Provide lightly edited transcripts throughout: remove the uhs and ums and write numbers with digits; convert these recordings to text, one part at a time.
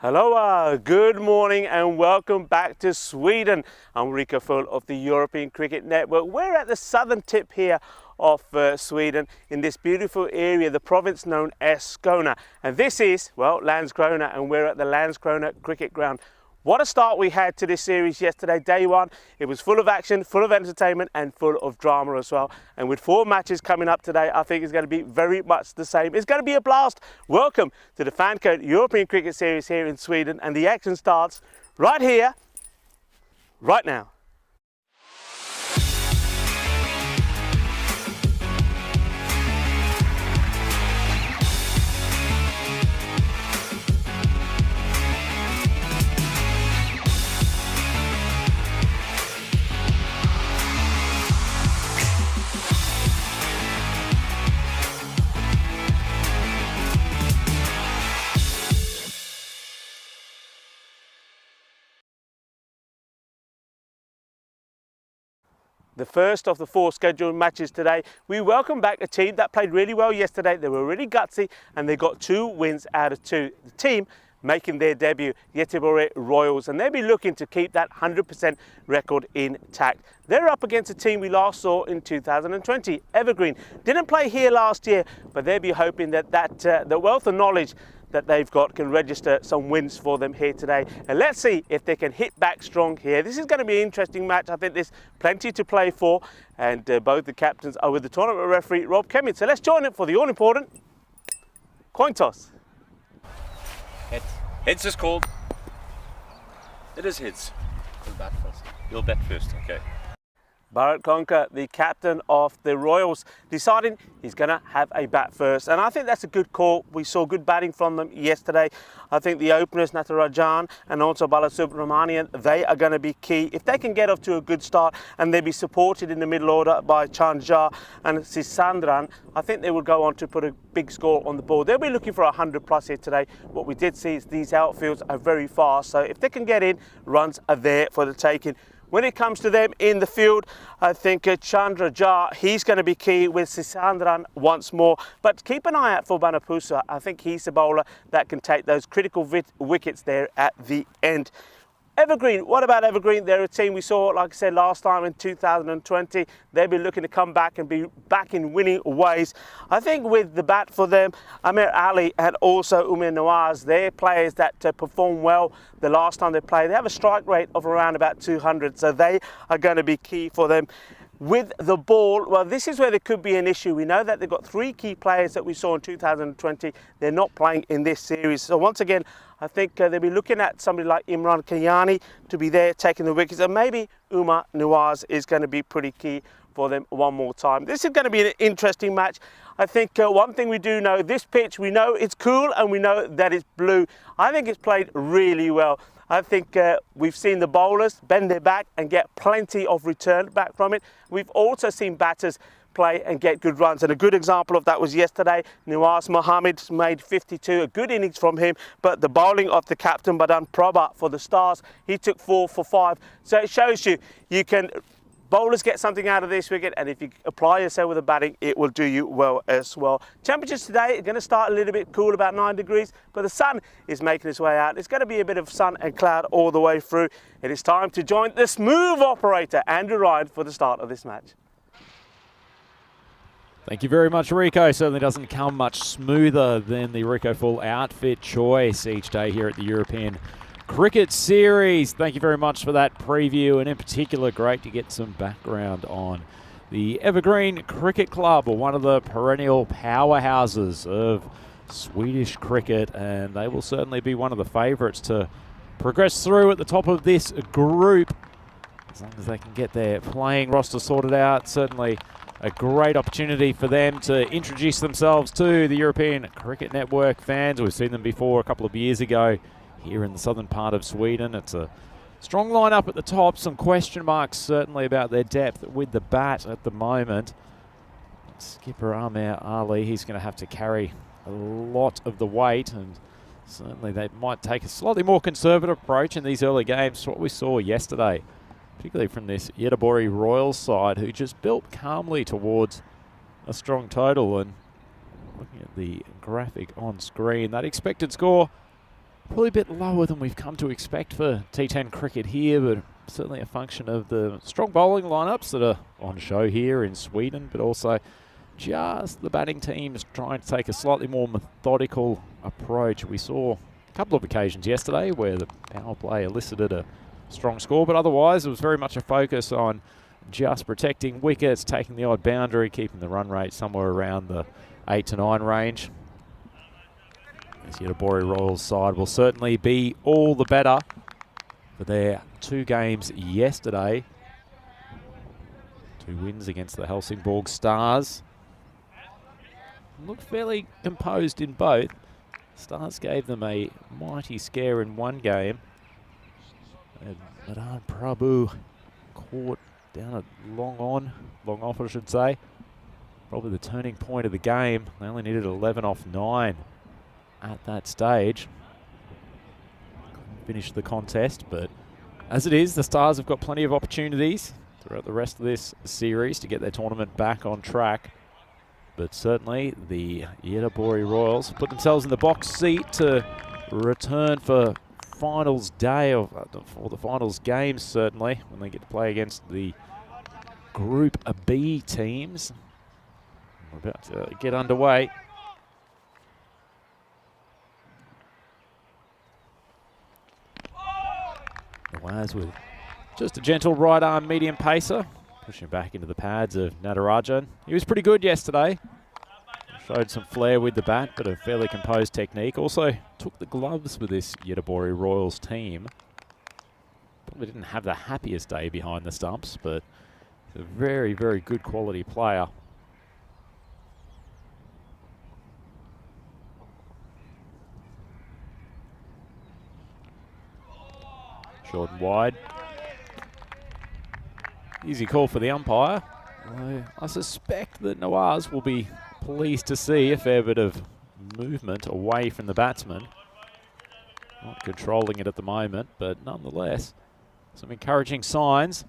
Hello, good morning and welcome back to Sweden. I'm Rico Full of the European Cricket Network. We're at the southern tip here of Sweden in this beautiful area, the province known as Skåne. And this is, well, Landskrona, and we're at the Landskrona cricket ground. What a start we had to this series yesterday, day one. It was full of action, full of entertainment and full of drama as well. And with 4 matches coming up today, I think it's going to be very much the same. It's going to be a blast. Welcome to the FanCode European Cricket Series here in Sweden, and the action starts right here, right now. The first of the 4 scheduled matches today. We welcome back a team that played really well yesterday. They were really gutsy and they got 2 wins out of 2. The team making their debut, Göteborg Royals, and they'll be looking to keep that 100% record intact. They're up against a team we last saw in 2020, Evergreen. Didn't play here last year, but they'll be hoping that the wealth of knowledge that they've got can register some wins for them here today. And let's see if they can hit back strong here. This is going to be an interesting match. I think there's plenty to play for, and both the captains are with the tournament referee, Rob Kemmett. So let's join it for the all-important coin toss. Heads. Heads is called. It is heads. You'll bat first. You'll bat first, okay. Bharat Konka, the captain of the Royals, deciding he's going to have a bat first. And I think that's a good call. We saw good batting from them yesterday. I think the openers, Natarajan and also Balasubramanian, they are going to be key. If they can get off to a good start and they be supported in the middle order by Chandja and Sisandran, I think they will go on to put a big score on the board. They'll be looking for 100 plus here today. What we did see is these outfields are very fast. So if they can get in, runs are there for the taking. When it comes to them in the field, I think Chandra Jha, he's going to be key with Sisandran once more. But keep an eye out for Banapusa. I think he's a bowler that can take those critical wickets there at the end. Evergreen, what about Evergreen? They're a team we saw, like I said, last time in 2020. They'll be looking to come back and be back in winning ways. I think with the bat for them, Amir Ali and also Umar Nawaz, they're players that perform well the last time they played. They have a strike rate of around about 200, so they are going to be key for them. With the ball, well, this is where there could be an issue. We know that they've got 3 key players that we saw in 2020. They're not playing in this series. So once again, I think they'll be looking at somebody like Imran Kayani to be there taking the wickets. And maybe Umar Nawaz is going to be pretty key for them one more time. This is going to be an interesting match. I think one thing we do know, this pitch, we know it's cool and we know that it's blue. I think it's played really well. I think we've seen the bowlers bend their back and get plenty of return back from it. We've also seen batters play and get good runs, and a good example of that was yesterday. Nawaz Mohammed made 52, a good innings from him, but the bowling of the captain Badan Prabha for the Stars, he took 4 for 5. So it shows you can bowlers get something out of this wicket, and if you apply yourself with the batting, it will do you well as well. Temperatures today are going to start a little bit cool, about 9 degrees, but the sun is making its way out. It's going to be a bit of sun and cloud all the way through. It is time to join the smooth operator, Andrew Ryan, for the start of this match. Thank you very much, Rico. Certainly doesn't come much smoother than the Rico Full outfit choice each day here at the European Cricket Series. Thank you very much for that preview, and in particular, great to get some background on the Evergreen Cricket Club, or one of the perennial powerhouses of Swedish cricket, and they will certainly be one of the favourites to progress through at the top of this group. As long as they can get their playing roster sorted out, certainly a great opportunity for them to introduce themselves to the European Cricket Network fans. We've seen them before a couple of years ago here in the southern part of Sweden. It's a strong lineup at the top. Some question marks certainly about their depth with the bat at the moment. Skipper Amir Ali, he's going to have to carry a lot of the weight, and certainly they might take a slightly more conservative approach in these early games. What we saw yesterday, particularly from this Göteborg Royals side, who just built calmly towards a strong total. And looking at the graphic on screen, that expected score Probably a bit lower than we've come to expect for T10 cricket here, but certainly a function of the strong bowling lineups that are on show here in Sweden, but also just the batting teams trying to take a slightly more methodical approach. We saw a couple of occasions yesterday where the power play elicited a strong score, but otherwise it was very much a focus on just protecting wickets, taking the odd boundary, keeping the run rate somewhere around the 8 to 9 range. This Göteborg Royals side will certainly be all the better for their 2 games yesterday. 2 wins against the Helsingborg Stars. Looked fairly composed in both. Stars gave them a mighty scare in one game. And Madan Prabhu caught down a long off I should say. Probably the turning point of the game. They only needed 11 off 9 at that stage. Couldn't finish the contest, but as it is, the Stars have got plenty of opportunities throughout the rest of this series to get their tournament back on track. But certainly the Göteborg Royals put themselves in the box seat to return for finals day, or for the finals games certainly, when they get to play against the Group B teams. We're about to get underway. Nawaz with just a gentle right arm medium pacer, pushing back into the pads of Natarajan. He was pretty good yesterday. Showed some flair with the bat, but a fairly composed technique. Also took the gloves with this Göteborg Royals team. Probably didn't have the happiest day behind the stumps, but a very, very good quality player. Short and wide. Easy call for the umpire. I suspect that Nawaz will be pleased to see a fair bit of movement away from the batsman. Not controlling it at the moment, but nonetheless, some encouraging signs.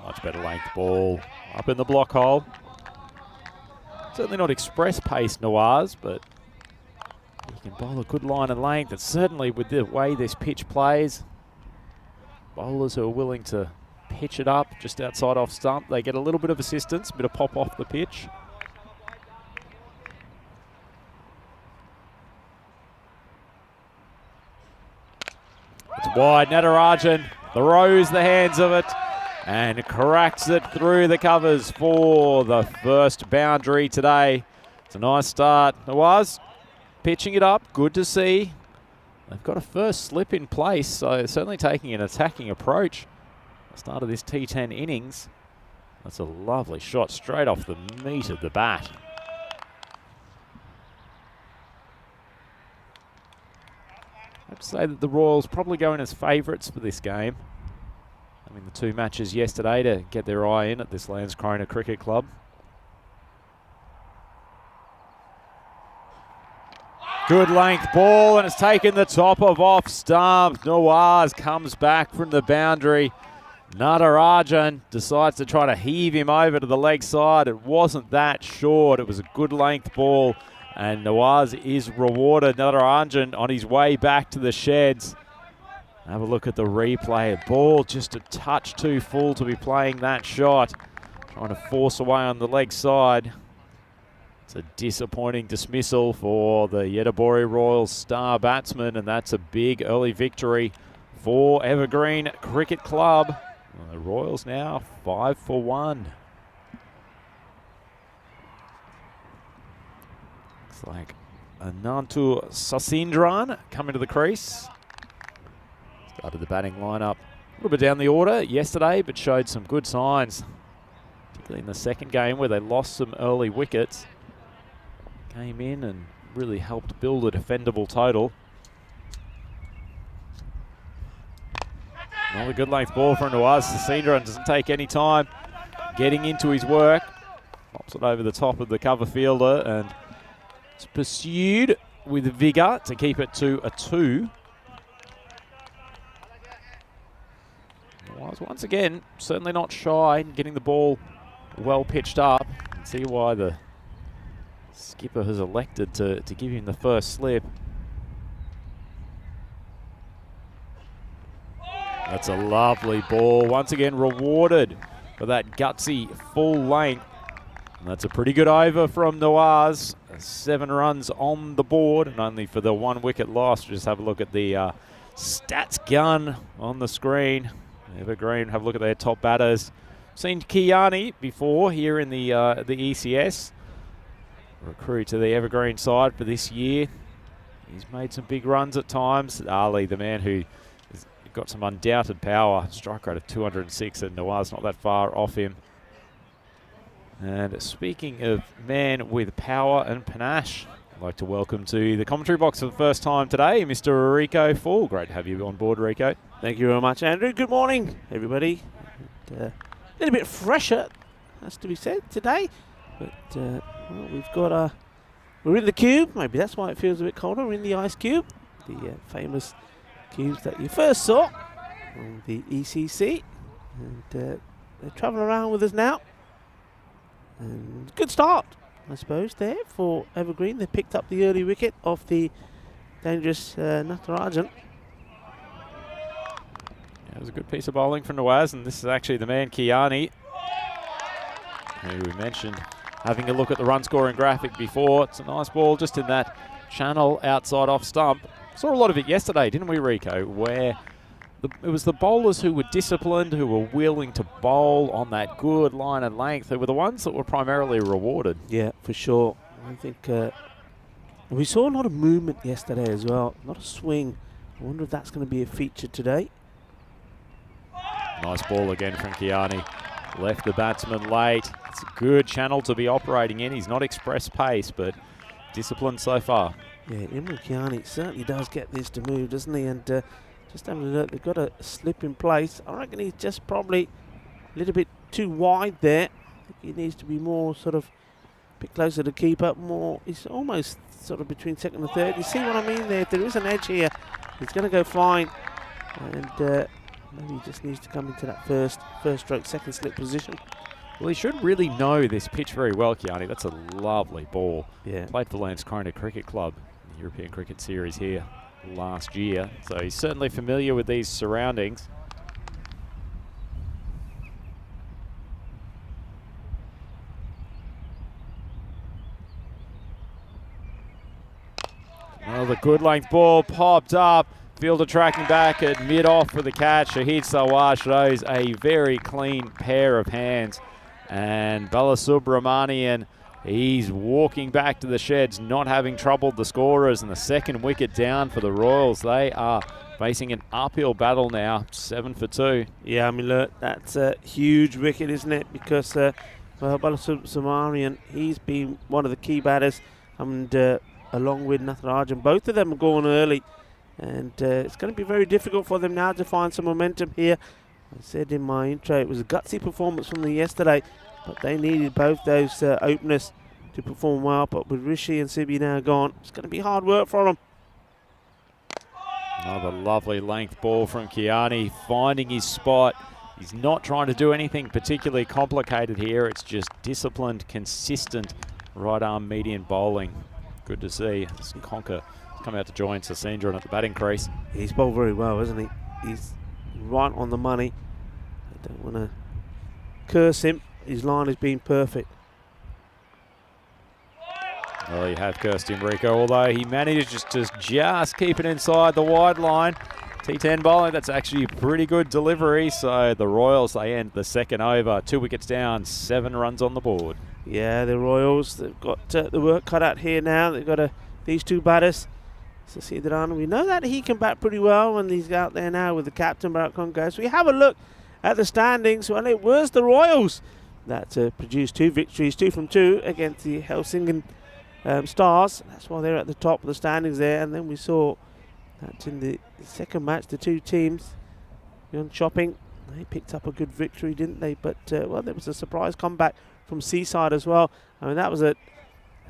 Much better length ball up in the block hole. Certainly not express pace, Nawaz, but he can bowl a good line of length. And certainly with the way this pitch plays, bowlers who are willing to pitch it up just outside off stump, they get a little bit of assistance, a bit of pop off the pitch. It's wide. Natarajan throws the hands of it and cracks it through the covers for the first boundary today. It's a nice start. Nawaz pitching it up. Good to see. They've got a first slip in place, so certainly taking an attacking approach at the start of this T10 innings. That's a lovely shot straight off the meat of the bat. I have to say that the Royals probably going as favourites for this game. I mean, the 2 matches yesterday to get their eye in at this Landskrona Cricket Club. Good length ball, and it's taken the top of off stump. Nawaz comes back from the boundary. Natarajan decides to try to heave him over to the leg side. It wasn't that short. It was a good length ball, and Nawaz is rewarded. Natarajan on his way back to the sheds. Have a look at the replay. Ball just a touch too full to be playing that shot. Trying to force away on the leg side. It's a disappointing dismissal for the Göteborg Royals star batsman, and that's a big early victory for Evergreen Cricket Club. The Royals now 5 for 1. Looks like Anantu Sasindran coming to the crease. Started the batting lineup a little bit down the order yesterday, but showed some good signs, particularly in the second game where they lost some early wickets. Came in and really helped build a defendable total. Another good length ball from Nawaz. Sasindran doesn't take any time getting into his work. Pops it over the top of the cover fielder, and it's pursued with vigour to keep it to a 2. Nawaz once again certainly not shy in getting the ball well pitched up. can see why the skipper has elected to give him the first slip. That's a lovely ball. Once again rewarded for that gutsy full length. And that's a pretty good over from Noah's. 7 runs on the board, and only for the 1 wicket loss. Just have a look at the stats gun on the screen. Evergreen, have a look at their top batters. Seen Kiani before here in the ECS. Recruit to the Evergreen side for this year. He's made some big runs at times. Ali, the man who has got some undoubted power. Strike rate of 206, and Noah's not that far off him. And speaking of man with power and panache, I'd like to welcome to the commentary box for the first time today, Mr. Rico Full. Great to have you on board, Rico. Thank you very much, Andrew. Good morning, everybody. A little bit fresher, has to be said, today. But well, we've got we're in the cube. Maybe that's why it feels a bit colder. We're in the ice cube, the famous cubes that you first saw on the ECC. And they're traveling around with us now. And good start, I suppose, there for Evergreen. They picked up the early wicket off the dangerous Natarajan. Yeah, it was a good piece of bowling from Nawaz, and this is actually the man Kiani, who we mentioned having a look at the run scoring graphic before. It's a nice ball just in that channel outside off stump. Saw a lot of it yesterday, didn't we, Rico, where it was the bowlers who were disciplined, who were willing to bowl on that good line and length, who were the ones that were primarily rewarded. Yeah, for sure. I think we saw a lot of movement yesterday as well, a lot of swing. I wonder if that's going to be a feature today. Nice ball again from Kiani. Left the batsman late. It's a good channel to be operating in. He's not express pace, but disciplined so far. Yeah, Imran Kiani certainly does get this to move, doesn't he? And just having a look, they've got a slip in place. I reckon he's just probably a little bit too wide there. I think he needs to be more sort of a bit closer to keep up more. He's almost sort of between second and third. You see what I mean there? If there is an edge here, he's going to go fine. And maybe he just needs to come into that first stroke, second slip position. Well, he should really know this pitch very well, Kiani. That's a lovely ball. Yeah. Played for Landskrona Cricket Club in the European Cricket Series here last year, so he's certainly familiar with these surroundings. Another good length ball popped up. Fielder tracking back at mid-off for the catch. Shahid Sawar shows a very clean pair of hands. And Balasubramanian, he's walking back to the sheds, not having troubled the scorers. And the second wicket down for the Royals. They are facing an uphill battle now, 7 for 2. Yeah, I mean, look, that's a huge wicket, isn't it? Because Balasubramanian, he's been one of the key batters. And along with Natarajan, both of them have gone early. And it's going to be very difficult for them now to find some momentum here. I said in my intro, it was a gutsy performance from them yesterday, but they needed both those openers to perform well. But with Rishi and Sibi now gone, it's going to be hard work for them. Another lovely length ball from Kiani, finding his spot. He's not trying to do anything particularly complicated here. It's just disciplined, consistent right arm median bowling. Good to see. Conker come out to join Sasindran at the batting crease. He's bowled very well, isn't he? He's right on the money. I don't want to curse him. His line has been perfect. Well, you have cursed him, Rico, although he manages to just keep it inside the wide line. T10 bowling, that's actually a pretty good delivery. So the Royals, they end the second over. 2 wickets down, 7 runs on the board. Yeah, the Royals, they've got the work cut out here now. They've got these 2 batters. Sasindran, we know that he can bat pretty well when he's out there now with the captain, Bharat Conga. So we have a look at the standings. Well, it was the Royals that produced 2 victories, 2 from 2 against the Helsingin Stars. That's why they're at the top of the standings there. And then we saw that in the second match, the 2 teams, Yon Shopping, they picked up a good victory, didn't they? But, well, there was a surprise comeback from Seaside as well. I mean, that was a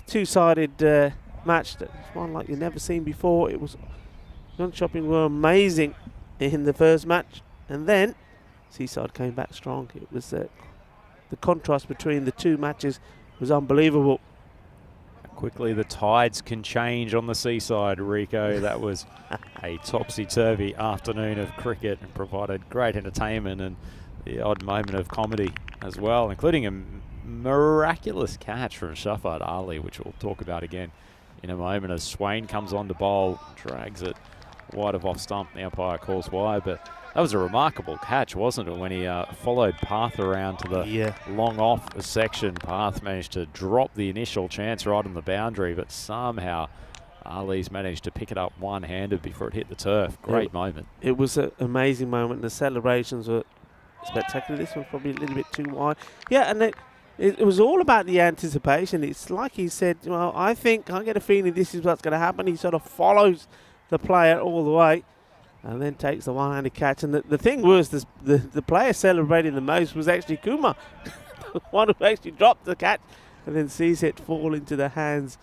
2-sided match, that was one like you've never seen before. It was Yon Shopping were amazing in the first match, and then Seaside came back strong. It was the contrast between the 2 matches was unbelievable. Quickly the tides can change on the seaside, Rico. That was a topsy-turvy afternoon of cricket and provided great entertainment and the odd moment of comedy as well, including a miraculous catch from Shafat Ali, which we'll talk about again in a moment as Swain comes on to bowl, drags it wide of off stump. The umpire calls wide, but that was a remarkable catch, wasn't it, when he followed Path around to the long off section. Path managed to drop the initial chance right on the boundary, but somehow Ali's managed to pick it up one-handed before it hit the turf. Great moment. It was an amazing moment. The celebrations were spectacular. This one's probably a little bit too wide. Yeah, and it was all about the anticipation. It's like he said, well, I get a feeling this is what's going to happen. He sort of follows the player all the way and then takes the one-handed catch. And the thing was, the player celebrating the most was actually Kumar, the one who actually dropped the catch and then sees it fall into the hands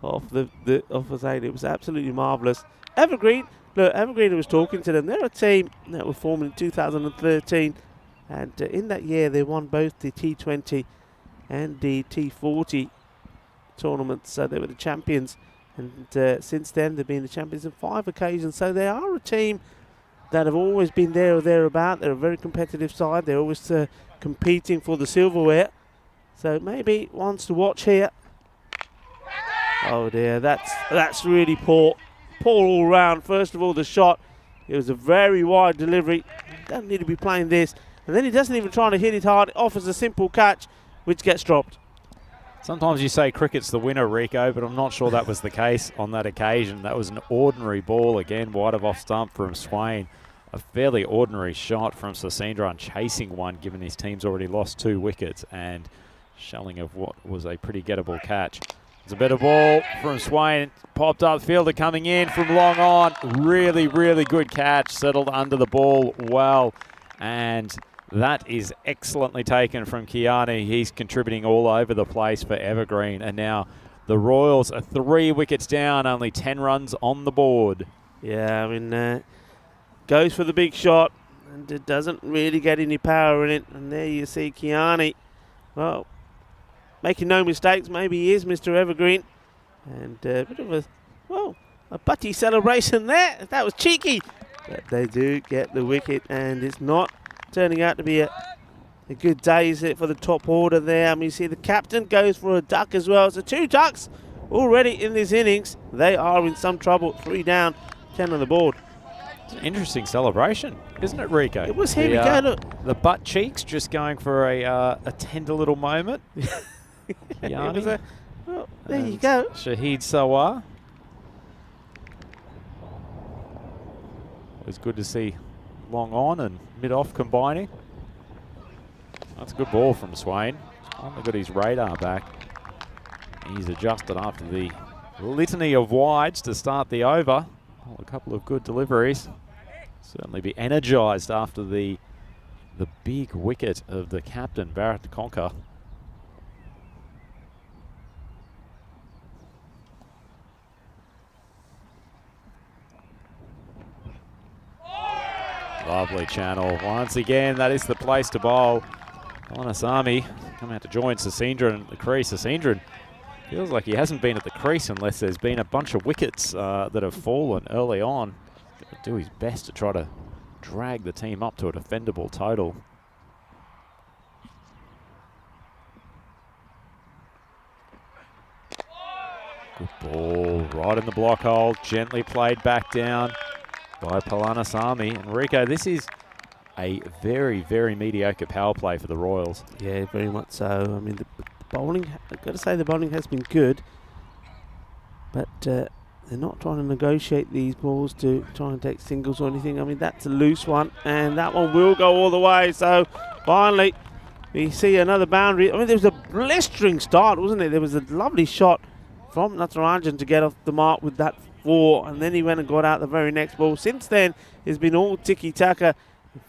of the Hussain. It was absolutely marvellous. Evergreen was talking to them. They're a team that was formed in 2013, and in that year they won both the T20 and the T40 tournaments, so they were the champions. And since then, they've been the champions on 5 occasions. So they are a team that have always been there or thereabout. They're a very competitive side. They're always competing for the silverware. So maybe wants to watch here. Oh dear, that's really poor. Poor all round. First of all, the shot. It was a very wide delivery. Doesn't need to be playing this. And then he doesn't even try to hit it hard. It offers a simple catch, which gets dropped. Sometimes you say cricket's the winner, Rico, but I'm not sure that was the case on that occasion. That was an ordinary ball, again, wide of off stump from Swain. A fairly ordinary shot from Sasindran, chasing one, given his team's already lost 2 wickets, and shelling of what was a pretty gettable catch. It's a better ball from Swain. Popped up, fielder coming in from long on. Really, really good catch. Settled under the ball well, and that is excellently taken from Kiani. He's contributing all over the place for Evergreen. And now the Royals are 3 wickets down, only 10 runs on the board. Yeah, I mean, goes for the big shot, and it doesn't really get any power in it. And there you see Kiani, well, making no mistakes. Maybe he is Mr. Evergreen. And a bit of a putty celebration there. That was cheeky. But they do get the wicket, and it's not turning out to be a good day, is it, for the top order there. I mean, you see the captain goes for a duck as well. So 2 ducks already in this innings. They are in some trouble. 3 down, 10 on the board. It's an interesting celebration, isn't it, Rico? It was. Here we go. Look. The butt cheeks just going for a tender little moment. Well, there you go. Shahid Sawar. It was good to see long on and mid-off combining. That's a good ball from Swain. Only got his radar back. He's adjusted after the litany of wides to start the over. Oh, a couple of good deliveries. Certainly be energised after the big wicket of the captain, Bharat Conker. Lovely channel. Once again, that is the place to bowl. Palanasamy coming out to join Sasindran at the crease. Sasindran feels like he hasn't been at the crease unless there's been a bunch of wickets that have fallen early on. He's going to do his best to try to drag the team up to a defendable total. Good ball, right in the block hole. Gently played back down by Palanasamy. And Rico, this is a very, very mediocre power play for the Royals. Yeah, very much so. I mean, the bowling, I've got to say the bowling has been good, but they're not trying to negotiate these balls to try and take singles or anything. I mean, that's a loose one, and that one will go all the way. So finally, we see another boundary. I mean, there was a blistering start, wasn't it? There was a lovely shot from Natarajan to get off the mark with that 4, and then he went and got out the very next ball. Since then, it's been all tiki-taka.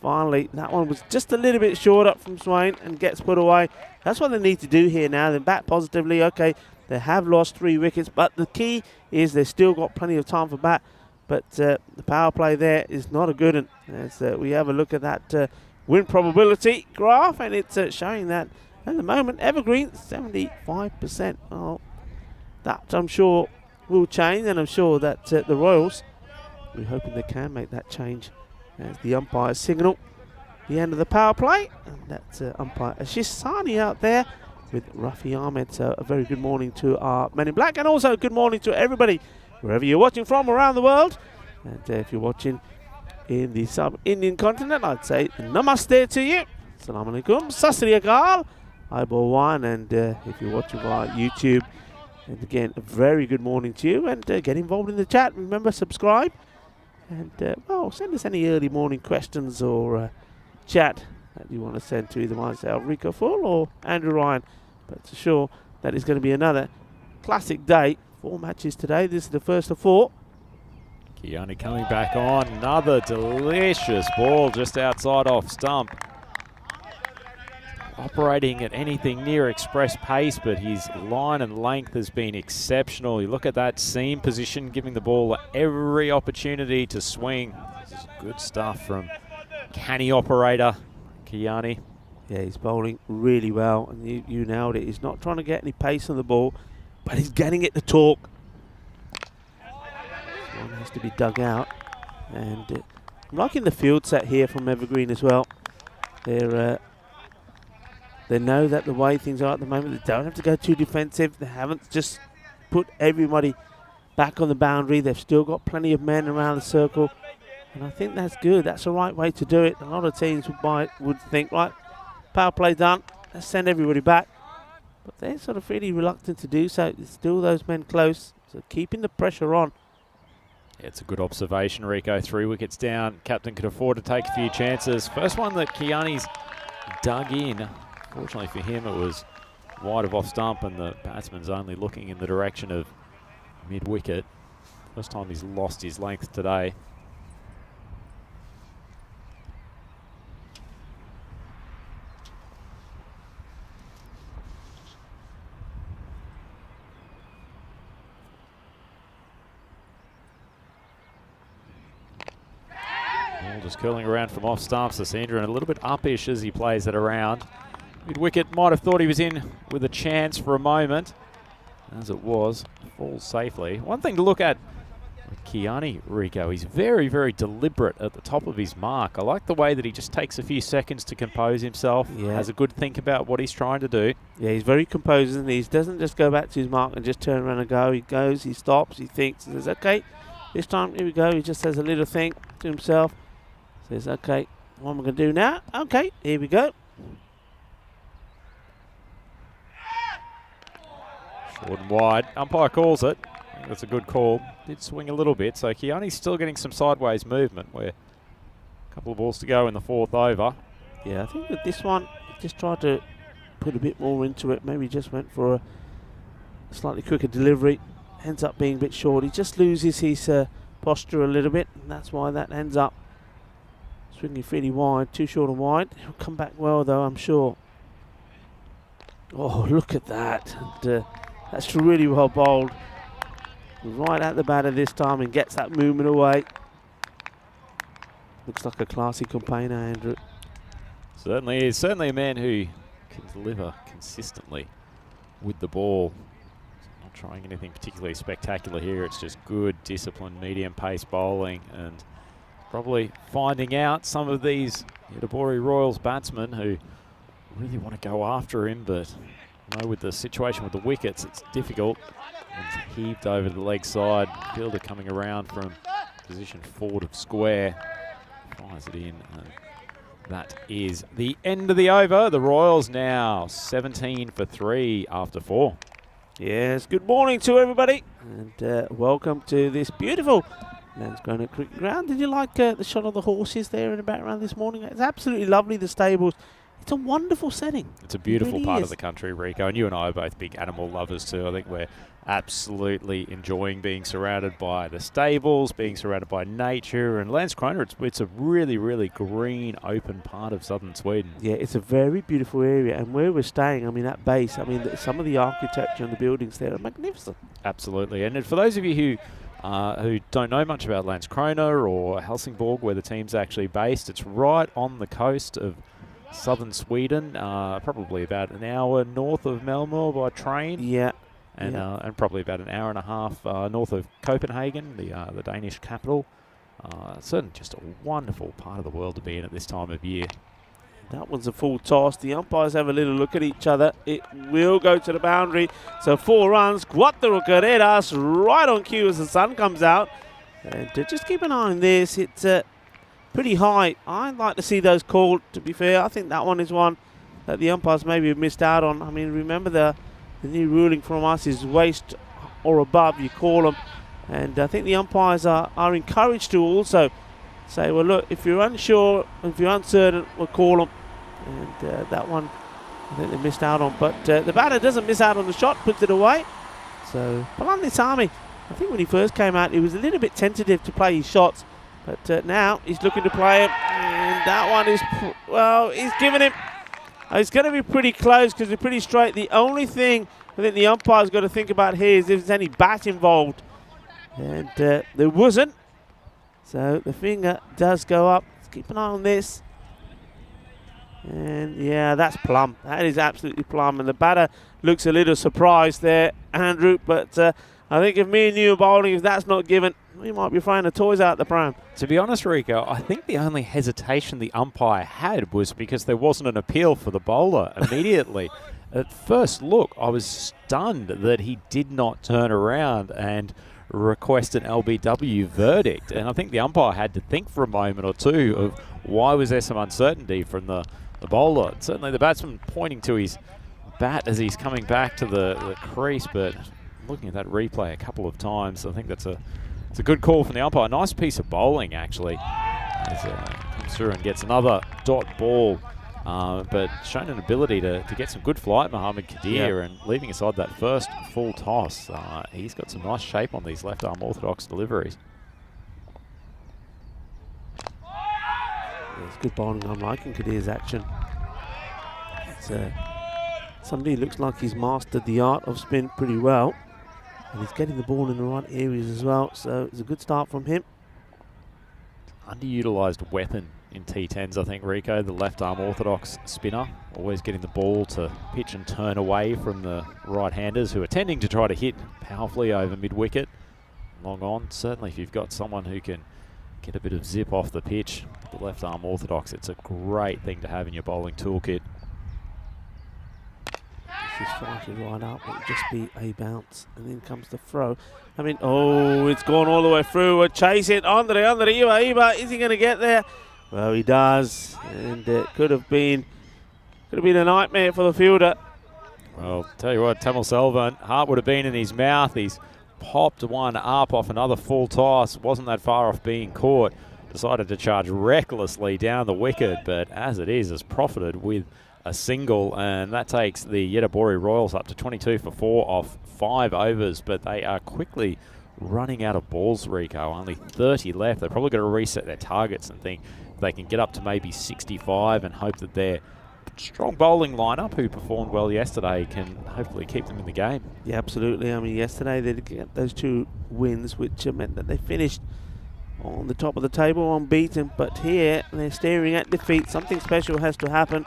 Finally, that one was just a little bit short up from Swain and gets put away. That's what they need to do here now. They're back positively. Okay, they have lost 3 wickets, but the key is they've still got plenty of time for bat. But the power play there is not a good one. As we have a look at that win probability graph, and it's showing that At the moment, Evergreen 75%. Oh, that I'm sure will change, and I'm sure that the Royals, we're hoping they can make that change as the umpires signal the end of the power play. And that's umpire Ashish Sani out there with Rafi Ahmed. So a very good morning to our men in black, and also good morning to everybody wherever you're watching from around the world. And if you're watching in the sub-Indian continent, I'd say namaste to you. Assalamu alaikum, Sat Sri Akal, Aibo1, and if you're watching via YouTube, and again, a very good morning to you, and get involved in the chat. Remember, subscribe, and well, send us any early morning questions or chat that you want to send to either myself, Rico Full, or Andrew Ryan. But for sure, that is going to be another classic day. 4 matches today. This is the first of 4. Kiani coming back on. Another delicious ball just outside off stump. Operating at anything near express pace, but his line and length has been exceptional. You look at that seam position, giving the ball every opportunity to swing. This is good stuff from canny operator Kiani. Yeah, he's bowling really well, and you nailed it. He's not trying to get any pace on the ball, but he's getting it to talk. This one has to be dug out, and I'm liking the field set here from Evergreen as well. They know that the way things are at the moment, they don't have to go too defensive. They haven't just put everybody back on the boundary. They've still got plenty of men around the circle, and I think that's good. That's the right way to do it. A lot of teams would think, right, power play done, let's send everybody back. But they're sort of really reluctant to do so. There's still those men close, so keeping the pressure on. Yeah, it's a good observation, Rico. 3 wickets down. Captain could afford to take a few chances. First one that Kiani's dug in. Fortunately for him, it was wide of off stump, and the batsman's only looking in the direction of mid-wicket. First time he's lost his length today. Ball just curling around from off stump. Sasendran a little bit uppish as he plays it around. Mid-wicket might have thought he was in with a chance for a moment. As it was, falls safely. One thing to look at with Kiani, Rico, he's very, very deliberate at the top of his mark. I like the way that he just takes a few seconds to compose himself, has a good think about what he's trying to do. Yeah, he's very composed, and he doesn't just go back to his mark and just turn around and go. He goes, he stops, he thinks, he says, okay, this time, here we go. He just says a little thing to himself. Says, okay, what am I going to do now? Okay, here we go. Short and wide. Umpire calls it. I think that's a good call. Did swing a little bit, so Kiani's still getting some sideways movement. Where a couple of balls to go in the 4th over. Yeah, I think with this one, he just tried to put a bit more into it. Maybe just went for a slightly quicker delivery. Ends up being a bit short. He just loses his posture a little bit, and that's why that ends up swinging fairly wide. Too short and wide. He'll come back well, though, I'm sure. Oh, look at that. And, that's really well bowled. Right at the batter this time, and gets that movement away. Looks like a classy campaigner, Andrew. Certainly is. Certainly a man who can deliver consistently with the ball. Not trying anything particularly spectacular here. It's just good, disciplined, medium pace bowling, and probably finding out some of these Yadabori Royals batsmen who really want to go after him, but you know, with the situation with the wickets, it's difficult. It's heaved over to the leg side. Fielder coming around from position forward of square. Fires it in. That is the end of the over. The Royals now 17 for 3 after 4. Yes, good morning to everybody, and welcome to this beautiful Landskrona cricket ground. Did you like the shot of the horses there in the background this morning? It's absolutely lovely, the stables. It's a wonderful setting. It's a beautiful part of the country, Rico, and you and I are both big animal lovers too. I think we're absolutely enjoying being surrounded by the stables, being surrounded by nature, and Landskrona, it's a really, really green, open part of southern Sweden. Yeah, it's a very beautiful area, and where we're staying, I mean, that base, I mean, some of the architecture and the buildings there are magnificent. Absolutely, and for those of you who don't know much about Landskrona or Helsingborg, where the team's actually based, it's right on the coast of southern Sweden, probably about an hour north of Malmö by train. Yeah. And probably about an hour and a half north of Copenhagen, the Danish capital. Certainly just a wonderful part of the world to be in at this time of year. That one's a full toss. The umpires have a little look at each other. It will go to the boundary. So 4 runs. 4 carreras right on cue as the sun comes out. And just keep an eye on this. It's pretty high. I'd like to see those called, to be fair. I think that one is one that the umpires maybe have missed out on. I mean, remember the new ruling from us is waist or above, you call them. And I think the umpires are encouraged to also say, well, look, if you're unsure, if you're uncertain, we'll call them. And that one, I think they missed out on. But the batter doesn't miss out on the shot, puts it away. So, Palanisami, I think when he first came out, he was a little bit tentative to play his shots. But now he's looking to play it. And that one is, well, he's given him. It's going to be pretty close because they're pretty straight. The only thing I think the umpire's got to think about here is if there's any bat involved. And there wasn't. So the finger does go up. Let's keep an eye on this. And yeah, that's plumb. That is absolutely plumb. And the batter looks a little surprised there, Andrew. But I think if me and you are bowling, if that's not given, we might be throwing the toys out the pram. To be honest, Rico, I think the only hesitation the umpire had was because there wasn't an appeal for the bowler immediately. At first look, I was stunned that he did not turn around and request an LBW verdict. And I think the umpire had to think for a moment or two of why was there some uncertainty from the bowler. Certainly the batsman pointing to his bat as he's coming back to the crease, but looking at that replay a couple of times, I think it's a good call from the umpire. Nice piece of bowling, actually, as comes through and gets another dot ball, but shown an ability to get some good flight, Mohammad Kadir, and leaving aside that first full toss, he's got some nice shape on these left-arm orthodox deliveries. It's good bowling. I'm liking Kadir's action. It's somebody who looks like he's mastered the art of spin pretty well. And he's getting the ball in the right areas as well. So it's a good start from him. Underutilised weapon in T10s, I think, Rico. The left-arm orthodox spinner. Always getting the ball to pitch and turn away from the right-handers who are tending to try to hit powerfully over mid-wicket. Long on. Certainly if you've got someone who can get a bit of zip off the pitch, the left-arm orthodox, it's a great thing to have in your bowling toolkit. This is fighting right up. It'll just be a bounce. And then comes the throw. I mean, oh, it's gone all the way through. We'll chase it. Andre, Iba. Is he going to get there? Well, he does. And it could have been a nightmare for the fielder. Well, tell you what, Tamil Selvan, heart would have been in his mouth. He's popped one up off another full toss. Wasn't that far off being caught. Decided to charge recklessly down the wicket, but as it is, has profited with a single, and that takes the Yedabori Royals up to 22 for 4 off 5 overs, but they are quickly running out of balls, Rico. Only 30 left. They're probably going to reset their targets and think they can get up to maybe 65 and hope that their strong bowling lineup, who performed well yesterday, can hopefully keep them in the game. Yeah, absolutely. I mean, yesterday they did get those 2 wins, which meant that they finished on the top of the table unbeaten, but here they're staring at defeat. Something special has to happen.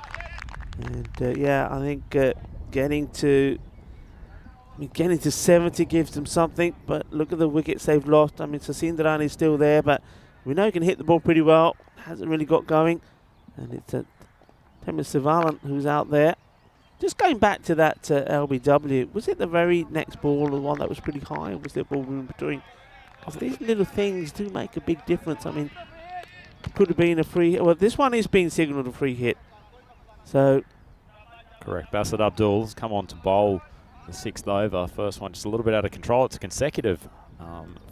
And yeah, I think getting to 70 gives them something, but look at the wickets they've lost. I mean, Sasindaran is still there, but we know he can hit the ball pretty well. Hasn't really got going. And it's Temis Sivalan who's out there. Just going back to that LBW, was it the very next ball, the one that was pretty high, or was there a ball in between? Because these little things do make a big difference. I mean, it could have been a free hit. Well, this one is being signalled a free hit. So, correct. Basit Abdul's come on to bowl the 6th over. First one just a little bit out of control. It's a consecutive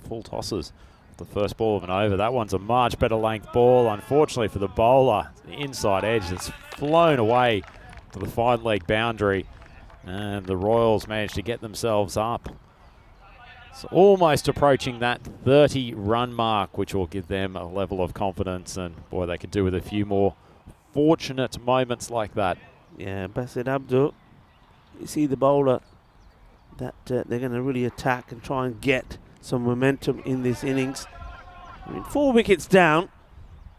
full tosses. The first ball of an over. That one's a much better length ball. Unfortunately for the bowler, the inside edge has flown away to the fine leg boundary, and the Royals managed to get themselves up. So almost approaching that 30-run mark, which will give them a level of confidence, and boy, they could do with a few more fortunate moments like that. Yeah, Basit Abdul, you see the bowler that they're going to really attack and try and get some momentum in this innings. I mean, 4 wickets down,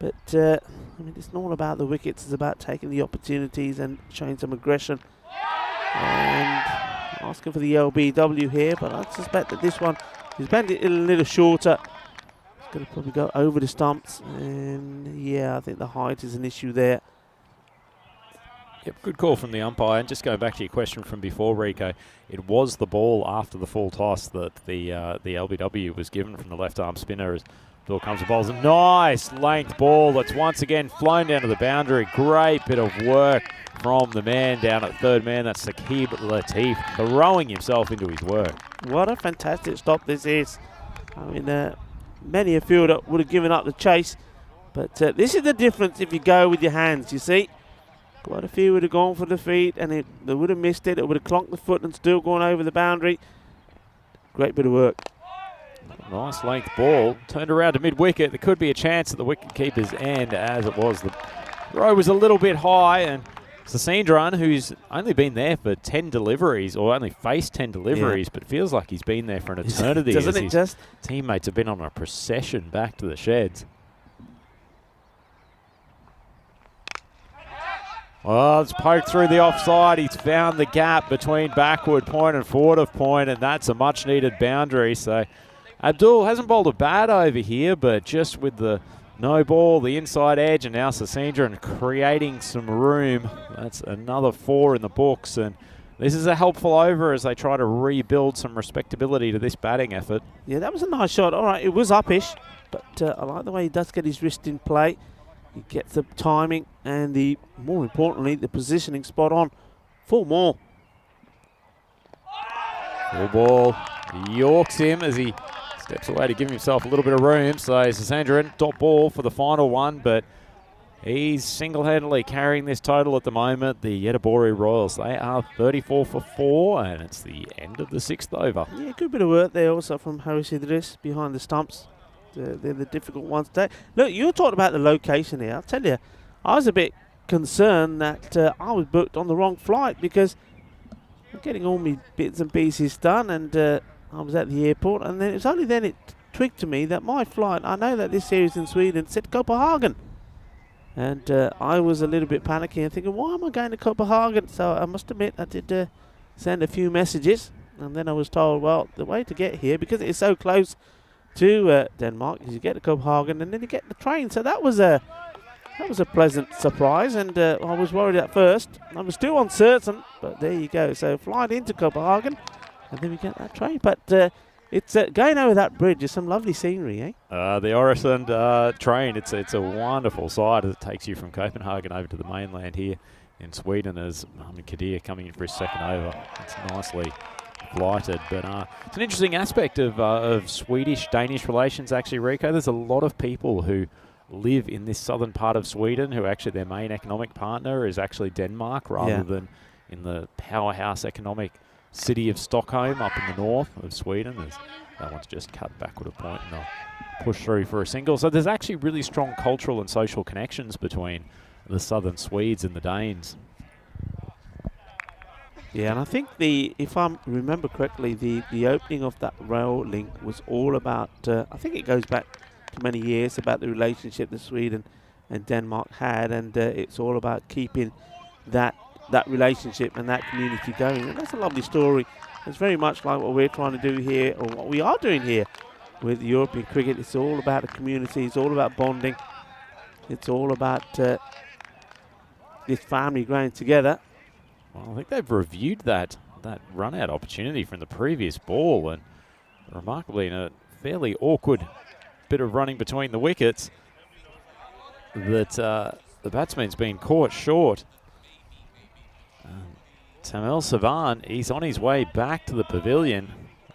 But, I mean, it's not all about the wickets. It's about taking the opportunities and showing some aggression. And asking for the LBW here, but I suspect that this one, he's bent it a little shorter. He's going to probably go over the stumps. And, yeah, I think the height is an issue there. Yep, good call from the umpire. And just going back to your question from before, Rico, it was the ball after the full toss that the LBW was given from the left-arm spinner as Bill comes and bowls a nice length ball that's once again flown down to the boundary. Great bit of work from the man down at third man. That's Saqib Latif throwing himself into his work. What a fantastic stop this is. I mean, many a fielder would have given up the chase, but this is the difference if you go with your hands, you see. Quite a few would have gone for the feet, and they would have missed it. It would have clonked the foot and still gone over the boundary. Great bit of work. Nice length ball. Turned around to mid-wicket. There could be a chance at the wicket-keeper's end, as it was. The throw was a little bit high, and Sasindran, who's only been there for 10 deliveries, or only faced 10 deliveries, but feels like he's been there for an eternity. Doesn't it just? Teammates have been on a procession back to the sheds. Well, it's poked through the offside. He's found the gap between backward point and forward of point, and that's a much-needed boundary. So Abdul hasn't bowled a bat over here, but just with the no ball, the inside edge, and now Sasindran creating some room. That's another 4 in the books, and this is a helpful over as they try to rebuild some respectability to this batting effort. Yeah, that was a nice shot. All right, it was uppish, but I like the way he does get his wrist in play. He gets the timing and more importantly, the positioning spot on. 4 more. Full ball. He yorks him as he steps away to give himself a little bit of room. So Sasindran, top ball for the final one, but he's single-handedly carrying this total at the moment. The Yetabori Royals, they are 34 for 4, and it's the end of the 6th over. Yeah, good bit of work there also from Haris Idris behind the stumps. They're the difficult ones today. Look, you talked about the location here. I'll tell you, I was a bit concerned that I was booked on the wrong flight because I'm getting all my bits and pieces done, and I was at the airport, and then it's only then it twigged to me that my flight, I know that this series in Sweden said Copenhagen. And I was a little bit panicky and thinking, why am I going to Copenhagen? So I must admit I did send a few messages, and then I was told, well, the way to get here, because it's so close to Denmark, is you get to Copenhagen and then you get the train. So that was a pleasant surprise, and I was worried at first. I was still uncertain, but there you go. So flying into Copenhagen, and then we get that train. But it's going over that bridge is some lovely scenery, eh? The Øresund train, it's a wonderful sight as it takes you from Copenhagen over to the mainland here in Sweden as Mohamed Kadir coming in for his second over. It's nicely flighted, but it's an interesting aspect of Swedish-Danish relations, actually, Rico. There's a lot of people who live in this southern part of Sweden who actually their main economic partner is actually Denmark rather than in the powerhouse economic city of Stockholm up in the north of Sweden, as that one's just cut backward a point and they'll push through for a single. So there's actually really strong cultural and social connections between the southern Swedes and the Danes. Yeah, and I think if I remember correctly, the opening of that rail link was all about, I think it goes back to many years, about the relationship that Sweden and Denmark had, and it's all about keeping that relationship and that community going. And that's a lovely story. It's very much like what we're trying to do here, or what we are doing here with European cricket. It's all about the community. It's all about bonding. It's all about this family growing together. Well, I think they've reviewed that run-out opportunity from the previous ball, and remarkably in a fairly awkward bit of running between the wickets that the batsman's been caught short. Tamil Savan, he's on his way back to the pavilion.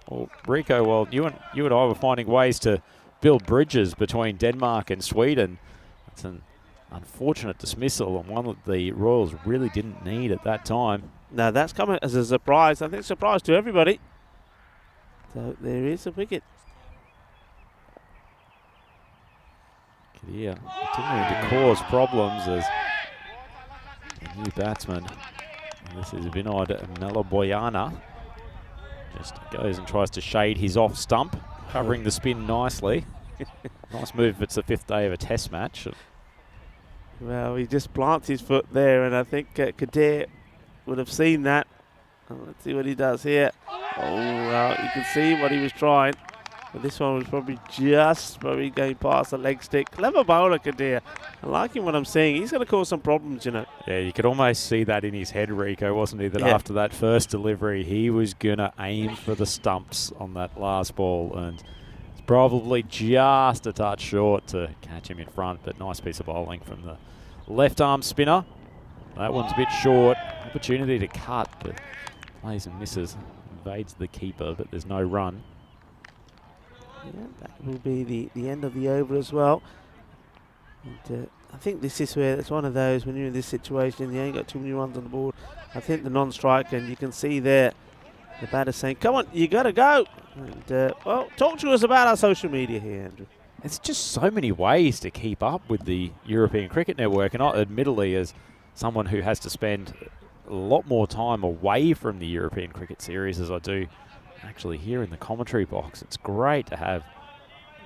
Well, Rico, well, you and I were finding ways to build bridges between Denmark and Sweden. It's an unfortunate dismissal, and one that the Royals really didn't need at that time. Now that's coming as a surprise. I think surprise to everybody. So there is a wicket. Kadir continuing to cause problems as the new batsman. This is Vinod Malaboyana. Just goes and tries to shade his off stump, covering the spin nicely. Nice move if it's the 5th day of a test match. Well, he just plants his foot there, and I think Kadir would have seen that. Let's see what he does here. Oh, well, you can see what he was trying. But this one was probably just going past the leg stick. Clever bowler, Kadir. I like him what I'm seeing. He's going to cause some problems, you know. Yeah, you could almost see that in his head, Rico, wasn't he? That after that first delivery, he was going to aim for the stumps on that last ball. And it's probably just a touch short to catch him in front. But nice piece of bowling from the left arm spinner. That one's a bit short. Opportunity to cut, but plays and misses. Evades the keeper, but there's no run. Yeah, that will be the end of the over as well. And, I think this is where it's one of those when you're in this situation, you ain't got too many runs on the board. I think the non-striker, and you can see there the batter saying, "Come on, you got to go." And well, talk to us about our social media here, Andrew. There's just so many ways to keep up with the European Cricket Network, and I, admittedly, as someone who has to spend a lot more time away from the European Cricket Series as I do actually here in the commentary box, it's great to have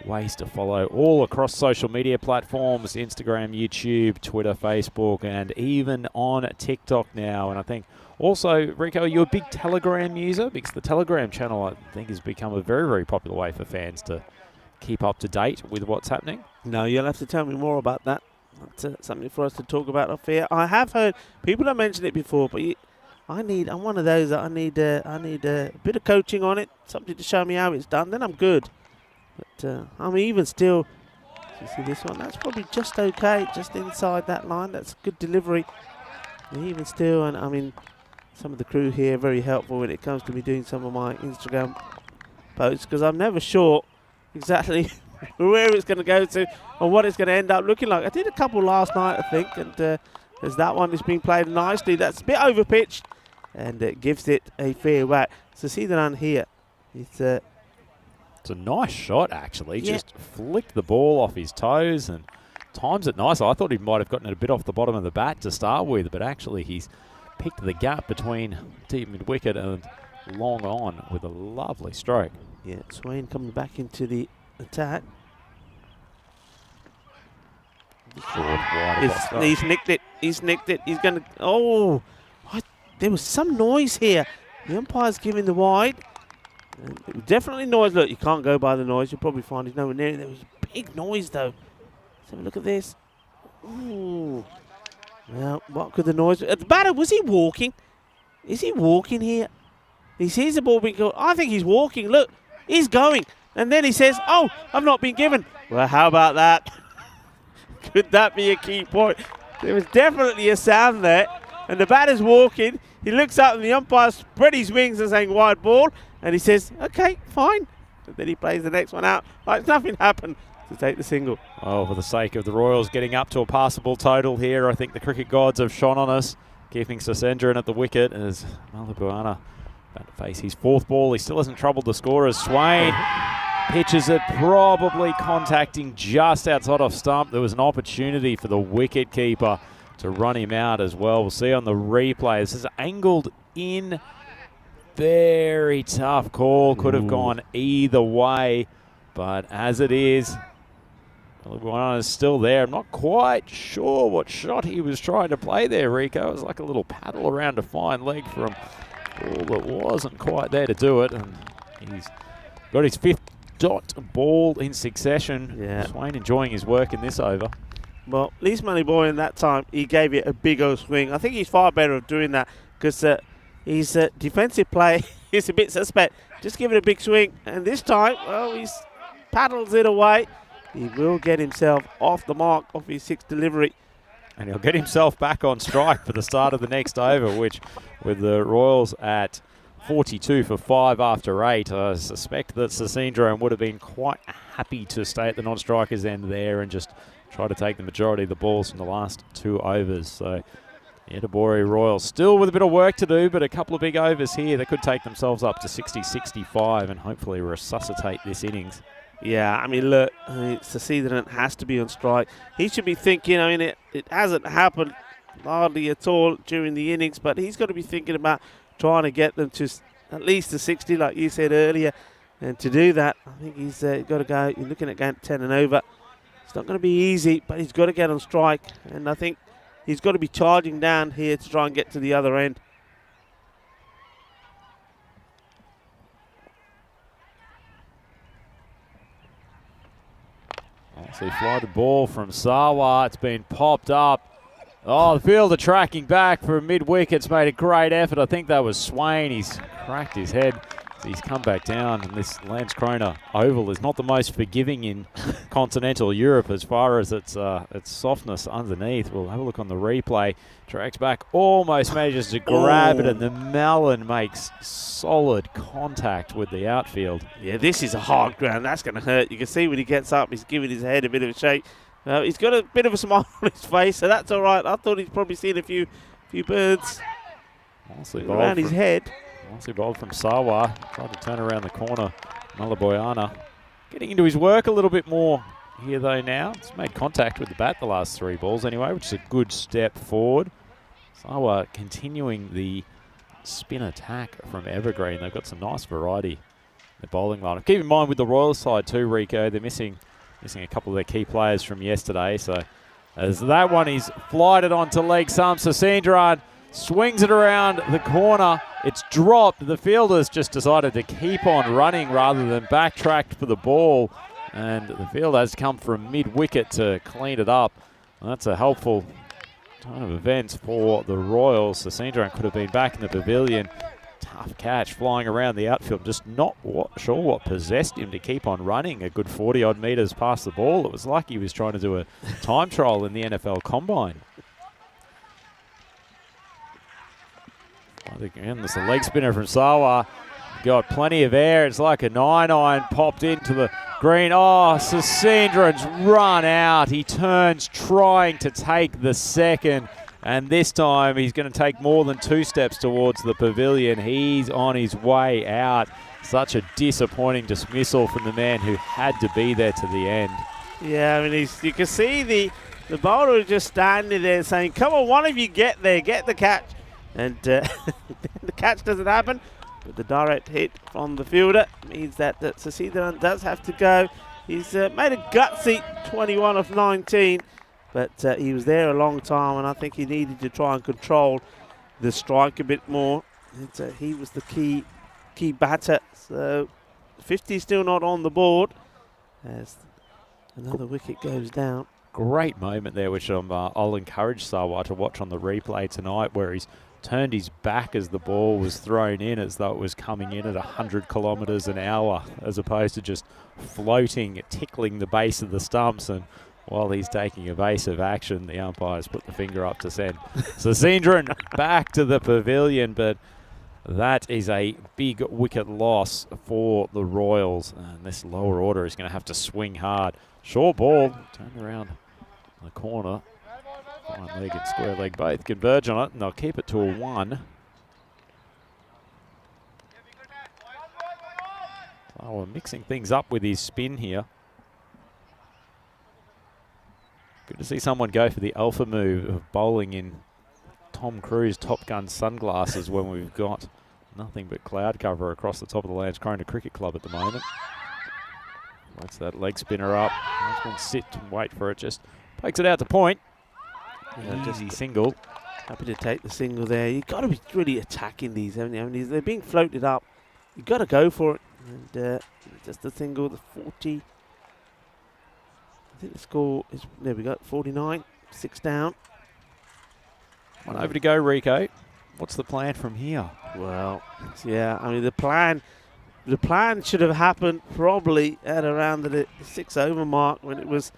ways to follow all across social media platforms: Instagram, YouTube, Twitter, Facebook, and even on TikTok now. And I think also, Rico, you're a big Telegram user, because the Telegram channel, I think, has become a very, very popular way for fans to keep up to date with what's happening. No, you'll have to tell me more about that. That's something for us to talk about off here. I have heard people have mentioned it before, but I'm one of those that I need a bit of coaching on it, something to show me how it's done. Then I'm good. But I'm even still. You see this one? That's probably just okay, just inside that line. That's good delivery. And even still, and I mean, some of the crew here are very helpful when it comes to me doing some of my Instagram posts, because I'm never sure exactly where it's going to go to or what it's going to end up looking like. I did a couple last night, I think, and there's that one that's been played nicely. That's a bit over pitched, and it gives it a fair whack. So see the run here. It's a nice shot, actually. Yeah. Just flicked the ball off his toes and times it nicely. I thought he might have gotten it a bit off the bottom of the bat to start with, but actually he's picked the gap between deep mid-wicket and long on with a lovely stroke. Yeah, Swain coming back into the attack. He's nicked it. He's nicked it. He's going to... Oh, what? There was some noise here. The umpire's giving the wide. Definitely noise. Look, you can't go by the noise. You'll probably find he's nowhere near it. There was a big noise, though. Let's have a look at this. Ooh. Well, what could the noise be? The batter, was he walking? Is he walking here? He sees the ball being called. I think he's walking. Look, he's going. And then he says, "Oh, I've not been given." Well, how about that? Could that be a key point? There was definitely a sound there. And the batter's walking. He looks up and the umpire spread his wings and saying wide ball. And he says, "Okay, fine." And then he plays the next one out. Like nothing happened to take the single. Oh, for the sake of the Royals getting up to a passable total here, I think the cricket gods have shone on us, keeping Sasendran at the wicket as Malabuana about to face his fourth ball. He still hasn't troubled the scorers. Swain pitches it, probably contacting just outside off stump. There was an opportunity for the wicket keeper to run him out as well. We'll see on the replay. This is angled in. Very tough call. Could have gone either way. But as it is, Malabuana is still there. I'm not quite sure what shot he was trying to play there, Rico. It was like a little paddle around a fine leg from ball that wasn't quite there to do it. And he's got his fifth dot ball in succession. Yeah. Swain enjoying his work in this over. Well, at least Moneyboy in that time, he gave it a big old swing. I think he's far better at doing that because his defensive play is a bit suspect. Just give it a big swing. And this time, well, he paddles it away. He will get himself off the mark of his sixth delivery. And he'll get himself back on strike for the start of the next over, which with the Royals at 42 for 5 after 8, I suspect that Sasendran would have been quite happy to stay at the non-strikers end there and just try to take the majority of the balls from the last 2 overs. So the Edinburgh Royals still with a bit of work to do, but a couple of big overs here that could take themselves up to 60-65 and hopefully resuscitate this innings. Yeah, I mean, look, Sasendran has to be on strike. He should be thinking, I mean, it hasn't happened hardly at all during the innings, but he's got to be thinking about trying to get them to at least the 60, like you said earlier. And to do that, I think he's got to go. You're looking at going 10 and over. It's not going to be easy, but he's got to get on strike. And I think he's got to be charging down here to try and get to the other end. So he fly the ball from Sawa. It's been popped up. Oh, the fielder tracking back for mid-wickets. Made a great effort. I think that was Swain. He's cracked his head. He's come back down, and this Landskrona oval is not the most forgiving in continental Europe as far as its softness underneath. We'll have a look on the replay. Tracks back, almost manages to grab it, and the melon makes solid contact with the outfield. Yeah, this is a hard ground. That's going to hurt. You can see when he gets up, he's giving his head a bit of a shake. He's got a bit of a smile on his face, so that's all right. I thought he's probably seen a few birds around his head. Nicely bowled from Sawa. Tried to turn around the corner. Malaboyana getting into his work a little bit more here though now. He's made contact with the bat the last 3 balls anyway, which is a good step forward. Sawa continuing the spin attack from Evergreen. They've got some nice variety in the bowling lineup. Keep in mind with the Royal side too, Rico, they're missing a couple of their key players from yesterday. So as that one is flighted onto leg stump, Sasindran swings it around the corner. It's dropped. The fielders just decided to keep on running rather than backtrack for the ball. And the field has come from mid-wicket to clean it up. And that's a helpful turn of events for the Royals. Sasindran could have been back in the pavilion. Tough catch flying around the outfield. Just not sure what possessed him to keep on running a good 40-odd metres past the ball. It was like he was trying to do a time trial in the NFL Combine. Again, there's a leg spinner from Sawa. Got plenty of air. It's like a 9-iron popped into the green. Oh, Sasindran's run out. He turns trying to take the second. And this time he's going to take more than 2 steps towards the pavilion. He's on his way out. Such a disappointing dismissal from the man who had to be there to the end. Yeah, I mean, you can see the bowler just standing there saying, come on, one of you get there, get the catch. And the catch doesn't happen, but the direct hit from the fielder means that Sasindran does have to go. He's made a gutsy 21 of 19, but he was there a long time, and I think he needed to try and control the strike a bit more. And, he was the key batter, so 50 still not on the board as another wicket goes down. Great moment there, which I'll encourage Sawa to watch on the replay tonight, where he's turned his back as the ball was thrown in as though it was coming in at 100 kilometres an hour, as opposed to just floating, tickling the base of the stumps. And while he's taking evasive action, the umpires put the finger up to send Sasindran back to the pavilion. But that is a big wicket loss for the Royals. And this lower order is going to have to swing hard. Short ball, turn around the corner. Fine leg and square leg both converge on it, and they'll keep it to a 1. Oh, we're mixing things up with his spin here. Good to see someone go for the alpha move of bowling in Tom Cruise Top Gun sunglasses when we've got nothing but cloud cover across the top of the Landskrona Cricket Club at the moment. Lets that leg spinner up. He's going to sit and wait for it. Just takes it out to point. Yeah, easy single. Happy to take the single there. You've got to be really attacking these, haven't you? I mean, they're being floated up. You've got to go for it. And just the single, the 40. I think the score is, there we go, 49. 6 down. One over to go, Rico. What's the plan from here? Well, yeah, I mean, the plan should have happened probably at around the 6 over mark when it was.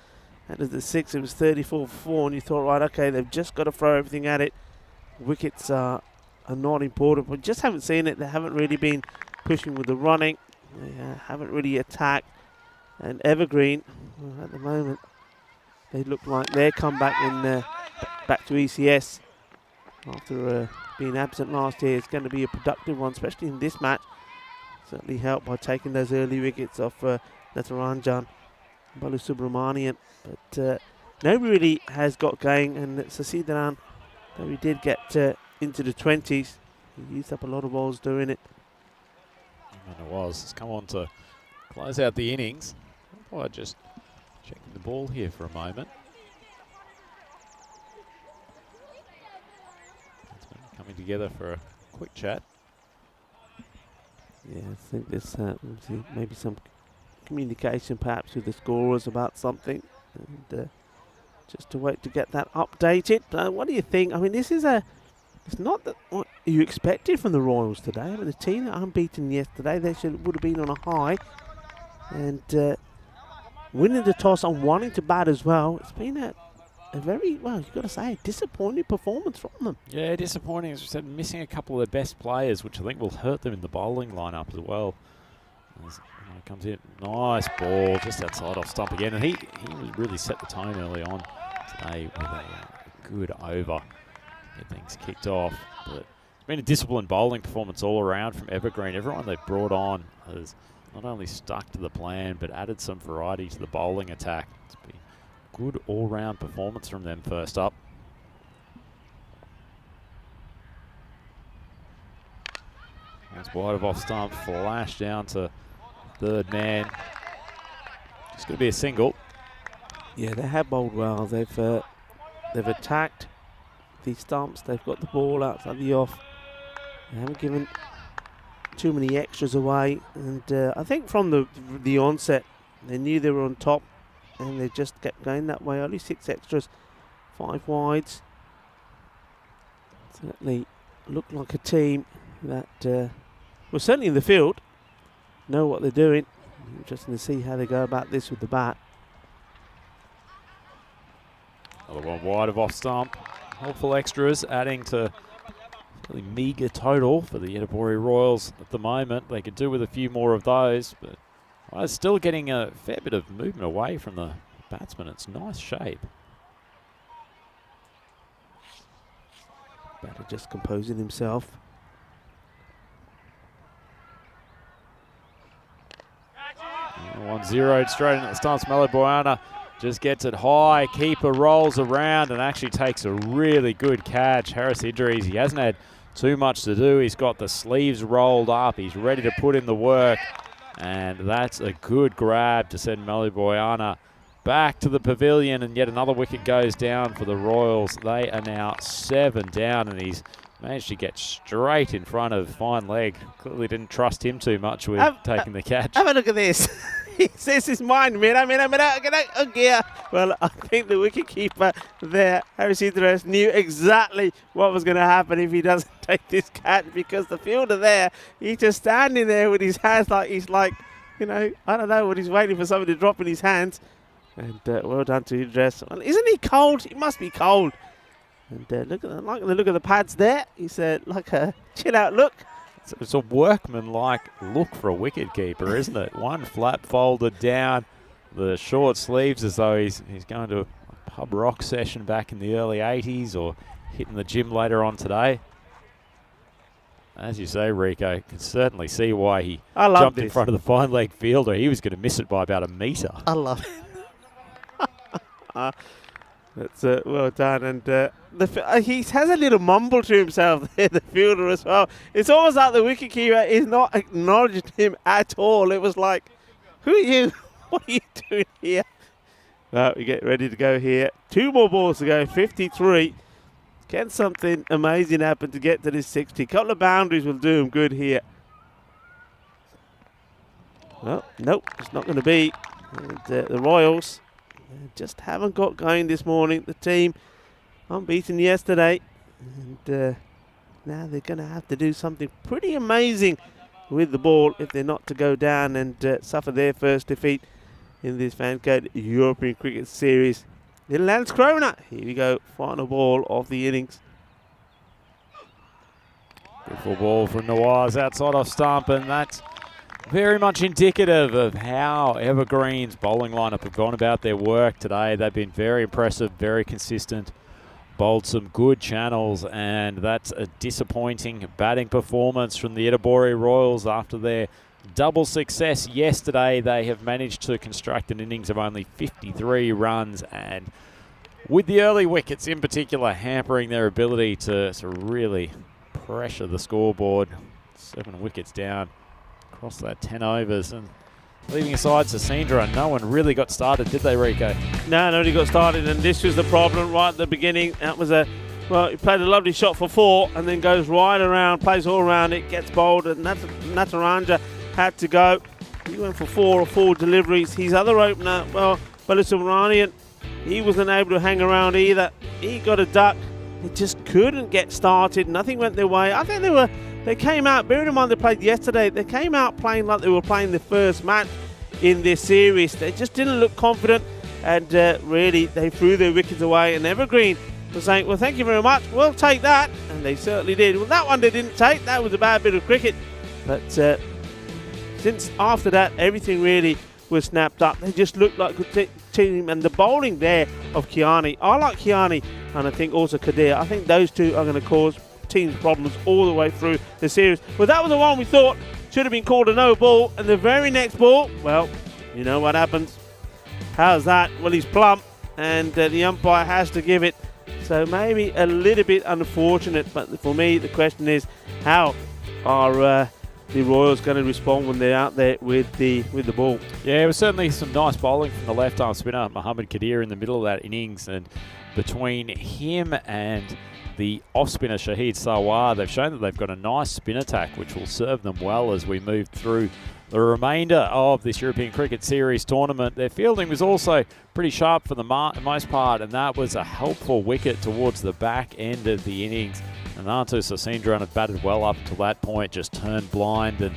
At the 6, it was 34-4, and you thought, right, okay, they've just got to throw everything at it. Wickets are not important, but just haven't seen it. They haven't really been pushing with the running. They haven't really attacked. And Evergreen, well, at the moment, they look like their comeback back to ECS after being absent last year. It's going to be a productive one, especially in this match. Certainly helped by taking those early wickets off Natharanjan, Balu Subramanian. But nobody really has got going, and Sasindran, though he did get into the 20s, he used up a lot of balls doing it. And it was. It's come on to close out the innings. I just Checking the ball here for a moment. Coming together for a quick chat. Yeah, I think there's maybe some communication perhaps with the scorers about something, and just to wait to get that updated. What do you think? I mean, it's not what you expected from the Royals today. I mean, the team that unbeaten yesterday, they would have been on a high, and winning the toss and wanting to bat as well. It's been a very, well, you've got to say, disappointing performance from them. Yeah, disappointing. As we said, missing a couple of their best players, which I think will hurt them in the bowling lineup as well. As comes in, nice ball, just outside off stump again. And he really set the tone early on today with a good over. Get things kicked off. But it's been a disciplined bowling performance all around from Evergreen. Everyone they've brought on has not only stuck to the plan, but added some variety to the bowling attack. It's been good all-round performance from them first up. That's wide of off stump, flash down to third man. It's going to be a single. Yeah, they have bowled well. They've attacked the stumps. They've got the ball outside the off. They haven't given too many extras away. And I think from the onset, they knew they were on top, and they just kept going that way. Only 6 extras, 5 wides. Certainly look like a team that, well, certainly in the field, know what they're doing. Interesting to see how they go about this with the bat. Another one wide of off stump. Helpful extras, adding to really meagre total for the Edinburgh Royals at the moment. They could do with a few more of those, but still getting a fair bit of movement away from the batsman. It's nice shape. Batter just composing himself. One zeroed straight into the stance. Mello Boyana just gets it high. Keeper rolls around and actually takes a really good catch. Harris Idris, he hasn't had too much to do. He's got the sleeves rolled up. He's ready to put in the work. And that's a good grab to send Mello Boyana back to the pavilion. And yet another wicket goes down for the Royals. They are now 7 down, and he's managed to get straight in front of fine leg. Clearly didn't trust him too much with taking the catch. Have a look at this. He says his mind, yeah. Well, I think the wicketkeeper there, Harris Idris, knew exactly what was going to happen if he doesn't take this catch, because the fielder there, he's just standing there with his hands like he's like, you know, I don't know what he's waiting for something to drop in his hands. And well done to Idris. Well, isn't he cold? He must be cold. And look at the pads there. He's like a chill out look. It's a workman-like look for a wicketkeeper, isn't it? One flap folded down, the short sleeves as though he's going to a pub rock session back in the early 80s or hitting the gym later on today. As you say, Rico, can certainly see why he jumped in front of the fine leg fielder. He was going to miss it by about a metre. I love it. That's well done, and he has a little mumble to himself there, the fielder as well. It's almost like the wicketkeeper is not acknowledging him at all. It was like, who are you? What are you doing here? Well, we get ready to go here. 2 more balls to go, 53. Can something amazing happen to get to this 60? A couple of boundaries will do him good here. Well, nope, it's not going to be. And, the Royals just haven't got going this morning. The team unbeaten yesterday, and now they're going to have to do something pretty amazing with the ball if they're not to go down and suffer their first defeat in this FanCode European Cricket Series in Landskrona. Here we go, final ball of the innings. Beautiful ball from Nawaz outside off stump, and that's very much indicative of how Evergreen's bowling lineup have gone about their work today. They've been very impressive, very consistent, bowled some good channels, and that's a disappointing batting performance from the Edinburgh Royals after their double success yesterday. They have managed to construct an innings of only 53 runs, and with the early wickets in particular hampering their ability to really pressure the scoreboard. 7 wickets down across that 10 overs, and leaving aside Sasindra, and no one really got started, did they, Rico? No, nobody got started, and this was the problem right at the beginning. That was he played a lovely shot for 4 and then goes right around, plays all around it, gets bowled, and Nataraja had to go. He went for 4 or 4 deliveries. His other opener, well, Balasubramanian, he wasn't able to hang around either. He got a duck. They just couldn't get started. Nothing went their way. I think they came out, bearing in mind they played yesterday, they came out playing like they were playing the first match in this series. They just didn't look confident, and really they threw their wickets away, and Evergreen was saying, well, thank you very much, we'll take that, and they certainly did. Well, that one they didn't take. That was a bad bit of cricket, but since after that everything really was snapped up. They just looked like a good team, and the bowling there of Kiani, I like Kiani, and I think also Kadir. I think those two are going to cause teams problems all the way through the series. But that was the one we thought should have been called a no ball, and the very next ball, well, you know what happens. How's that? Well, he's plump, and the umpire has to give it. So maybe a little bit unfortunate, but for me the question is, how are the Royals going to respond when they're out there with the ball? Yeah, it was certainly some nice bowling from the left-arm spinner, Mohammad Kadir, in the middle of that innings, and between him and the off-spinner Shahid Sawar, they've shown that they've got a nice spin attack, which will serve them well as we move through the remainder of this European Cricket Series tournament. Their fielding was also pretty sharp for the most part, and that was a helpful wicket towards the back end of the innings. And Antu Sasindran had batted well up until that point, just turned blind, and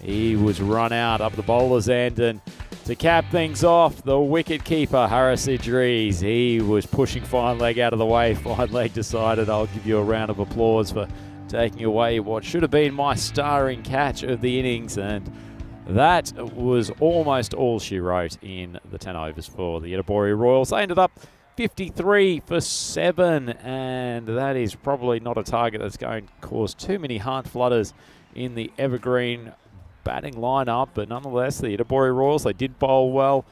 he was run out up the bowler's end. And to cap things off, the wicket keeper, Haris Idris, he was pushing Fine Leg out of the way. Fine Leg decided, I'll give you a round of applause for taking away what should have been my starring catch of the innings. And that was almost all she wrote in the 10 overs for the Edinburgh Royals. They ended up 53 for 7, and that is probably not a target that's going to cause too many heart flutters in the Evergreen batting lineup. But nonetheless, the Edinburgh Royals, they did bowl well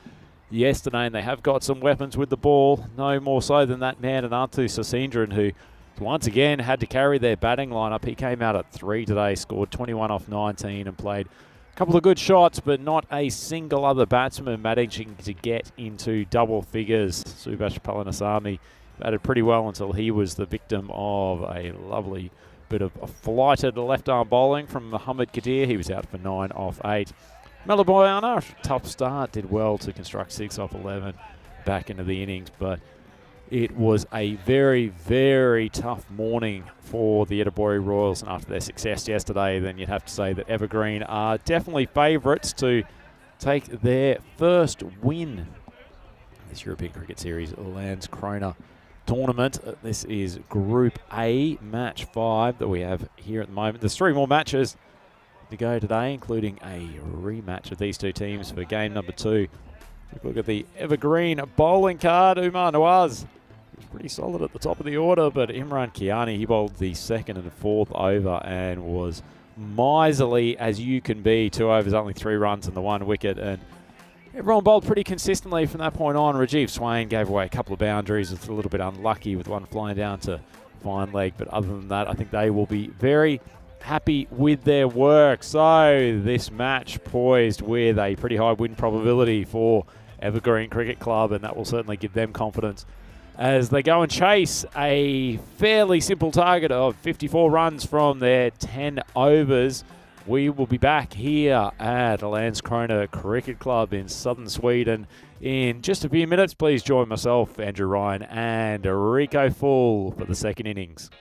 yesterday, and they have got some weapons with the ball. No more so than that man, Antu Sasindran, who once again had to carry their batting lineup. He came out at 3 today, scored 21 off 19, and played a couple of good shots, but not a single other batsman managing to get into double figures. Subhash Palanasamy batted pretty well until he was the victim of a lovely bit of flighted left-arm bowling from Mohammad Kadir. He was out for 9 off 8. Malaboyana, tough start, did well to construct 6 off 11 back into the innings, but it was a very, very tough morning for the Edinburgh Royals, and after their success yesterday, then you'd have to say that Evergreen are definitely favourites to take their first win in this European Cricket Series Landskrona tournament. This is Group A, Match 5 that we have here at the moment. There's 3 more matches to go today, including a rematch of these two teams for game number 2. Look at the Evergreen bowling card. Umar Nawaz was pretty solid at the top of the order, but Imran Kiani, he bowled the 2nd and 4th over and was miserly as you can be. 2 overs, only 3 runs and the 1 wicket, and everyone bowled pretty consistently from that point on. Rajiv Swain gave away a couple of boundaries. It's a little bit unlucky with one flying down to Fine Leg, but other than that, I think they will be very happy with their work. So this match poised with a pretty high win probability for Evergreen Cricket Club, and that will certainly give them confidence as they go and chase a fairly simple target of 54 runs from their 10 overs. We will be back here at Landskrona Cricket Club in southern Sweden in just a few minutes. Please join myself, Andrew Ryan, and Rico Full for the second innings.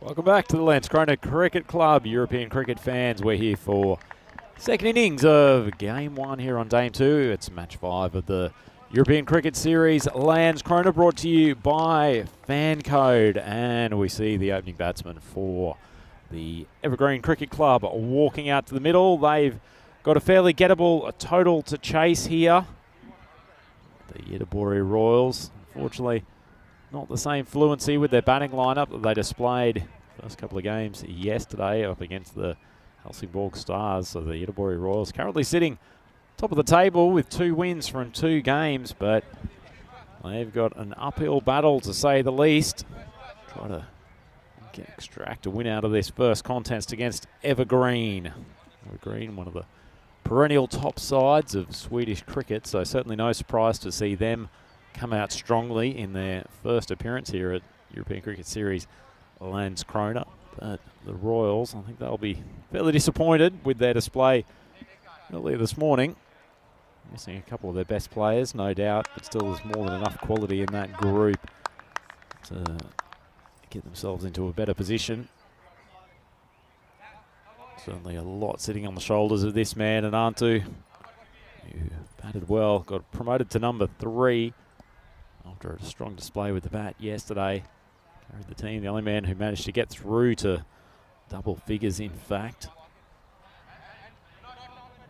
Welcome back to the Landskrona Cricket Club. European cricket fans, we're here for second innings of Game 1 here on Game 2. It's Match 5 of the European Cricket Series. Landskrona brought to you by FanCode. And we see the opening batsman for the Evergreen Cricket Club walking out to the middle. They've got a fairly gettable total to chase here. The Yitabori Royals, unfortunately, not the same fluency with their batting lineup that they displayed first couple of games yesterday up against the Helsingborg Stars. So the Yitabori Royals currently sitting top of the table with 2 wins from 2 games, but they've got an uphill battle to say the least. Try to extract a win out of this first contest against Evergreen. Evergreen, one of the perennial top sides of Swedish cricket, so certainly no surprise to see them come out strongly in their first appearance here at European Cricket Series Landskrona. But the Royals, I think they'll be fairly disappointed with their display earlier this morning. Missing a couple of their best players, no doubt, but still there's more than enough quality in that group to get themselves into a better position. Certainly a lot sitting on the shoulders of this man, and Antu, who batted well, got promoted to number 3 after a strong display with the bat yesterday. Carried the team, the only man who managed to get through to double figures, in fact.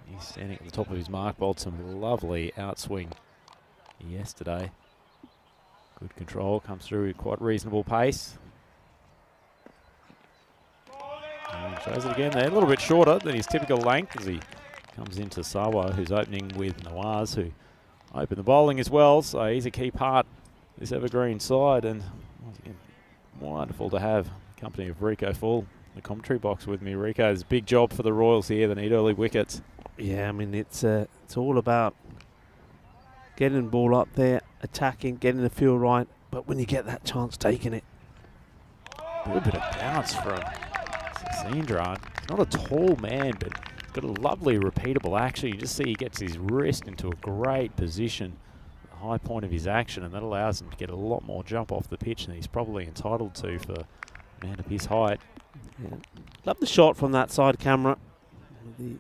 He's standing at the top of his mark, bowled some lovely outswing yesterday. Good control, comes through at quite reasonable pace. And shows it again there, a little bit shorter than his typical length as he comes into Sawa, who's opening with Nawaz, who opened the bowling as well. So he's a key part of this Evergreen side, and once again, wonderful to have the company of Rico Full in the commentary box with me. Rico, it's a big job for the Royals here. They need early wickets. Yeah, I mean, it's all about getting the ball up there, attacking, getting the feel right, but when you get that chance, taking it. A little bit of bounce from Sasindran. He's not a tall man, but he's got a lovely repeatable action. You just see he gets his wrist into a great position, the high point of his action, and that allows him to get a lot more jump off the pitch than he's probably entitled to for a man of his height. Yeah. Love the shot from that side camera. The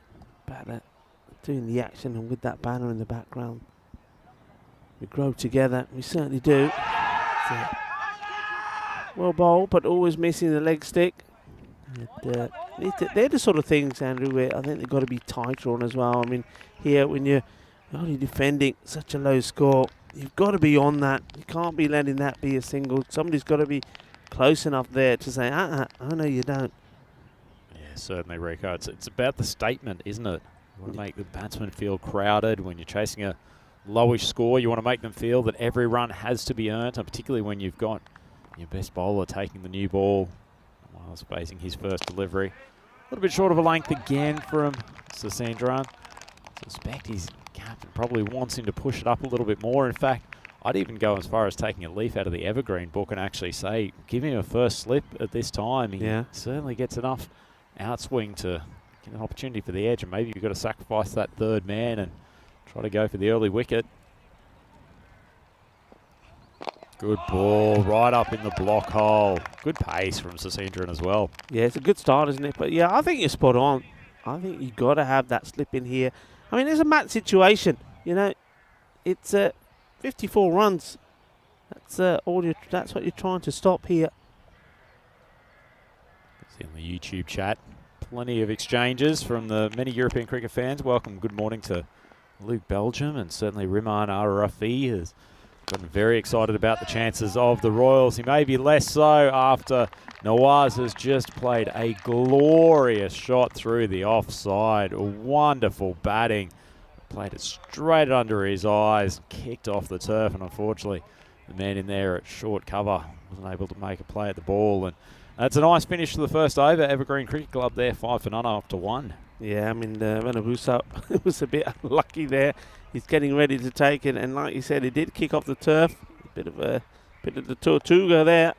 batter doing the action, and with that banner in the background. We grow together, we certainly do. So, well bowled, but always missing the leg stick. And, they're the sort of things, Andrew, where I think they've got to be tighter on as well. I mean, here when you're only defending such a low score, you've got to be on that. You can't be letting that be a single. Somebody's got to be close enough there to say, oh no, you don't. Yeah, certainly, Rico. It's about the statement, isn't it? You want to make the batsman feel crowded when you're chasing a lowish score. You want to make them feel that every run has to be earned, and particularly when you've got your best bowler taking the new ball while facing his first delivery. A little bit short of a length again from Sasindran. I suspect his captain probably wants him to push it up a little bit more. In fact, I'd even go as far as taking a leaf out of the Evergreen book and actually say, give him a first slip at this time. He certainly gets enough outswing to get an opportunity for the edge, and maybe you've got to sacrifice that third man and try to go for the early wicket. Good ball, right up in the block hole. Good pace from Sasindran as well. Yeah, it's a good start, isn't it? But yeah, I think you're spot on. I think you've got to have that slip in here. I mean, it's a match situation. You know, it's 54 runs. That's that's what you're trying to stop here. See on the YouTube chat, plenty of exchanges from the many European cricket fans. Welcome, good morning to Luke Belgium, and certainly Riman Arafi has gotten very excited about the chances of the Royals. He may be less so after Nawaz has just played a glorious shot through the offside. Wonderful batting. Played it straight under his eyes, kicked off the turf, and unfortunately the man in there at short cover wasn't able to make a play at the ball. And that's a nice finish to the first over. Evergreen Cricket Club there, 5 for none after 1. Yeah, I mean, Venabusa was a bit unlucky there. He's getting ready to take it, and like you said, he did kick off the turf. A bit of the Tortuga there,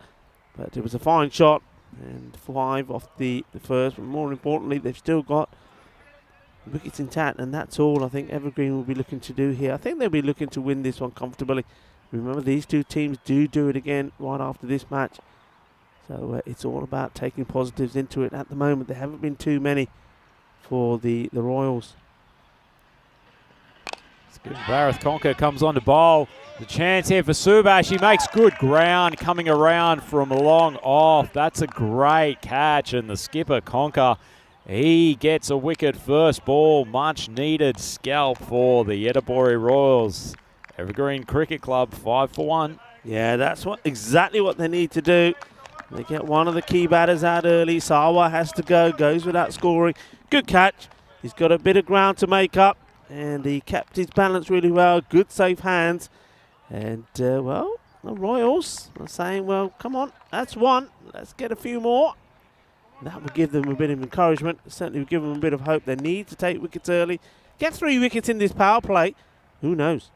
but it was a fine shot, and 5 off the first. But more importantly, they've still got wickets intact, and that's all I think Evergreen will be looking to do here. I think they'll be looking to win this one comfortably. Remember, these two teams do it again right after this match. So it's all about taking positives into it. At the moment, there haven't been too many for the Royals. Gareth Conker comes on to bowl. The chance here for Subhash. He makes good ground coming around from long off. That's a great catch. And the skipper, Conker, he gets a wicket first ball. Much needed scalp for the Yeddabori Royals. Evergreen Cricket Club 5 for 1. Yeah, that's exactly what they need to do. They get one of the key batters out early. Sawa has to go, goes without scoring. Good catch. He's got a bit of ground to make up. And he kept his balance really well. Good safe hands. And, well, the Royals are saying, well, come on, that's one. Let's get a few more. That will give them a bit of encouragement. Certainly will give them a bit of hope. They need to take wickets early. Get 3 wickets in this power play. Who knows?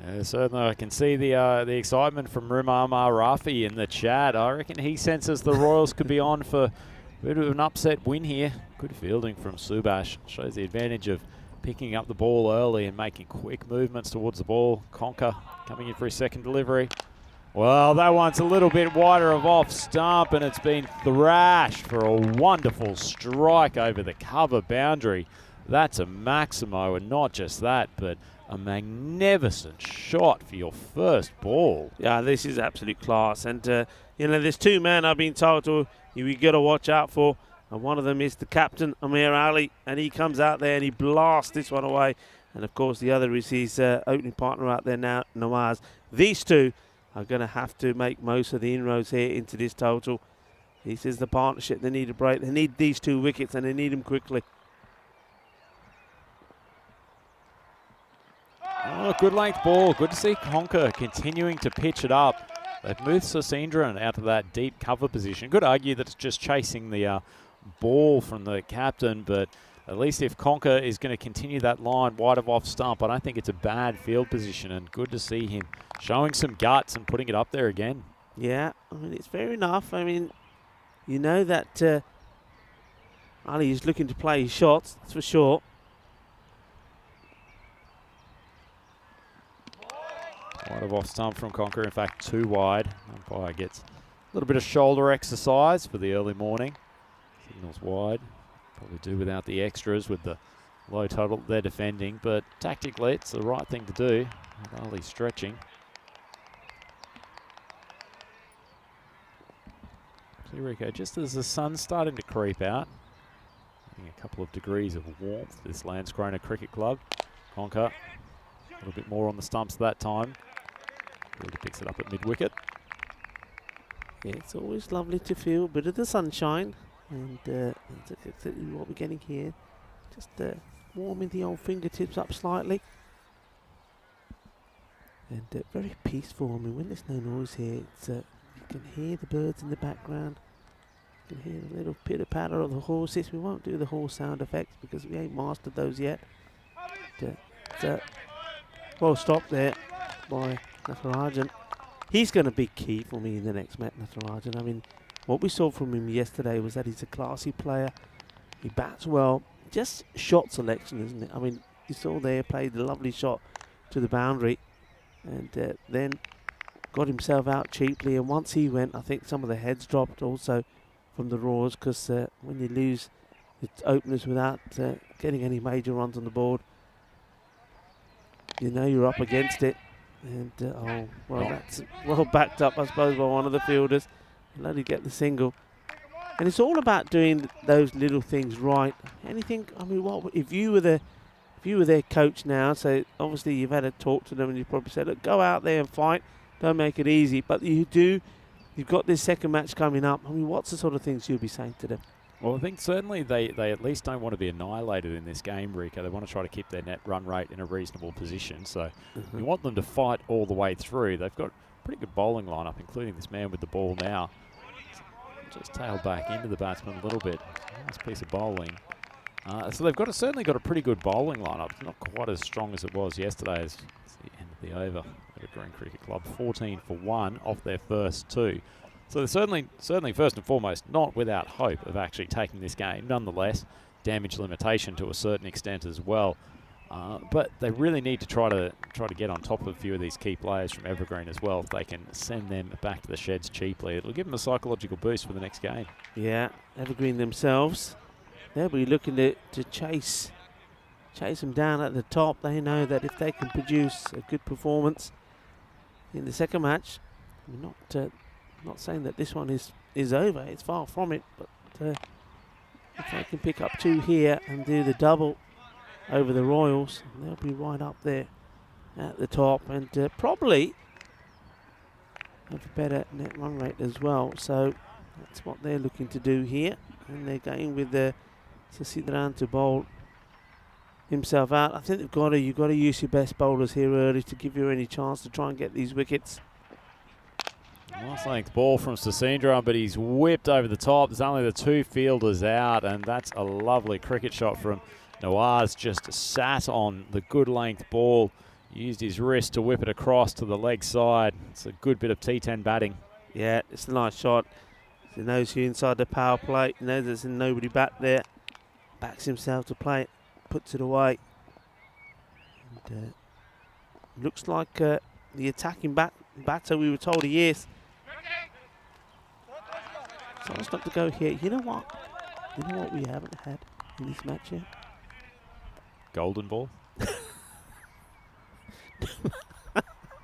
Yeah, certainly I can see the excitement from Rumama Rafi in the chat. I reckon he senses the Royals could be on for a bit of an upset win here. Good fielding from Subhash. Shows the advantage of picking up the ball early and making quick movements towards the ball. Conker coming in for his second delivery. Well, that one's a little bit wider of off stump, and it's been thrashed for a wonderful strike over the cover boundary. That's a Maximo, and not just that, but a magnificent shot for your first ball. Yeah, this is absolute class. And, you know, there's 2 men I've been told to we got to watch out for. And one of them is the captain, Amir Ali, and he comes out there and he blasts this one away. And, of course, the other is his opening partner out there now, Nawaz. These 2 are going to have to make most of the inroads here into this total. This is the partnership. They need a break. They need these 2 wickets, and they need them quickly. Oh, good length ball. Good to see Conker continuing to pitch it up. They've moved Sasindran out of that deep cover position. Could argue that it's just chasing the ball from the captain, but at least if Conker is going to continue that line wide of off stump, I don't think it's a bad field position, and good to see him showing some guts and putting it up there again. Yeah, I mean, it's fair enough. I mean, you know that Ali is looking to play his shots, that's for sure. Wide of off stump from Conker, in fact 2 wide. Umpire gets a little bit of shoulder exercise for the early morning. Signals wide. Probably do without the extras with the low total they're defending, but tactically it's the right thing to do. Ali stretching. See Rico, just as the sun's starting to creep out, getting a couple of degrees of warmth, this Landskrona Cricket Club. Conker, a little bit more on the stumps that time. Really picks it up at mid-wicket. Yeah, it's always lovely to feel a bit of the sunshine, and that's exactly what we're getting here. Just warming the old fingertips up slightly. And very peaceful. I mean, when there's no noise here, it's, you can hear the birds in the background. You can hear the little pitter-patter of the horses. We won't do the horse sound effects because we ain't mastered those yet. But, well stopped there by Natarajan. He's going to be key for me in the next match, Natarajan. I mean, what we saw from him yesterday was that he's a classy player. He bats well. Just shot selection, isn't it? I mean, you saw there, played a lovely shot to the boundary, and then got himself out cheaply. And once he went, I think some of the heads dropped also from the Roars, because when you lose the openers without getting any major runs on the board, you know you're up against it. And oh, well, that's well backed up, I suppose, by one of the fielders. He'll only get the single. And it's all about doing those little things right. Anything, I mean, what if you were their coach now? So obviously you've had a talk to them, and you probably said, look, go out there and fight. Don't make it easy. But you've got this second match coming up. I mean, what's the sort of things you'll be saying to them? Well, I think certainly they at least don't want to be annihilated in this game, Rico. They want to try to keep their net run rate in a reasonable position. So we want them to fight all the way through. They've got a pretty good bowling lineup, including this man with the ball now. Just tailed back into the batsman a little bit. Nice piece of bowling. So they've certainly got a pretty good bowling lineup. It's not quite as strong as it was yesterday. It's the end of the over at the Green Cricket Club. 14 for 1 off their first 2. So they're certainly first and foremost not without hope of actually taking this game. Nonetheless, damage limitation to a certain extent as well. But they really need to try to get on top of a few of these key players from Evergreen as well. If they can send them back to the sheds cheaply, it'll give them a psychological boost for the next game. Yeah, Evergreen themselves, they'll be looking to chase them down at the top. They know that if they can produce a good performance in the second match, we're not saying that this one is over. It's far from it, but if they can pick up 2 here and do the double over the Royals, they'll be right up there at the top, and probably have a better net run rate as well. So that's what they're looking to do here, and they're going with the Sasidran to bowl himself out. I think you've got to use your best bowlers here early to give you any chance to try and get these wickets. Nice length ball from Sasindra, but he's whipped over the top. There's only the 2 fielders out, and that's a lovely cricket shot from Nawaz. Just sat on the good length ball, used his wrist to whip it across to the leg side. It's a good bit of T10 batting. Yeah, it's a nice shot. He knows you're inside the power play. He knows there's nobody back there. Backs himself to play it, puts it away. And, looks like the attacking batter we were told he is. So it's not to go here. You know what? We haven't had in this match yet? Golden ball.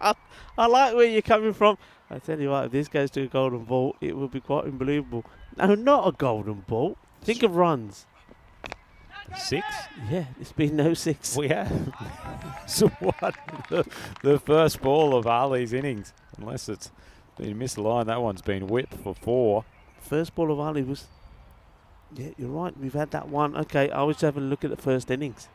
I like where you're coming from. I tell you what, if this goes to a golden ball, it will be quite unbelievable. No, not a golden ball. Think of runs. 6? Yeah, it's been no 6. We have. So what? The first ball of Ali's innings, unless it's been misaligned, that one's been whipped for 4. First ball of Ali was... Yeah, you're right. We've had that one. Okay, I was having a look at the first innings.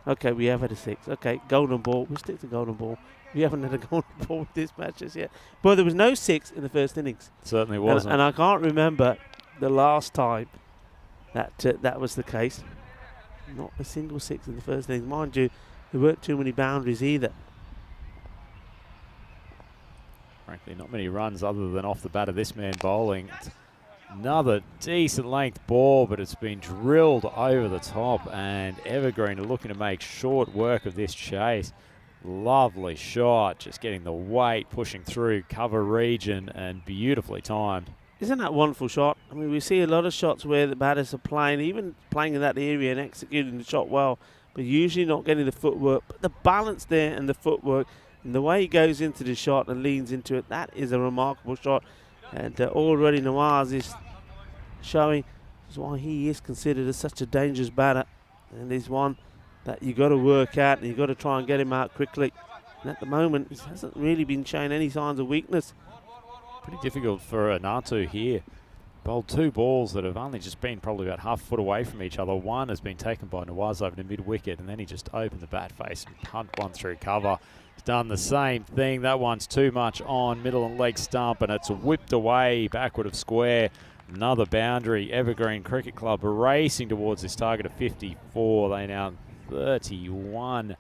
Okay, we have had a 6. Okay, golden ball. We'll stick to golden ball. We haven't had a golden ball with this matches yet. But there was no 6 in the first innings. Certainly wasn't. And I can't remember the last time that was the case. Not a single 6 in the first innings. Mind you, there weren't too many boundaries either. Frankly, not many runs other than off the bat of this man bowling. It's another decent length ball, but it's been drilled over the top, and Evergreen are looking to make short work of this chase. Lovely shot, just getting the weight, pushing through cover region, and beautifully timed. Isn't that a wonderful shot? I mean, we see a lot of shots where the batters are playing in that area and executing the shot well, but usually not getting the footwork. But the balance there and the footwork and the way he goes into the shot and leans into it, that is a remarkable shot. And already Nawaz is showing why he is considered as such a dangerous batter, and he's one that you got to work at and you got to try and get him out quickly. And at the moment, he hasn't really been showing any signs of weakness. Pretty difficult for Natu here. Bowled 2 balls that have only just been probably about half a foot away from each other. One has been taken by Nawaz over to mid-wicket, and then he just opened the bat face and punt one through cover. He's done the same thing. That one's too much on middle and leg stump, and it's whipped away backward of square. Another boundary. Evergreen Cricket Club racing towards this target of 54. They now 31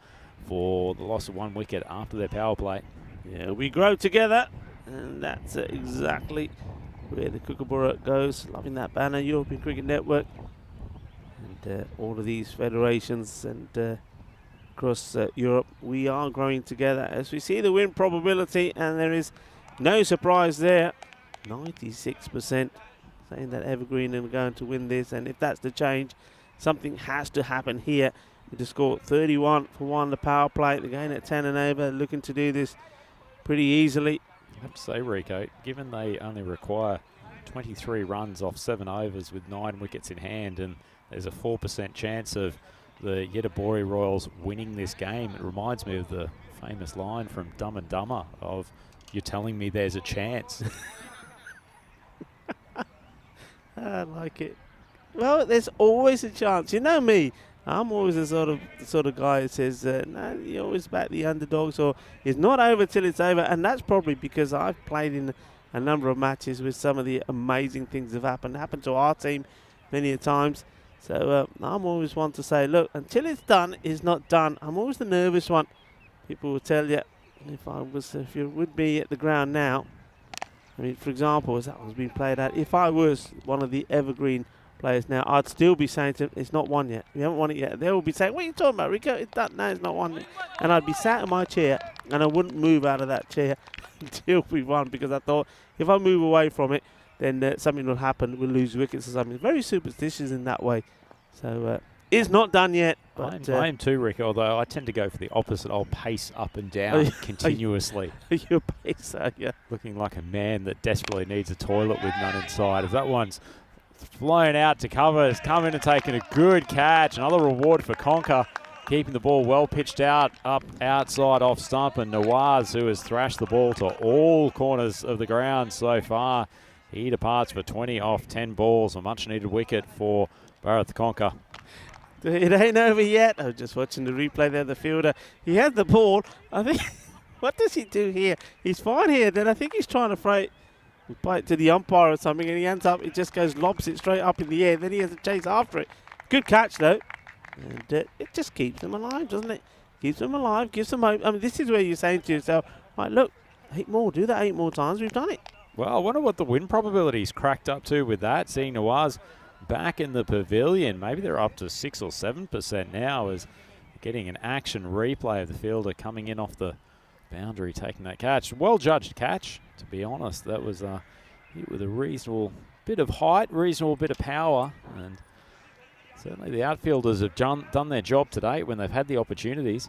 for the loss of 1 wicket after their power play. Yeah, we grow together, and that's exactly where the Kookaburra goes. Loving that banner, European Cricket Network, and all of these federations and across Europe. We are growing together as we see the win probability, and there is no surprise there. 96% saying that Evergreen are going to win this, and if that's the change, something has to happen here. With the score 31 for 1, the power play. They're going at 10 and over, looking to do this pretty easily. I have to say, Rico, given they only require 23 runs off 7 overs with 9 wickets in hand, and there's a 4% chance of the Yetabori Royals winning this game, it reminds me of the famous line from Dumb and Dumber of, "You're telling me there's a chance." I like it. Well, there's always a chance. You know me. I'm always the sort of guy that says, no, you always back the underdogs, or it's not over till it's over. And that's probably because I've played in a number of matches with some of the amazing things that have happened to our team many a times. So I'm always one to say, look, until it's done, it's not done. I'm always the nervous one. People will tell you, if you would be at the ground now, I mean, for example, as that one's been played out, if I was one of the Evergreen players now, I'd still be saying to them, it's not won yet. We haven't won it yet. They will be saying, what are you talking about, Rico? It's done. No, it's not won yet. And I'd be sat in my chair, and I wouldn't move out of that chair until we won, because I thought, if I move away from it, then something will happen. We'll lose wickets or something. Very superstitious in that way. So it's not done yet. But I am too, Rick, although I tend to go for the opposite. I'll pace up and down continuously. You're a pacer, yeah. Looking like a man that desperately needs a toilet with none inside. As that one's flown out to cover, has come in and taken a good catch. Another reward for Conker, keeping the ball well pitched out, up outside off stump. And Nawaz, who has thrashed the ball to all corners of the ground so far, he departs for 20 off 10 balls. A much-needed wicket for Bharat Conker. It ain't over yet. I was just watching the replay there, the fielder. He had the ball. I think, what does he do here? He's fine here. Then I think he's trying to throw it, bite to the umpire or something, and he ends up, it just goes, lobs it straight up in the air. Then he has to chase after it. Good catch, though. And it just keeps them alive, doesn't it? Keeps them alive, gives them hope. I mean, this is where you're saying to yourself, right, look, 8 more. Do that 8 more times. We've done it. Well, I wonder what the win probability's cracked up to with that, seeing Nawaz back in the pavilion. Maybe they're up to 6 or 7% now, as getting an action replay of the fielder coming in off the boundary, taking that catch. Well judged catch, to be honest. That was hit with a reasonable bit of height, reasonable bit of power, and certainly the outfielders have done their job today when they've had the opportunities.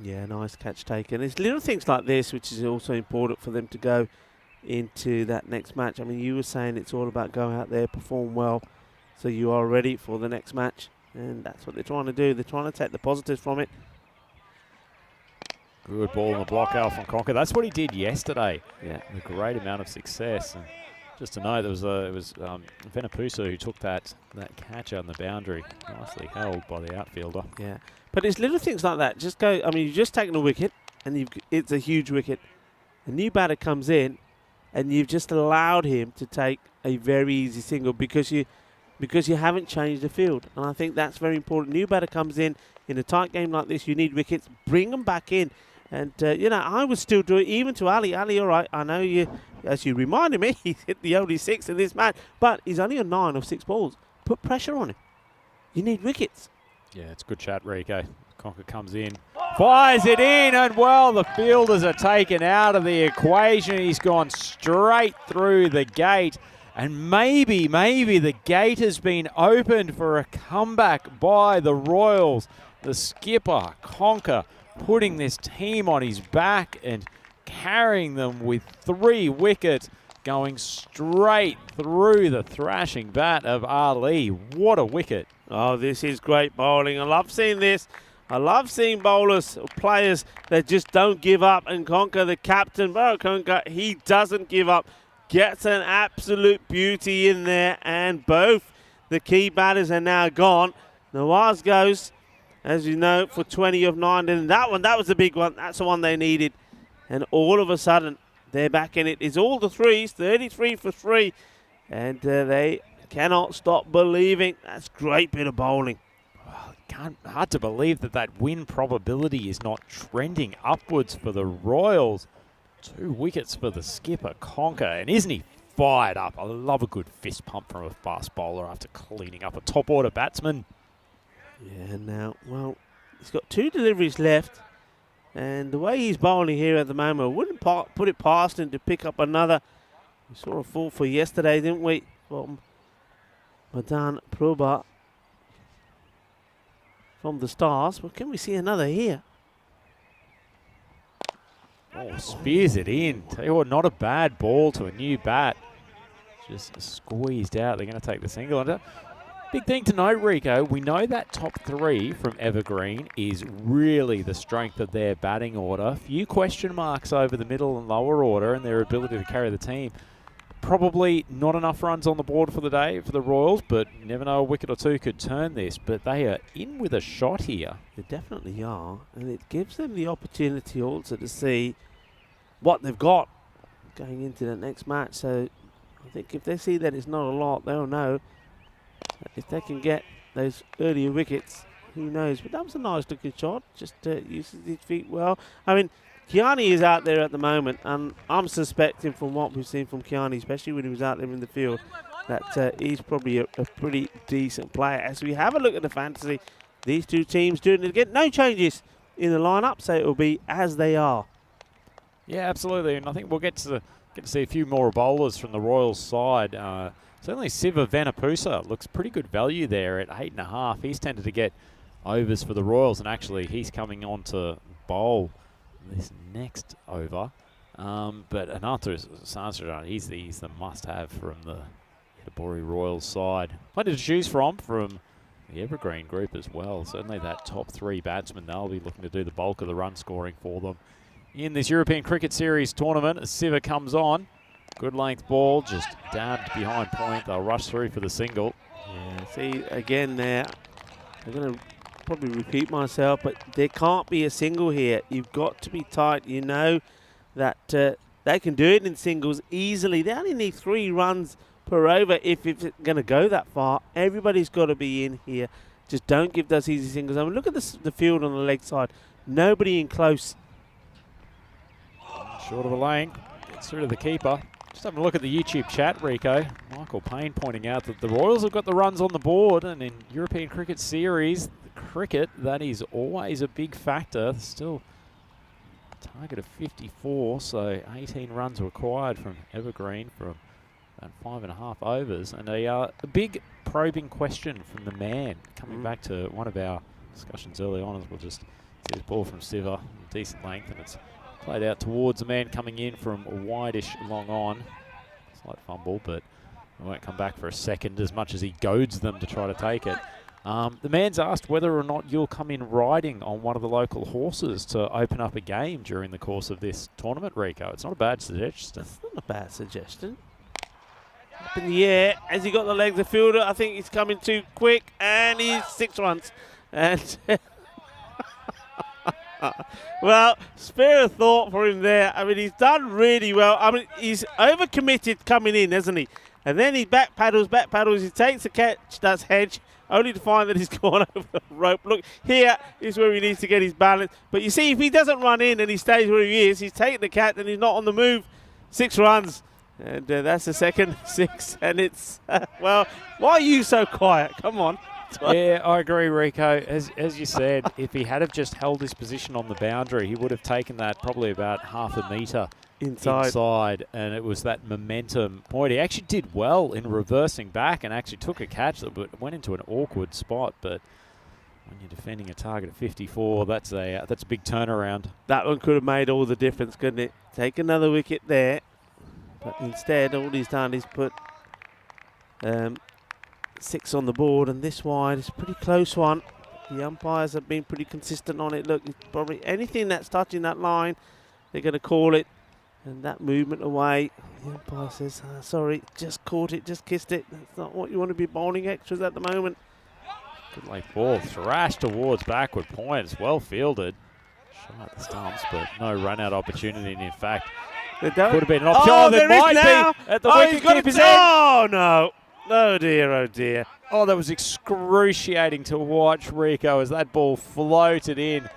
Yeah, nice catch taken. It's little things like this which is also important for them to go into that next match. I mean, you were saying it's all about going out there, perform well, so you are ready for the next match, and that's what they're trying to do. They're trying to take the positives from it. Good ball in the block out from Conker. That's what he did yesterday. Yeah, with a great amount of success. And just to note, it was Venapusa who took that catch out on the boundary, nicely held by the outfielder. Yeah, but it's little things like that. Just go. I mean, you've just taken a wicket, and it's a huge wicket. A new batter comes in, and you've just allowed him to take a very easy single because you haven't changed the field. And I think that's very important. New batter comes in a tight game like this. You need wickets. Bring them back in. And, you know, I would still do it even to Ali. Ali, all right, I know you, as you reminded me, he's hit the only 6 in this match, but he's only on 9 of 6 balls. Put pressure on him. You need wickets. Yeah, it's good chat, Rico. Conker comes in, fires it in, and well, the fielders are taken out of the equation. He's gone straight through the gate, and maybe the gate has been opened for a comeback by the Royals. The skipper, Conker, putting this team on his back and carrying them with 3 wickets, going straight through the thrashing bat of Ali. What a wicket. Oh, this is great bowling. I love seeing this. I love seeing bowlers, players that just don't give up. And Conker, the captain, Bharat Conker, he doesn't give up. Gets an absolute beauty in there. And both the key batters are now gone. Nawaz goes, as you know, for 20 of 9. And that was the big one. That's the one they needed. And all of a sudden, they're back in it. It's all the threes, 33 for 3. And they cannot stop believing. That's a great bit of bowling. Hard to believe that win probability is not trending upwards for the Royals. 2 wickets for the skipper, Conker. And isn't he fired up? I love a good fist pump from a fast bowler after cleaning up a top-order batsman. Yeah, now, well, he's got 2 deliveries left. And the way he's bowling here at the moment, I wouldn't put it past him to pick up another. We saw a fall for yesterday, didn't we? From Madan Prabha from the Stars. Well, can we see another here? Oh, spears it in. Tell you what, not a bad ball to a new bat. Just squeezed out. They're going to take the single. And big thing to note, Rico, we know that top 3 from Evergreen is really the strength of their batting order. Few question marks over the middle and lower order and their ability to carry the team. Probably not enough runs on the board for the day for the Royals, but you never know, a wicket or 2 could turn this. But they are in with a shot here. They definitely are, and it gives them the opportunity also to see what they've got going into the next match. So I think if they see that it's not a lot, they'll know that if they can get those earlier wickets, who knows. But that was a nice looking shot, just uses his feet well. I mean, Kiani is out there at the moment, and I'm suspecting from what we've seen from Kiani, especially when he was out there in the field, that he's probably a pretty decent player. As we have a look at the fantasy, these two teams doing it again. No changes in the lineup, so it will be as they are. Yeah, absolutely, and I think we'll get to see a few more bowlers from the Royals side. Certainly Siva Venapusa looks pretty good value there at 8.5. He's tended to get overs for the Royals, and actually he's coming on to bowl this next over. But Ananta Sansajan, he's the must-have from the Bori Royals side. Plenty to choose from the Evergreen group as well. Certainly that top 3 batsmen, they'll be looking to do the bulk of the run scoring for them in this European Cricket Series tournament. As Siva comes on, good length ball, just dabbed behind point. They'll rush through for the single. Yeah, see, again there, I'm going to probably repeat myself, but there can't be a single here. You've got to be tight. You know that they can do it in singles easily. They only need 3 runs per over if it's going to go that far. Everybody's got to be in here. Just don't give those easy singles. I mean, look at the field on the leg side. Nobody in close. Short of a lane, gets through to the keeper. Just having a look at the YouTube chat, Rico. Michael Payne pointing out that the Royals have got the runs on the board, and in European Cricket Series, the cricket, that is always a big factor. Still a target of 54, so 18 runs required from Evergreen from about 5.5 overs. And a big probing question from the man, coming back to one of our discussions early on, as we'll just see this ball from Siva, decent length, and it's played out towards the man coming in from wideish long on. Slight fumble, but it won't come back for a second as much as he goads them to try to take it. The man's asked whether or not you'll come in riding on one of the local horses to open up a game during the course of this tournament, Rico. It's not a bad suggestion. It's not a bad suggestion. Up in the air, as he got the legs of fielder, I think he's coming too quick, and he's 6 runs. And well, spare a thought for him there. I mean, he's done really well. I mean, he's overcommitted coming in, hasn't he? And then he back paddles. He takes the catch, that's hedge, only to find that he's gone over the rope. Look, here is where he needs to get his balance. But you see, if he doesn't run in and he stays where he is, he's taking the catch and he's not on the move. 6 runs. And that's the second 6. And it's, well, why are you so quiet? Come on. Yeah, I agree, Rico. As you said, if he had have just held his position on the boundary, he would have taken that probably about half a metre inside, and it was that momentum point. He actually did well in reversing back and actually took a catch that went into an awkward spot. But when you're defending a target of 54, that's a big turnaround. That one could have made all the difference, couldn't it? Take another wicket there, but instead, all he's done is put 6 on the board, and this wide is a pretty close one. The umpires have been pretty consistent on it. Look, it's probably anything that's touching that line, they're going to call it. And that movement away, the umpire says, sorry, just caught it, just kissed it. That's not what you want to be bowling extras at the moment. Good length ball, thrashed towards backward point. It's well fielded. Shot at the stumps, but no run-out opportunity. And in fact, could have been an option. Oh, there might be at the wicket-keeper's end. Oh, no. Oh, dear, oh, dear. Oh, that was excruciating to watch, Rico, as that ball floated in.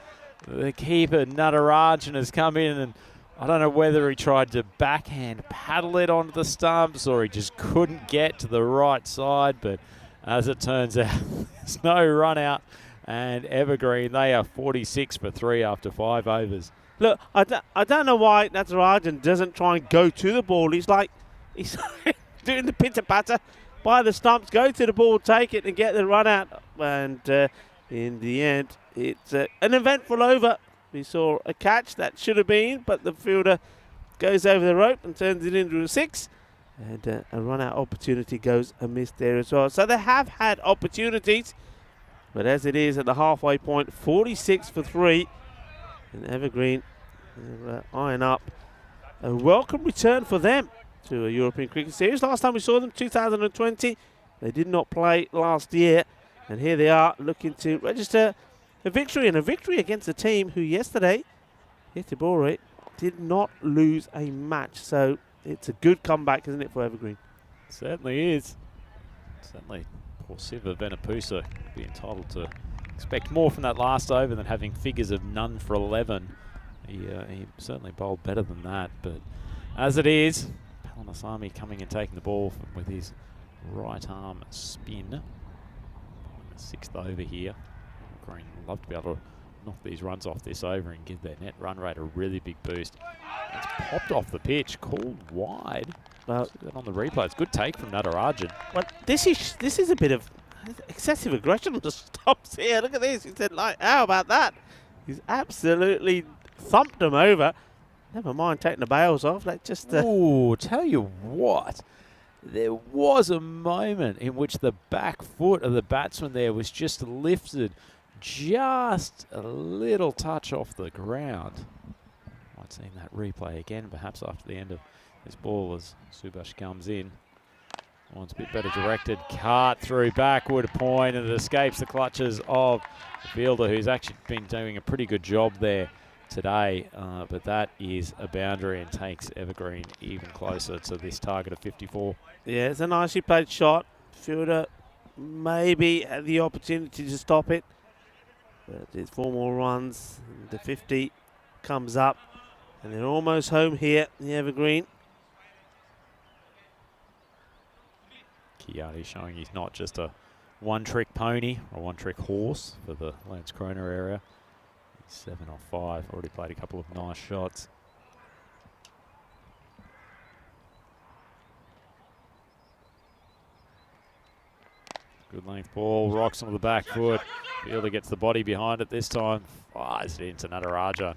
The keeper, Natarajan, has come in, and I don't know whether he tried to backhand paddle it onto the stumps or he just couldn't get to the right side. But as it turns out, there's no run out. And Evergreen, they are 46 for 3 after 5 overs. Look, I don't know why Natarajan doesn't try and go to the ball. He's doing the pitter-patter by the stumps, go to the ball, take it and get the run out. And in the end, it's an eventful over. We saw a catch that should have been, but the fielder goes over the rope and turns it into a 6. And a run-out opportunity goes amiss there as well. So they have had opportunities, but as it is at the halfway point, 46 for 3. And Evergreen eyeing up a welcome return for them to a European Cricket Series. Last time we saw them, 2020. They did not play last year. And here they are looking to register a victory, and a victory against a team who yesterday, Hitibori, did not lose a match. So it's a good comeback, isn't it, for Evergreen? Certainly is. Certainly, poor Siva Venapusa could be entitled to expect more from that last over than having figures of none for 11. He certainly bowled better than that. But as it is, Palanasamy coming and taking the ball with his right arm spin. The 6th over here. Green would love to be able to knock these runs off this over and give their net run rate a really big boost. It's popped off the pitch, called wide. But on the replay, it's a good take from Natarajan. Well, this is a bit of excessive aggression on the stops here. Look at this. He said, like, how about that? He's absolutely thumped them over. Never mind taking the bails off. Like just. Ooh, tell you what. There was a moment in which the back foot of the batsman there was just lifted just a little touch off the ground. Might see that replay again, perhaps after the end of this ball as Subhash comes in. One's a bit better directed. Cart through backward point, and it escapes the clutches of the fielder, who's actually been doing a pretty good job there today. But that is a boundary and takes Evergreen even closer to this target of 54. Yeah, it's a nicely played shot. Fielder maybe had the opportunity to stop it. But it's 4 more runs. And the 50 comes up. And they're almost home here, the Evergreen. Kiani showing he's not just a one-trick pony or one-trick horse for the Landskrona area. He's 7 off 5. Already played a couple of nice shots. Good length ball, rocks onto the back foot. Fielder gets the body behind it this time. Fires it into Natarajan.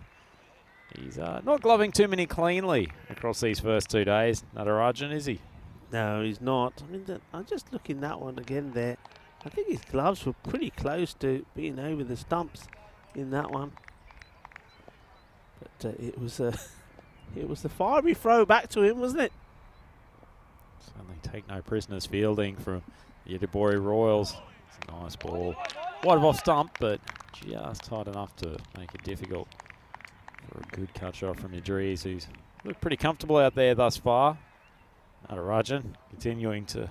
He's not gloving too many cleanly across these first 2 days. Natarajan, is he? No, he's not. I mean, I'm just looking that one again there. I think his gloves were pretty close to being over the stumps in that one. But it was the fiery throw back to him, wasn't it? Certainly take no prisoners fielding from the Yedibori Royals. It's a nice ball. Wide of off stump, but just tight enough to make it difficult for a good cut shot from Idris, who's looked pretty comfortable out there thus far. Natarajan continuing to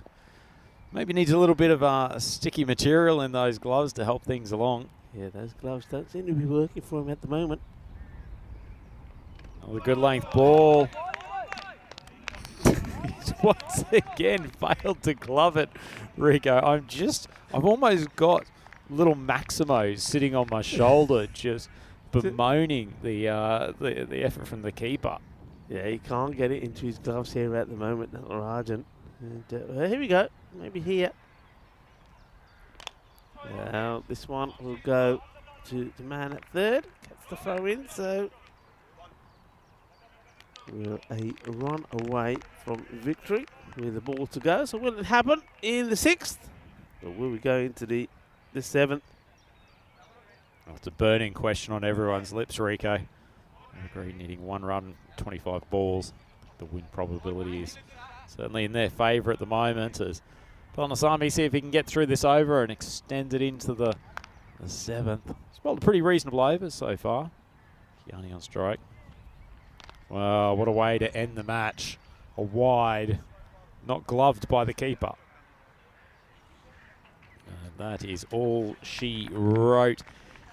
maybe needs a little bit of sticky material in those gloves to help things along. Yeah, those gloves don't seem to be working for him at the moment. Oh, the good length ball. He's once again failed to glove it, Rico. I've almost got little Maximos sitting on my shoulder just bemoaning the effort from the keeper. Yeah, he can't get it into his gloves here at the moment, Natarajan. And here we go, maybe here. Now this one will go to the man at third. Gets the throw in, so we're a run away from victory with the ball to go. So will it happen in the 6th? Or will we go into the 7th? Well, it's a burning question on everyone's lips, Rico. Evergreen needing 1 run, 25 balls. The win probability is certainly in their favour at the moment as Palanasamy see if he can get through this over and extend it into the 7th. It's bowled a pretty reasonable over so far. Kiani on strike. Well, what a way to end the match. A wide, not gloved by the keeper. And that is all she wrote.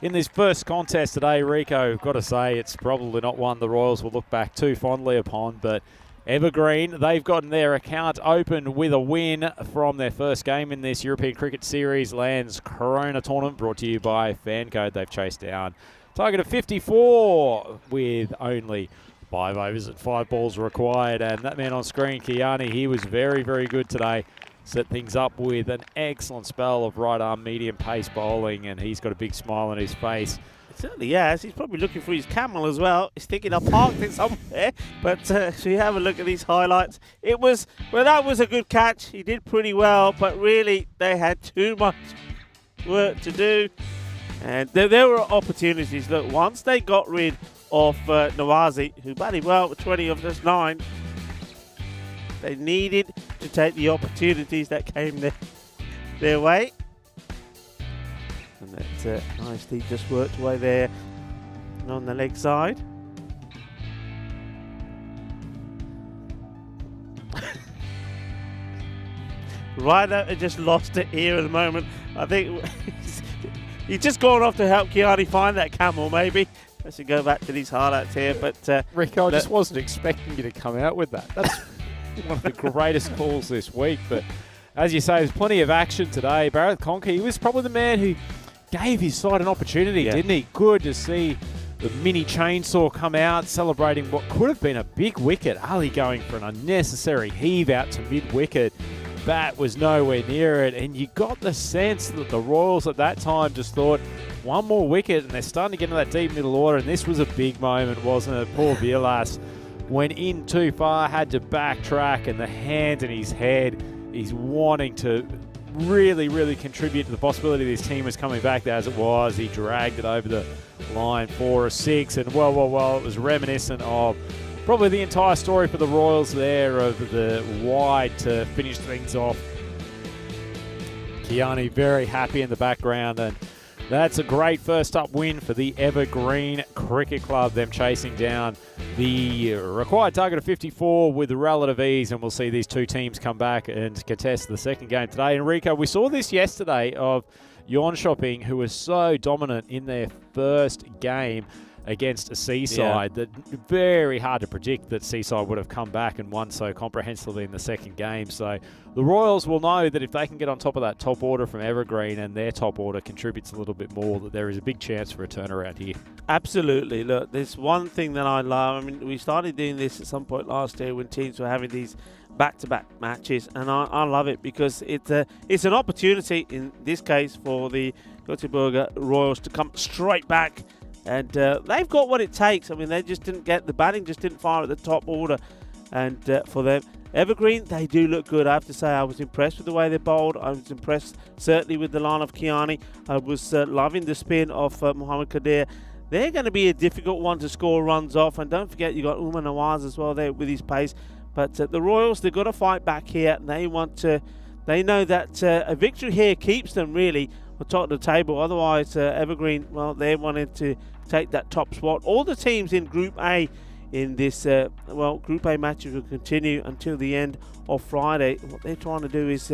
In this first contest today, Rico, got to say, it's probably not one the Royals will look back too fondly upon, but Evergreen, they've gotten their account open with a win from their first game in this European Cricket Series Landskrona tournament, brought to you by FanCode. They've chased down a target of 54 with only 5 overs and 5 balls required, and that man on screen, Kiani, he was very, very good today. Set things up with an excellent spell of right arm medium pace bowling, and he's got a big smile on his face. It certainly has. He's probably looking for his camel as well. He's thinking I parked it somewhere. But so you have a look at these highlights. That was a good catch. He did pretty well, but really they had too much work to do. And there were opportunities. Look, once they got rid of Nawazi, who batted well with 20 of those 9, they needed to take the opportunities that came their way. And that nicely just worked away there and on the leg side. Ryder had just lost it here at the moment. I think he's just gone off to help Kiani find that camel, maybe. I should go back to these highlights here. But Rico, I just wasn't expecting you to come out with that. That's one of the greatest calls this week, but as you say, there's plenty of action today. Barrett Conkey, he was probably the man who gave his side an opportunity, didn't he? Good to see the mini chainsaw come out, celebrating what could have been a big wicket. Ali going for an unnecessary heave out to mid-wicket. Bat was nowhere near it, and you got the sense that the Royals at that time just thought, one more wicket, and they're starting to get into that deep middle order, and this was a big moment, wasn't it? Poor Vilas went in too far, had to backtrack, and the hand in his head, he's wanting to really, really contribute to the possibility this team was coming back as it was. He dragged it over the line 4 or 6, and well, it was reminiscent of probably the entire story for the Royals there of the wide to finish things off. Kiani very happy in the background, and that's a great first up win for the Evergreen Cricket Club, them chasing down the required target of 54 with relative ease, and we'll see these two teams come back and contest the second game today. Enrico, we saw this yesterday of Jönköping, who was so dominant in their first game against a Seaside that very hard to predict that Seaside would have come back and won so comprehensively in the second game. So the Royals will know that if they can get on top of that top order from Evergreen and their top order contributes a little bit more, that there is a big chance for a turnaround here. Absolutely. Look, there's one thing that I love. I mean, we started doing this at some point last year when teams were having these back-to-back matches, and I love it because it's an opportunity in this case for the Göteborg Royals to come straight back. And they've got what it takes. I mean, they just didn't get the batting, just didn't fire at the top order. And for them, Evergreen, they do look good. I have to say, I was impressed with the way they bowled. I was impressed certainly with the line of Kiani. I was loving the spin of Mohammad Kadir. They're going to be a difficult one to score runs off. And don't forget, you got Umar Nawaz as well there with his pace. But the Royals, they've got to fight back here. And they know that a victory here keeps them really on top of the table. Otherwise, Evergreen, well, they wanted to take that top spot. All the teams in Group A in this, Group A matches will continue until the end of Friday. What they're trying to do is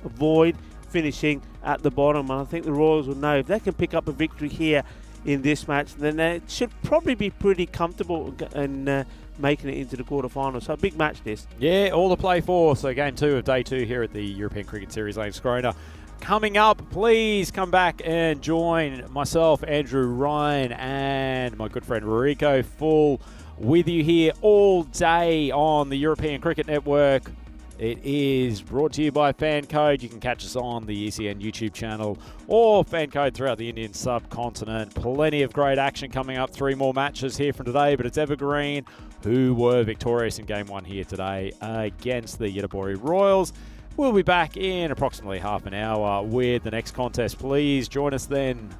avoid finishing at the bottom. And I think the Royals will know if they can pick up a victory here in this match, then they should probably be pretty comfortable in making it into the quarterfinals. So a big match this. Yeah, all to play for. So game 2 of day 2 here at the European Cricket Series Landskrona. Coming up, please come back and join myself, Andrew Ryan, and my good friend Rico Full with you here all day on the European Cricket Network. It is brought to you by FanCode. You can catch us on the ECN YouTube channel or FanCode throughout the Indian subcontinent. Plenty of great action coming up. 3 more matches here from today, but it's Evergreen who were victorious in Game 1 here today against the Göteborg Royals. We'll be back in approximately half an hour with the next contest. Please join us then.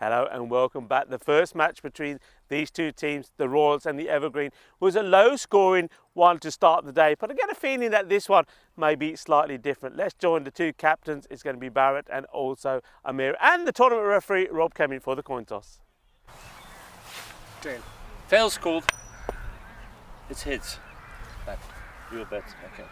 Hello and welcome back. The first match between these two teams, the Royals and the Evergreen, was a low-scoring one to start the day, but I get a feeling that this one may be slightly different. Let's join the two captains. It's going to be Barrett and also Amir, and the tournament referee, Rob Kemming, for the coin toss. Fails called. It's hits. But real bet. Okay.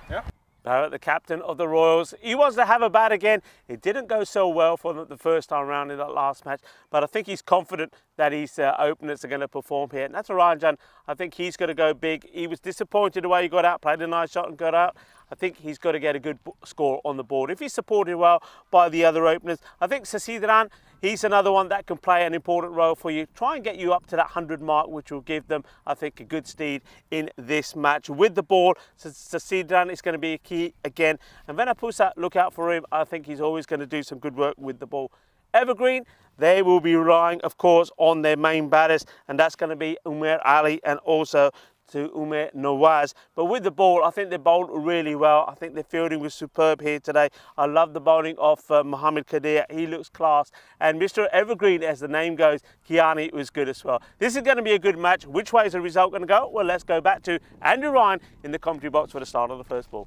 Yeah. Barrett, the captain of the Royals, he wants to have a bat again. It didn't go so well for them the first time round in that last match, but I think he's confident that his openers are going to perform here. And that's Ranjan. I think he's going to go big. He was disappointed the way he got out, played a nice shot and got out. I think he's got to get a good score on the board. If he's supported well by the other openers, I think Sasidran, he's another one that can play an important role for you. Try and get you up to that 100 mark, which will give them, I think, a good steed in this match. With the ball, Sasidran is going to be a key again. And Venapusa, look out for him. I think he's always going to do some good work with the ball. Evergreen, they will be relying, of course, on their main batters, and that's going to be Umair Ali and also to Umair Nawaz. But with the ball, I think they bowled really well. I think their fielding was superb here today. I love the bowling of Mohammed Kadir. He looks class. And Mr. Evergreen, as the name goes, Kiani was good as well. This is going to be a good match. Which way is the result going to go? Well, let's go back to Andrew Ryan in the commentary box for the start of the first ball.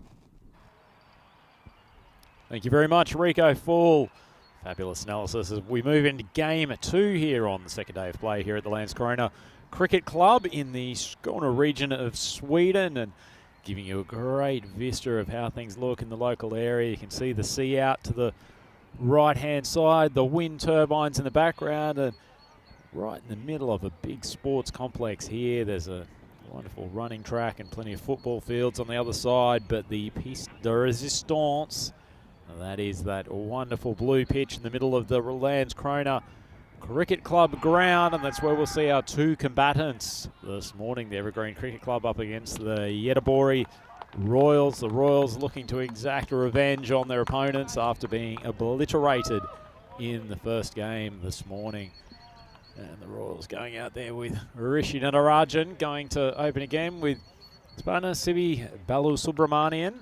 Thank you very much, Rico Full. Fabulous analysis as we move into game 2 here on the second day of play here at the Landskrona Cricket Club in the Skåne region of Sweden, and giving you a great vista of how things look in the local area. You can see the sea out to the right-hand side, the wind turbines in the background, and right in the middle of a big sports complex here. There's a wonderful running track and plenty of football fields on the other side, but the piste de résistance, that is that wonderful blue pitch in the middle of the Landskrona Cricket Club ground, and that's where we'll see our two combatants this morning. The Evergreen Cricket Club up against the Göteborg Royals. The Royals looking to exact revenge on their opponents after being obliterated in the first game this morning. And the Royals going out there with Rishi Natarajan, going to open again with Spana Sibi Balu Subramanian.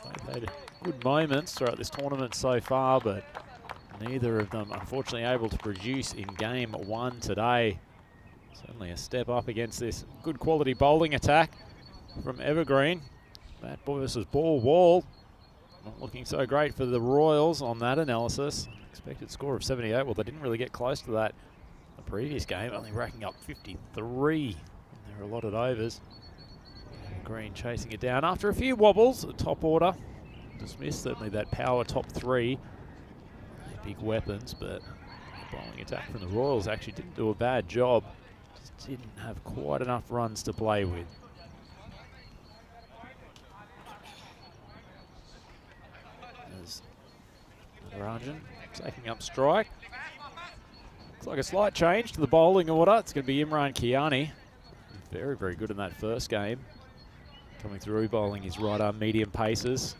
They've had good moments throughout this tournament so far, but neither of them unfortunately able to produce in game 1 today. Certainly a step up against this good quality bowling attack from Evergreen. Bat versus ball wall. Not looking so great for the Royals on that analysis. Expected score of 78. Well, they didn't really get close to that the previous game, only racking up 53 in their allotted overs. Evergreen chasing it down after a few wobbles. The top order dismissed certainly that power top 3. Big weapons, but the bowling attack from the Royals actually didn't do a bad job. Just didn't have quite enough runs to play with. There's Rajan taking up strike. Looks like a slight change to the bowling order. It's going to be Imran Kiani. Very, very good in that first game. Coming through, bowling his right arm medium paces.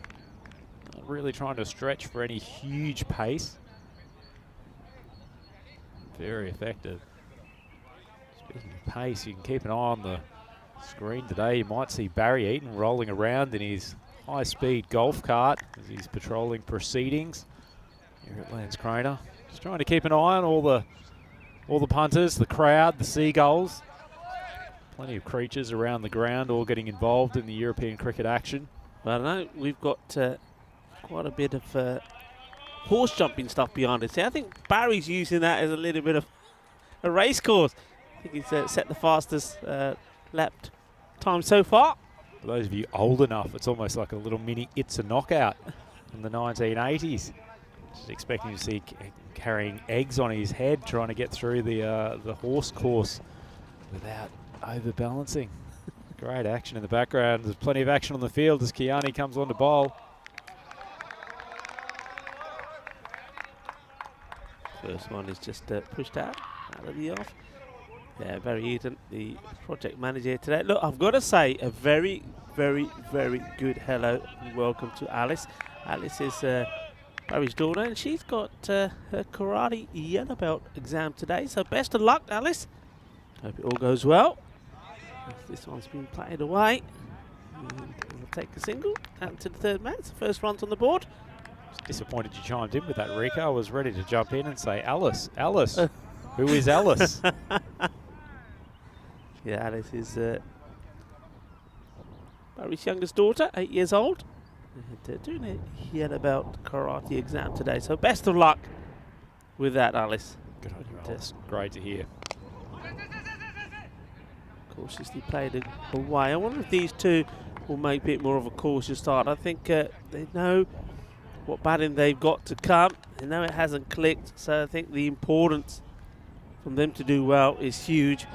Not really trying to stretch for any huge pace. Very effective. Speaking of pace, you can keep an eye on the screen today. You might see Barry Eaton rolling around in his high-speed golf cart as he's patrolling proceedings here at Landskrona. Just trying to keep an eye on all the punters, the crowd, the seagulls. Plenty of creatures around the ground, all getting involved in the European cricket action. Well, I know we've got quite a bit of horse jumping stuff behind us. I think Barry's using that as a little bit of a race course. I think he's set the fastest lap time so far. For those of you old enough, it's almost like a little mini It's a Knockout in the 1980s. Just expecting to see carrying eggs on his head, trying to get through the horse course without overbalancing. Great action in the background. There's plenty of action on the field as Kiani comes on to bowl. First one is just pushed out of the off. Yeah, Barry Eaton, the project manager today. Look, I've got to say a very, very, very good hello and welcome to Alice. Alice is Barry's daughter, and she's got her karate yellow belt exam today. So best of luck, Alice. Hope it all goes well. This one's been played away. And we'll take a single out to the third man. It's the first runs on the board. Disappointed you chimed in with that, Rico. I was ready to jump in and say, Alice. Who is Alice? Yeah, Alice is Barry's youngest daughter, 8 years old. And, doing a yet about karate exam today. So best of luck with that, Alice. Good on you, Alice. Great to hear. Cautiously played away. I wonder if these two will make a bit more of a cautious start. I think they know what batting they've got to come. They know it hasn't clicked, so I think the importance from them to do well is huge.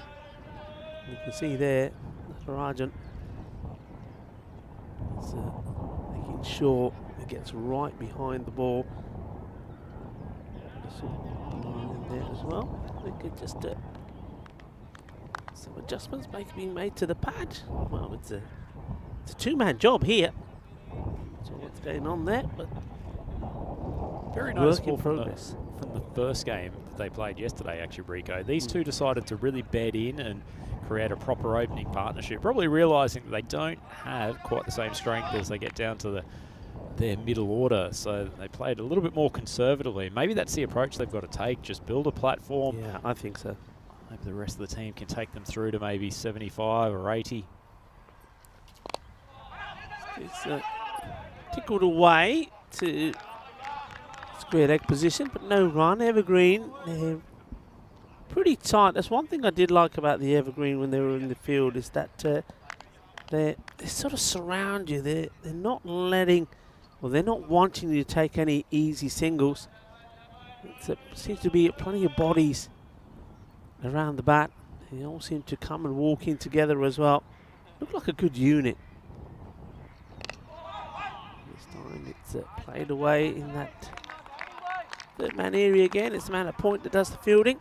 You can see there, Rajan is making sure it gets right behind the ball. In there as well. They could just some adjustments being made to the pad. Well, it's a two-man job here. So what's going on there? But very nice ball from the first game that they played yesterday, actually, Rico. These two decided to really bed in and create a proper opening partnership, probably realising that they don't have quite the same strength as they get down to their middle order, so they played a little bit more conservatively. Maybe that's the approach they've got to take, just build a platform. Yeah, I think so. Maybe the rest of the team can take them through to maybe 75 or 80. It's tickled away to square leg position, but no run. Evergreen, they're pretty tight. That's one thing I did like about the Evergreen when they were in the field, is that they sort of surround you. They're not letting, well, they're not wanting you to take any easy singles. It seems to be plenty of bodies around the bat. They all seem to come and walk in together as well. Look like a good unit. This time it's played away in that third man area again. It's the man at point that does the fielding.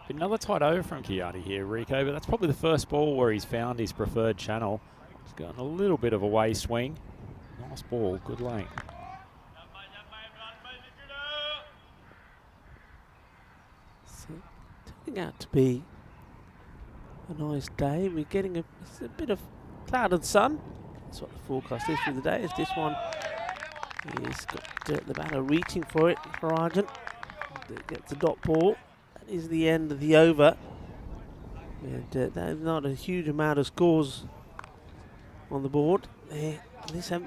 Another tight over from Kiati here, Rico, but that's probably the first ball where he's found his preferred channel. He's gotten a little bit of a way swing. Nice ball, good length. So, turning out to be a nice day. We're getting a bit of cloud and sun. That's what the forecast is for the day. Is this one? He's got the batter reaching for it for Argent. Gets a dot ball. That is the end of the over. And there's not a huge amount of scores on the board. They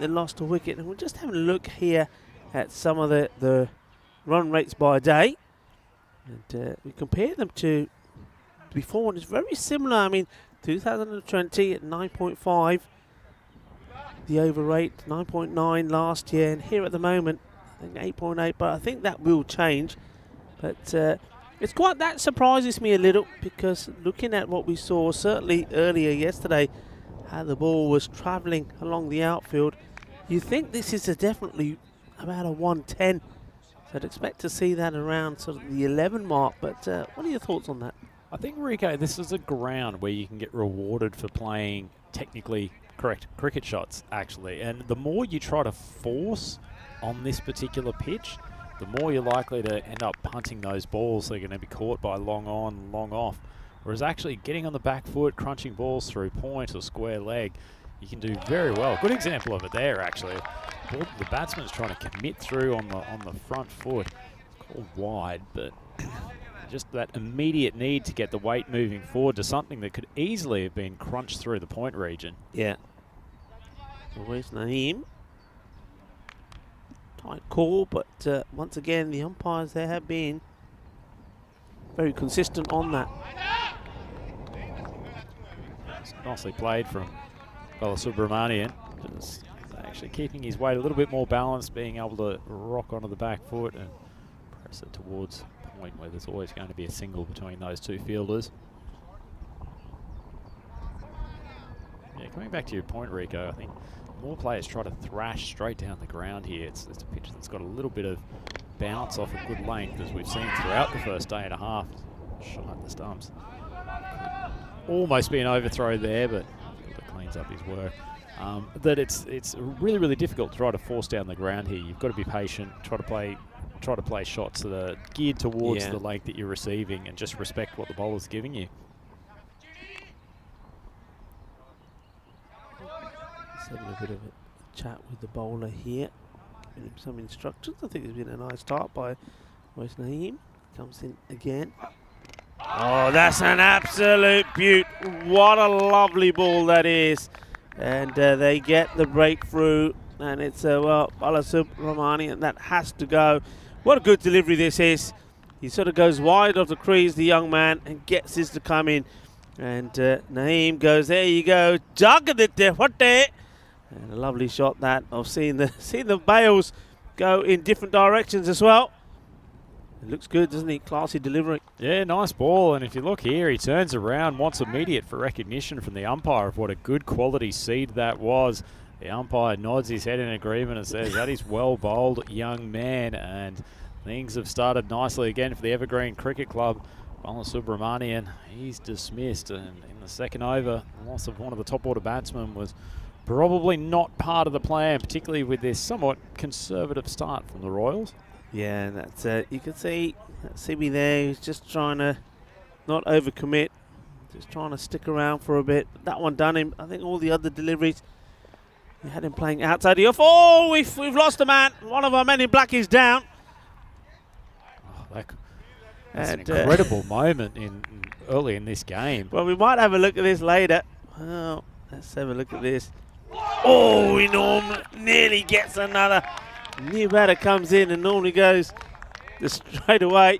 lost a wicket. And we're just having a look here at some of the run rates by day. And we compare them to before, and it's very similar. I mean, 2020 at 9.5. The over rate, 9.9 last year. And here at the moment, I think 8.8. But I think that will change. But it's quite, that surprises me a little, because looking at what we saw certainly earlier yesterday, how the ball was travelling along the outfield, you think this is definitely about a 110. So I'd expect to see that around sort of the 11 mark. But what are your thoughts on that? I think, Rico, this is a ground where you can get rewarded for playing technically correct cricket shots, actually. And the more you try to force on this particular pitch, the more you're likely to end up punting those balls. They're going to be caught by long on, long off. Whereas actually getting on the back foot, crunching balls through point or square leg, you can do very well. Good example of it there, actually. The batsman's trying to commit through on the front foot. It's called wide, but just that immediate need to get the weight moving forward to something that could easily have been crunched through the point region. Yeah. Always Naeem. Tight call, but once again, the umpires there have been very consistent on that. Nicely played from Balasubramanian. Just actually keeping his weight a little bit more balanced, being able to rock onto the back foot and press it towards point where there's always going to be a single between those two fielders. Yeah, coming back to your point, Rico, I think more players try to thrash straight down the ground here. It's a pitch that's got a little bit of bounce off a good length, as we've seen throughout the first day and a half. Shot at the stumps. Almost be an overthrow there, but it cleans up his work. That it's really, really difficult to try to force down the ground here. You've got to be patient, try to play shots that are geared towards the length that you're receiving, and just respect what the bowler's giving you. Just having a bit of a chat with the bowler here. giving him some instructions. I think it's been a nice start by West Naeem. Comes in again. Oh, that's an absolute beaut. What a lovely ball that is. And they get the breakthrough. And it's, well, Balasubramanian, that has to go. What a good delivery this is. He sort of goes wide of the crease, the young man, and gets this to come in. And Naeem goes, there you go. And a lovely shot that of seeing the bails go in different directions as well. It looks good, doesn't he? Classy delivery. Yeah, nice ball. And if you look here, he turns around, wants immediate for recognition from the umpire of what a good quality seed that was. The umpire nods his head in agreement and says, that is well bowled, young man. And things have started nicely again for the Evergreen Cricket Club. Balasubramanian, he's dismissed. And in the second over, the loss of one of the top order batsmen was probably not part of the plan, particularly with this somewhat conservative start from the Royals. Yeah, and that's you can see that Simi there. He's just trying to not overcommit, just trying to stick around for a bit. But that one done him. I think all the other deliveries, he had him playing outside the off. Oh, we've lost a man. One of our men in black is down. Oh, that's an incredible moment early in this game. Well, we might have a look at this later. Oh, let's have a look at this. Oh, he nearly gets another. New batter comes in and normally goes straight away.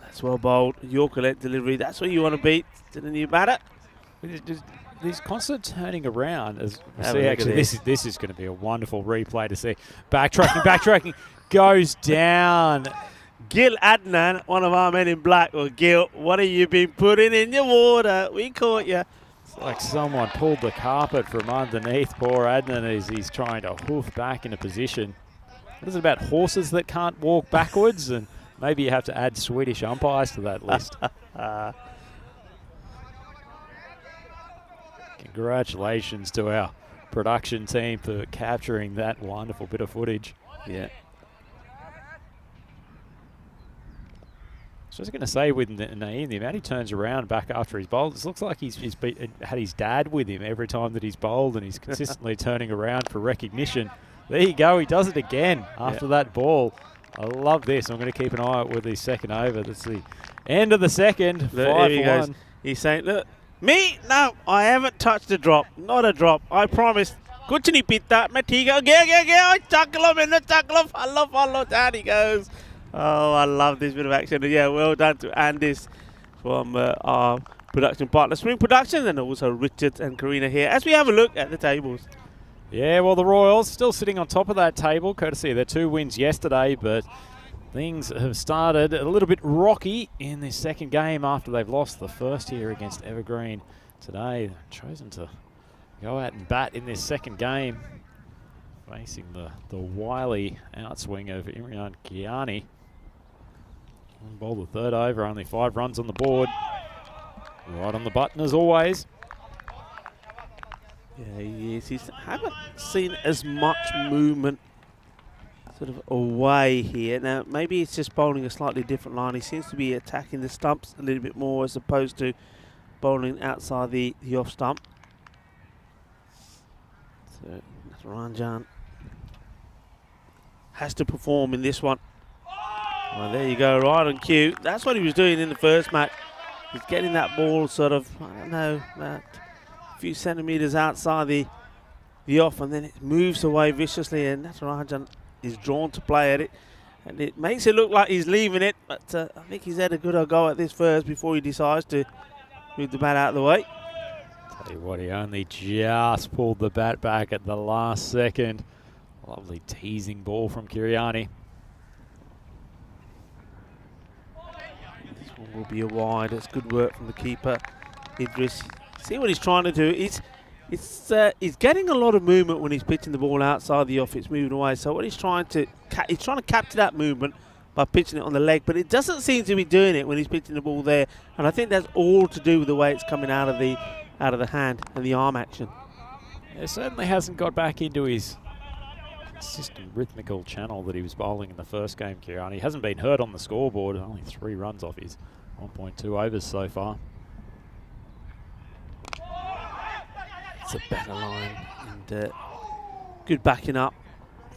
That's well bowled. Yorker-led delivery. That's what you want to beat to the new batter. He's constant turning around. As See, actually, this is going to be a wonderful replay to see. Backtracking, goes down. Gil Adnan, one of our men in black. Or Gil, what have you been putting in your water? We caught you. It's like someone pulled the carpet from underneath poor Adnan as he's trying to hoof back into position. What is it about horses that can't walk backwards? And maybe you have to add Swedish umpires to that list. Congratulations to our production team for capturing that wonderful bit of footage. Yeah. So I was going to say with Naeem, the amount he turns around back after he's bowled, it looks like he's had his dad with him every time that he's bowled, and he's consistently turning around for recognition. There you go, he does it again after that ball. I love this. I'm going to keep an eye out with the second over. That's the end of the second. Look, 5-1. He's saying, look, me? No, I haven't touched a drop. Not a drop. I promise. Kuch nahi pita. Main theek hai. Gaya. Chaklo, maine chaklo. Follow. Down he goes. Oh, I love this bit of action. Yeah, well done to Andis from our production partner, Spring Productions, and also Richard and Karina here as we have a look at the tables. Yeah, well, the Royals still sitting on top of that table, courtesy of their 2 wins yesterday, but things have started a little bit rocky in this second game after they've lost the first here against Evergreen today. They've chosen to go out and bat in this second game, facing the wily outswing of Imran Kiani. Bowled the third over, only 5 runs on the board. Right on the button as always. Yeah, he is. He's haven't seen as much movement sort of away here. Now, maybe it's just bowling a slightly different line. He seems to be attacking the stumps a little bit more as opposed to bowling outside the off stump. So, Ranjan has to perform in this one. Well, there you go, right on cue. That's what he was doing in the first match. He's getting that ball sort of, I don't know, about a few centimetres outside the off, and then it moves away viciously, and Natarajan is drawn to play at it. And it makes it look like he's leaving it, but I think he's had a good go at this first before he decides to move the bat out of the way. Tell you what, he only just pulled the bat back at the last second. Lovely teasing ball from Kiriani. This one will be a wide. It's good work from the keeper, Idris. See what he's trying to do. He's getting a lot of movement when he's pitching the ball outside the off. It's moving away. So what he's trying to capture that movement by pitching it on the leg, but it doesn't seem to be doing it when he's pitching the ball there. And I think that's all to do with the way it's coming out of the hand and the arm action. It certainly hasn't got back into his consistent rhythmical channel that he was bowling in the first game, Kieran. He hasn't been hurt on the scoreboard, only 3 runs off his 1.2 overs so far. It's a better line and good backing up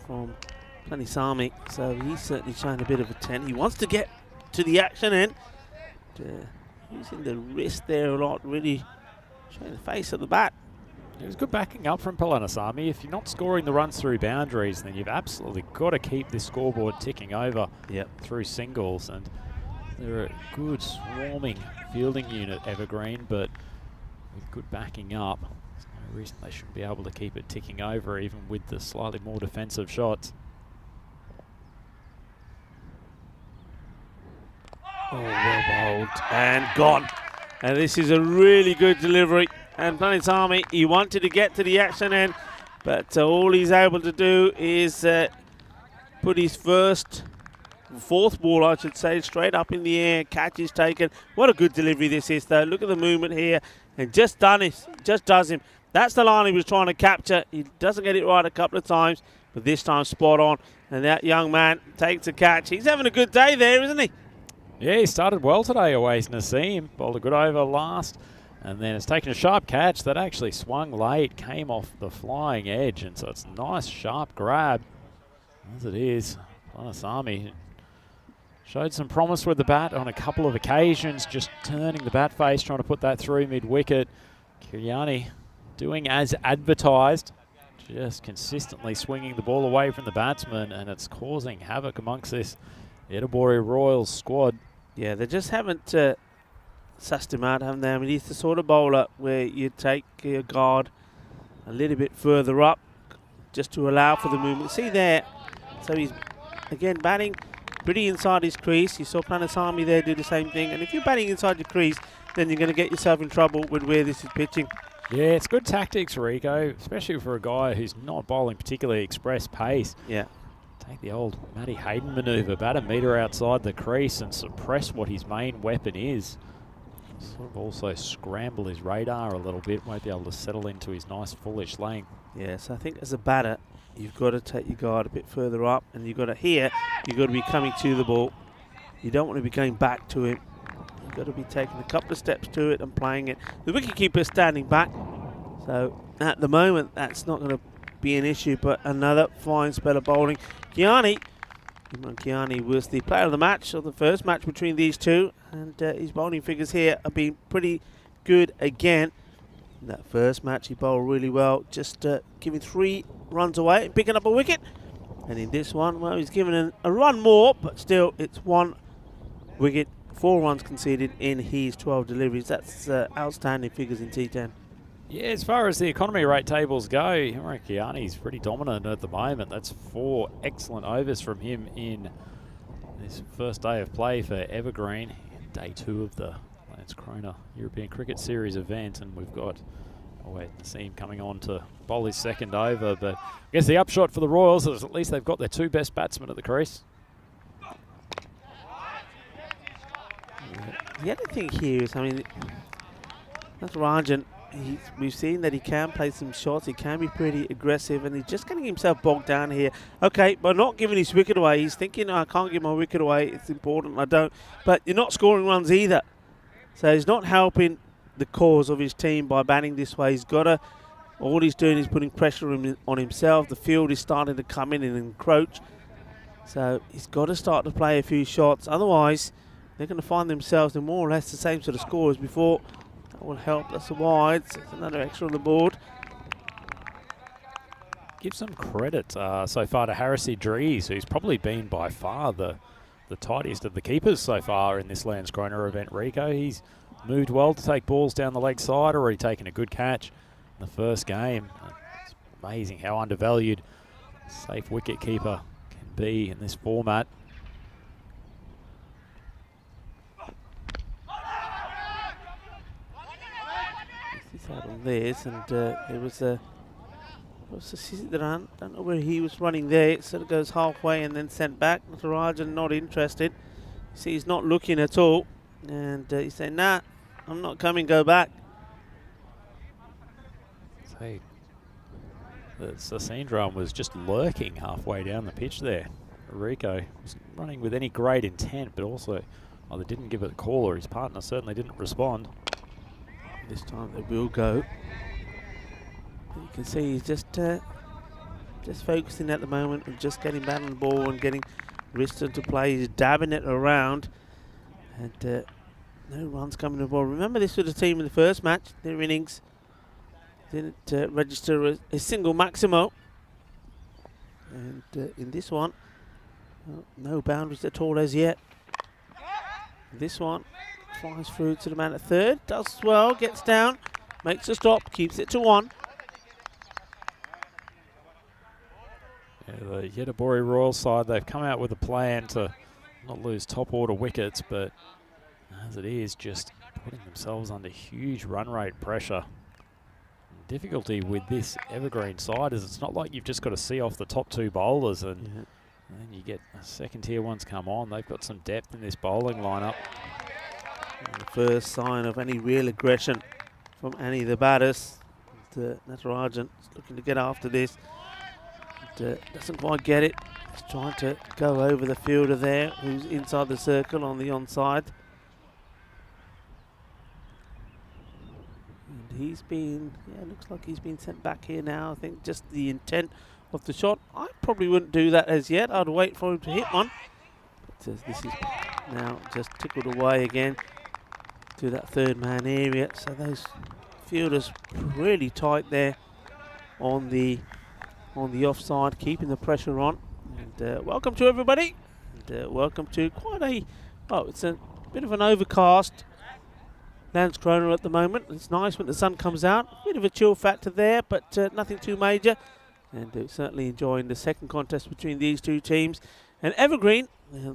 from Landskrona, so he's certainly showing a bit of a 10. He wants to get to the action end. Using the wrist there a lot, really showing the face of the bat. It was good backing up from Landskrona. If you're not scoring the runs through boundaries, then you've absolutely got to keep this scoreboard ticking over through singles. And they're a good swarming fielding unit, Evergreen, but with good backing up, there's no reason they shouldn't be able to keep it ticking over, even with the slightly more defensive shots. Oh, well bowled and gone. And this is a really good delivery. And Landskrona, he wanted to get to the action end, but all he's able to do is put his fourth ball, I should say, straight up in the air. Catch is taken. What a good delivery this is, though. Look at the movement here. And just does him. That's the line he was trying to capture. He doesn't get it right a couple of times, but this time spot on. And that young man takes a catch. He's having a good day there, isn't he? Yeah, he started well today, Awais Naseem. Bowled a good over last. And then it's taken a sharp catch that actually swung late, came off the flying edge. And so it's a nice, sharp grab, as it is. Landskrona showed some promise with the bat on a couple of occasions, just turning the bat face, trying to put that through mid-wicket. Kiryani doing as advertised, just consistently swinging the ball away from the batsman, and it's causing havoc amongst this Edinburgh Royals squad. Yeah, they just haven't sussed him out, haven't they? I mean, he's the sort of bowler where you take your guard a little bit further up just to allow for the movement. See there, so he's again batting pretty inside his crease. You saw Landskrona there do the same thing, and if you're batting inside your crease, then you're going to get yourself in trouble with where this is pitching. Yeah, it's good tactics, Rico, especially for a guy who's not bowling particularly express pace. Yeah. Take the old Matty Hayden manoeuvre, bat a metre outside the crease and suppress what his main weapon is. Sort of also scramble his radar a little bit, won't be able to settle into his nice fullish length. Yes, I think as a batter, you've got to take your guard a bit further up, and you've got to you've got to be coming to the ball. You don't want to be going back to him. You've got to be taking a couple of steps to it and playing it. The wicketkeeper is standing back, so at the moment that's not going to be an issue, but another fine spell of bowling. Kiryani was the player of the match, or the first match between these two, and his bowling figures here have been pretty good again. In that first match he bowled really well, just giving 3 runs away and picking up a wicket. And in this one, well, he's given a run more, but still it's 1 wicket, 4 runs conceded in his 12 deliveries. That's outstanding figures in T10. Yeah, as far as the economy rate tables go, Kiryani's pretty dominant at the moment. That's 4 excellent overs from him in this first day of play for Evergreen, day 2 of the Landskrona European Cricket Series event, and we've got Naseem coming on to bowl his second over. But I guess the upshot for the Royals is at least they've got their 2 best batsmen at the crease. The other thing here is, I mean, that's Rajan. We've seen that he can play some shots, he can be pretty aggressive, and he's just getting himself bogged down here. Okay, but not giving his wicket away. He's thinking, I can't give my wicket away, it's important, I don't. But you're not scoring runs either. So he's not helping the cause of his team by batting this way. All he's doing is putting pressure on himself. The field is starting to come in and encroach. So he's got to start to play a few shots. Otherwise, they're going to find themselves in more or less the same sort of score as before. That will help. That's a wide. So it's another extra on the board. Give some credit so far to Harris Idris, who's probably been by far the tidiest of the keepers so far in this Landskrona event, Rico. He's moved well to take balls down the leg side, already taken a good catch in the first game. It's amazing how undervalued a safe wicket keeper can be in this format. Out on this, and it was a run. Don't know where he was running there. It sort of goes halfway and then sent back. Natarajan not interested. See, he's not looking at all, and he's saying, "Nah, I'm not coming. Go back." So the Sasindram was just lurking halfway down the pitch there. Rico wasn't running with any great intent, but also either didn't give it a call or his partner certainly didn't respond. This time they will go. You can see he's just just focusing at the moment and just getting back on the ball and getting wrist into play. He's dabbing it around, and no runs coming to the ball. Remember, this was a team in the first match. Their innings didn't register a single maximo, and in this one, no boundaries at all as yet. This one flies through to the man at third, does well, gets down, makes a stop, keeps it to 1. Yeah, the Yetabori Royal side, they've come out with a plan to not lose top order wickets, but as it is, just putting themselves under huge run rate pressure. The difficulty with this Evergreen side is it's not like you've just got to see off the top 2 bowlers and then you get second tier ones come on. They've got some depth in this bowling lineup. And the first sign of any real aggression from any of the batters. Natarajan is looking to get after this. Doesn't quite get it. He's trying to go over the fielder there, who's inside the circle on the onside. And he's been, looks like he's been sent back here now. I think just the intent of the shot. I probably wouldn't do that as yet. I'd wait for him to hit one. But this is now just tickled away again to that third man area. So those fielders really tight there on the offside, keeping the pressure on. And welcome to everybody. And welcome to quite a, it's a bit of an overcast Landskrona at the moment. It's nice when the sun comes out. Bit of a chill factor there, but nothing too major. And certainly enjoying the second contest between these two teams. And Evergreen,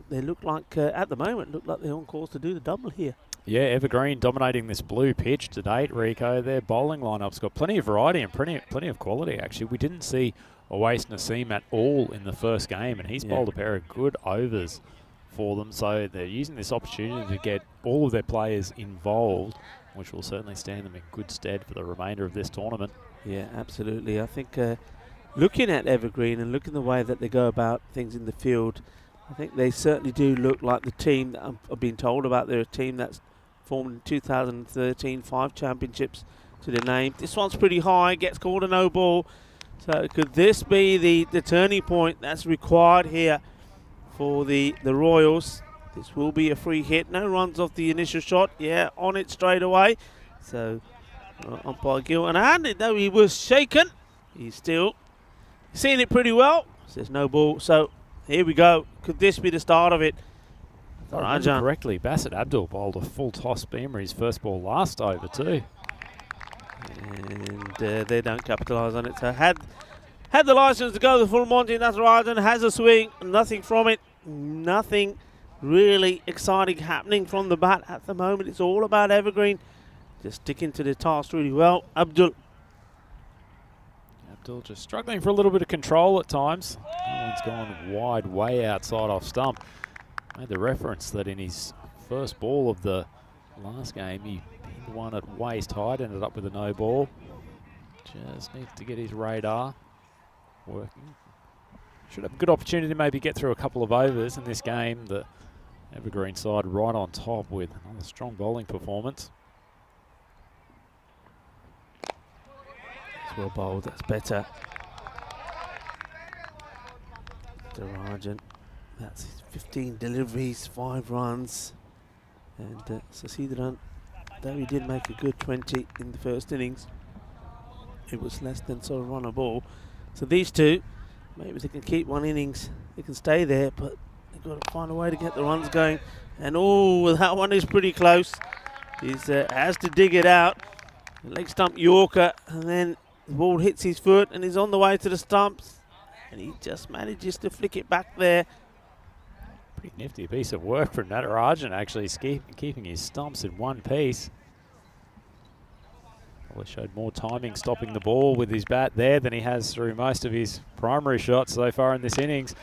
they look like, at the moment, look like they're on course to do the double here. Yeah, Evergreen dominating this blue pitch to date, Rico. Their bowling lineup's got plenty of variety and plenty of quality, actually. We didn't see Awais Naseem at all in the first game, and he's bowled a pair of good overs for them. So they're using this opportunity to get all of their players involved, which will certainly stand them in good stead for the remainder of this tournament. Yeah, absolutely. I think looking at Evergreen and looking the way that they go about things in the field, I think they certainly do look like the team that I've been told about. They're a team that's formed in 2013, 5 championships to the name. This one's pretty high, gets called a no ball. So could this be the turning point that's required here for the Royals? This will be a free hit. No runs off the initial shot. Yeah, on it straight away. So umpire Gill, and though he was shaken, he's still seeing it pretty well. Says no ball. So here we go. Could this be the start of it? If I remember correctly, Bassett Abdul bowled a full toss beamer his first ball last over too. And they don't capitalise on it. So had the licence to go the full Monty. Natarajan has a swing, nothing from it, nothing really exciting happening from the bat at the moment. It's all about Evergreen just sticking to the task really well. Abdul just struggling for a little bit of control at times. That one's gone wide, way outside off stump. Made the reference that in his first ball of the last game, he pinned one at waist height, ended up with a no ball. Just needs to get his radar working. Should have a good opportunity to maybe get through a couple of overs in this game. The Evergreen side right on top with another strong bowling performance. Well bowled, that's better. Darajan, that's 15 deliveries, 5 runs. And Sasidran, though he did make a good 20 in the first innings, it was less than sort of run a ball. So these two, maybe they can keep one innings, they can stay there, but they've got to find a way to get the runs going. And oh, that one is pretty close. He has to dig it out. Leg stump Yorker, and then the ball hits his foot and he's on the way to the stumps, and he just manages to flick it back there. Pretty nifty piece of work from Natarajan, actually keeping his stumps in one piece. Probably showed more timing stopping the ball with his bat there than he has through most of his primary shots so far in this innings.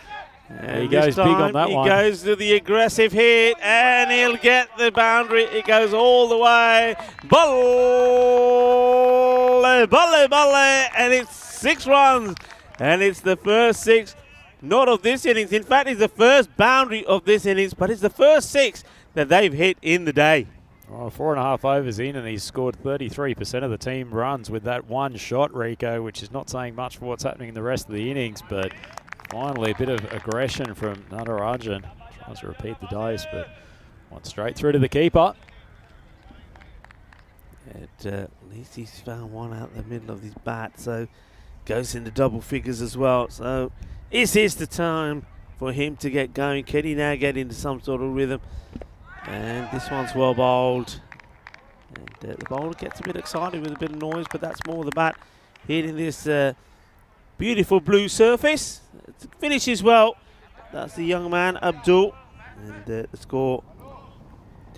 And he goes big on that one. He goes to the aggressive hit and he'll get the boundary. It goes all the way. Balle, balle, balle, and it's 6 runs. And it's the first 6, not of this innings. In fact, it's the first boundary of this innings, but it's the first 6 that they've hit in the day. Well, 4.5 overs in, and he's scored 33% of the team runs with that one shot, Rico, which is not saying much for what's happening in the rest of the innings, but finally a bit of aggression from Natarajan. Tries to repeat the dose, but one straight through to the keeper. At least he's found one out the middle of his bat, so goes into double figures as well. So is this the time for him to get going? Can he now get into some sort of rhythm? And this one's well bowled. And the bowler gets a bit excited with a bit of noise, but that's more the bat hitting this beautiful blue surface. It finishes well. That's the young man, Abdul. And the score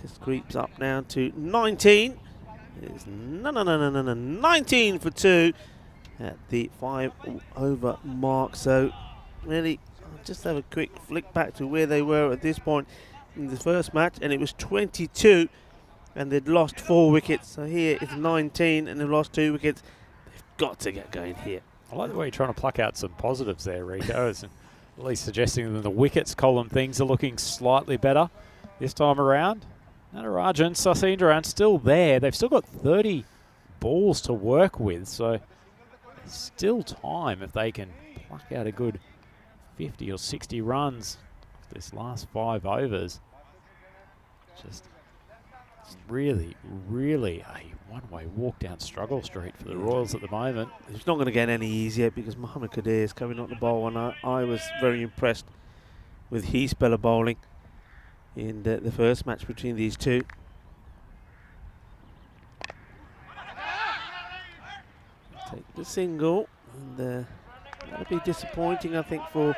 just creeps up now to 19. It's 19 for 2 at the 5 over mark. So really, I'll just have a quick flick back to where they were at this point in the first match, and it was 22 and they'd lost 4 wickets. So here it's 19 and they've lost 2 wickets. They've got to get going here. I like the way you're trying to pluck out some positives there, Rico. It's at least suggesting that the wickets column things are looking slightly better this time around. Natarajan, Sasindran still there. They've still got 30 balls to work with, so still time if they can pluck out a good 50 or 60 runs this last 5 overs. Just really, really a one-way walk down struggle street for the Royals at the moment. It's not going to get any easier because Mohammad Qadir is coming on the bowl, and I was very impressed with his spell of bowling in the first match between these two. Take the single, and that'll be disappointing, I think, for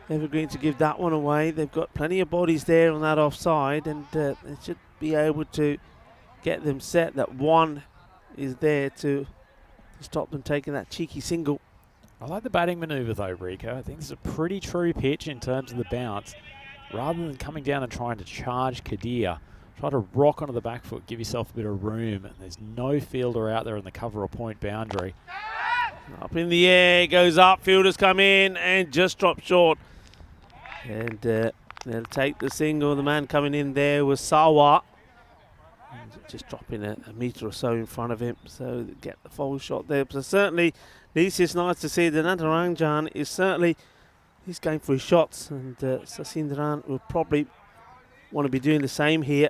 Evergreen to give that one away. They've got plenty of bodies there on that offside, and they should be able to get them set. That one is there to stop them taking that cheeky single. I like the batting manoeuvre though, Rico. I think this is a pretty true pitch in terms of the bounce. Rather than coming down and trying to charge Qadir, try to rock onto the back foot, give yourself a bit of room, and there's no fielder out there in the cover or point boundary. Up in the air, goes up, fielders come in and just drop short. And they'll take the single. The man coming in there was Sawa. Just dropping a metre or so in front of him, so they get the full shot there. So certainly, at least it's nice to see that Natarajan is certainly, he's going for his shots, and Sasindran will probably want to be doing the same here.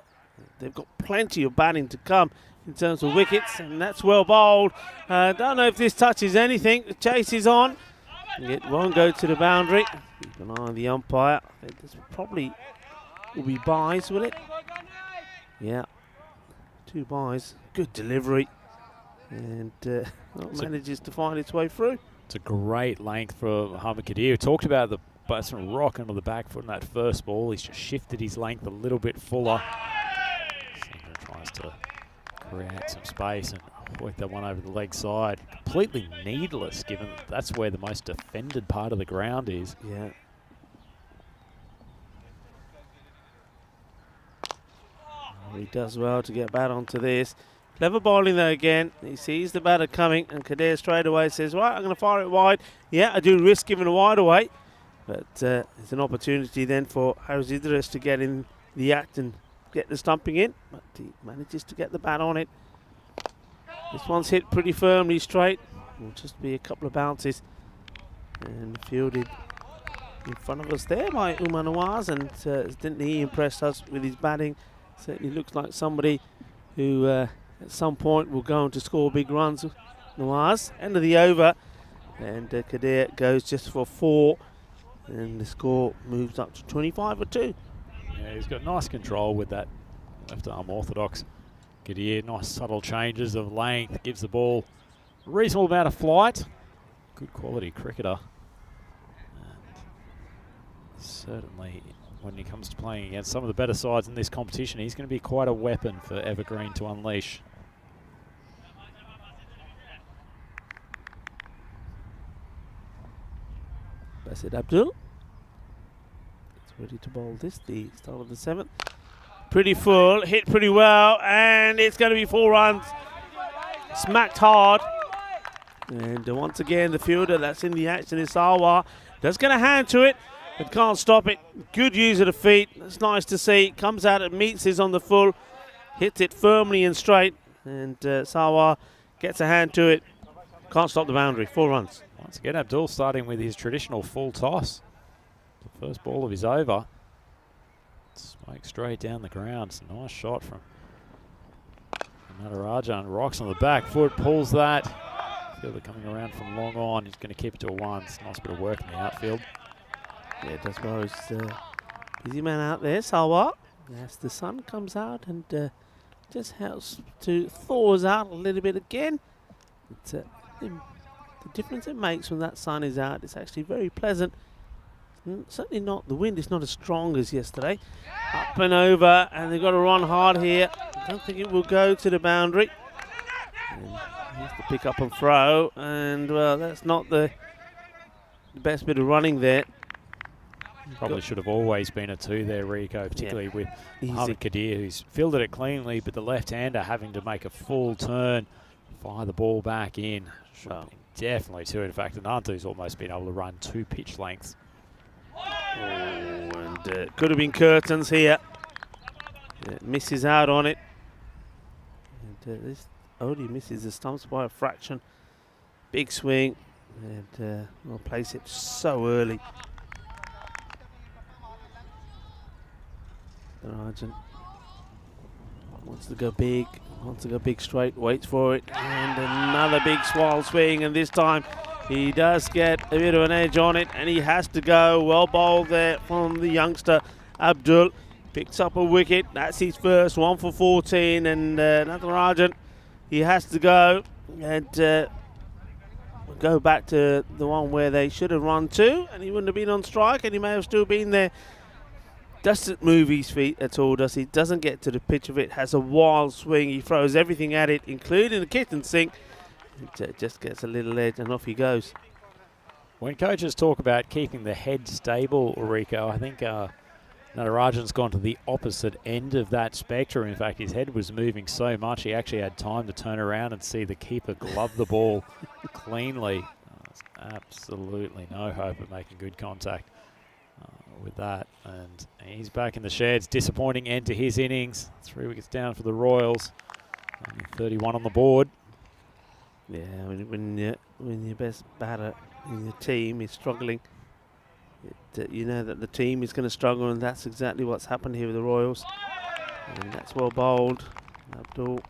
They've got plenty of batting to come in terms of wickets, and that's well bowled. Don't know if this touches anything. The chase is on. It won't go to the boundary. Keep an eye on the umpire. I think this probably will be byes, will it? Yeah, 2 byes. Good delivery, and manages to find its way through. It's a great length for Mohammad Qadir. Talked about the batsman rocking on the back foot in that first ball. He's just shifted his length a little bit fuller. Sandra tries to create some space and work that one over the leg side. Completely needless, given that that's where the most defended part of the ground is. Yeah. He does well to get bat onto this. Clever bowling though again. He sees the batter coming, and Qadir straight away says, right, I'm going to fire it wide. Yeah, I do risk giving a wide away. But it's an opportunity then for Harris Idris to get in the act and get the stumping in. But he manages to get the bat on it. This one's hit pretty firmly straight. Will just be a couple of bounces. And fielded in front of us there by Umar Nawaz. And didn't he impress us with his batting? Certainly looks like somebody who at some point will go on to score big runs. Nawaz, end of the over. And Qadir goes just for 4. And the score moves up to 25 for 2. Yeah, he's got nice control with that left arm orthodox. Qadir, nice subtle changes of length, gives the ball a reasonable amount of flight. Good quality cricketer. And certainly, when he comes to playing against some of the better sides in this competition, he's going to be quite a weapon for Evergreen to unleash. Basit Abdul. It's ready to bowl this, the start of the 7th. Pretty full, hit pretty well, and it's going to be 4 runs. Smacked hard. And once again, the fielder that's in the action is Sawa. Just going to hand to it, but can't stop it. Good use of the feet. That's nice to see. Comes out and meets his on the full. hits it firmly and straight, and Sarwar gets a hand to it. Can't stop the boundary. 4 runs. Once again, Abdul starting with his traditional full toss. The first ball of his over. Smoke straight down the ground. It's a nice shot from Natarajan. Rocks on the back foot, pulls that. Fielder coming around from long on. He's going to keep it to a 1. It's a nice bit of work in the outfield. Yeah, it does well. He's busy man out there, Sarwar. As the sun comes out and just helps to thaw us out a little bit again. It's, the difference it makes when that sun is out, it's actually very pleasant. Certainly not, the wind is not as strong as yesterday. Up and over, and they've got to run hard here. I don't think it will go to the boundary. And he has to pick up and throw, and well, that's not the best bit of running there. Probably should have always been a 2 there, Rico, particularly with Mohamed Kadir, who's fielded it cleanly, but the left-hander having to make a full turn, fire the ball back in. Should have been definitely 2. In fact, Anantu's almost been able to run 2 pitch lengths. Oh, and could have been curtains here. Misses out on it. And this only misses the stumps by a fraction. Big swing, and we'll place it so early. Arjun wants to go big, straight, waits for it, and another big wild swing, and this time he does get a bit of an edge on it, and he has to go. Well bowled there from the youngster Abdul. Picks up a wicket. That's his first, 1 for 14, and Natarajan, he has to go, and go back to the one where they should have run 2, and he wouldn't have been on strike, and he may have still been there. Doesn't move his feet at all, does he? Doesn't get to the pitch of it. Has a wild swing. He throws everything at it, including the kitchen sink. It just gets a little edge, and off he goes. When coaches talk about keeping the head stable, Rico, I think Natarajan's gone to the opposite end of that spectrum. In fact, his head was moving so much he actually had time to turn around and see the keeper glove the ball cleanly. There's absolutely no hope of making good contact with that, and he's back in the sheds. Disappointing end to his innings. 3 wickets down for the Royals. Only 31 on the board. Yeah, when your best batter in your team is struggling, you know that the team is going to struggle, and that's exactly what's happened here with the Royals. And that's well bowled. Abdul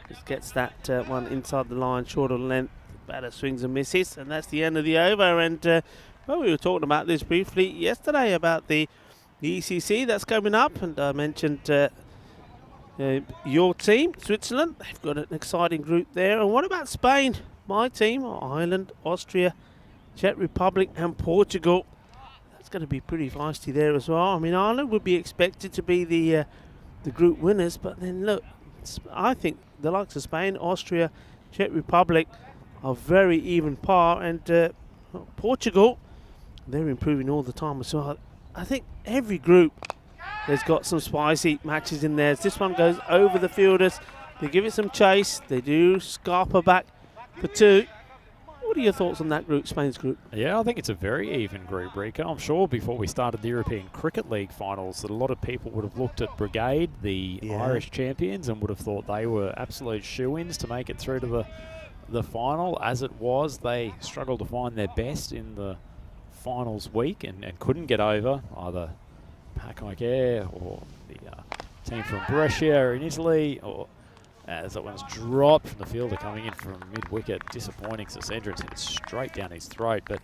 just gets that one inside the line, short of length. Batter swings and misses, and that's the end of the over. And well, we were talking about this briefly yesterday about the ECC that's coming up, and I mentioned your team, Switzerland. They've got an exciting group there. And what about Spain? My team, Ireland, Austria, Czech Republic, and Portugal. That's going to be pretty feisty there as well. I mean, Ireland would be expected to be the group winners, but then look, I think the likes of Spain, Austria, Czech Republic are very even par, and Portugal, they're improving all the time as well. I think every group has got some spicy matches in there. As this one goes over the fielders, they give it some chase. They do scarper back for 2. What are your thoughts on that group, Spain's group? Yeah, I think it's a very even group, Rico. I'm sure before we started the European Cricket League finals that a lot of people would have looked at Brigade, the Irish champions, and would have thought they were absolute shoo-ins to make it through to the final. As it was, they struggled to find their best in the finals week and couldn't get over either Pack Air or the team from Brescia in Italy, or as that one's dropped from the fielder coming in from mid-wicket. Disappointing. Sasendran's hit it straight down his throat. But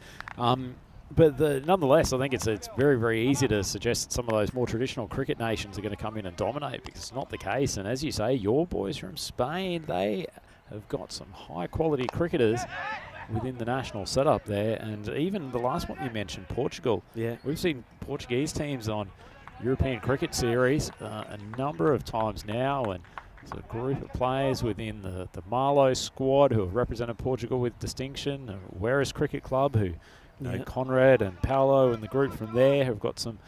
nonetheless, I think it's very, very easy to suggest that some of those more traditional cricket nations are going to come in and dominate, because it's not the case. And as you say, your boys from Spain, they have got some high-quality cricketers within the national setup there. And even the last one you mentioned, Portugal. Yeah, we've seen Portuguese teams on European Cricket Series a number of times now, and it's a group of players within the Marlow squad who have represented Portugal with distinction. Werris Cricket Club, who Conrad and Paolo and the group from there have got some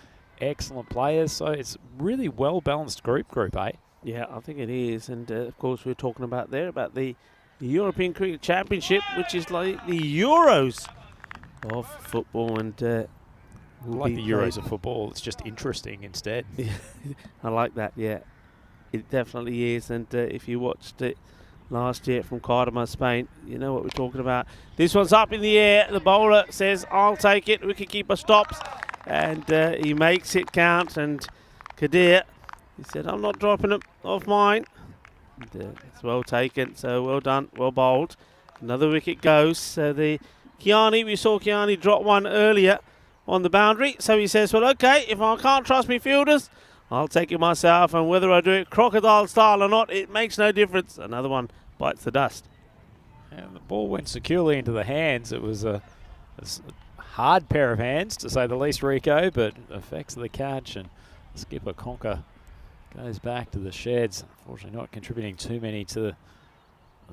excellent players. So it's really well-balanced group A. Yeah, I think it is. And of course, we were talking about the European Cricket Championship, which is like the Euros of football, and like the Euros of football, it's just interesting instead. I like that. Yeah, It definitely is, and if you watched it last year from Cardamom, Spain, you know what we're talking about. This one's up in the air. The bowler says, I'll take it. Wicketkeeper stops, and he makes it count. And Kadir, he said, I'm not dropping it off mine. And, it's well taken, so well done, well bowled. Another wicket goes. So we saw Kiani drop one earlier on the boundary. So he says, well, okay, if I can't trust me fielders, I'll take it myself, and whether I do it crocodile style or not, it makes no difference. Another one bites the dust. And the ball went securely into the hands. It was a hard pair of hands, to say the least, Rico, but affects the catch, and skipper Conker goes back to the sheds. Unfortunately not contributing too many to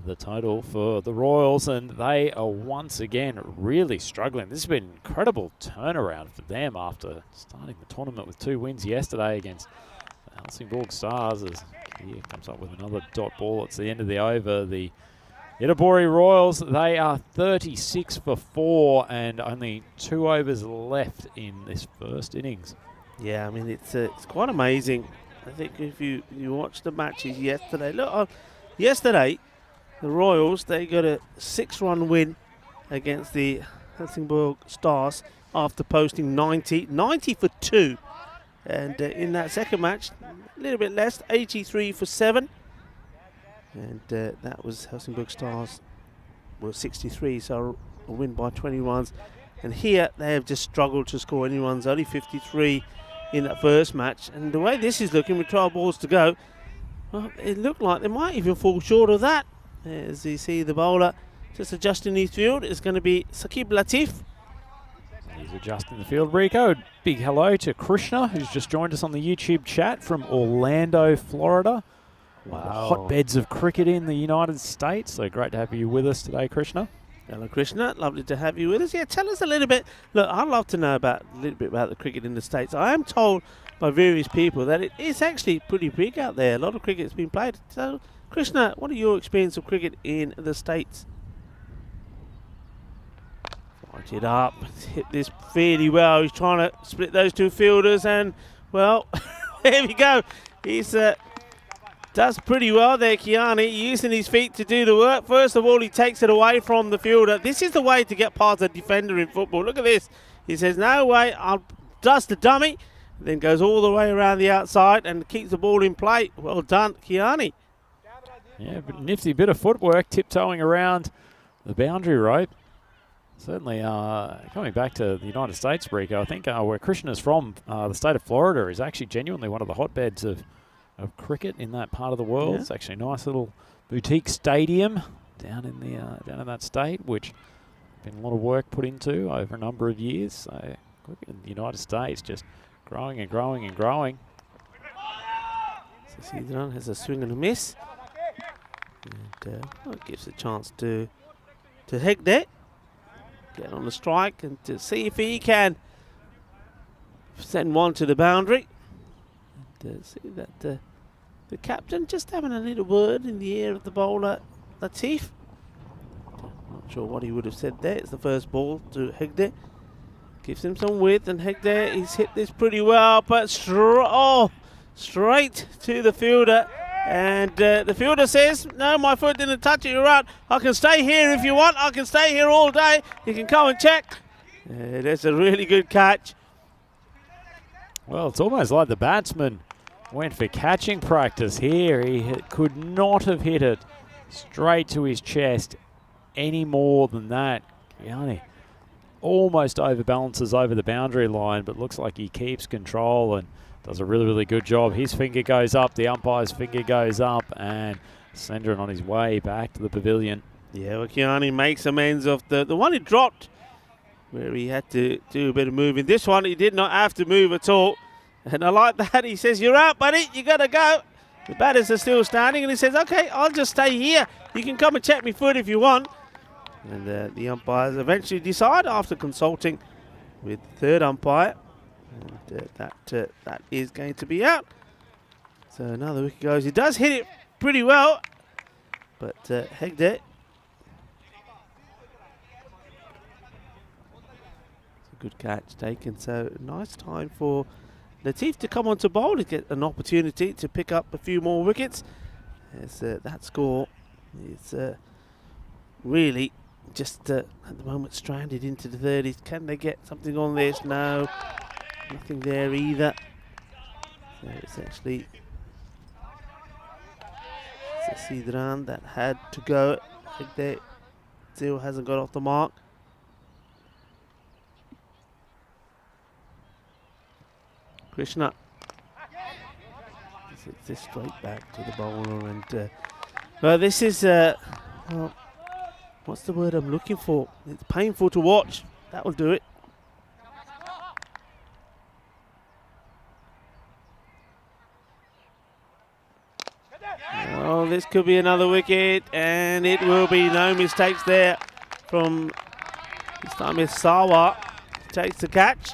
the total for the Royals, and they are once again really struggling. This has been an incredible turnaround for them after starting the tournament with 2 wins yesterday against the Helsingborg Stars, as he comes up with another dot ball. It's the end of the over. The Itabori Royals, they are 36 for 4 and only 2 overs left in this first innings. Yeah, I mean, it's quite amazing. I think if you watch the matches yesterday, look, yesterday the Royals, they got a 6-run win against the Helsingborg Stars after posting 90 for 2. And in that second match, a little bit less, 83 for 7. And that was Helsingborg Stars were 63, so a win by 20 runs. And here they have just struggled to score any runs, only 53 in that first match. And the way this is looking with 12 balls to go, well, it looked like they might even fall short of that. As you see the bowler just adjusting his field, it's going to be Saqib Latif. He's adjusting the field. Rico, big hello to Krishna, who's just joined us on the YouTube chat from Orlando, Florida. Wow. Hotbeds of cricket in the United States. So great to have you with us today, Krishna. Hello, Krishna. Lovely to have you with us. Yeah, tell us a little bit. Look, I'd love to know a little bit about the cricket in the States. I am told by various people that it is actually pretty big out there. A lot of cricket's been played. So, Krishna, what are your experience of cricket in the States? Fight it up. Hit this fairly well. He's trying to split those 2 fielders, and, well, there we go. He's does pretty well there, Kiani, using his feet to do the work. First of all, he takes it away from the fielder. This is the way to get past a defender in football. Look at this. He says, no way, I'll dust the dummy. Then goes all the way around the outside and keeps the ball in play. Well done, Kiani. Yeah, but nifty bit of footwork, tiptoeing around the boundary rope. Certainly, coming back to the United States, Rico, I think where Krishna's from, the state of Florida, is actually genuinely one of the hotbeds of cricket in that part of the world. Yeah. It's actually a nice little boutique stadium down in that state, which been a lot of work put into over a number of years. So cricket in the United States just growing and growing and growing. So Sidran has a swing and a miss, and it gives a chance to Hegde get on the strike and to see if he can send one to the boundary. See that the captain just having a little word in the ear of the bowler, Latif. Not sure what he would have said there. It's the first ball to Hegde. Gives him some width, and Hegde, he's hit this pretty well, but straight to the fielder. And the fielder says, no, my foot didn't touch it, you're right. I can stay here if you want. I can stay here all day. You can come and check. That's a really good catch. Well, it's almost like the batsman went for catching practice here. He could not have hit it straight to his chest any more than that. Gianni almost overbalances over the boundary line, but looks like he keeps control and does a really, really good job. His finger goes up, the umpire's finger goes up, and Sendrin on his way back to the pavilion. Yeah, well, Kiani makes amends of the one he dropped, where he had to do a bit of moving. This one, he did not have to move at all. And I like that. He says, you're out, buddy. You got to go. The batters are still standing. And he says, okay, I'll just stay here. You can come and check my foot if you want. And the umpires eventually decide, after consulting with the third umpire, and that is going to be out. So another wicket goes. He does hit it pretty well. But Hegde, good catch taken. So nice time for Latif to come onto bowl to get an opportunity to pick up a few more wickets. As that score is really just at the moment stranded into the 30s. Can they get something on this? No, nothing there either. So it's actually Sidran that had to go. Hegde still hasn't got off the mark. Krishna. It's this straight back to the bowler, and well, this is well, what's the word I'm looking for? It's painful to watch. That will do it. Oh, this could be another wicket, and it will be. No mistakes there from this time. Is Sawa takes the catch.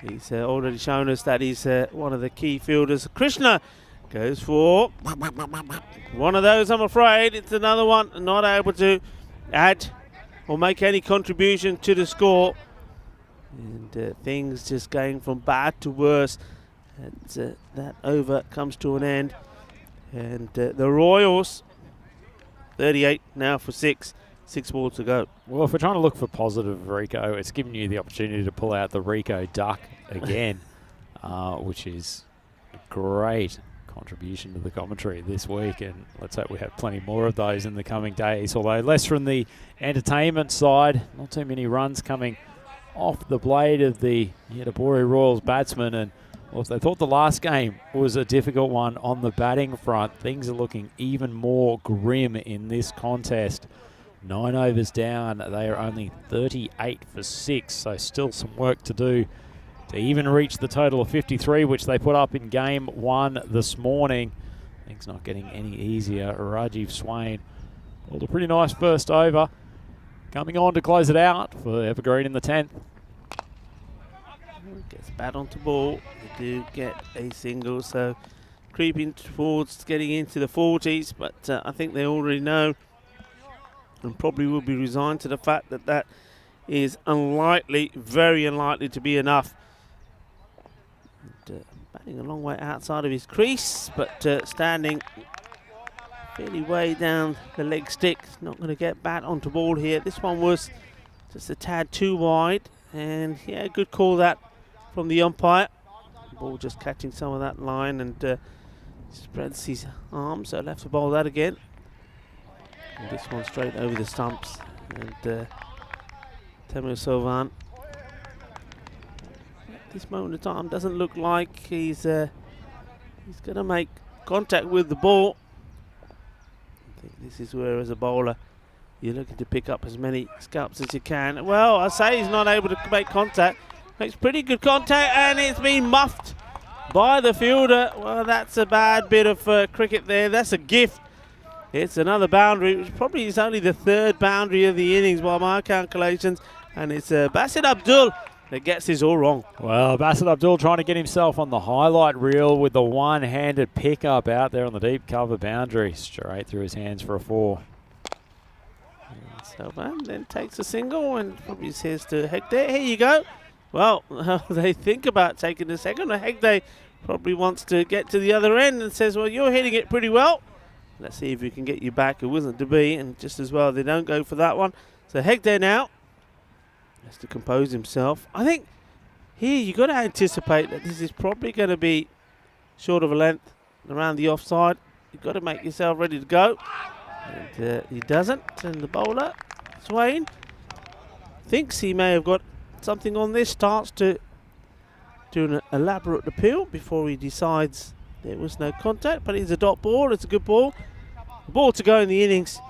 He's already shown us that he's one of the key fielders. Krishna goes for one of those, I'm afraid. It's another one not able to add or make any contribution to the score. And things just going from bad to worse. And that over comes to an end. And the Royals, 38 now for 6. 6 balls to go. Well, if we're trying to look for positive, Rico, it's giving you the opportunity to pull out the Rico duck again, which is a great contribution to the commentary this week, and let's hope we have plenty more of those in the coming days, although less from the entertainment side. Not too many runs coming off the blade of the Yetabori Royals batsman, and well, if they thought the last game was a difficult one on the batting front, things are looking even more grim in this contest. 9 overs down, they are only 38 for 6, so still some work to do to even reach the total of 53, which they put up in game 1 this morning. Things not getting any easier. Rajiv Swain pulled a pretty nice first over. Coming on to close it out for Evergreen in the 10th. Gets bat onto ball. They do get a single, so creeping towards getting into the 40s, but I think they already know and probably will be resigned to the fact that that is unlikely, very unlikely to be enough. And, batting a long way outside of his crease, but standing fairly way down the leg stick. Not going to get bat onto ball here. This one was just a tad too wide, and yeah, good call that from the umpire. Ball just catching some of that line, and spreads his arms, so left to bowl that again. And this one straight over the stumps, and Temur Sovan at this moment in time doesn't look like he's going to make contact with the ball. I think this is where, as a bowler, you're looking to pick up as many scalps as you can. Well, I say he's not able to make contact. Makes pretty good contact, and it's been muffed by the fielder. Well, that's a bad bit of cricket there. That's a gift. It's another boundary, which probably is only the 3rd boundary of the innings by my calculations. And it's Basit Abdul that gets his all wrong. Well, Basit Abdul trying to get himself on the highlight reel with the one-handed pickup out there on the deep cover boundary. Straight through his hands for a 4. Sovan then takes a single and probably says to Hegde, here you go. Well, they think about taking the second. Hegde probably wants to get to the other end and says, well, you're hitting it pretty well. Let's see if we can get you back. It wasn't to be, and just as well they don't go for that one. So Hegde now has to compose himself. I think here you've got to anticipate that this is probably going to be short of a length around the offside. You've got to make yourself ready to go. And he doesn't, and the bowler, Swain, thinks he may have got something on this, starts to do an elaborate appeal before he decides there was no contact, but it's a dot ball. It's a good ball. Ball to go in the innings,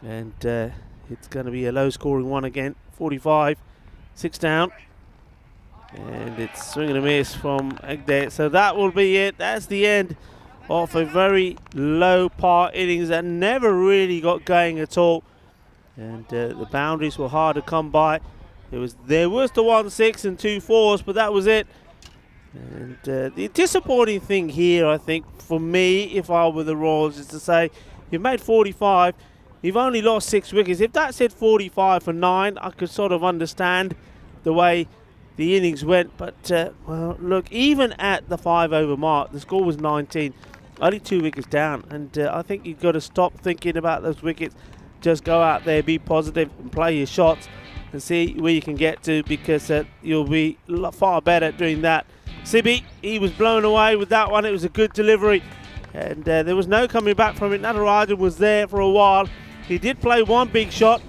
and it's going to be a low-scoring one again. 45, 6 down, and it's swing and a miss from Hegde. So that will be it. That's the end of a very low-par innings that never really got going at all, and the boundaries were hard to come by. There was the 1 6 and 2 4s, but that was it. And the disappointing thing here, I think, for me, if I were the Royals, is to say, you've made 45, you've only lost 6 wickets. If that said 45 for 9, I could sort of understand the way the innings went. But, well, look, even at the 5-over mark, the score was 19, only 2 wickets down. And I think you've got to stop thinking about those wickets. Just go out there, be positive, and play your shots and see where you can get to, because you'll be far better at doing that. Sibby, he was blown away with that one. It was a good delivery, and there was no coming back from it. Natarajan was there for a while. He did play one big shot,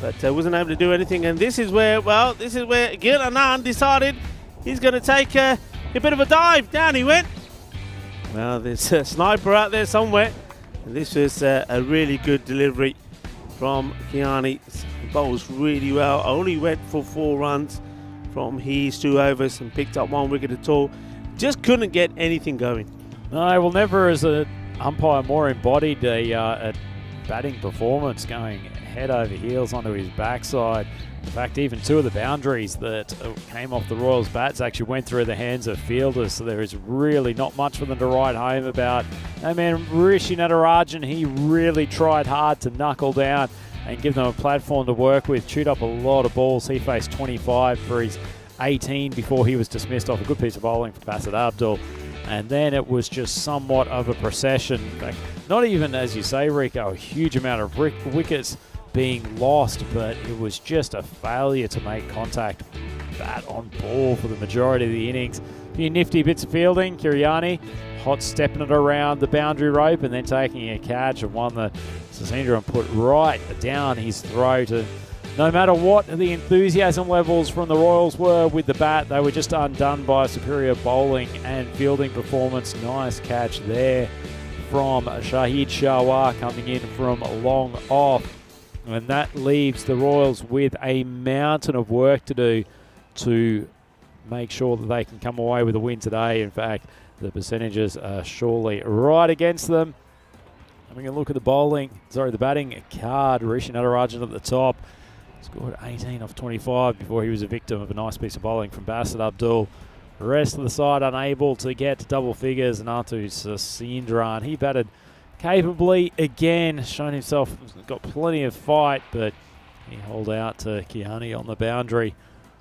but wasn't able to do anything. And this is where Gil Anand decided he's going to take a bit of a dive. Down he went. Well, there's a sniper out there somewhere, and this was a really good delivery from Kiani. He bowls really well. Only went for 4 runs from his 2 overs and picked up 1 wicket at all. Just couldn't get anything going. No, well, never as an umpire more embodied a batting performance, going head over heels onto his backside. In fact, even 2 of the boundaries that came off the Royals' bats actually went through the hands of fielders, so there is really not much for them to write home about. No, man, Rishi Natarajan, he really tried hard to knuckle down and give them a platform to work with. Chewed up a lot of balls. He faced 25 for his 18 before he was dismissed off a good piece of bowling for Basit Abdul. And then it was just somewhat of a procession. In fact, not even, as you say, Rico, a huge amount of wickets being lost, but it was just a failure to make contact bat on ball for the majority of the innings. A few nifty bits of fielding. Kiriani hot stepping it around the boundary rope and then taking a catch and one that Sasindran put right down his throat. And no matter what the enthusiasm levels from the Royals were with the bat, they were just undone by a superior bowling and fielding performance. Nice catch there from Shahid Shawar coming in from long off. And that leaves the Royals with a mountain of work to do to make sure that they can come away with a win today. In fact, the percentages are surely right against them. Having a look at the batting card, Rishi Natarajan at the top. Scored 18 off 25 before he was a victim of a nice piece of bowling from Basit Abdul. The rest of the side unable to get to double figures. Natu Sasindran, he batted capably again, shown himself, got plenty of fight, but he held out to Kiani on the boundary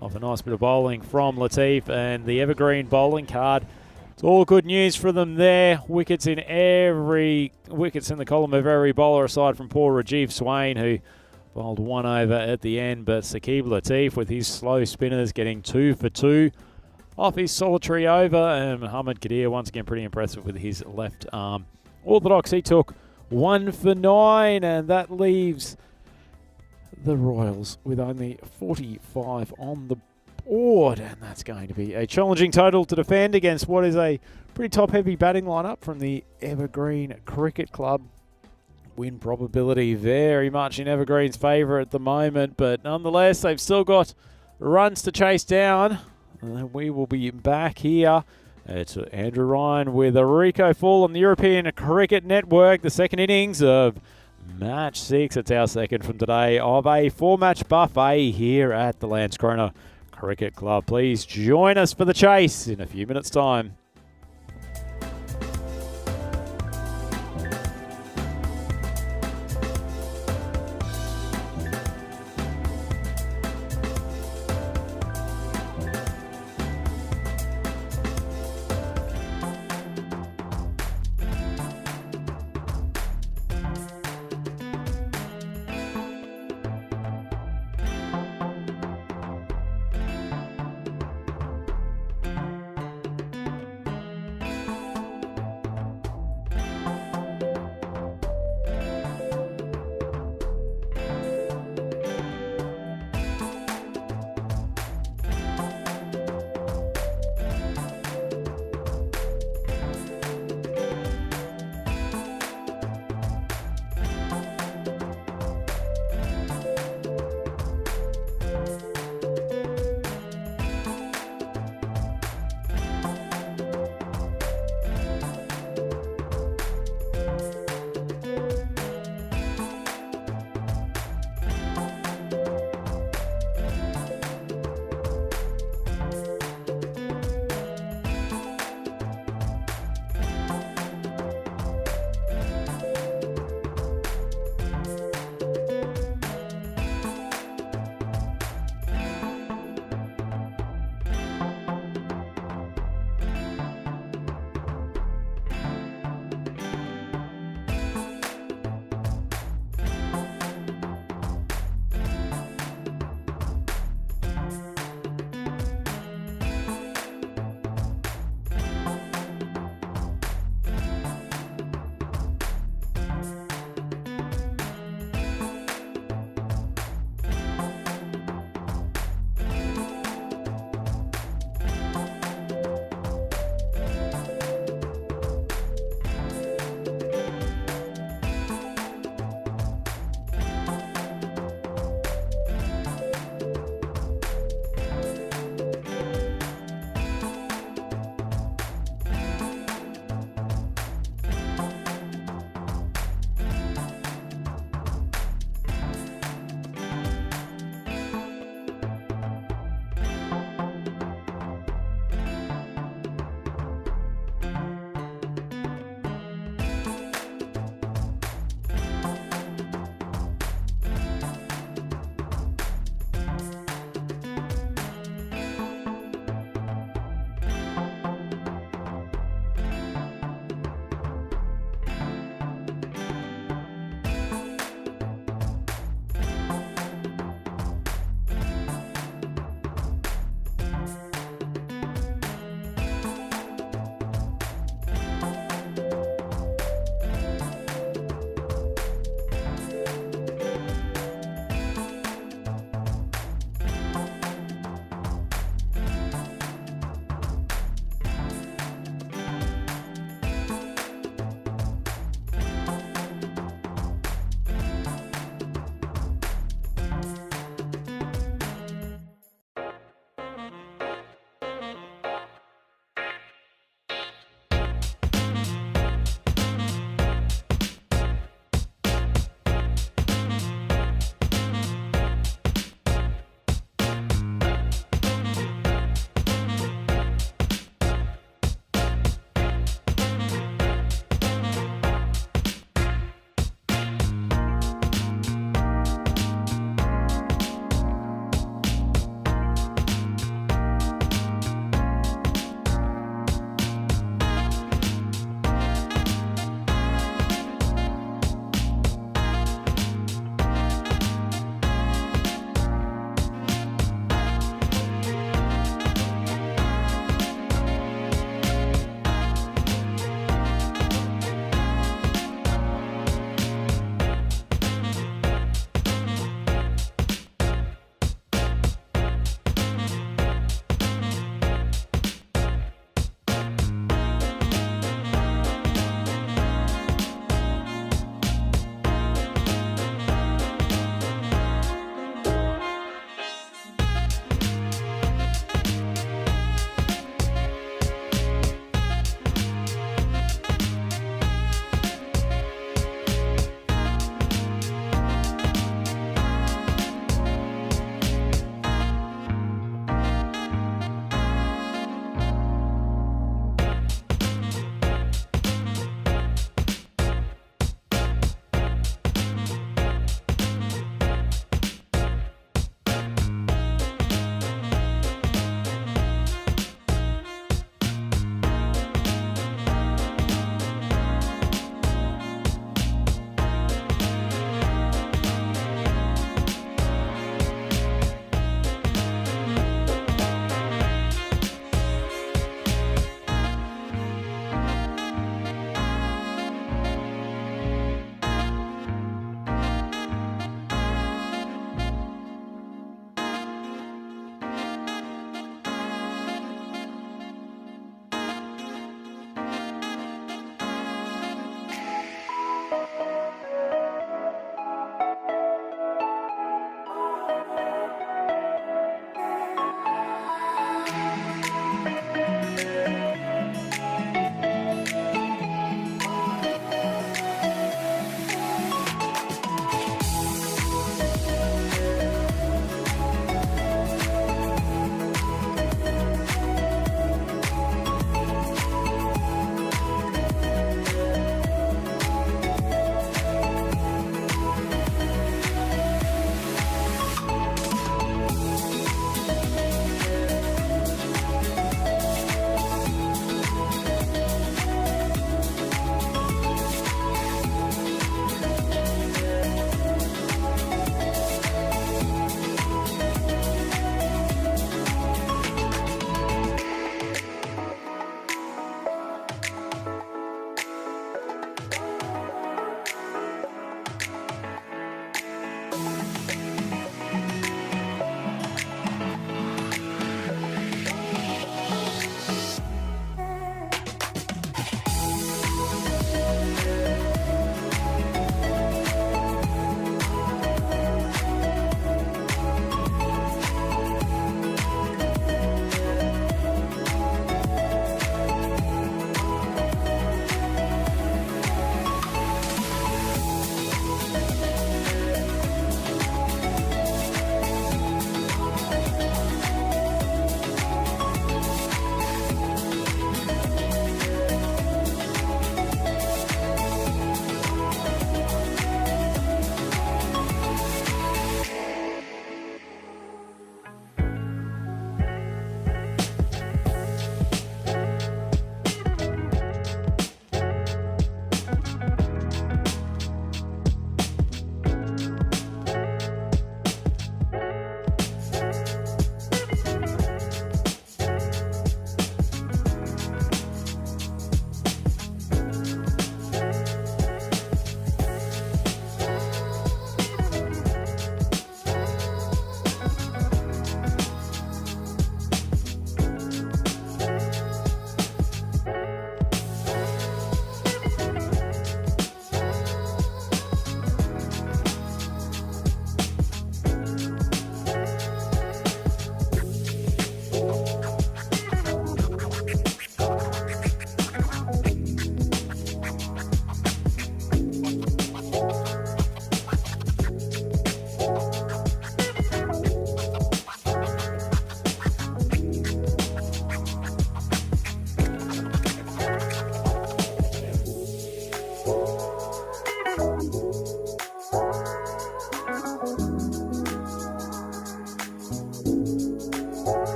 off a nice bit of bowling from Latif. And the evergreen bowling card, it's all good news for them there. Wickets in the column of every bowler aside from poor Rajiv Swain, who bowled 1 over at the end. But Saqib Latif with his slow spinners getting 2 for 2 off his solitary over. And Muhammad Qadir once again pretty impressive with his left arm orthodox. He took 1 for 9, and that leaves the Royals with only 45 on the board, and that's going to be a challenging total to defend against what is a pretty top-heavy batting lineup from the Evergreen Cricket Club. Win probability very much in Evergreen's favour at the moment, but nonetheless, they've still got runs to chase down. And then we will be back here. It's Andrew Ryan with a Rico Full on the European Cricket Network, the second innings of Match 6. It's our second from today of a 4-match buffet here at the Landskrona Cricket Club. Please join us for the chase in a few minutes' time.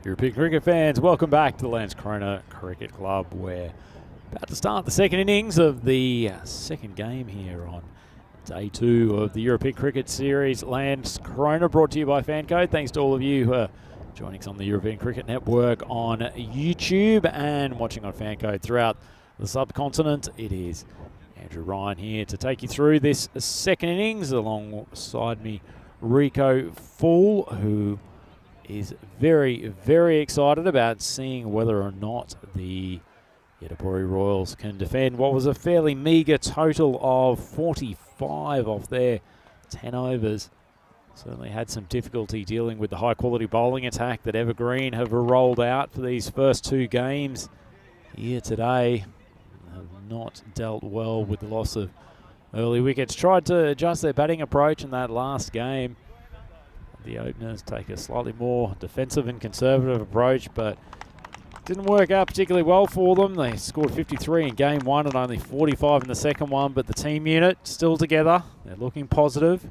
European cricket fans, welcome back to the Landskrona Cricket Club. We're about to start the second innings of the second game here on day 2 of the European Cricket Series. Landskrona, brought to you by FanCode. Thanks to all of you who are joining us on the European Cricket Network on YouTube and watching on FanCode throughout the subcontinent. It is Andrew Ryan here to take you through this second innings alongside me, Rico Fool, who is very, very excited about seeing whether or not the Yedapuri Royals can defend what was a fairly meagre total of 45 off their 10 overs. Certainly had some difficulty dealing with the high-quality bowling attack that Evergreen have rolled out for these first 2 games here today. Have not dealt well with the loss of early wickets. Tried to adjust their batting approach in that last game. The openers take a slightly more defensive and conservative approach, but didn't work out particularly well for them. They scored 53 in game 1 and only 45 in the second one, but the team unit still together. They're looking positive.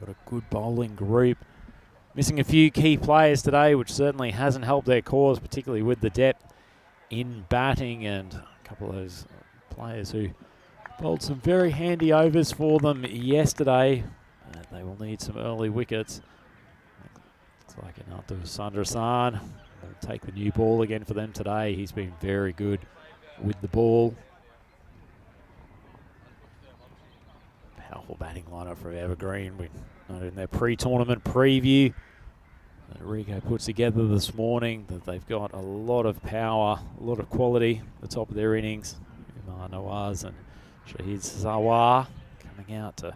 Got a good bowling group. Missing a few key players today, which certainly hasn't helped their cause, particularly with the depth in batting, and a couple of those players who bowled some very handy overs for them yesterday. They will need some early wickets. Looks like Ananto Sandersan will take the new ball again for them today. He's been very good with the ball. Powerful batting lineup for Evergreen. We noted in their pre-tournament preview that Rico puts together this morning that they've got a lot of power, a lot of quality at the top of their innings. Umar Nawaz and Shahid Zawar coming out to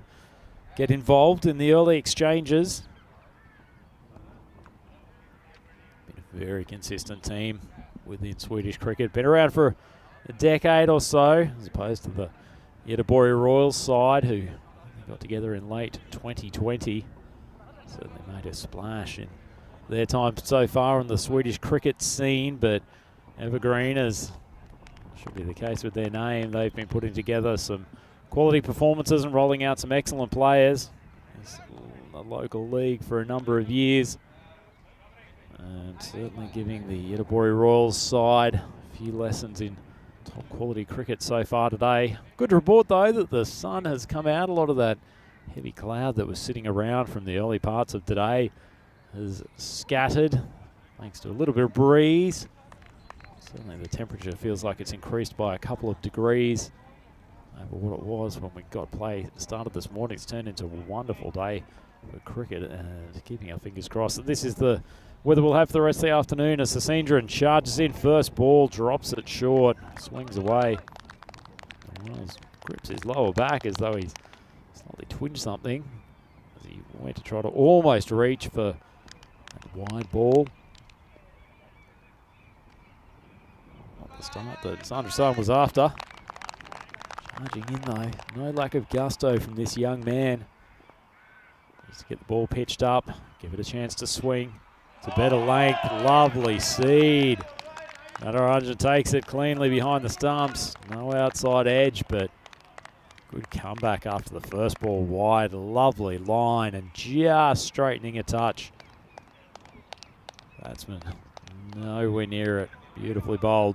get involved in the early exchanges. Been a very consistent team within Swedish cricket. Been around for a decade or so, as opposed to the Yedapuri Royals side, who got together in late 2020. Certainly made a splash in their time so far on the Swedish cricket scene, but Evergreen, as should be the case with their name, they've been putting together some quality performances and rolling out some excellent players. It's a local league for a number of years, and certainly giving the Yedapuri Royals side a few lessons in top quality cricket so far today. Good to report though that the sun has come out. A lot of that heavy cloud that was sitting around from the early parts of today has scattered thanks to a little bit of breeze. Certainly the temperature feels like it's increased by a couple of degrees over what it was when we got play started this morning. It's turned into a wonderful day for cricket, and keeping our fingers crossed that this is the weather we'll have for the rest of the afternoon as Sasindran charges in. First ball, drops it short, swings away. Wells grips his lower back as though he's slightly twinged something as he went to try to almost reach for a wide ball. Not the start that Sandersan was after. Charging in though, no lack of gusto from this young man. Needs to get the ball pitched up, give it a chance to swing. It's a better length, lovely seed. Natarajan takes it cleanly behind the stumps. No outside edge, but good comeback after the first ball wide. Lovely line and just straightening a touch. Batsman nowhere near it. Beautifully bowled.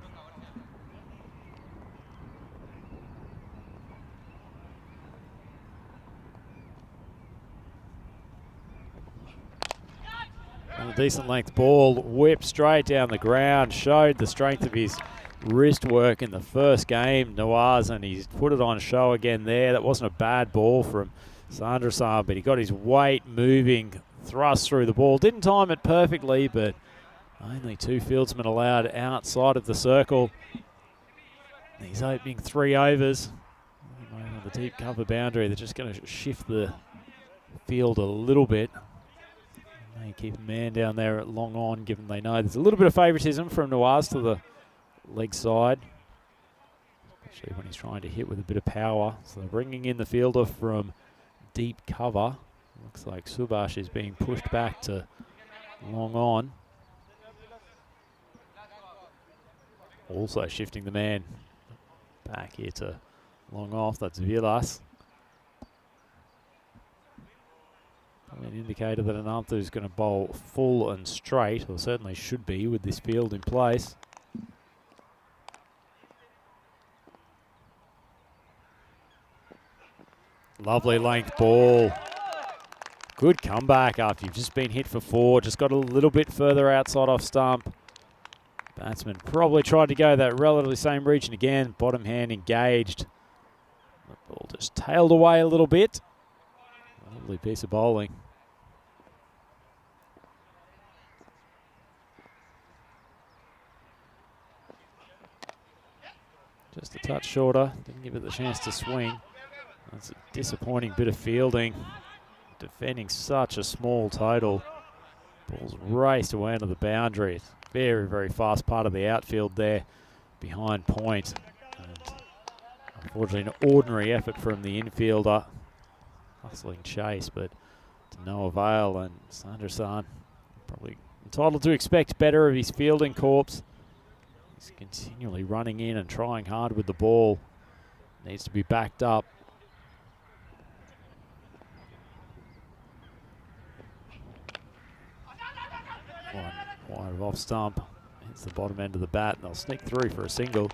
A decent length ball, whipped straight down the ground, showed the strength of his wrist work in the first game, Nawaz, and he's put it on show again there. That wasn't a bad ball from Sandersan, but he got his weight moving, thrust through the ball. Didn't time it perfectly, but only 2 fieldsmen allowed outside of the circle. He's opening 3 overs. On the deep cover boundary, they're just going to shift the field a little bit. They keep a man down there at long on, given they know there's a little bit of favouritism from Nawaz to the leg side, especially when he's trying to hit with a bit of power. So they're bringing in the fielder from deep cover. Looks like Subhash is being pushed back to long on. Also shifting the man back here to long off. That's Vilas. An indicator that Anantha is going to bowl full and straight, or certainly should be with this field in place. Lovely length ball. Good comeback after you've just been hit for 4. Just got a little bit further outside off stump. Batsman probably tried to go that relatively same region again. Bottom hand engaged. The ball just tailed away a little bit. Lovely piece of bowling. Just a touch shorter. Didn't give it the chance to swing. That's a disappointing bit of fielding. Defending such a small total. Ball's raced away into the boundary. Very, very fast part of the outfield there behind point. And unfortunately, an ordinary effort from the infielder. Hustling chase, but to no avail. And Sandersan probably entitled to expect better of his fielding corps. He's continually running in and trying hard with the ball. Needs to be backed up. One wide of off stump. Hits the bottom end of the bat, and they'll sneak through for a single.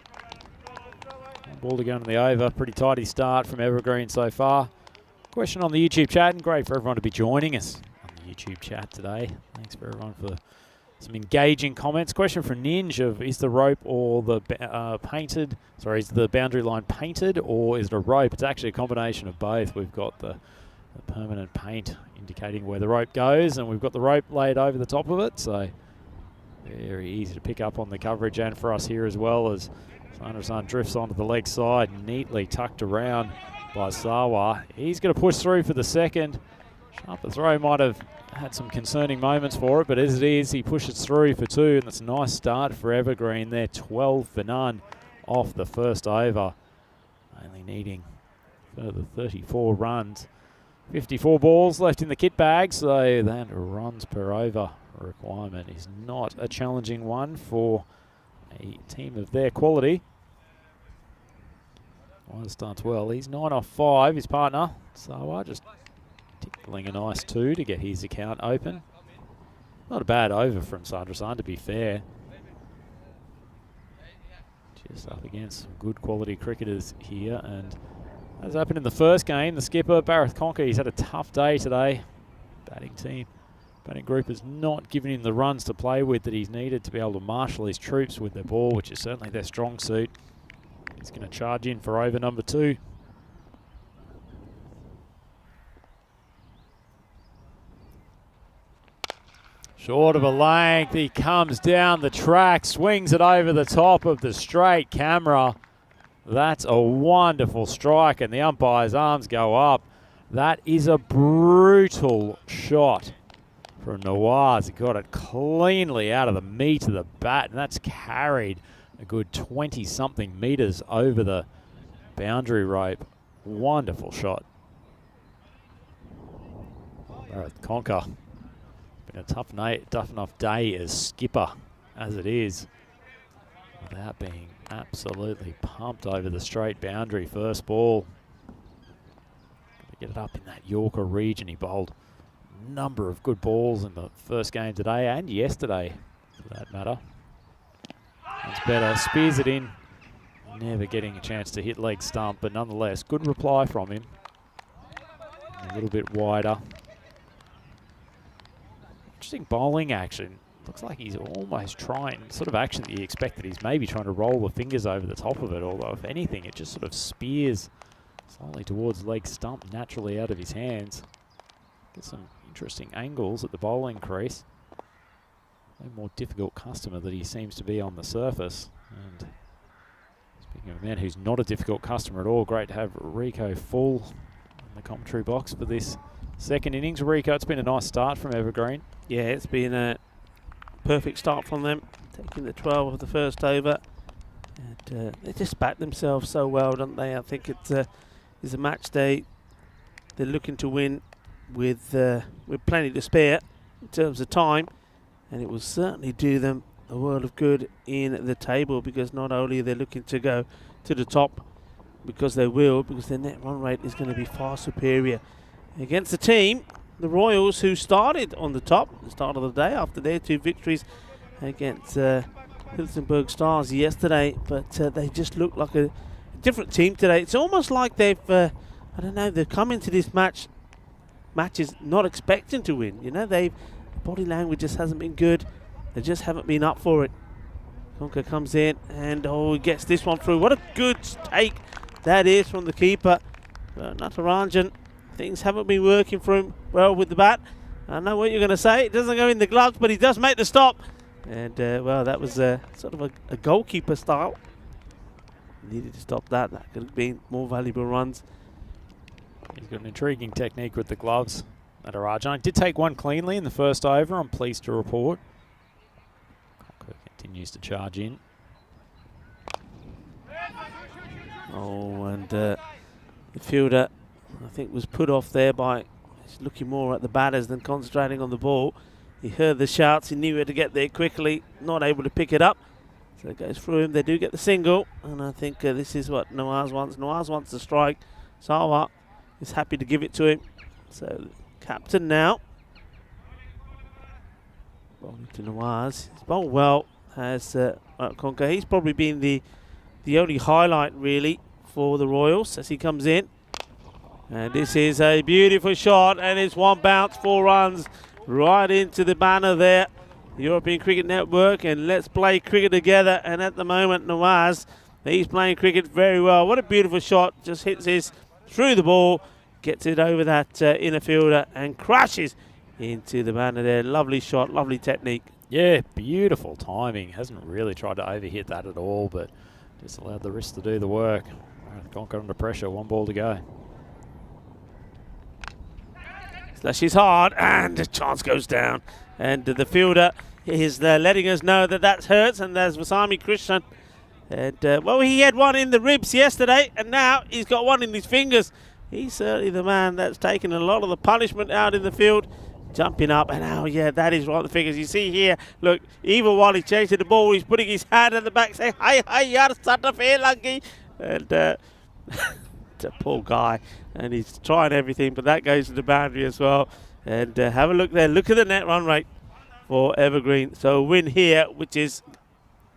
One ball to go in the over. Pretty tidy start from Evergreen so far. Question on the YouTube chat, and great for everyone to be joining us on the YouTube chat today. Thanks for everyone for some engaging comments. Question from Ninja of is the rope or the is the boundary line painted or is it a rope? It's actually a combination of both. We've got the permanent paint indicating where the rope goes, and we've got the rope laid over the top of it, so very easy to pick up on the coverage and for us here as well as Sandersan drifts onto the leg side, neatly tucked around by Sawa. He's going to push through for the second. Sharper throw might have had some concerning moments for it, but as it is, he pushes through for 2, and that's a nice start for Evergreen there, 12 for none off the first over. Only needing further 34 runs. 54 balls left in the kit bag, so that runs per over requirement is not a challenging one for a team of their quality. One starts well. He's 9 off 5, his partner. Sawa just tickling a nice 2 to get his account open. Not a bad over from Sandersan, to be fair. Just up against some good quality cricketers here, and as happened in the first game, the skipper, Barath Conker, he's had a tough day today. Batting group has not given him the runs to play with that he's needed to be able to marshal his troops with their ball, which is certainly their strong suit. He's going to charge in for over number 2. Short of a length, he comes down the track, swings it over the top of the straight camera. That's a wonderful strike, and the umpire's arms go up. That is a brutal shot from Nawaz. He got it cleanly out of the meat of the bat, and that's carried a good 20-something metres over the boundary rope. Wonderful shot. Barath Conker. Been a tough enough day as skipper as it is, without being absolutely pumped over the straight boundary first ball. Gotta get it up in that Yorker region. He bowled a number of good balls in the first game today and yesterday, for that matter. That's better. Spears it in. Never getting a chance to hit leg stump, but nonetheless, good reply from him. A little bit wider. Interesting bowling action. Looks like he's almost trying, sort of action that you expect that he's maybe trying to roll the fingers over the top of it, although if anything, it just sort of spears slightly towards leg stump naturally out of his hands. Get some interesting angles at the bowling crease. A more difficult customer that he seems to be on the surface. And speaking of a man who's not a difficult customer at all, great to have Rico full in the commentary box for this second innings. Rico, it's been a nice start from Evergreen. Yeah, it's been a perfect start from them, taking the 12 of the first over. And they just back themselves so well, don't they? I think it's a match day. They're looking to win with plenty to spare in terms of time, and it will certainly do them a world of good in the table, because not only are they looking to go to the top, because they will, because their net run rate is going to be far superior against a team the Royals, who started on the top at the start of the day after their 2 victories against Helsingborg Stars yesterday, but they just look like a different team today. It's almost like they've, I don't know, they've come into this matches not expecting to win. You know, body language just hasn't been good. They just haven't been up for it. Konka comes in and he gets this one through. What a good take that is from the keeper. Natarajan, things haven't been working for him well with the bat. I know what you're going to say. It doesn't go in the gloves, but he does make the stop. And, well, that was sort of a goalkeeper style. Needed to stop that. That could have been more valuable runs. He's got an intriguing technique with the gloves. Natarajan did take one cleanly in the first over, I'm pleased to report. Continues to charge in. Oh, and the fielder, I think, was put off there by looking more at the batters than concentrating on the ball. He heard the shouts, he knew where to get there quickly, not able to pick it up. So it goes through him, they do get the single, and I think this is what Nawaz wants. Nawaz wants to strike. Sawa is happy to give it to him. So, captain now. Bowling to Nawaz. He's bowled well, has Konka. He's probably been the only highlight, really, for the Royals as he comes in. And this is a beautiful shot, and it's one bounce, 4 runs, right into the banner there. The European Cricket Network, and let's play cricket together. And at the moment, Nawaz, he's playing cricket very well. What a beautiful shot. Just hits this through the ball, gets it over that inner fielder and crashes into the banner there. Lovely shot, lovely technique. Yeah, beautiful timing. Hasn't really tried to overhit that at all, but just allowed the wrist to do the work. Konka under pressure, 1 ball to go. Slashes hard, and the chance goes down. And the fielder is letting us know that that hurts, and there's Vasami Krishnan. And, well, he had one in the ribs yesterday, and now he's got one in his fingers. He's certainly the man that's taken a lot of the punishment out in the field. Jumping up, and oh, yeah, that is right, the fingers. You see here, look, even while he's chasing the ball, he's putting his hand at the back, saying, hi, yaar, sata fair lucky. And the poor guy, and he's trying everything, but that goes to the boundary as well. And have a look there. Look at the net run rate for Evergreen. So a win here, which is,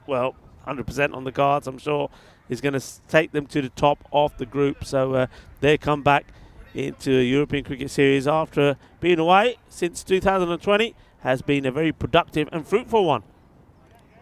well, 100% on the cards, I'm sure, is going to take them to the top of the group. So they come back into a European Cricket Series after being away since 2020 has been a very productive and fruitful one.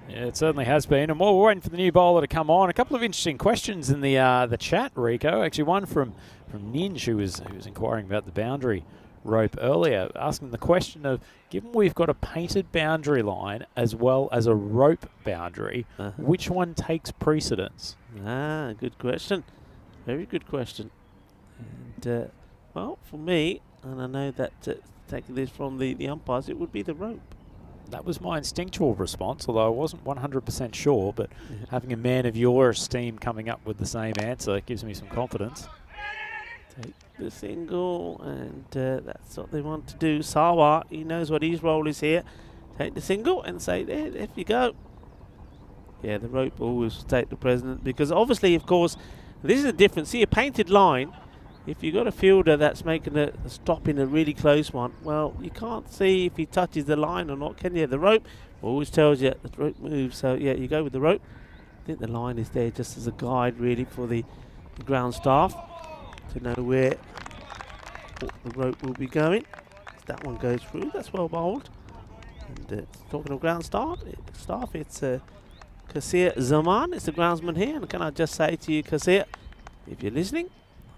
Yeah, it certainly has been. And while we're waiting for the new bowler to come on, a couple of interesting questions in the chat, Rico. Actually, one from Ninj, who was inquiring about the boundary rope earlier, asking the question of, given we've got a painted boundary line as well as a rope boundary, which one takes precedence? Good question. Very good question. And, well, for me, and I know that taking this from the umpires, it would be the rope. That was my instinctual response, although I wasn't 100% sure, but having a man of your esteem coming up with the same answer gives me some confidence. Take the single, and that's what they want to do. Sawa, he knows what his role is here. Take the single and say, there you go. Yeah, the rope always take the precedent, because obviously, of course, this is a difference. See, a painted line, if you've got a fielder that's making a stop in a really close one, well, you can't see if he touches the line or not, can you? The rope always tells you the rope moves, so yeah, you go with the rope. I think the line is there just as a guide, really, for the ground staff to know where the rope will be going. That one goes through, that's well bowled. And talking of ground staff, it's Kasir Zaman, it's the groundsman here, and can I just say to you, Kasir, if you're listening,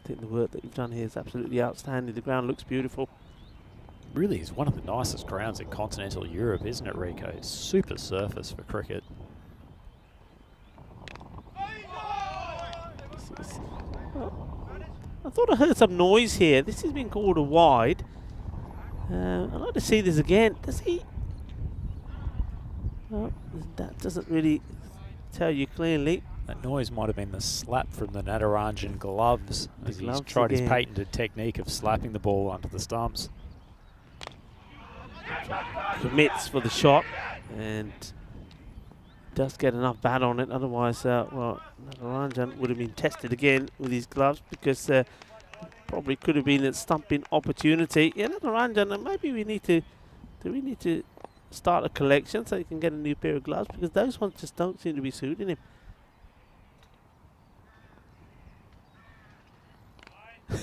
I think the work that you've done here is absolutely outstanding. The ground looks beautiful. Really is one of the nicest grounds in continental Europe, isn't it, Rico? It's super surface for cricket. I thought I heard some noise here. This has been called a wide. I'd like to see this again. Does he? Well, that doesn't really tell you clearly. That noise might have been the slap from the Natarajan gloves as he's tried his patented technique of slapping the ball onto the stumps. Commits for the shot and does get enough bat on it. Otherwise, well, Natarajan would have been tested again with his gloves, because probably could have been a stumping opportunity. Yeah, another run, and maybe we need to. Do we need to start a collection so he can get a new pair of gloves, because those ones just don't seem to be suiting him. Done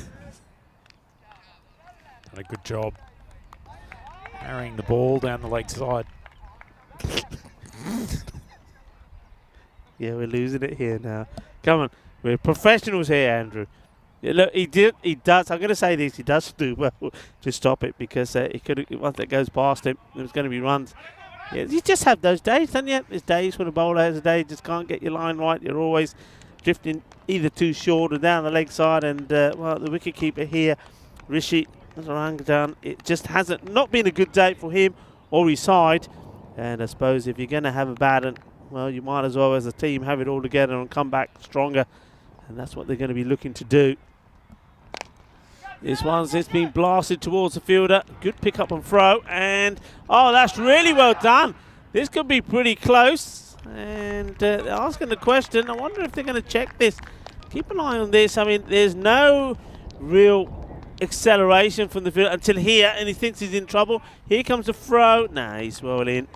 a good job carrying the ball down the leg side. Yeah, we're losing it here now. Come on, we're professionals here, Andrew. Yeah, look, he does. I'm going to say this. He does do well to stop it, because he could. Once it goes past him, there's going to be runs. Yeah, you just have those days, don't you? There's days when a bowler has a day, just can't get your line right. You're always drifting either too short or down the leg side. And well, the wicket keeper here, Rishi Narangadan, it just hasn't not been a good day for him or his side. And I suppose if you're going to have a bad one, well, you might as well, as a team, have it all together and come back stronger. And that's what they're going to be looking to do. This one's just been blasted towards the fielder. Good pick up and throw. And, oh, that's really well done. This could be pretty close. And they're asking the question. I wonder if they're going to check this. Keep an eye on this. I mean, there's no real acceleration from the field until here. And he thinks he's in trouble. Here comes the throw. Nah, he's well in.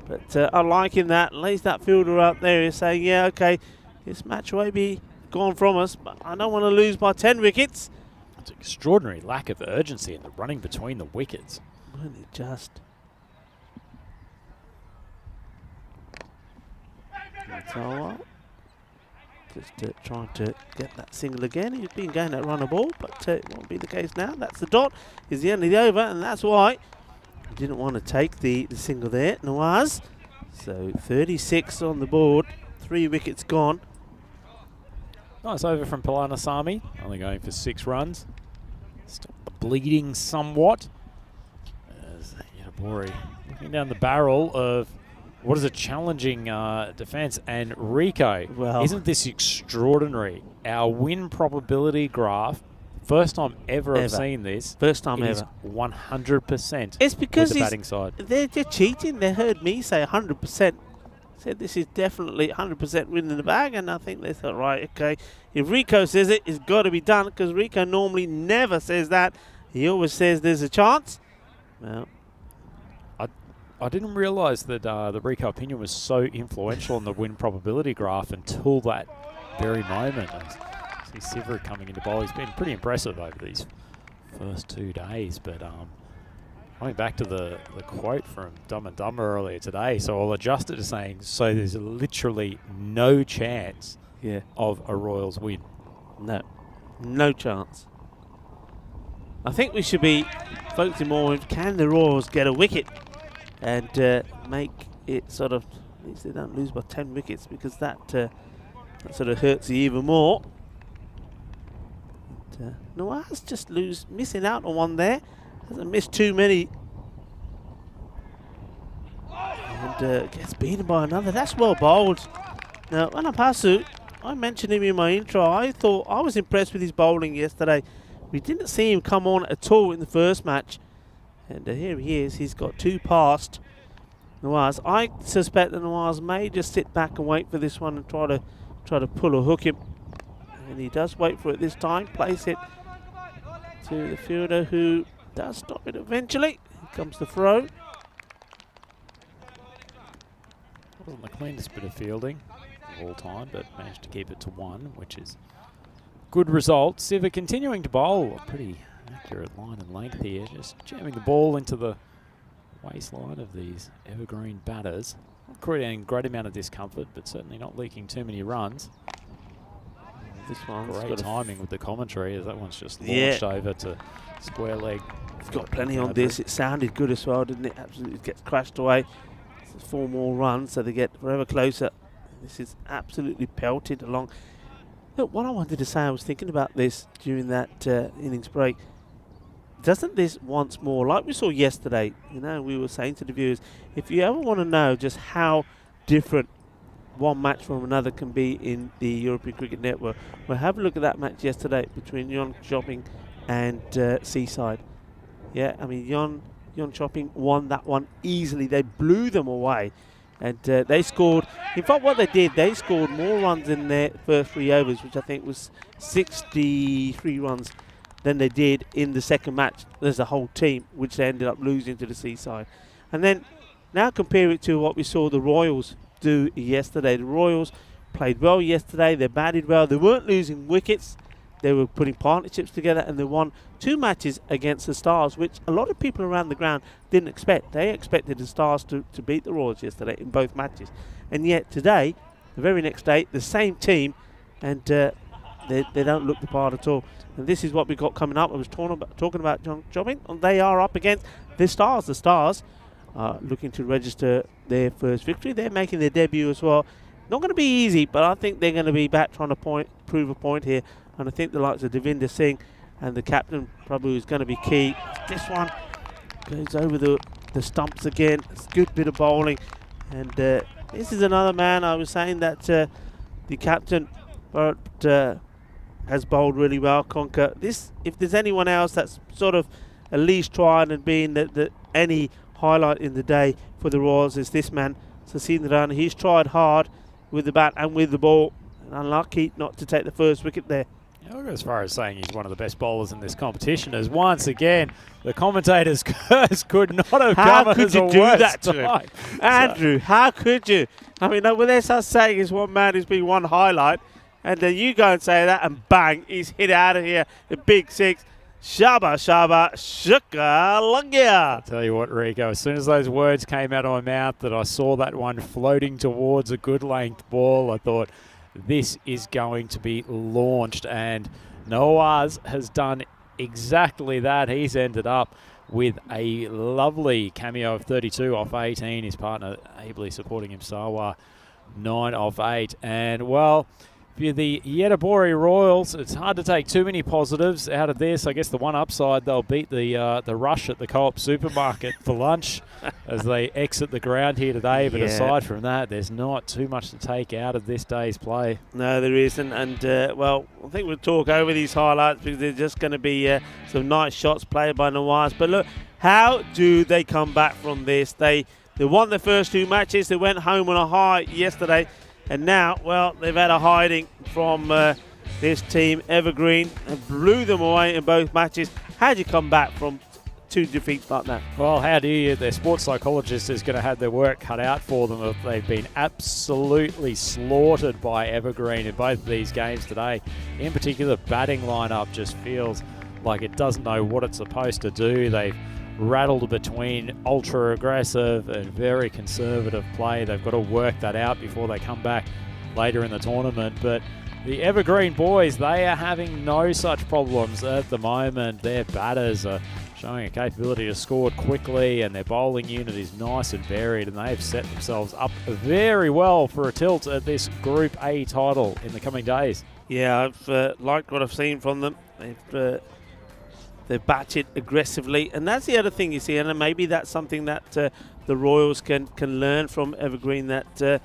But I like him that. Lays that fielder up there. He's saying, yeah, okay, this match may be gone from us, but I don't want to lose by 10 wickets. It's an extraordinary lack of urgency in the running between the wickets. Really just. That's all right. Just trying to get that single again. He's been going that run a ball, but it won't be the case now. That's the dot. Is the end of the over, and that's why he didn't want to take the single there. Nawaz. So 36 on the board. 3 wickets gone. Nice over from Palanisamy, only going for 6 runs. Stop the bleeding somewhat. As Yatabori looking down the barrel of what is a challenging defence. And Rico, well, isn't this extraordinary? Our win probability graph, first time ever I've seen this. First time is ever. 100%. It's because with the batting side. They're cheating. They heard me say 100%. Said this is definitely 100% win in the bag, and I think they thought, right, okay, if Rico says it, it's got to be done, because Rico normally never says that. He always says there's a chance. Well, I didn't realise that the Rico opinion was so influential in the win probability graph until that very moment. I see Siveri coming into bowl. He's been pretty impressive over these first 2 days, but coming back to the quote from Dumb and Dumber earlier today, so I'll adjust it to saying, so there's literally no chance of a Royals win. No chance. I think we should be focusing more on, can the Royals get a wicket and make it sort of, at least they don't lose by 10 wickets, because that sort of hurts you even more. Nawaz just missing out on one there. Hasn't missed too many. And gets beaten by another. That's well bowled. Now, Anapasu, I mentioned him in my intro. I thought I was impressed with his bowling yesterday. We didn't see him come on at all in the first match. And here he is. He's got 2 past Nawaz. I suspect that Nawaz may just sit back and wait for this one and try to pull or hook him. And he does wait for it this time. Place it to the fielder, who does stop it eventually. Here comes the throw. Wasn't the cleanest bit of fielding of all time, but managed to keep it to 1, which is good result. Siva continuing to bowl a pretty accurate line and length here, just jamming the ball into the waistline of these evergreen batters. Not creating a great amount of discomfort, but certainly not leaking too many runs. This one's great timing with the commentary, as that one's just launched over to square leg. It's got plenty on this. It sounded good as well, didn't it? Absolutely gets crashed away. It's 4 more runs, so they get forever closer. This is absolutely pelted along. Look, what I wanted to say, I was thinking about this during that innings break. Doesn't this once more, like we saw yesterday, we were saying to the viewers, if you ever want to know just how different one match from another can be in the European Cricket Network, well, have a look at that match yesterday between Yon Shopping and Seaside. Yeah, I mean, Yon Shopping won that one easily. They blew them away, and they scored. In fact, what they did, they scored more runs in their first 3 overs, which I think was 63 runs than they did in the second match as a whole team, which they ended up losing to the Seaside. And then now compare it to what we saw the Royals do yesterday. The Royals played well yesterday. They batted well. They weren't losing wickets. They were putting partnerships together, and they won 2 matches against the Stars, which a lot of people around the ground didn't expect. They expected the Stars to beat the Royals yesterday in both matches. And yet today, the very next day, the same team, and they don't look the part at all. And this is what we got coming up. I was talking about John Jobbing, and they are up against the Stars. The Stars are looking to register their first victory. They're making their debut as well. Not going to be easy, but I think they're going to be back trying to prove a point here. And I think the likes of Devinder Singh and the captain probably is going to be key. This one goes over the stumps again. It's a good bit of bowling. And this is another man. I was saying that the captain has bowled really well, Conker. If there's anyone else that's sort of at least trying and being any highlight in the day for the Royals, is this man, Sachin Rana. He's tried hard with the bat and with the ball. And unlucky not to take the first wicket there. I'll go as far as saying he's one of the best bowlers in this competition, as once again the commentators' curse could not have come as a worse time. How could you do that to him? Andrew, how could you? I mean, when they're saying is one man who's been one highlight, and then you go and say that, and bang, he's hit out of here, the big 6. Shaba, shaba, shuka, lungia. I'll tell you what, Rico, as soon as those words came out of my mouth that I saw that one floating towards a good length ball, I thought, this is going to be launched, and Nawaz has done exactly that. He's ended up with a lovely cameo of 32 off 18. His partner ably supporting him, Sawa, 9 off 8. And, well, for the Yetabori Royals, it's hard to take too many positives out of this. I guess the one upside, they'll beat the rush at the Co-op supermarket for lunch as they exit the ground here today. But aside from that, there's not too much to take out of this day's play. No, there isn't. And, well, I think we'll talk over these highlights because there's just going to be some nice shots played by Nawaz. But look, how do they come back from this? They won the first 2 matches. They went home on a high yesterday. And now, well, they've had a hiding from this team, Evergreen, and blew them away in both matches. How do you come back from 2 defeats like that? Well, how do you? Their sports psychologist is going to have their work cut out for them if they've been absolutely slaughtered by Evergreen in both of these games today. In particular, the batting lineup just feels like it doesn't know what it's supposed to do. They've rattled between ultra aggressive and very conservative play. They've got to work that out before they come back later in the tournament. But the Evergreen boys, they are having no such problems at the moment. Their batters are showing a capability to score quickly, and their bowling unit is nice and varied, and they've set themselves up very well for a tilt at this Group A title in the coming days. Yeah, I've liked what I've seen from them. They've batted aggressively, and that's the other thing you see, and maybe that's something that the Royals can learn from Evergreen, that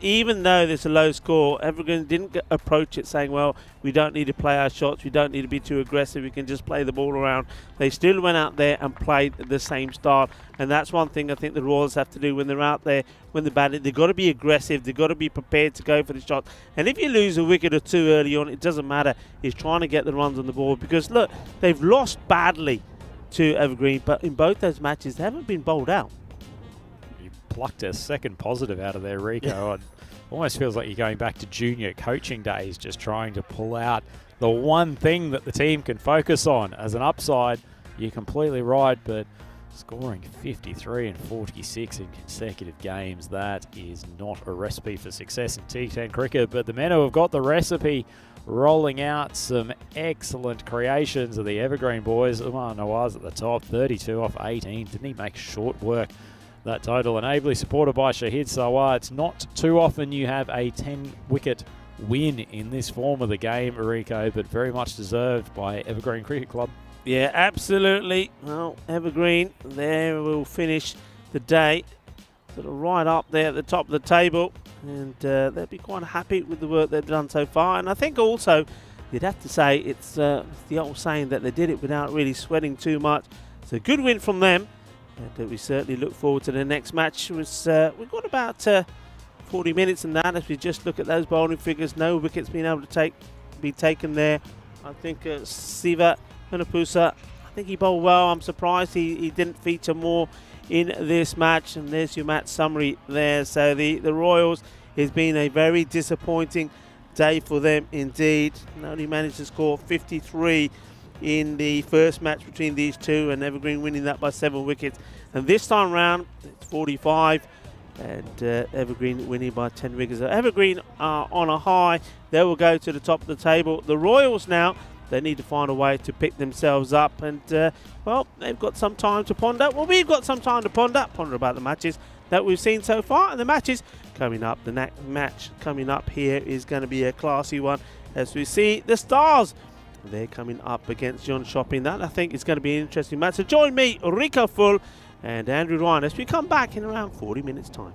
even though there's a low score, Evergreen didn't approach it saying, well, we don't need to play our shots, we don't need to be too aggressive, we can just play the ball around. They still went out there and played the same style, and that's one thing I think the Royals have to do when they're out there, when they're batting. They've got to be aggressive, they've got to be prepared to go for the shot. And if you lose a wicket or 2 early on, it doesn't matter. It's trying to get the runs on the board, because look, they've lost badly to Evergreen, but in both those matches, they haven't been bowled out. Plucked a second positive out of there, Rico. It almost feels like you're going back to junior coaching days, just trying to pull out the one thing that the team can focus on. As an upside, you're completely right, but scoring 53 and 46 in consecutive games, that is not a recipe for success in T10 cricket. But the men who have got the recipe, rolling out some excellent creations of the Evergreen boys. Umar Nawaz at the top, 32 off 18. Didn't he make short work that total, and ably supported by Shahid Sawar. It's not too often you have a 10-wicket win in this form of the game, Rico, but very much deserved by Evergreen Cricket Club. Yeah, absolutely. Well, Evergreen, there will finish the day sort of right up there at the top of the table, and they'll be quite happy with the work they've done so far. And I think also you'd have to say it's the old saying that they did it without really sweating too much. It's a good win from them. And we certainly look forward to the next match. We've got about 40 minutes in that as we just look at those bowling figures. No wickets being able to be taken there. I think Siva Hunapusha, I think he bowled well. I'm surprised he didn't feature more in this match. And there's your match summary there. So the Royals, has been a very disappointing day for them indeed. And only managed to score 53 in the first match between these two, and Evergreen winning that by 7 wickets. And this time round, it's 45, and Evergreen winning by 10 wickets. So Evergreen are on a high. They will go to the top of the table. The Royals now, they need to find a way to pick themselves up, and well, they've got some time to ponder. Well, we've got some time to ponder about the matches that we've seen so far, and the matches coming up. The next match coming up here is going to be a classy one, as we see the Stars. They're coming up against John Shopping. That, I think, is going to be an interesting match. So join me, Rico Full and Andrew Ryan, as we come back in around 40 minutes' time.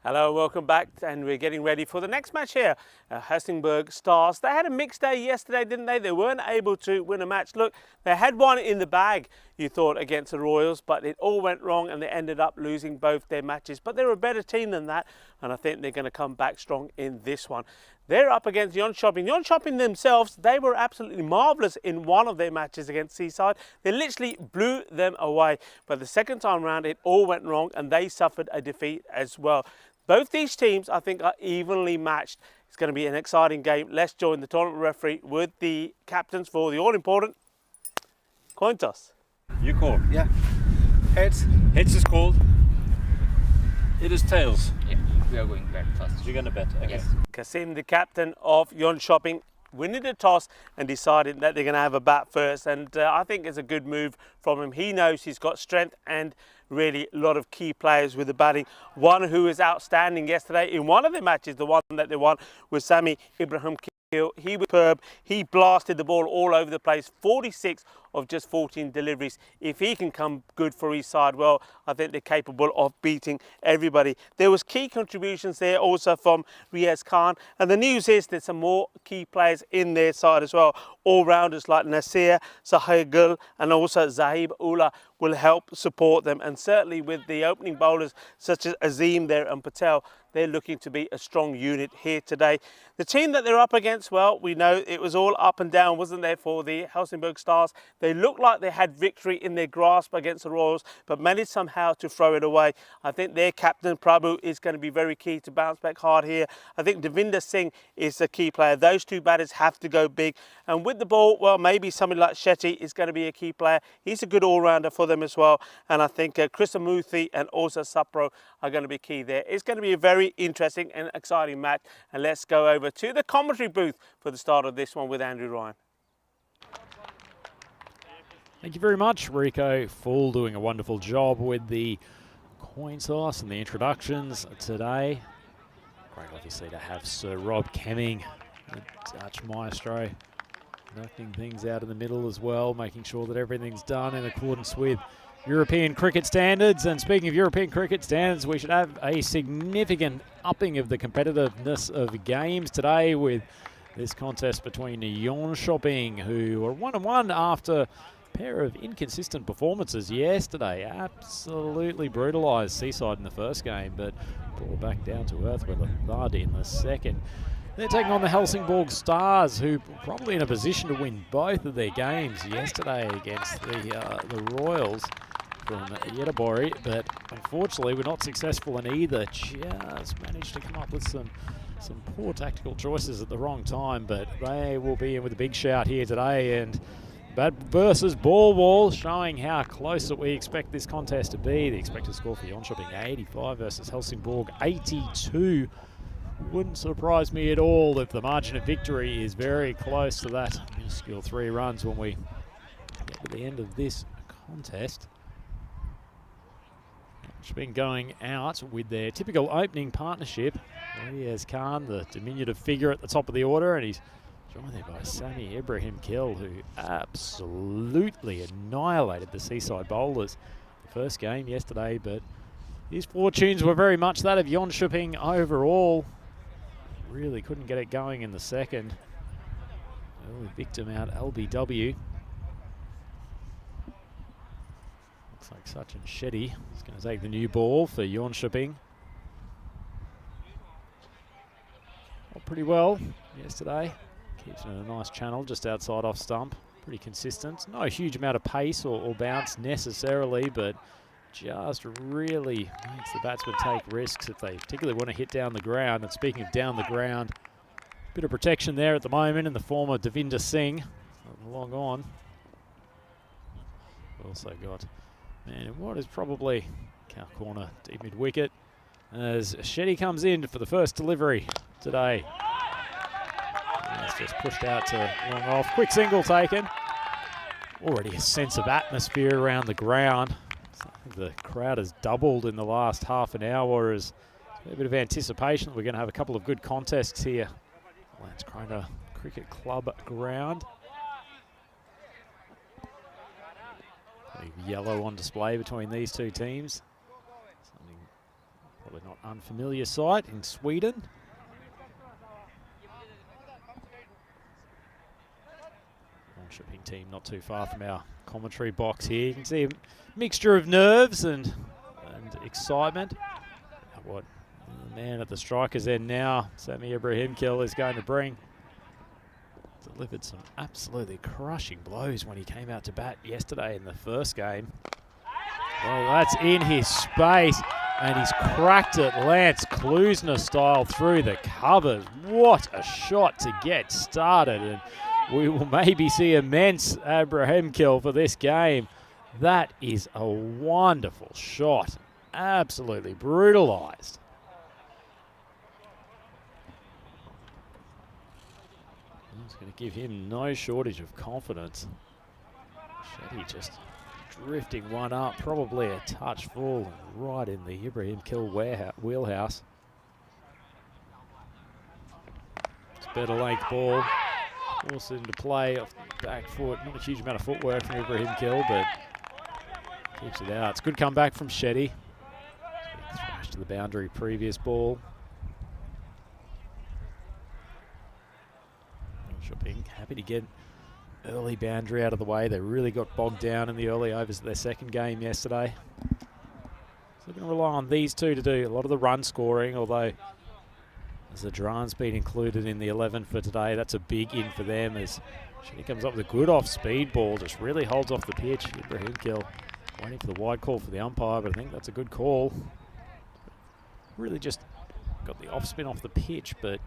Hello, welcome back, and we're getting ready for the next match here. Helsingborg Stars. They had a mixed day yesterday, didn't they? They weren't able to win a match. Look, they had one in the bag, you thought, against the Royals, but it all went wrong and they ended up losing both their matches. But they're a better team than that, and I think they're going to come back strong in this one. They're up against Jönköping. Jönköping themselves, they were absolutely marvellous in one of their matches against Seaside. They literally blew them away. But the second time round, it all went wrong and they suffered a defeat as well. Both these teams, I think, are evenly matched. It's going to be an exciting game. Let's join the tournament referee with the captains for the all-important coin toss. You call. Yeah. Heads. Heads is called. It is tails. Yeah, we are going back first. You're going to bet. Okay. Yes. Kasim, the captain of Jönköping, winning the toss and decided that they're going to have a bat first. And I think it's a good move from him. He knows he's got strength and really a lot of key players with the batting. One who was outstanding yesterday in one of the matches, the one that they won, was Sami Ibrahim. He was superb. He blasted the ball all over the place. 46 of just 14 deliveries. If he can come good for his side, well, I think they're capable of beating everybody. There was key contributions there also from Riaz Khan. And the news is there's some more key players in their side as well. All-rounders like Nasir, Sahir Gul and also Zahib Ullah will help support them. And certainly with the opening bowlers such as Azim there and Patel, they're looking to be a strong unit here today. The team that they're up against, well, we know it was all up and down, wasn't there, for the Helsingborg Stars. They looked like they had victory in their grasp against the Royals, but managed somehow to throw it away. I think their captain, Prabhu, is going to be very key to bounce back hard here. I think Devinder Singh is the key player. Those two batters have to go big. And with the ball, well, maybe somebody like Shetty is going to be a key player. He's a good all-rounder for them as well. And I think Krishnamurthy and also Sapro are going to be key there. It's going to be a very interesting and exciting match. And let's go over to the commentary booth for the start of this one with Andrew Ryan. Thank you very much, Rico Full, doing a wonderful job with the coin toss and the introductions today. Great, obviously, to have Sir Rob Kemming, the Dutch maestro, knocking things out in the middle as well, making sure that everything's done in accordance with European cricket standards. And speaking of European cricket standards, we should have a significant upping of the competitiveness of games today with this contest between Jönköping, who are 1-1 after a pair of inconsistent performances yesterday. Absolutely brutalised Seaside in the first game, but brought back down to earth with a thud in the second. They're taking on the Helsingborg Stars, who were probably in a position to win both of their games yesterday against the Royals from Göteborg, but unfortunately we're not successful in either. Just managed to come up with some poor tactical choices at the wrong time, but they will be in with a big shout here today. And bat versus ball wall, showing how close that we expect this contest to be. The expected score for Jönköping 85 versus Helsingborg 82. Wouldn't surprise me at all if the margin of victory is very close to that minuscule 3 runs when we get to the end of this contest. Been going out with their typical opening partnership. Riaz Khan, the diminutive figure at the top of the order, and he's joined there by Sami Ibrahim Kill, who absolutely annihilated the Seaside bowlers the first game yesterday, but his fortunes were very much that of Jönköping overall. Really couldn't get it going in the second. Early victim out LBW. Looks like Sachin Shetty is going to take the new ball for Jönköping. Pretty well yesterday. Keeps it in a nice channel just outside off stump. Pretty consistent. No huge amount of pace or bounce necessarily, but just really makes the batsmen take risks if they particularly want to hit down the ground. And speaking of down the ground, bit of protection there at the moment in the form of Devinder Singh. Long on. Also got man in what is probably cow corner deep mid wicket as Shetty comes in for the first delivery today. It's just pushed out to long off. Quick single taken. Already a sense of atmosphere around the ground. The crowd has doubled in the last half an hour as a bit of anticipation that we're going to have a couple of good contests here. Landskrona Cricket Club ground. Yellow on display between these two teams. Something Probably not unfamiliar sight in Sweden. Shipping team not too far from our commentary box here. You can see a mixture of nerves and excitement. What the man at the striker's end now, Sami Ibrahimkil, is going to bring. Delivered some absolutely crushing blows when he came out to bat yesterday in the first game. Well, that's in his space, and he's cracked it Lance Klusner style through the covers. What a shot to get started, and we will maybe see immense Ibrahimkil for this game. That is a wonderful shot. Absolutely brutalized. It's going to give him no shortage of confidence. Shetty just drifting one up, probably a touch full, right in the Ibrahimkil wheelhouse. It's a better length ball. Forced into play off the back foot. Not a huge amount of footwork from Ibrahimkil, but keeps it out. It's a good comeback from Shetty. Thrashed to the boundary previous ball. Shopping happy to get early boundary out of the way. They really got bogged down in the early overs of their second game yesterday. So they're going to rely on these two to do a lot of the run scoring, although as Zadran's been included in the 11 for today, that's a big in for them as Shetty comes up with a good off-speed ball, just really holds off the pitch. Ibrahimkil waiting for the wide call for the umpire, but I think that's a good call. Really just got the off-spin off the pitch, but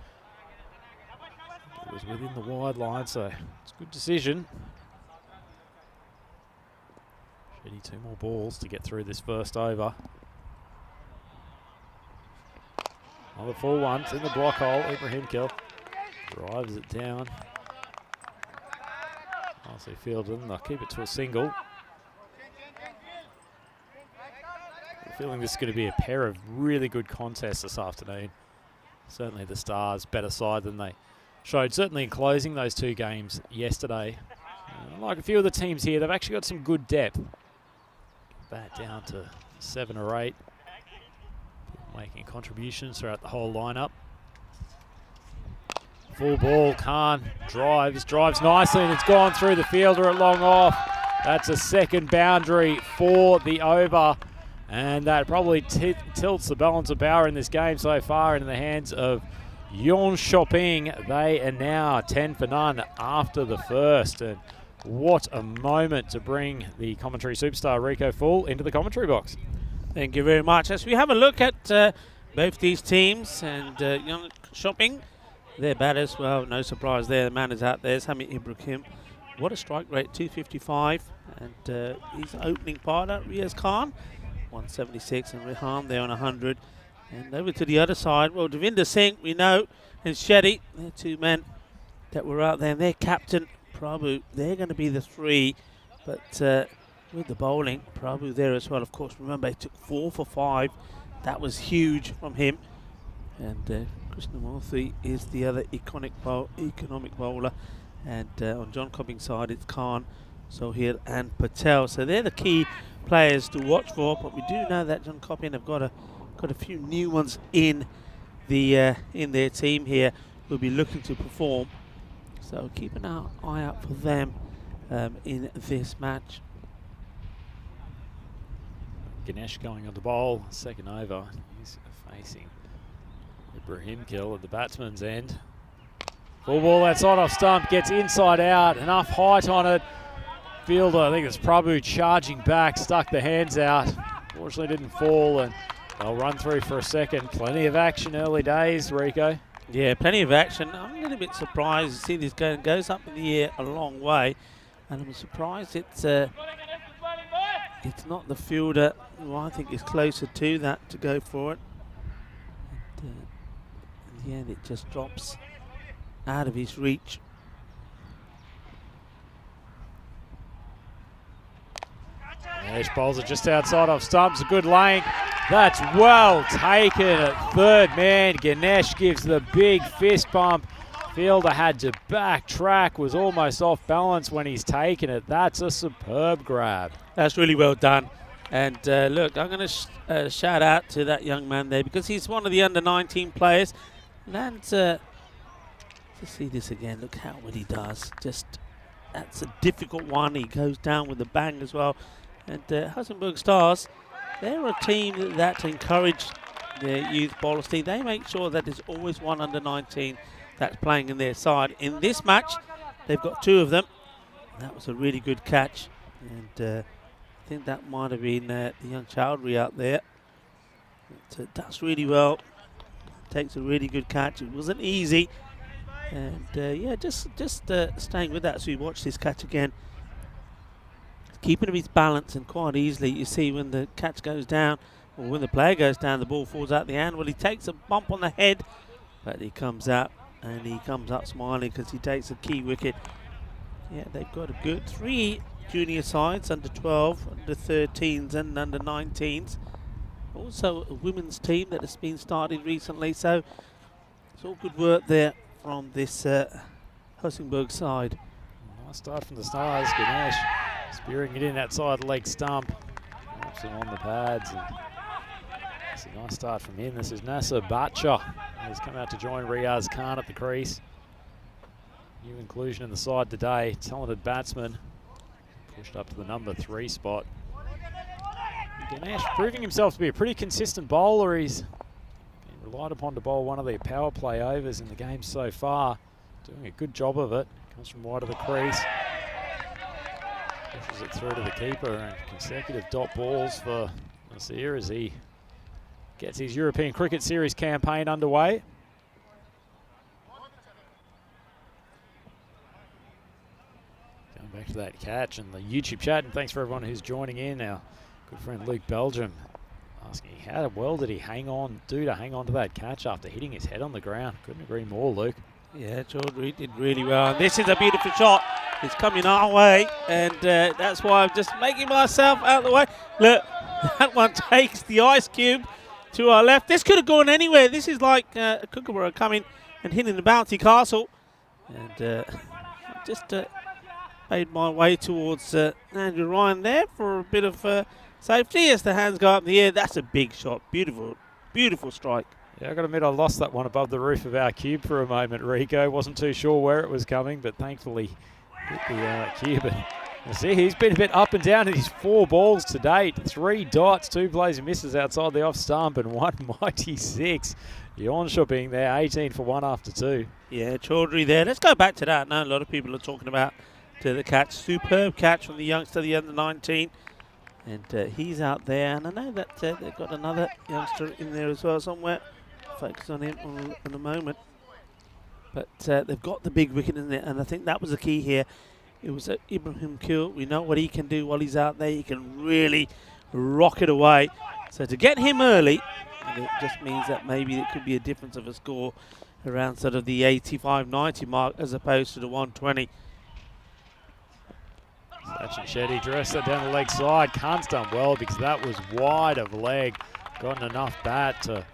it was within the wide line, so it's a good decision. Shetty 2 more balls to get through this first over. Another full one, it's in the block hole. Ibrahimkil drives it down. Nicely fielded, and they'll keep it to a single. I'm feeling this is going to be a pair of really good contests this afternoon. Certainly the Stars better side than they showed, certainly in closing those two games yesterday. Like a few of the teams here, they've actually got some good depth. That down to 7 or 8. Making contributions throughout the whole lineup. Full ball, Khan drives nicely, and it's gone through the fielder at long off. That's a second boundary for the over, and that probably tilts the balance of power in this game so far into the hands of Jönköping. They are now 10 for none after the first, and what a moment to bring the commentary superstar Rico Full into the commentary box. Thank you very much. As we have a look at both these teams and Jönköping, their batters, well, no surprise there. The man is out there, Sami Ibrahim. What a strike rate, 255. And his opening partner, Riaz Khan, 176, and Rehan there on 100. And over to the other side, well, Devinder Singh, we know, and Shetty, they're two men that were out there. And their captain, Prabhu, they're going to be the three. But with the bowling, Prabhu there as well. Of course, remember, he took 4 for 5. That was huge from him. And Krishnamurthy is the other economic bowler. And on Jönköping's side, it's Khan, Sohail and Patel. So they're the key players to watch for. But we do know that Jönköping have got a few new ones in their team here who'll be looking to perform. So keep an eye out for them in this match. Ganesh going on the bowl, second over. He's facing Ibrahimkil at the batsman's end. Full ball outside off stump, gets inside out, enough height on it. Fielder, I think it's Prabhu charging back, stuck the hands out. Fortunately didn't fall, and they'll run through for a second. Plenty of action early days, Rico. Yeah, plenty of action. I'm a little bit surprised to see this goes up in the air a long way, and I'm surprised it's not the fielder who I think is closer to that to go for it. And, in the end, it just drops out of his reach. Ganesh bowls it just outside off stumps, a good lane. That's well taken at third man. Ganesh gives the big fist bump. Fielder had to backtrack, was almost off balance when he's taken it. That's a superb grab. That's really well done. And look, I'm going to shout out to that young man there because he's one of the under-19 players. Let's see this again. Look how well he does. That's a difficult one. He goes down with a bang as well. And Helsingborg Stars, they're a team that encourage their youth bowlers team. They make sure that there's always one under-19 that's playing in their side. In this match, they've got 2 of them. That was a really good catch. And I think that might have been the young Chowdhury out there. It does really well. Takes a really good catch. It wasn't easy. And yeah, just staying with that. So you watch this catch again. Keeping his balance, and quite easily you see when the catch goes down, or when the player goes down, the ball falls out the hand. Well, he takes a bump on the head, but he comes up, and he comes up smiling because he takes a key wicket. Yeah, they've got a good 3 junior sides, under 12, under 13s and under 19s. Also a women's team that has been started recently, so it's all good work there from this Helsingborg side. Nice start from the Stars. Ganesh spearing it in outside leg stump. Drops him on the pads. And it's a nice start from him. This is Nasser Bacha. He's come out to join Riaz Khan at the crease. New inclusion in the side today. Talented batsman. Pushed up to the number 3 spot. Ganesh proving himself to be a pretty consistent bowler. He's been relied upon to bowl one of the power play overs in the game so far. Doing a good job of it. Comes from wide of the crease. Pushes it through to the keeper, and consecutive dot balls for Nasir as he gets his European Cricket Series campaign underway. Going back to that catch and the YouTube chat, and thanks for everyone who's joining in. Our good friend Luke Belgium asking how well did he hang on to that catch after hitting his head on the ground. Couldn't agree more, Luke. Yeah, Chowdhury did really well. And this is a beautiful shot. It's coming our way, and that's why I'm just making myself out of the way. Look, that one takes the ice cube to our left. This could have gone anywhere. This is like a kookaburra coming and hitting the bouncy castle. And just made my way towards Andrew Ryan there for a bit of safety as the hands go up in the air. That's a big shot. Beautiful, beautiful strike. Yeah, I've got to admit I lost that one above the roof of our cube for a moment, Rico. Wasn't too sure where it was coming, but thankfully hit the cube. And see, he's been a bit up and down in his 4 balls to date. 3 dots, 2 plays and misses outside the off stump, and 1 mighty 6. Yonsha being there, 18 for 1 after 2. Yeah, Chowdhury there. Let's go back to that. Now a lot of people are talking about the catch. Superb catch from the youngster, the under 19. And he's out there, and I know that they've got another youngster in there as well somewhere. Focus on him in a moment. But they've got the big wicket in there, and I think that was the key here. It was Ibrahim Kul. We know what he can do while he's out there. He can really rock it away. So to get him early, it just means that maybe it could be a difference of a score around sort of the 85-90 mark as opposed to the 120. Sachin Shetty dressed that down the leg side. Khan's done well because that was wide of leg. Gotten enough bat to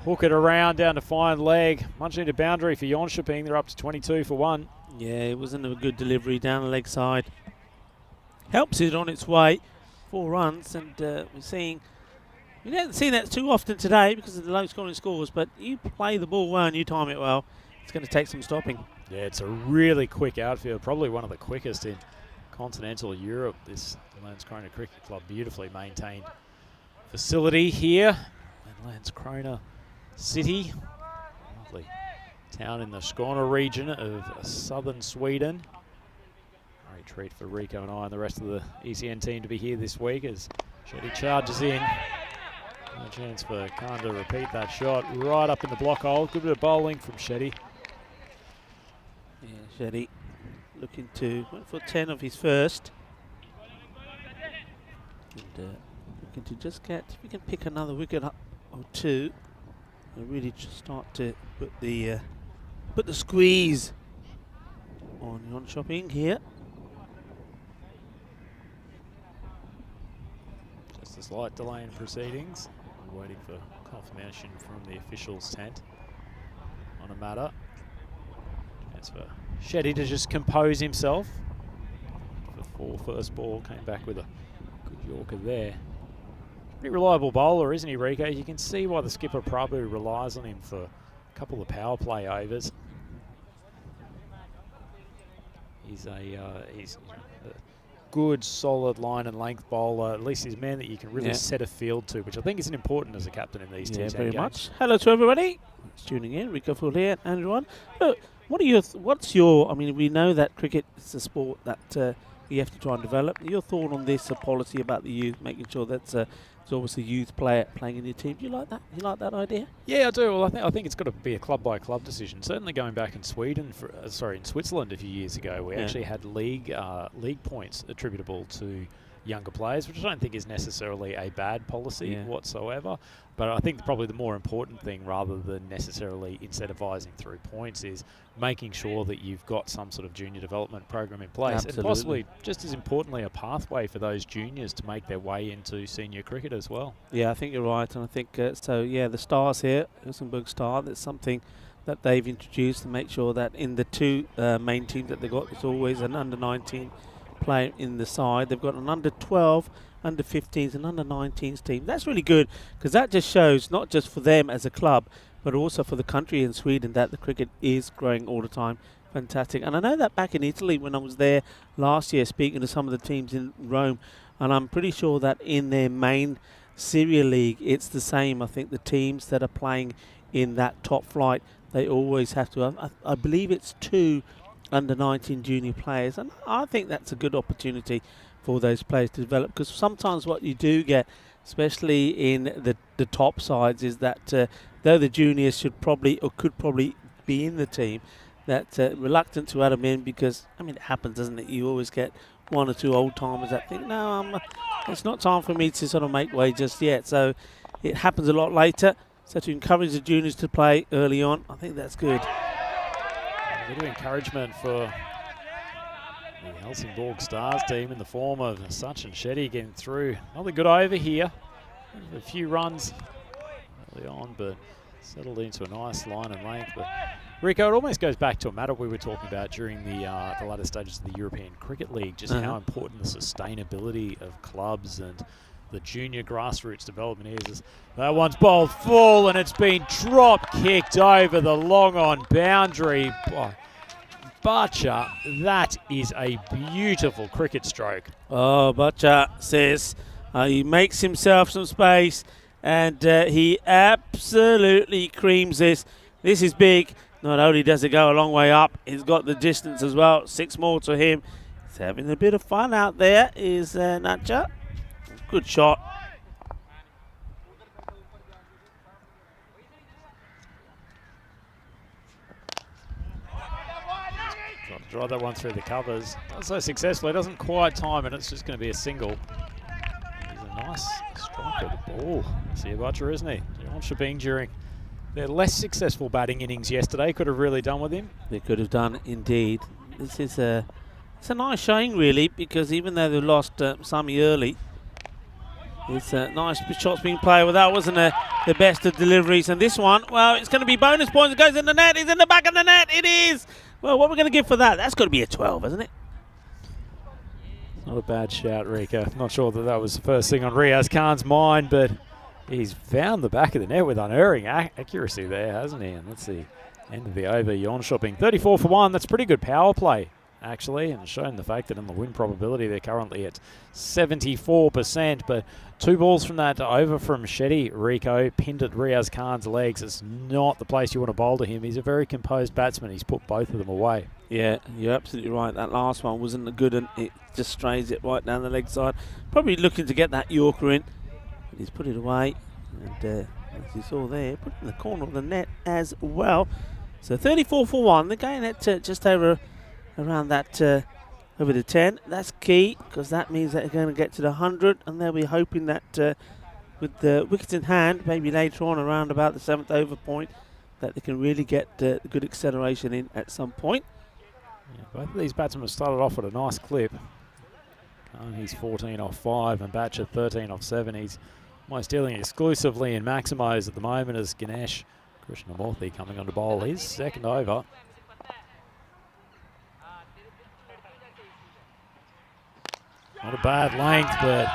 hook it around down to fine leg. Much needed boundary for Jönköping. They're up to 22 for 1. Yeah, it wasn't a good delivery down the leg side. Helps it on its way. 4 runs, and we haven't seen that too often today because of the low scoring scores, but you play the ball well and you time it well, it's going to take some stopping. Yeah, it's a really quick outfield, probably one of the quickest in continental Europe. This Landskrona Cricket Club, beautifully maintained facility here in Landskrona City, lovely town in the Skåne region of southern Sweden. Great treat for Rico and I and the rest of the ECN team to be here this week as Shetty charges in. No chance for Khan to repeat that shot right up in the block hole. Good bit of bowling from Shetty. Yeah, Shetty looking to went for 10 of his first. And looking to just get, if we can pick another wicket up or 2, and really just start to put the squeeze on Jönköping here. Just a slight delay in proceedings. We're waiting for confirmation from the officials' tent on a matter. Chance for Shetty to just compose himself. For 4 first ball, came back with a good Yorker there. pretty reliable bowler, isn't he, Rico? You can see why the skipper probably relies on him for a couple of power play overs. He's a good, solid line and length bowler. At least he's a man that you can really set a field to, which I think is important as a captain in these T10 games. Very much. Hello to everybody. It's tuning in. Rico Full here, and everyone. What's your? I mean, we know that cricket is a sport that you have to try and develop. Your thought on this policy about the youth, making sure that it's always a youth player playing in your team. Do you like that? You like that idea? Yeah, I do. Well, I think it's got to be a club by club decision. Certainly, going back in Sweden, in Switzerland a few years ago, we actually had league points attributable to younger players, which I don't think is necessarily a bad policy whatsoever. But I think probably the more important thing, rather than necessarily incentivizing through points, is making sure that you've got some sort of junior development program in place. And possibly, just as importantly, a pathway for those juniors to make their way into senior cricket as well. Yeah, I think you're right. And I think, the Stars here, Luxembourg Star, that's something that they've introduced to make sure that in the two main teams that they've got, there's always an under-19 player in the side. They've got an under-12, under-15s and under-19s team. That's really good, because that just shows not just for them as a club, but also for the country in Sweden, that the cricket is growing all the time. Fantastic. And I know that back in Italy, when I was there last year speaking to some of the teams in Rome, and I'm pretty sure that in their main Serie League, it's the same. I think the teams that are playing in that top flight, they always have to, I believe it's 2 under-19 junior players, and I think that's a good opportunity for those players to develop, because sometimes what you do get, especially in the top sides, is that though the juniors should probably or could probably be in the team, that reluctant to add them in, because I mean it happens, doesn't it? You always get 1 or 2 old timers that think, no, it's not time for me to sort of make way just yet. So it happens a lot later. So to encourage the juniors to play early on, I think that's good. A bit of encouragement for the Helsingborg Stars team in the form of Sachin Shetty getting through. Another good over here. A few runs early on, but settled into a nice line and length. But Rico, it almost goes back to a matter we were talking about during the latter stages of the European Cricket League, just how important the sustainability of clubs and the junior grassroots development is. That one's bowled full, and it's been drop kicked over the long on boundary by Butcher. That is a beautiful cricket stroke. Oh, Butcher says he makes himself some space, and he absolutely creams this. This is big. Not only does it go a long way up, he's got the distance as well. 6 more to him. He's having a bit of fun out there, is Natcha. Good shot. Trying to drive that one through the covers. Not so successful. It doesn't quite time, and it's just going to be a single. He's a nice strike of the ball. See Butcher, isn't he? John Shabing during their less successful batting innings yesterday could have really done with him. They could have done indeed. This is it's a nice showing really, because even though they lost Sami early, it's a nice shots being played. Well, that wasn't the best of deliveries. And this one, well, it's going to be bonus points. It goes in the net. It's in the back of the net. It is. Well, what are we going to give for that? That's got to be a 12, isn't it? Not a bad shout, Rico. Not sure that was the first thing on Riaz Khan's mind, but he's found the back of the net with unerring accuracy there, hasn't he? And that's the end of the over. Jon Shopping, 34 for 1. That's pretty good power play, actually, and showing the fact that in the win probability they're currently at 74%, but 2 balls from that over from Shetty, Rico, pinned at Riaz Khan's legs. It's not the place you want to bowl to him. He's a very composed batsman. He's put both of them away. Yeah, you're absolutely right. That last one wasn't good, and it just strays it right down the leg side. Probably looking to get that Yorker in, but he's put it away, and as you saw there, put it in the corner of the net as well. So 34 for 1. They're going at just over around that over the 10. That's key, because that means that they're going to get to the 100, and they'll be hoping that with the wickets in hand, maybe later on around about the 7th over point, that they can really get good acceleration in at some point. Yeah, both of these batsmen have started off with a nice clip. He's 14 off 5 and Batcher 13 off 7. He's almost dealing exclusively in maximos at the moment, as Ganesh Krishnamurthy coming on to bowl his second over. Not a bad length, but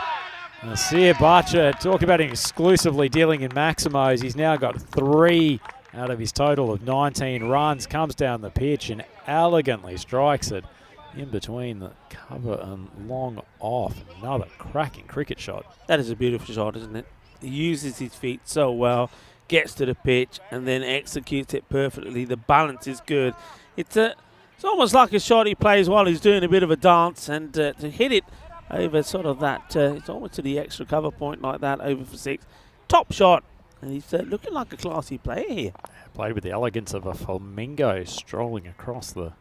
Nasir Bacha, talk about him exclusively dealing in Maximos. He's now got 3 out of his total of 19 runs. Comes down the pitch and elegantly strikes it in between the cover and long off. Another cracking cricket shot. That is a beautiful shot, isn't it? He uses his feet so well, gets to the pitch and then executes it perfectly. The balance is good. It's almost like a shot he plays while he's doing a bit of a dance, and to hit it over sort of that, it's almost to the extra cover point like that, over for 6. Top shot, and he's looking like a classy player here. Played with the elegance of a flamingo strolling across the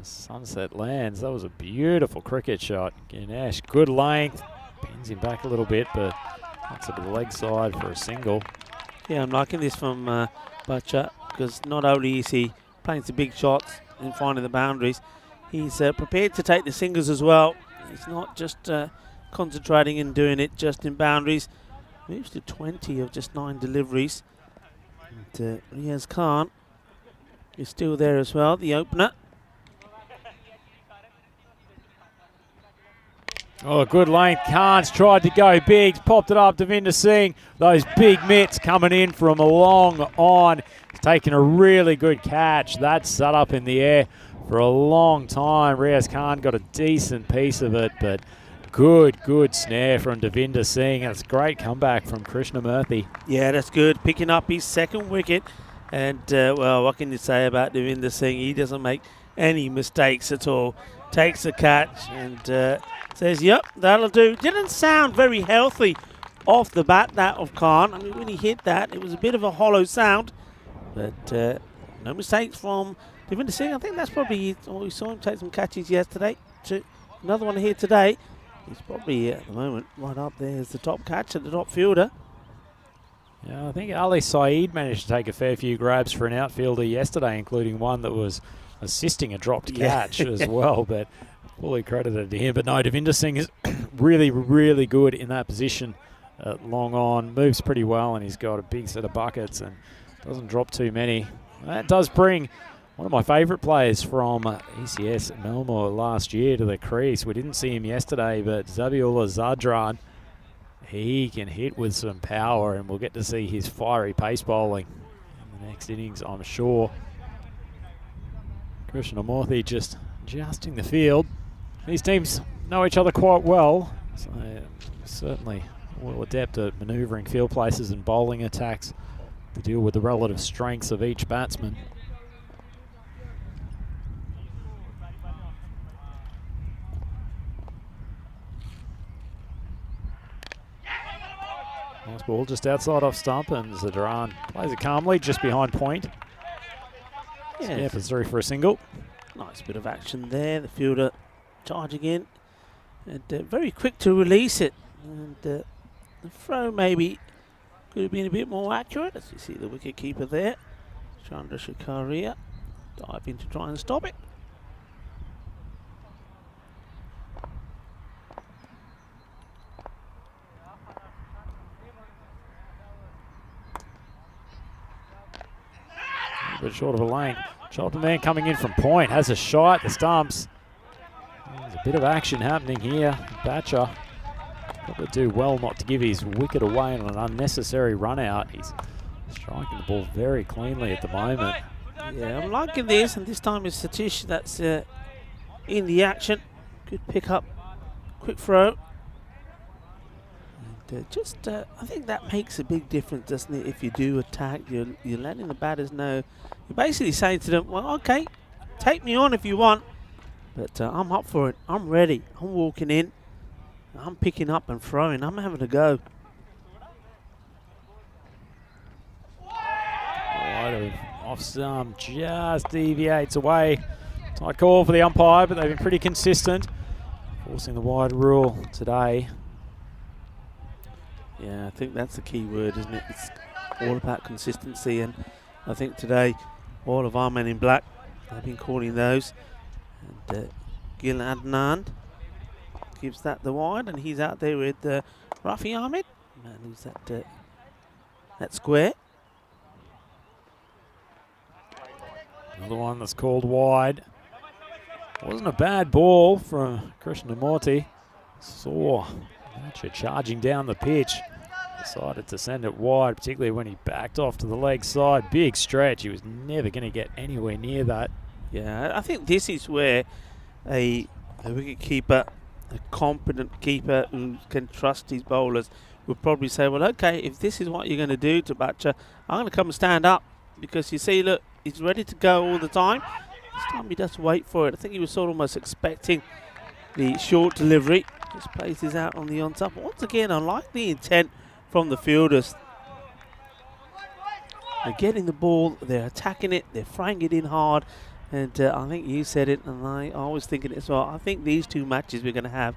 sunset lands. That was a beautiful cricket shot. Ganesh, good length, pins him back a little bit, but that's to the leg side for a single. Yeah, I'm liking this from Bacha, because not only is he playing some big shots and finding the boundaries, he's prepared to take the singles as well. He's not just concentrating and doing it just in boundaries. Moves to 20 of just 9 deliveries. And Riaz Khan is still there as well, the opener. Oh, good length. Khan's tried to go big. Popped it up. Devinder Singh. Those big mitts coming in from a long on. He's taken a really good catch. That's sat up in the air for a long time. Riaz Khan got a decent piece of it, but good snare from Devinder Singh. That's a great comeback from Krishnamurthy. Yeah, that's good. Picking up his 2nd wicket. And, well, what can you say about Devinder Singh? He doesn't make any mistakes at all. Takes the catch and says, yep, that'll do. Didn't sound very healthy off the bat, that of Khan. I mean, when he hit that, it was a bit of a hollow sound. But no mistakes from Devinder Singh. I think that's probably, we saw him take some catches yesterday. Another one here today. He's probably, at the moment, right up there as the top catcher, the top fielder. Yeah, I think Ali Saeed managed to take a fair few grabs for an outfielder yesterday, including one that was assisting a dropped catch as well, but fully credited to him. But no, Devinder Singh is really good in that position at long on. Moves pretty well, and he's got a big set of buckets and doesn't drop too many. That does bring one of my favourite players from ECS Melmore last year to the crease. We didn't see him yesterday, but Zabiullah Zadran, he can hit with some power, and we'll get to see his fiery pace bowling in the next innings, I'm sure. Krishnamurthy just adjusting the field. These teams know each other quite well, so certainly well adept at manoeuvring field places and bowling attacks to deal with the relative strengths of each batsman. Nice ball just outside off stump, and Zadran plays it calmly just behind point. Yeah, for 3 for a single. Nice bit of action there. The fielder charging in, and very quick to release it. And the throw maybe could have been a bit more accurate. As you see the wicket keeper there, Chandrashekaria, diving to try and stop it. A bit short of a lane. Shoulder man coming in from point, has a shot, the stumps. There's a bit of action happening here. Bacha probably do well not to give his wicket away on an unnecessary run out. He's striking the ball very cleanly at the moment. Yeah, I'm liking this, and this time it's Satish that's in the action. Good pick up, quick throw. And I think that makes a big difference, doesn't it? If you do attack, you're letting the batters know. You're basically saying to them, well, okay, take me on if you want, but I'm up for it. I'm ready. I'm walking in. I'm picking up and throwing. I'm having a go. Wide off stump, just deviates away. Tight call for the umpire, but they've been pretty consistent, forcing the wide rule today. Yeah, I think that's the key word, isn't it? It's all about consistency, and I think today all of our men in black have been calling those. And Gil Adnan gives that the wide, and he's out there with Rafi Ahmed. Man, who's that square? Another one that's called wide. Wasn't a bad ball from Krishnamurthy. Saw Archer charging down the pitch. Decided to send it wide, particularly when he backed off to the leg side. Big stretch. He was never going to get anywhere near that. Yeah, I think this is where a wicket keeper, a competent keeper who can trust his bowlers, would probably say, well, okay, if this is what you're going to do to Batcher, I'm going to come and stand up. Because you see, look, he's ready to go all the time. This time he does wait for it. I think he was sort of almost expecting the short delivery. Just places out on the on-top. Once again, I like the intent from the fielders. They're getting the ball, they're attacking it, they're throwing it in hard. And I think you said it, and I was thinking it as well. I think these two matches we're going to have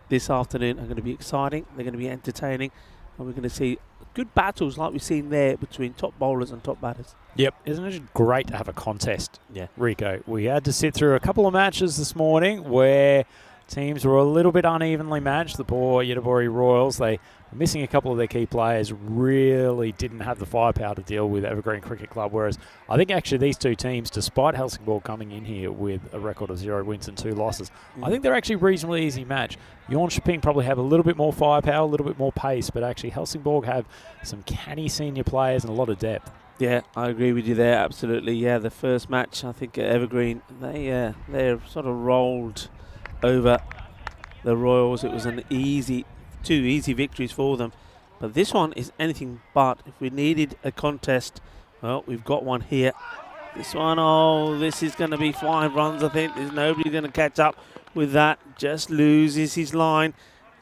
this afternoon are going to be exciting. They're going to be entertaining. And we're going to see good battles like we've seen there between top bowlers and top batters. Yep. Isn't it great to have a contest, Rico? We had to sit through a couple of matches this morning where teams were a little bit unevenly matched. The poor Yidabori Royals, they were missing a couple of their key players, really didn't have the firepower to deal with Evergreen Cricket Club, whereas I think actually these two teams, despite Helsingborg coming in here with a record of 0 wins and 2 losses, I think they're actually a reasonably easy match. Jönköping probably have a little bit more firepower, a little bit more pace, but actually Helsingborg have some canny senior players and a lot of depth. Yeah, I agree with you there, absolutely. Yeah, the first match, I think at Evergreen, they're sort of rolled over the Royals. It was two easy victories for them. But this one is anything but. If we needed a contest, well, we've got one here. This one, this is going to be 5 runs, I think. There's nobody going to catch up with that. Just loses his line.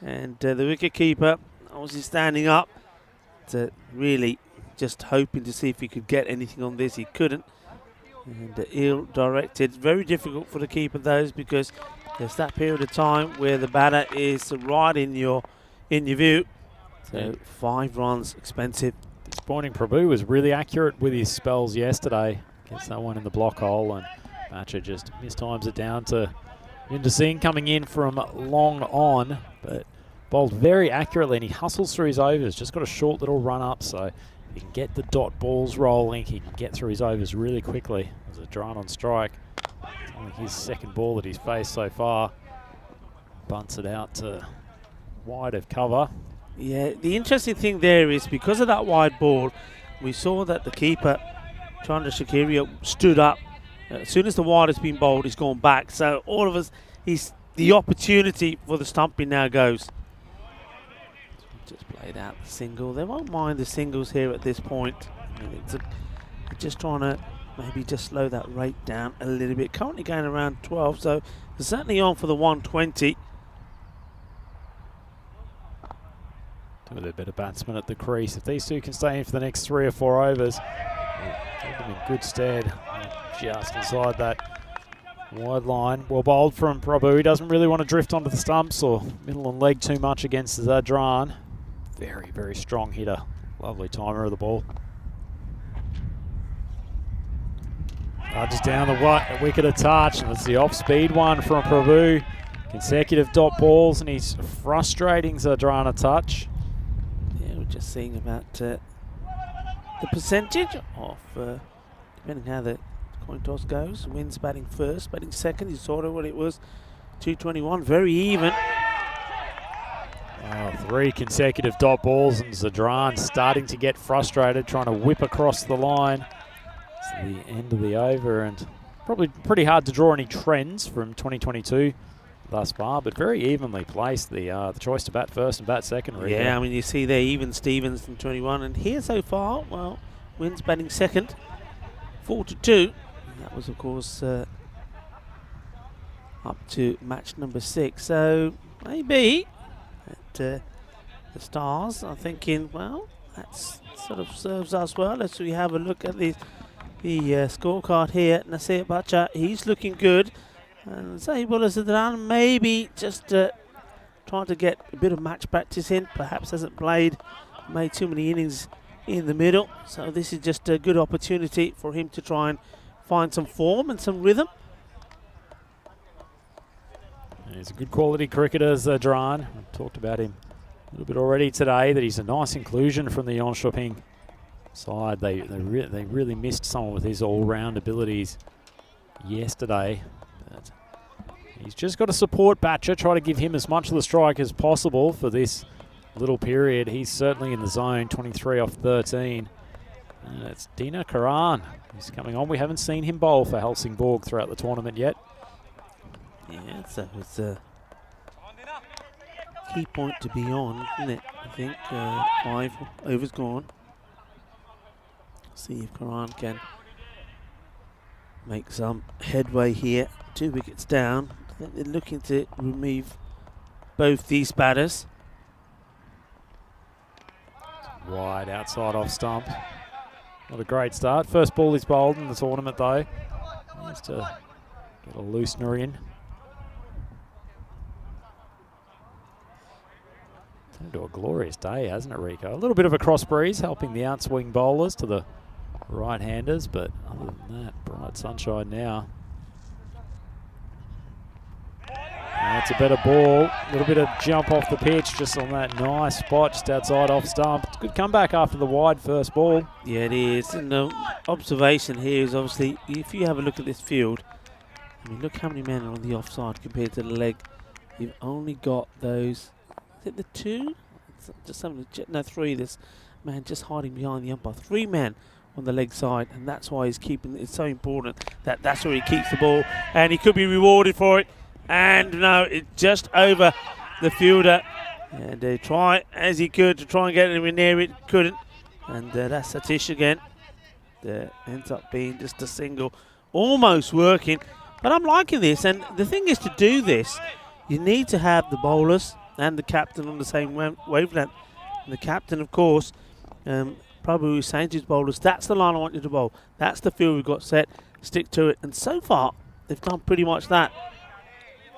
And the wicketkeeper, obviously standing up, to really just hoping to see if he could get anything on this. He couldn't. And ill-directed. Very difficult for the keeper, those, because there's that period of time where the batter is right in your view. So 5 runs, expensive. Disappointing. Prabhu was really accurate with his spells yesterday. Gets that one in the block hole, and Batcher just mistimes it down to Vinder Singh coming in from long on, but bowled very accurately, and he hustles through his overs. Just got a short little run up, so he can get the dot balls rolling. He can get through his overs really quickly. There's a Dran on strike. Only his second ball that he's faced so far. Bunts it out to wide of cover. Yeah, the interesting thing there is because of that wide ball, we saw that the keeper, Chandra Shakira, stood up. As soon as the wide has been bowled, he's gone back. So all of us, the opportunity for the stumping now goes. Just played out the single. They won't mind the singles here at this point. I mean, they're just trying to maybe just slow that rate down a little bit. Currently going around 12, so they're certainly on for the 120. With a bit of batsman at the crease. If these two can stay in for the next 3 or 4 overs, they'll be in good stead. Just inside that wide line. Well bowled from Prabhu. He doesn't really want to drift onto the stumps or middle and leg too much against Zadran. Very, very strong hitter. Lovely timer of the ball. Just down the wicket a touch, and it's the off-speed one from Prabhu. Consecutive dot balls, and he's frustrating Zadran a touch. Yeah, we're just seeing about the percentage of, depending how the coin toss goes. Wins batting first, batting second. You saw what it was, 221, very even. 3 consecutive dot balls, and Zadran starting to get frustrated, trying to whip across the line. It's the end of the over, and probably pretty hard to draw any trends from 2022 thus far, but very evenly placed. The choice to bat first and bat second. Really. Yeah, I mean, you see there, even Stevens from 21, and here so far, well, Wins batting second, 4-2. That was, of course, up to match number 6. So maybe the Stars are thinking, well, that sort of serves us well. As we have a look at the scorecard here, Nasir Bacha, he's looking good. And Zaibullah Zadran maybe just trying to get a bit of match practice in. Perhaps hasn't made too many innings in the middle. So this is just a good opportunity for him to try and find some form and some rhythm. He's a good quality cricketer, Zadran. We've talked about him a little bit already today, that he's a nice inclusion from the Jönköping side. They really missed someone with his all-round abilities yesterday. But he's just got to support Batcher, try to give him as much of the strike as possible for this little period. He's certainly in the zone, 23 off 13. And it's Dina Karan who's coming on. We haven't seen him bowl for Helsingborg throughout the tournament yet. Yeah, so it's a key point to be on, isn't it? I think 5 overs gone. See if Karan can make some headway here. 2 wickets down. I think they're looking to remove both these batters. Wide outside off stump. Not a great start. First ball is bowled in the tournament though. Needs to get a loosener in. Turned into a glorious day, hasn't it, Rico? A little bit of a cross breeze helping the outswing bowlers to the right-handers, but other than that, bright sunshine now. That's a better ball. A little bit of jump off the pitch just on that nice spot just outside off stump. It's a good comeback after the wide first ball. Yeah, it is. And the observation here is obviously, if you have a look at this field, I mean, look how many men are on the offside compared to the leg. You've only got those, is it the 2? It's just something, no, 3. This man just hiding behind the umpire. 3 men on the leg side, and that's why he's keeping, it's so important that that's where he keeps the ball, and he could be rewarded for it. And no, it's just over the fielder. And they try as he could to try and get him in there. It couldn't. And that's Satish again. That ends up being just a single. Almost working. But I'm liking this. And the thing is, to do this, you need to have the bowlers and the captain on the same wavelength. And the captain, of course, probably saying to his bowlers, that's the line I want you to bowl. That's the field we've got set. Stick to it. And so far, they've done pretty much that.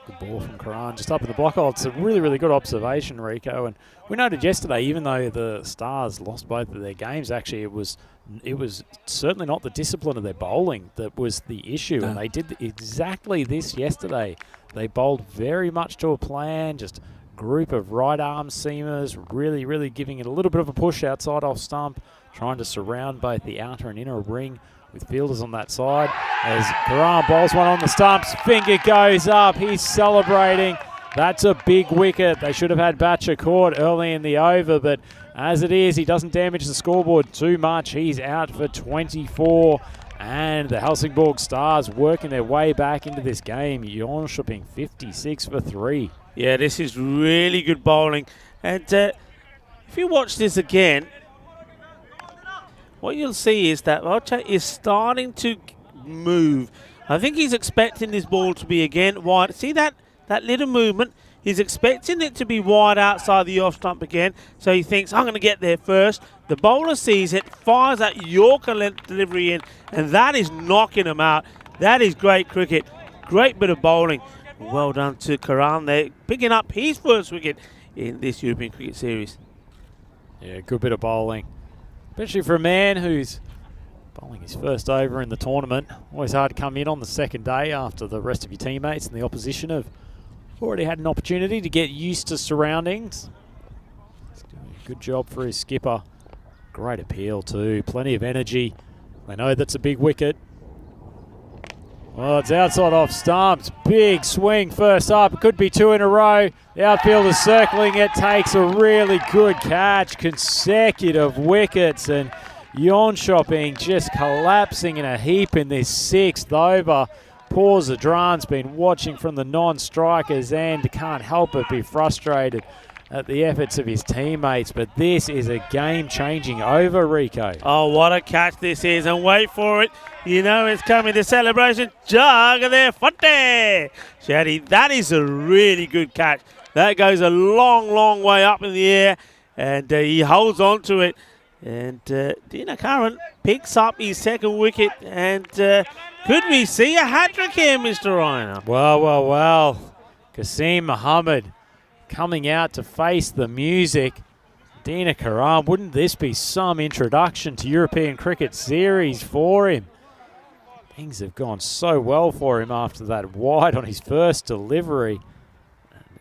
The ball from Karan just up in the block. Oh, it's a really, really good observation, Rico. And we noted yesterday, even though the Stars lost both of their games, actually it was certainly not the discipline of their bowling that was the issue. No. And they did exactly this yesterday. They bowled very much to a plan, just group of right arm seamers, really, really giving it a little bit of a push outside off stump, trying to surround both the outer and inner ring with fielders on that side. As Karan bowls one on the stumps, finger goes up, he's celebrating. That's a big wicket. They should have had Batcher caught early in the over, but as it is, he doesn't damage the scoreboard too much. He's out for 24, and the Helsingborg Stars working their way back into this game. Jönköping 56 for 3. Yeah, this is really good bowling. And if you watch this again, what you'll see is that Rocha is starting to move. I think he's expecting this ball to be again wide. See that little movement? He's expecting it to be wide outside the off stump again. So he thinks, I'm going to get there first. The bowler sees it, fires that Yorker length delivery in, and that is knocking him out. That is great cricket. Great bit of bowling. Well done to Karan there, picking up his first wicket in this European Cricket Series. Yeah, good bit of bowling. Especially for a man who's bowling his first over in the tournament. Always hard to come in on the second day after the rest of your teammates and the opposition have already had an opportunity to get used to surroundings. He's doing a good job for his skipper. Great appeal too. Plenty of energy. They know that's a big wicket. Well, it's outside off stumps. Big swing first up. It could be 2 in a row. The outfielder's circling it. Takes a really good catch. Consecutive wickets. And Jönköping just collapsing in a heap in this 6th over. Paul Zadran's been watching from the non-striker's end. Can't help but be frustrated at the efforts of his teammates. But this is a game-changing over, Rico. Oh, what a catch this is. And wait for it. You know it's coming, the celebration. Jug there, Fonte. Shady, that is a really good catch. That goes a long, long way up in the air. And he holds on to it. And Dina Karan picks up his 2nd wicket. And could we see a hat-trick here, Mr. Reiner? Well. Qasim Muhammad coming out to face the music. Dina Karan, wouldn't this be some introduction to European Cricket Series for him? Things have gone so well for him after that wide on his first delivery.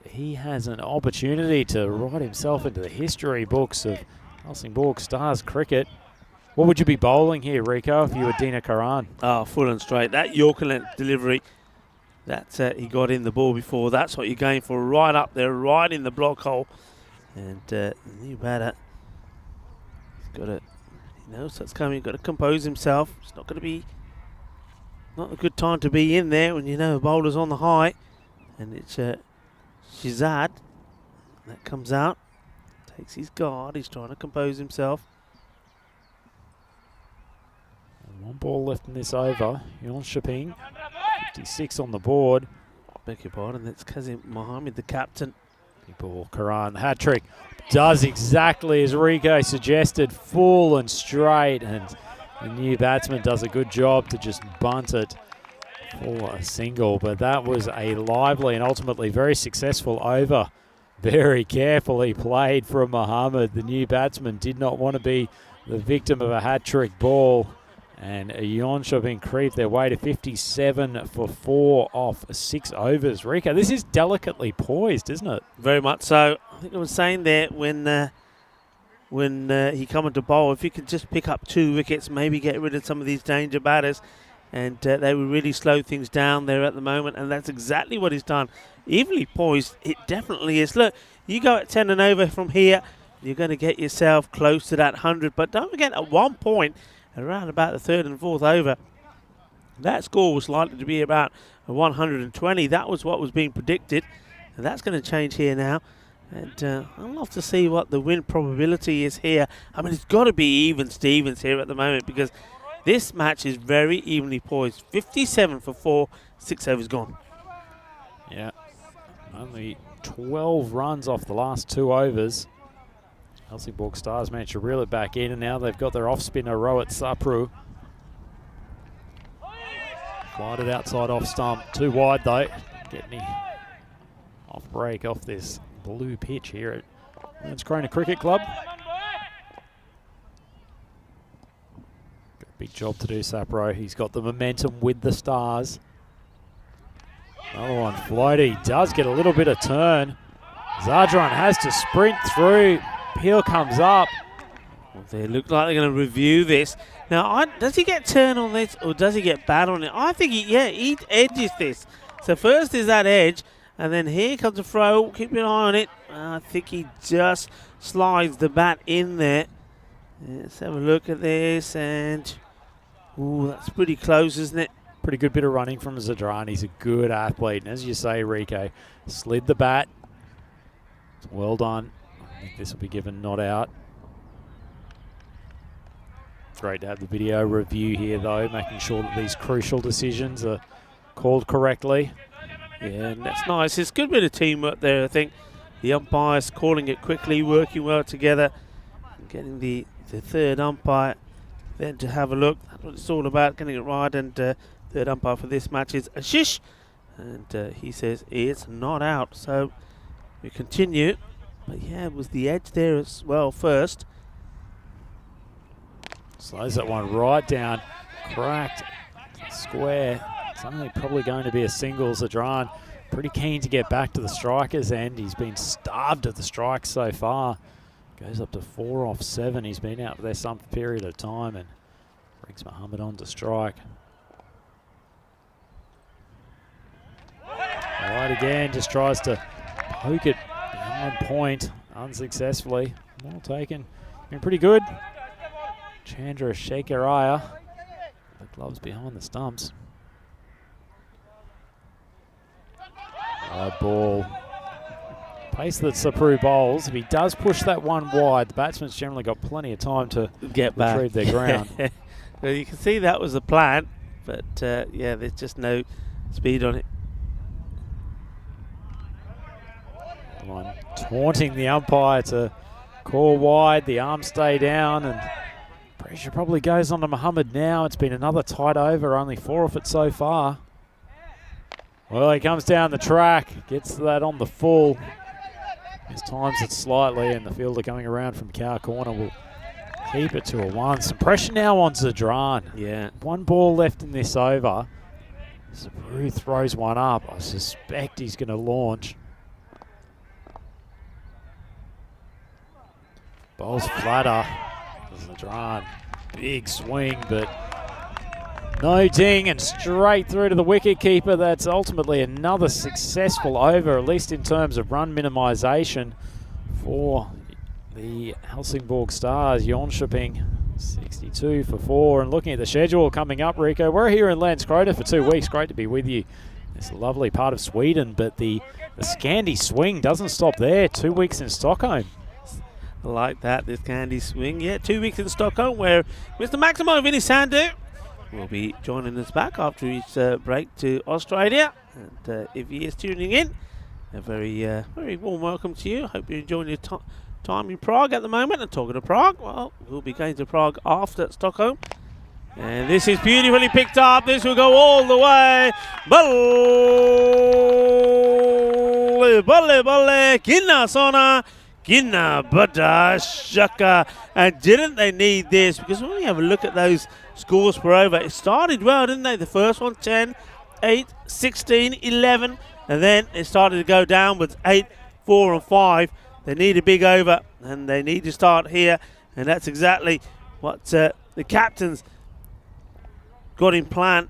He has an opportunity to write himself into the history books of Helsingborg Stars cricket. What would you be bowling here, Rico, if you were Dina Karan? Oh, full and straight. That Yorker length delivery, That's he got in the ball before. That's what you're going for, right up there, right in the block hole. And the new batter, he's got to, he knows that's coming. Got to compose himself. It's not going to be, not a good time to be in there when you know a bowler's on the high. And it's Shizad that comes out, takes his guard. He's trying to compose himself. One ball left in this over. Yon Shaping, 56 on the board. Beg your pardon, that's Kazim Mohammed, the captain. Big ball, Karan, the hat trick. Does exactly as Rico suggested, full and straight. And the new batsman does a good job to just bunt it for a single. But that was a lively and ultimately very successful over. Very carefully played from Mohammed. The new batsman did not want to be the victim of a hat trick ball. And Yonshaping creep their way to 57 for 4 off 6 overs. Rico, this is delicately poised, isn't it? Very much so. I think I was saying there when he come into bowl, if you could just pick up 2 wickets, maybe get rid of some of these danger batters, and they would really slow things down there at the moment, and that's exactly what he's done. Evenly poised, it definitely is. Look, you go at 10 and over from here, you're going to get yourself close to that 100, but don't forget at one point, around about the 3rd and 4th over, that score was likely to be about 120. That was what was being predicted, and that's going to change here now. And I'd love to see what the win probability is here. I mean, it's got to be even Stevens here at the moment because this match is very evenly poised. 57 for 4, 6 overs gone. Yeah, only 12 runs off the last 2 overs. Helsingborg Stars managed to reel it back in, and now they've got their off-spinner Rohit Sapru. Glided outside off stump. Too wide though. Get any off break off this blue pitch here at Landskrona Cricket Club. Got a big job to do, Sapro. He's got the momentum with the Stars. Another one floaty. Does get a little bit of turn. Zadran has to sprint through. Peel comes up. Well, they look like they're going to review this. Now, does he get turn on this or does he get bat on it? I think he edges this. So first is that edge, and then here comes a throw. Keep an eye on it. I think he just slides the bat in there. Let's have a look at this, and ooh, that's pretty close, isn't it? Pretty good bit of running from Zadran. He's a good athlete, and as you say, Rico, slid the bat. Well done. I think this will be given not out. Great to have the video review here, though, making sure that these crucial decisions are called correctly. Yeah, and that's nice. It's a good bit of teamwork there, I think. The umpires calling it quickly, working well together, getting the third umpire then to have a look. That's what it's all about, getting it right. And third umpire for this match is Ashish, and he says it's not out. So we continue. But yeah, it was the edge there as well first. Slows that one right down, cracked, square. It's only probably going to be a single. Zadran pretty keen to get back to the striker's end. He's been starved of the strikes so far. Goes up to 4 off 7. He's been out there some period of time and brings Mohammed on to strike. Right again, just tries to poke it behind point unsuccessfully. Well taken. Been pretty good. Chandra Shekharaya. The gloves behind the stumps. Hard ball. Pace that Sapru bowls. If he does push that one wide, the batsman's generally got plenty of time to get back, retrieve their ground. Well, you can see that was the plan, but yeah, there's just no speed on it. One taunting the umpire to call wide. The arms stay down, and pressure probably goes on to Mohammed now. It's been another tight over, only 4 off it so far. Well, he comes down the track, gets that on the full. His times it slightly, and the fielder coming around from cow corner will keep it to a 1. Some pressure now on Zadran. Yeah. 1 ball left in this over. Sabru throws one up. I suspect he's going to launch. Bowls flatter. Zadran, big swing, but No ding and straight through to the wicket keeper. That's ultimately another successful over, at least in terms of run minimisation for the Helsingborg Stars. Jönköping 62 for 4. And looking at the schedule coming up, Rico, we're here in Landskrona for 2 weeks. Great to be with you. It's a lovely part of Sweden, but the Scandi swing doesn't stop there. 2 weeks in Stockholm. I like that, this Scandi swing. Yeah, 2 weeks in Stockholm, where Mr. Maximo Vinisandu will be joining us back after his break to Australia. And if he is tuning in, a very warm welcome to you. Hope you're enjoying your time in Prague at the moment. And talking to Prague, well, we'll be going to Prague after Stockholm. And this is beautifully picked up. This will go all the way. Balle, Kinna Sona, Kinna Bada Shaka. And didn't they need this? Because when we have a look at those scores per over, it started well, didn't they? The first one, 10, 8, 16, 11. And then it started to go downwards, 8, 4 and 5. They need a big over, and they need to start here. And that's exactly what the captains got in plan.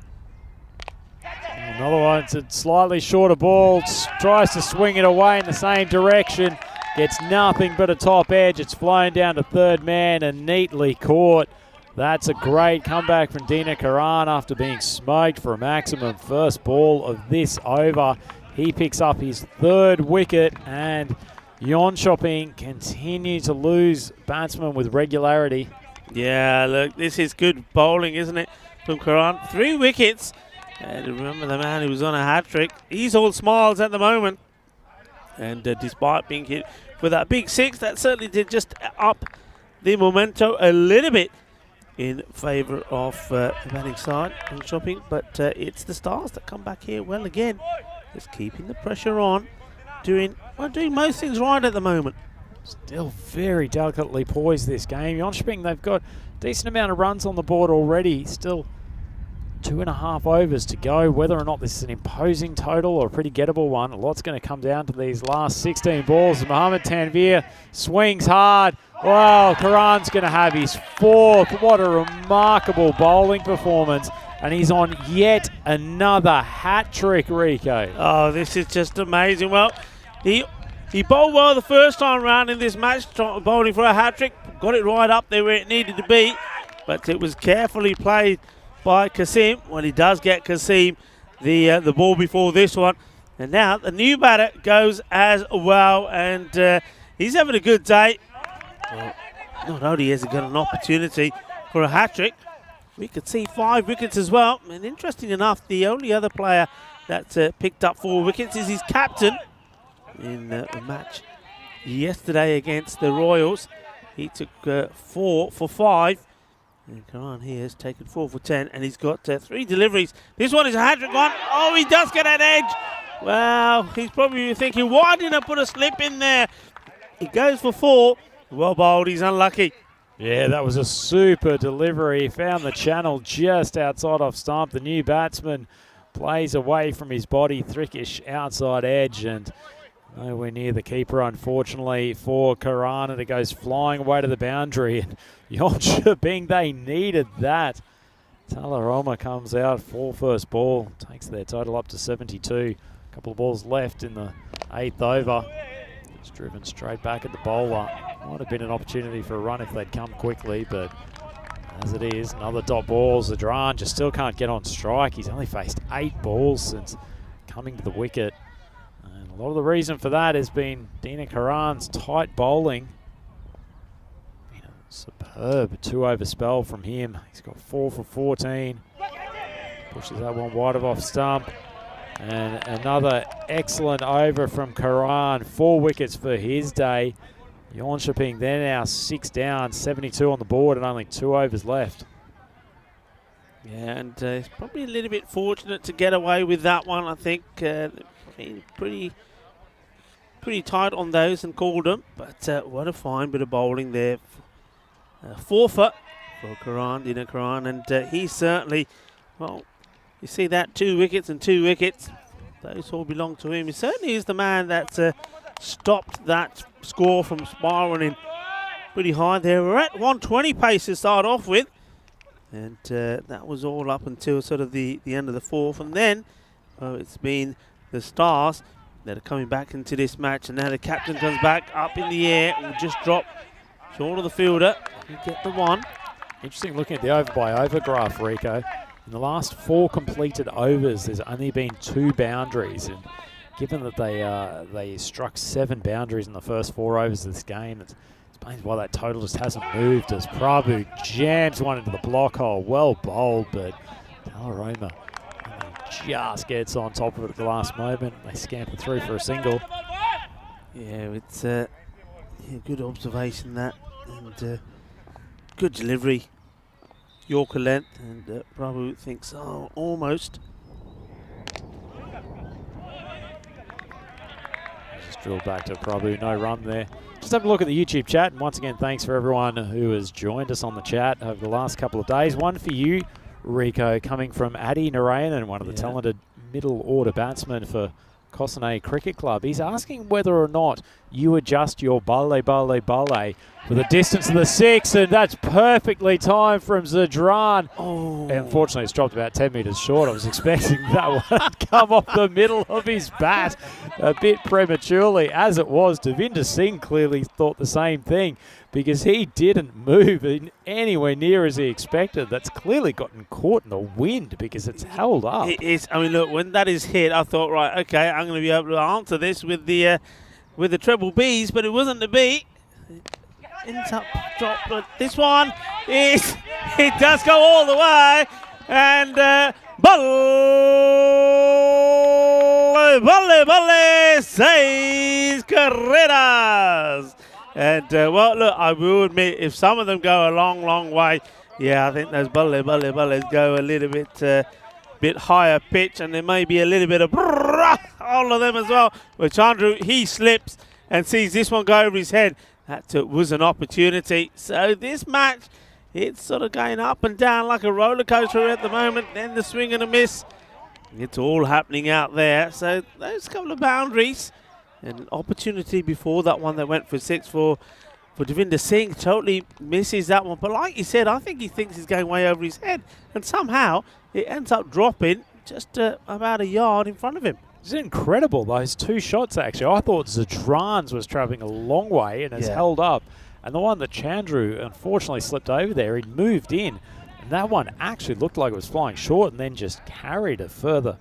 Another one, it's a slightly shorter ball, tries to swing it away in the same direction, gets nothing but a top edge. It's flown down to third man and neatly caught. That's a great comeback from Dina Karan after being smoked for a maximum first ball of this over. He picks up his third wicket, and Jönköping continue to lose batsmen with regularity. Yeah, look, this is good bowling, isn't it, from Karan? 3 wickets. And remember the man who was on a hat-trick. He's all smiles at the moment. And despite being hit with that big 6, that certainly did just up the momentum a little bit in favour of the batting side in Jönköping. But it's the Stars that come back here well again. Just keeping the pressure on. Doing most things right at the moment. Still very delicately poised this game. Jönköping, they've got a decent amount of runs on the board already. Still 2.5 overs to go. Whether or not this is an imposing total or a pretty gettable one, a lot's going to come down to these last 16 balls. Mohammed Tanvir swings hard. Well, Karan's going to have his 4th. What a remarkable bowling performance. And he's on yet another hat-trick, Rico. Oh, this is just amazing. Well, he bowled well the first time round in this match, bowling for a hat-trick. Got it right up there where it needed to be. But it was carefully played by Kasim. Well, he does get Kasim the ball before this one. And now the new batter goes as well. And he's having a good day. Well, not only has he got an opportunity for a hat-trick, we could see 5 wickets as well. And interesting enough, the only other player that picked up 4 wickets is his captain in the match yesterday against the Royals. He took 4 for 5. And Karan here has taken 4 for 10, and he's got 3 deliveries. This one is a hat-trick one. Oh, he does get an edge. Well, he's probably thinking, why didn't I put a slip in there? He goes for 4. Well bowled, he's unlucky. Yeah, that was a super delivery. He found the channel just outside off stump. The new batsman plays away from his body, thickish outside edge, and nowhere near the keeper, unfortunately, for Karan, and it goes flying away to the boundary. And Jönköping, they needed that. Talaroma comes out for first ball, takes their total up to 72. A couple of balls left in the 8th over. It's driven straight back at the bowler. Might have been an opportunity for a run if they'd come quickly, but as it is, another dot ball. Zadran just still can't get on strike. He's only faced 8 balls since coming to the wicket. And a lot of the reason for that has been Dina Karan's tight bowling. Been a superb 2-over spell from him. He's got 4 for 14. Pushes that one wide of off stump. And another excellent over from Karan. 4 wickets for his day. Jönköping, they're now 6 down, 72 on the board, and only 2 overs left. Yeah, and he's probably a little bit fortunate to get away with that one. I think pretty tight on those and called them. But what a fine bit of bowling there. 4-for for Karan, Dina Karan, and he certainly, well, you see that 2 wickets and 2 wickets. Those all belong to him. He certainly is the man that stopped that score from spiralling pretty high there. We're at 120 pace to start off with. And that was all up until sort of the end of the fourth. And then it's been the Stars that are coming back into this match. And now the captain comes back up in the air and will just drop short of the fielder. You get the one. Interesting looking at the over-by-over graph, Rico. In the last 4 completed overs, there's only been 2 boundaries. And given that they struck 7 boundaries in the first 4 overs of this game, it explains why that total just hasn't moved as Prabhu jams one into the block hole. Well bowled, but Talaroma just gets on top of it at the last moment. They scamper through for a single. Yeah, it's good observation that, and good delivery. Yorker length, and Prabhu thinks, oh, almost. Just drilled back to Prabhu, no run there. Just have a look at the YouTube chat, and once again, thanks for everyone who has joined us on the chat over the last couple of days. One for you, Rico, coming from Adi Narayanan, one of the talented middle order batsmen for Kosane Cricket Club. He's asking whether or not you adjust your balle for the distance of the 6, and that's perfectly timed from Zadran. Oh. Unfortunately, it's dropped about 10 metres short. I was expecting that one to come off the middle of his bat a bit prematurely. As it was, Devinder Singh clearly thought the same thing, because he didn't move in anywhere near as he expected. That's clearly gotten caught in the wind because it's held up. It is. I mean, look, when that is hit, I thought, right, okay, I'm going to be able to answer this with the treble Bs, but it wasn't to be. It ends up dropped, but this one is, it does go all the way, and balle, 6 carreras. And, well, look, I will admit, if some of them go a long, long way, yeah, I think those balles go a little bit higher pitch, and there may be a little bit of all of them as well. But Chandru, he slips and sees this one go over his head. That was an opportunity. So this match, it's sort of going up and down like a roller coaster at the moment. Then the swing and a miss. It's all happening out there. So those couple of boundaries. An opportunity before that one that went for 6 for Devinder Singh. Totally misses that one. But like you said, I think he thinks he's going way over his head. And somehow it ends up dropping just about a yard in front of him. It's incredible, those 2 shots, actually. I thought Zadran's was travelling a long way and has held up. And the one that Chandru unfortunately slipped over there, he'd moved in. And that one actually looked like it was flying short and then just carried a further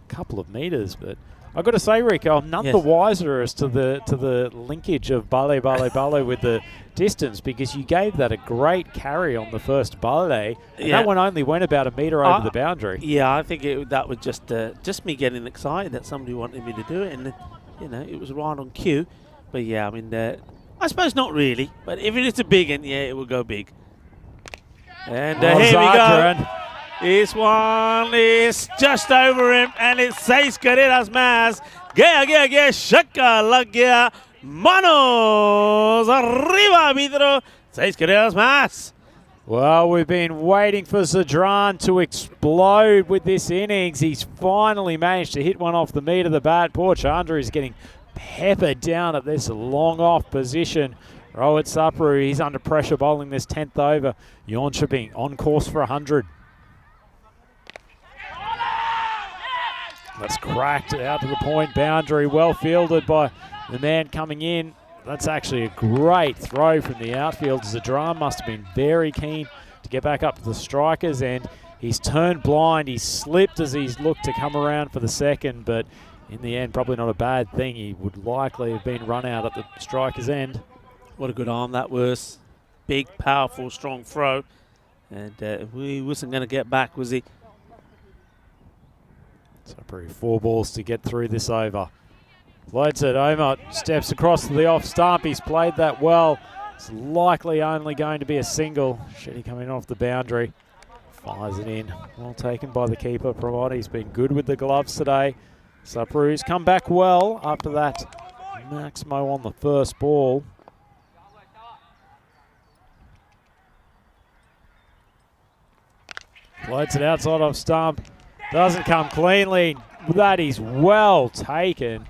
couple of metres. But I've got to say, Rico, I'm none the wiser as to the linkage of balle with the distance, because you gave that a great carry on the first balle, and that one only went about a metre over the boundary. Yeah, I think that was just me getting excited that somebody wanted me to do it, and it was right on cue. But yeah, I mean, I suppose not really, but if it is a big one, yeah, it will go big. And here we go. This one is just over him, and it's 6 carreras más. Gaya, shaka, lagia, manos, arriba, vidro, 6 carreras más. Well, we've been waiting for Zadran to explode with this innings. He's finally managed to hit one off the meat of the bat. Poor Chandra is getting peppered down at this long off position. Rohit Sapru, he's under pressure bowling this 10th over. Yonsha being on course for 100. That's cracked out to the point boundary. Well fielded by the man coming in. That's actually a great throw from the outfield. Zadran must have been very keen to get back up to the strikers, and he's turned blind. He's slipped as he's looked to come around for the second, but in the end, probably not a bad thing. He would likely have been run out at the striker's end. What a good arm that was. Big, powerful, strong throw. And he wasn't going to get back, was he? So probably 4 balls to get through this over. Floats it. Omar steps across to the off stump. He's played that well. It's likely only going to be a single. Shetty coming off the boundary. Fires it in. Well taken by the keeper. Provided he's been good with the gloves today. Sapru's come back well after that Maximo on the first ball. Floats it outside off stump. Doesn't come cleanly. That is well taken.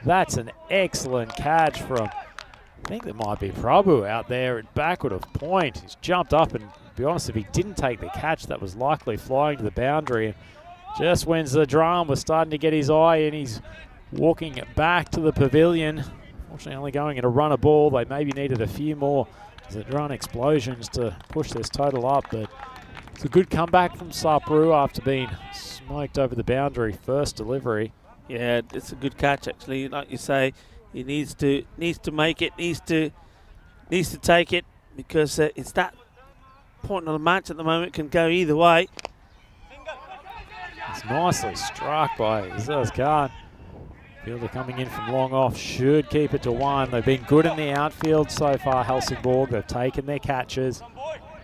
That's an excellent catch from, I think there might be Prabhu out there at backward of point. He's jumped up and To be honest, if he didn't take the catch, that was likely flying to the boundary. And just when Zadran was starting to get his eye in, he's walking back to the pavilion. Fortunately, only going in a runner ball. They maybe needed a few more Zadran explosions to push this total up, but it's a good comeback from Sapru after being smoked over the boundary first delivery. Yeah, it's a good catch actually. Like you say, he needs to make it, needs to take it, because it's that point of the match at the moment, can go either way. It's nicely struck by Zazkan. Fielder coming in from long off should keep it to 1. They've been good in the outfield so far, Helsingborg. They've taken their catches.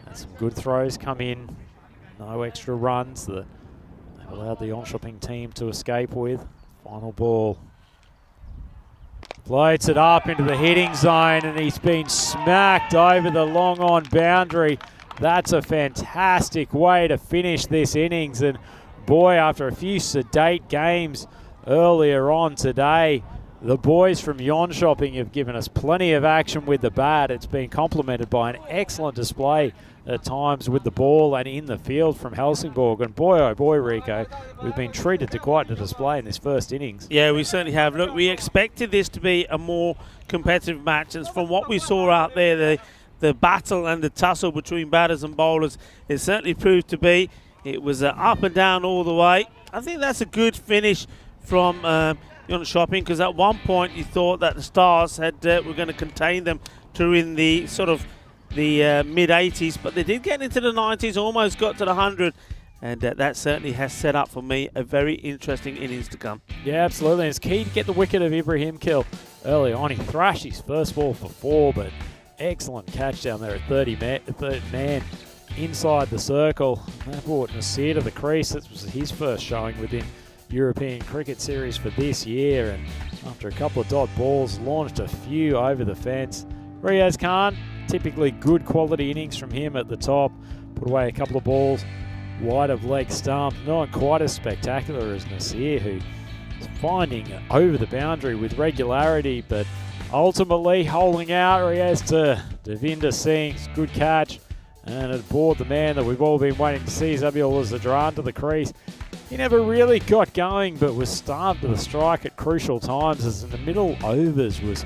And some good throws come in. No extra runs that they've allowed the Jönköping team to escape with. Final ball. Floats it up into the hitting zone, and he's been smacked over the long on boundary. That's a fantastic way to finish this innings. And boy, after a few sedate games earlier on today, the boys from Jönköping have given us plenty of action with the bat. It's been complemented by an excellent display at times with the ball and in the field from Helsingborg. And boy, oh boy, Rico, we've been treated to quite a display in this first innings. Yeah, we certainly have. Look, we expected this to be a more competitive match, and from what we saw out there, the battle and the tussle between batters and bowlers, it certainly proved to be. It was up and down all the way. I think that's a good finish from Jönköping, because at one point you thought that the Stars were going to contain them to in the sort of the mid-80s, but they did get into the 90s, almost got to the 100, and that certainly has set up for me a very interesting innings to come. Yeah, absolutely. It's key to get the wicket of Ibrahim Kill early on. He thrashed his first ball for 4, but excellent catch down there at 30 man inside the circle. That brought Nasir to the crease. This was his first showing within European Cricket Series for this year, and after a couple of dot balls, launched a few over the fence. Riaz Khan, typically good quality innings from him at the top. Put away a couple of balls wide of leg stump. Not quite as spectacular as Nasir, who is finding over the boundary with regularity, but ultimately holding out. Riaz to Devinder Singh. Good catch, and it brought the man that we've all been waiting to see, Zabiul Zadran, to the crease. He never really got going, but was starved to the strike at crucial times, as in the middle overs was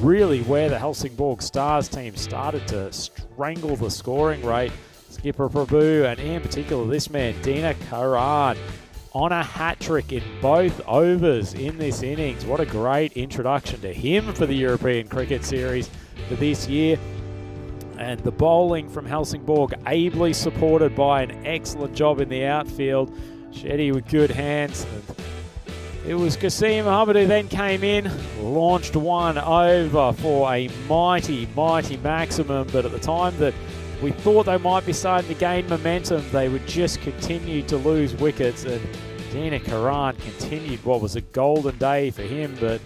really where the Helsingborg Stars team started to strangle the scoring rate. Skipper Prabhu, and in particular this man, Dina Karan, on a hat-trick in both overs in this innings. What a great introduction to him for the European Cricket Series for this year. And the bowling from Helsingborg ably supported by an excellent job in the outfield. Shetty with good hands. It was Qasim Muhammad who then came in, launched one over for a mighty, mighty maximum. But at the time that we thought they might be starting to gain momentum, they would just continue to lose wickets. And Dina Karan continued what was a golden day for him. But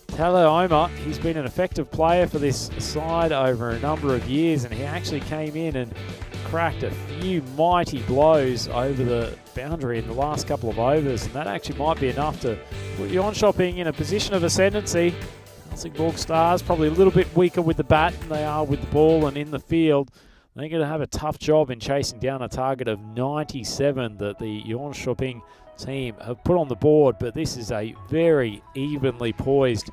Talo Omar, he's been an effective player for this side over a number of years, and he actually came in and cracked a few mighty blows over the boundary in the last couple of overs, and that actually might be enough to put Jönköping in a position of ascendancy. Helsingborg Stars probably a little bit weaker with the bat than they are with the ball and in the field. They're going to have a tough job in chasing down a target of 97 that the Jönköping team have put on the board, but this is a very evenly poised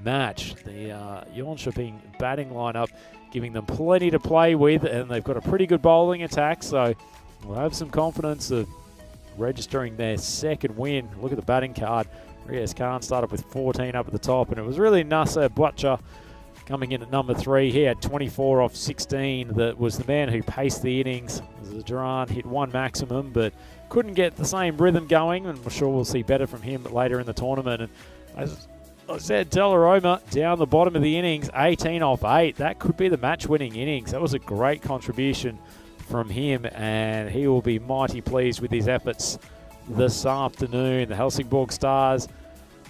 match. The Jönköping batting lineup giving them plenty to play with, and they've got a pretty good bowling attack, so we'll have some confidence of registering their second win. Look at the batting card. Riaz Khan started with 14 up at the top, and it was really Nasser Butcher coming in at number 3. He had 24 off 16. That was the man who paced the innings. Zadran hit one maximum, but couldn't get the same rhythm going, and I'm sure we'll see better from him later in the tournament. And as I said, Delaroma down the bottom of the innings, 18 off 8. That could be the match-winning innings. That was a great contribution from him, and he will be mighty pleased with his efforts this afternoon. The Helsingborg Stars,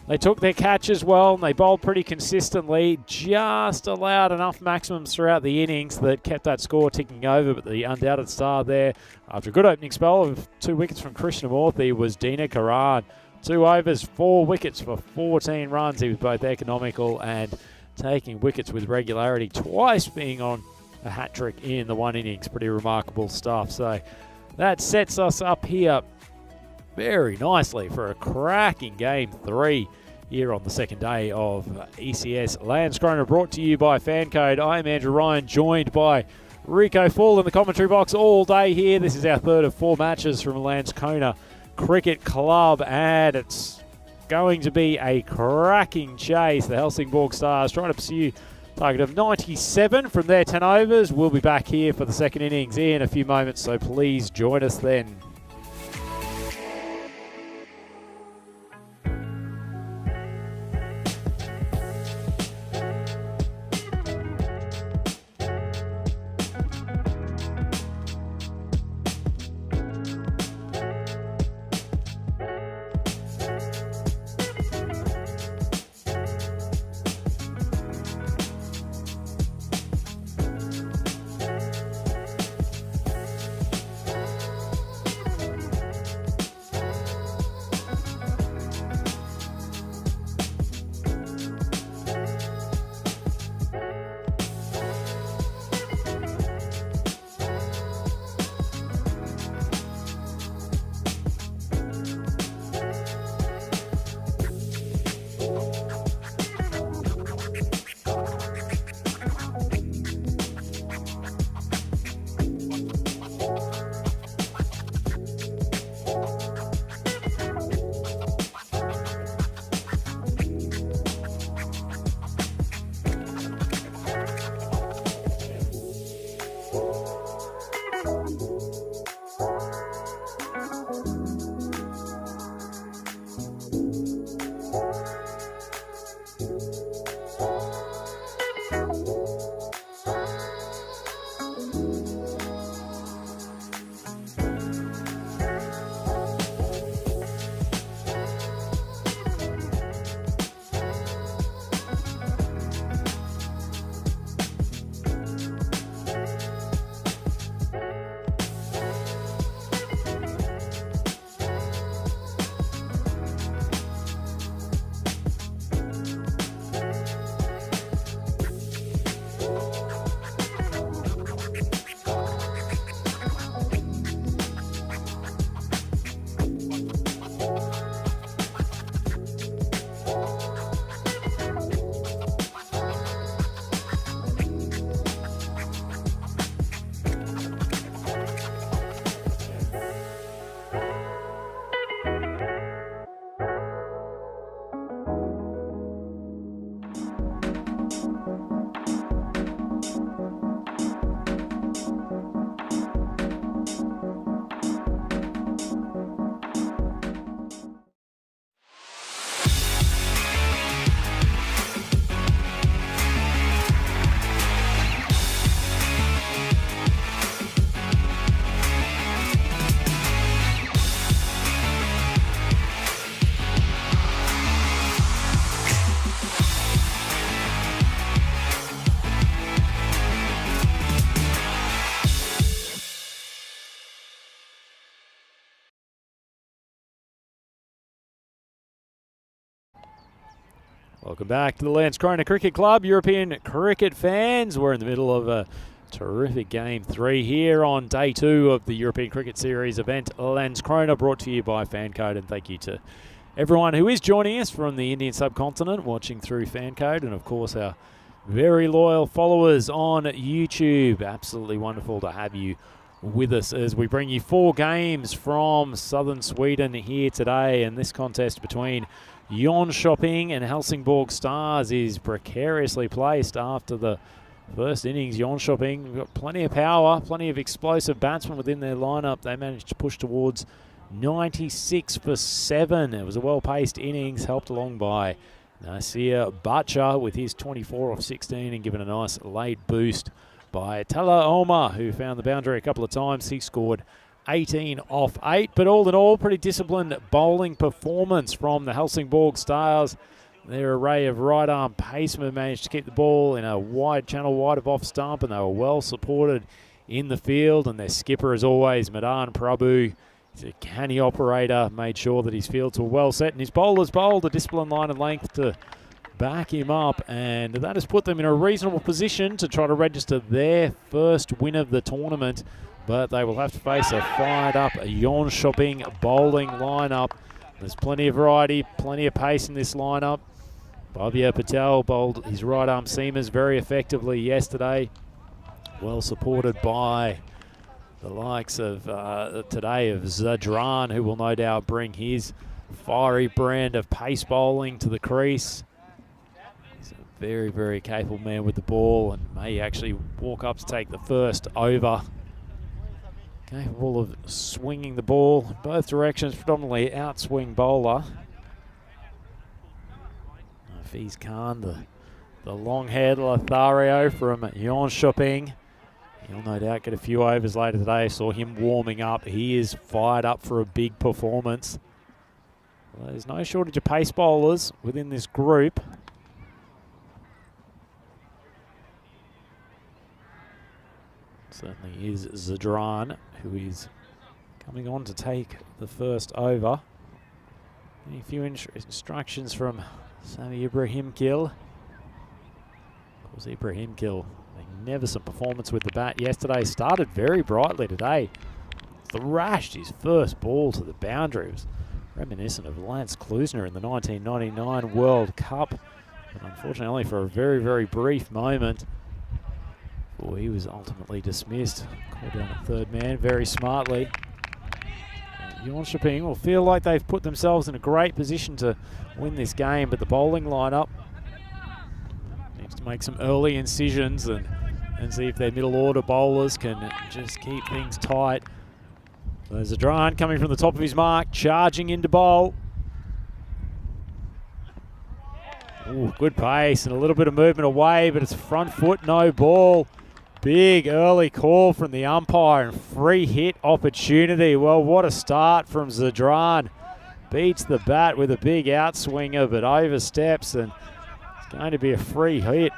they took their catch as well, and they bowled pretty consistently. Just allowed enough maximums throughout the innings that kept that score ticking over, but the undoubted star there, after a good opening spell of 2 wickets from Krishnamurthy, was Dina Karan. 2 overs, 4 wickets for 14 runs. He was both economical and taking wickets with regularity, twice being on a hat trick in the one innings. Pretty remarkable stuff. So that sets us up here very nicely for a cracking Game 3 here on the second day of ECS Landskrona, brought to you by FanCode. I'm Andrew Ryan, joined by Rico Full in the commentary box all day here. This is our third of 4 matches from Landskrona Cricket Club, and it's going to be a cracking chase. The Helsingborg Stars trying to pursue target of 97 from their 10 overs. We'll be back here for the second innings in a few moments, so please join us then. Welcome back to the Landskrona Cricket Club, European cricket fans. We're in the middle of a terrific Game 3 here on Day 2 of the European Cricket Series event Landskrona, brought to you by FanCode. And thank you to everyone who is joining us from the Indian subcontinent, watching through FanCode, and of course our very loyal followers on YouTube. Absolutely wonderful to have you with us as we bring you 4 games from southern Sweden here today, and this contest between Jönköping and Helsingborg Stars is precariously placed after the first innings. Jönköping got plenty of power, plenty of explosive batsmen within their lineup. They managed to push towards 96 for 7. It was a well-paced innings, helped along by Nasir Butcher with his 24 off 16 and given a nice late boost by Tala Omar, who found the boundary a couple of times. He scored 18 off 8, but all in all, pretty disciplined bowling performance from the Helsingborg Stars. Their array of right-arm pacemen managed to keep the ball in a wide channel wide of off-stump, and they were well supported in the field. And their skipper, as always, Madan Prabhu, he's a canny operator, made sure that his fields were well set, and his bowlers bowled a disciplined line and length to back him up, and that has put them in a reasonable position to try to register their first win of the tournament. But they will have to face a fired-up Jönköping bowling lineup. There's plenty of variety, plenty of pace in this lineup. Bhavya Patel bowled his right-arm seamers very effectively yesterday. Well supported by the likes of today of Zadran, who will no doubt bring his fiery brand of pace bowling to the crease. He's a very, very capable man with the ball and may actually walk up to take the first over. Capable of swinging the ball both directions, predominantly outswing bowler. Hafiz Khan, the long-haired Lothario from Jönköping. He'll no doubt get a few overs later today. Saw him warming up. He is fired up for a big performance. Well, there's no shortage of pace bowlers within this group. Certainly is Zadran, who is coming on to take the first over. A few instructions from Sami Ibrahimkil. Of course, Ibrahimkil, magnificent performance with the bat yesterday. Started very brightly today. Thrashed his first ball to the boundary. It was reminiscent of Landskrona in the 1999 World Cup. But unfortunately, only for a very, very brief moment. Well, he was ultimately dismissed. Called down a third man very smartly. Jönköping will feel like they've put themselves in a great position to win this game, but the bowling lineup needs to make some early incisions and see if their middle order bowlers can just keep things tight. So there's Zadran coming from the top of his mark, charging into bowl. Ooh, good pace and a little bit of movement away, but it's front foot, no ball. Big early call from the umpire and free hit opportunity. Well, what a start from Zadran. Beats the bat with a big outswinger, but oversteps, and it's going to be a free hit.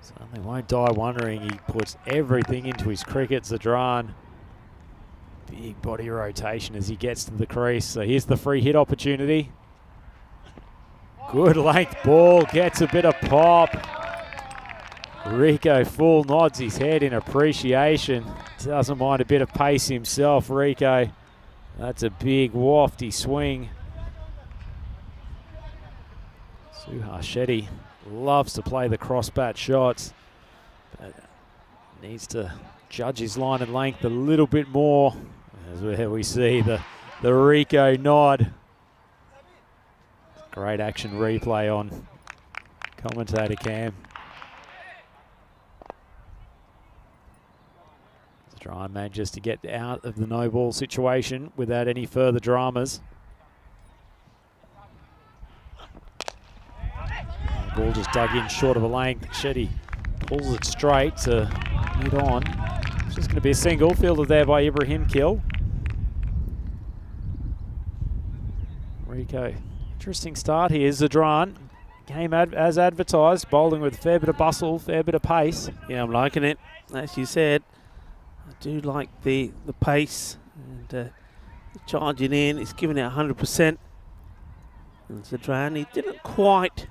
Certainly won't die wondering. He puts everything into his cricket, Zadran. Big body rotation as he gets to the crease. So here's the free hit opportunity. Good length ball, gets a bit of pop. Rico full nods his head in appreciation. Doesn't mind a bit of pace himself, Rico. That's a big wafty swing. Suhar Shetty loves to play the cross-bat shots, but needs to judge his line and length a little bit more. As we see the Rico nod. Great action replay on commentator cam. Zadran manages to get out of the no ball situation without any further dramas. The ball just dug in short of a length. Shetty pulls it straight to mid on. It's just going to be a single, fielded there by Ibrahimkil. Rico. Interesting start here. Zadran came as advertised, bowling with a fair bit of bustle, fair bit of pace. Yeah, I'm liking it. As you said, I do like the pace and charging in. It's giving it 100%. And Zadran, he didn't quite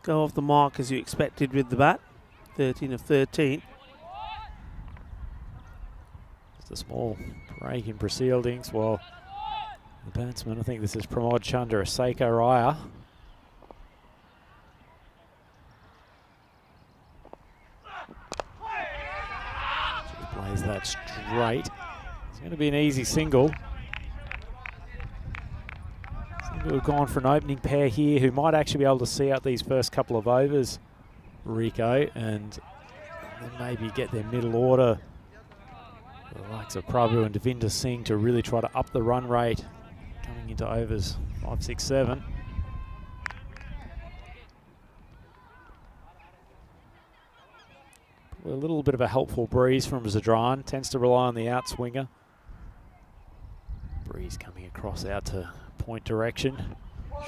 go off the mark as you expected with the bat. 13 of 13. Just a small break in proceedings. Well, the batsman, I think this is Pramod Chandra Seiko Raya. Just plays that straight. It's going to be an easy single. Seem to have gone for an opening pair here who might actually be able to see out these first couple of overs, Rico, and then maybe get their middle order, the likes of Prabhu and Devinder Singh, to really try to up the run rate coming into overs 5, 6, 7. A little bit of a helpful breeze from Zadran. Tends to rely on the outswinger. Breeze coming across out to point direction.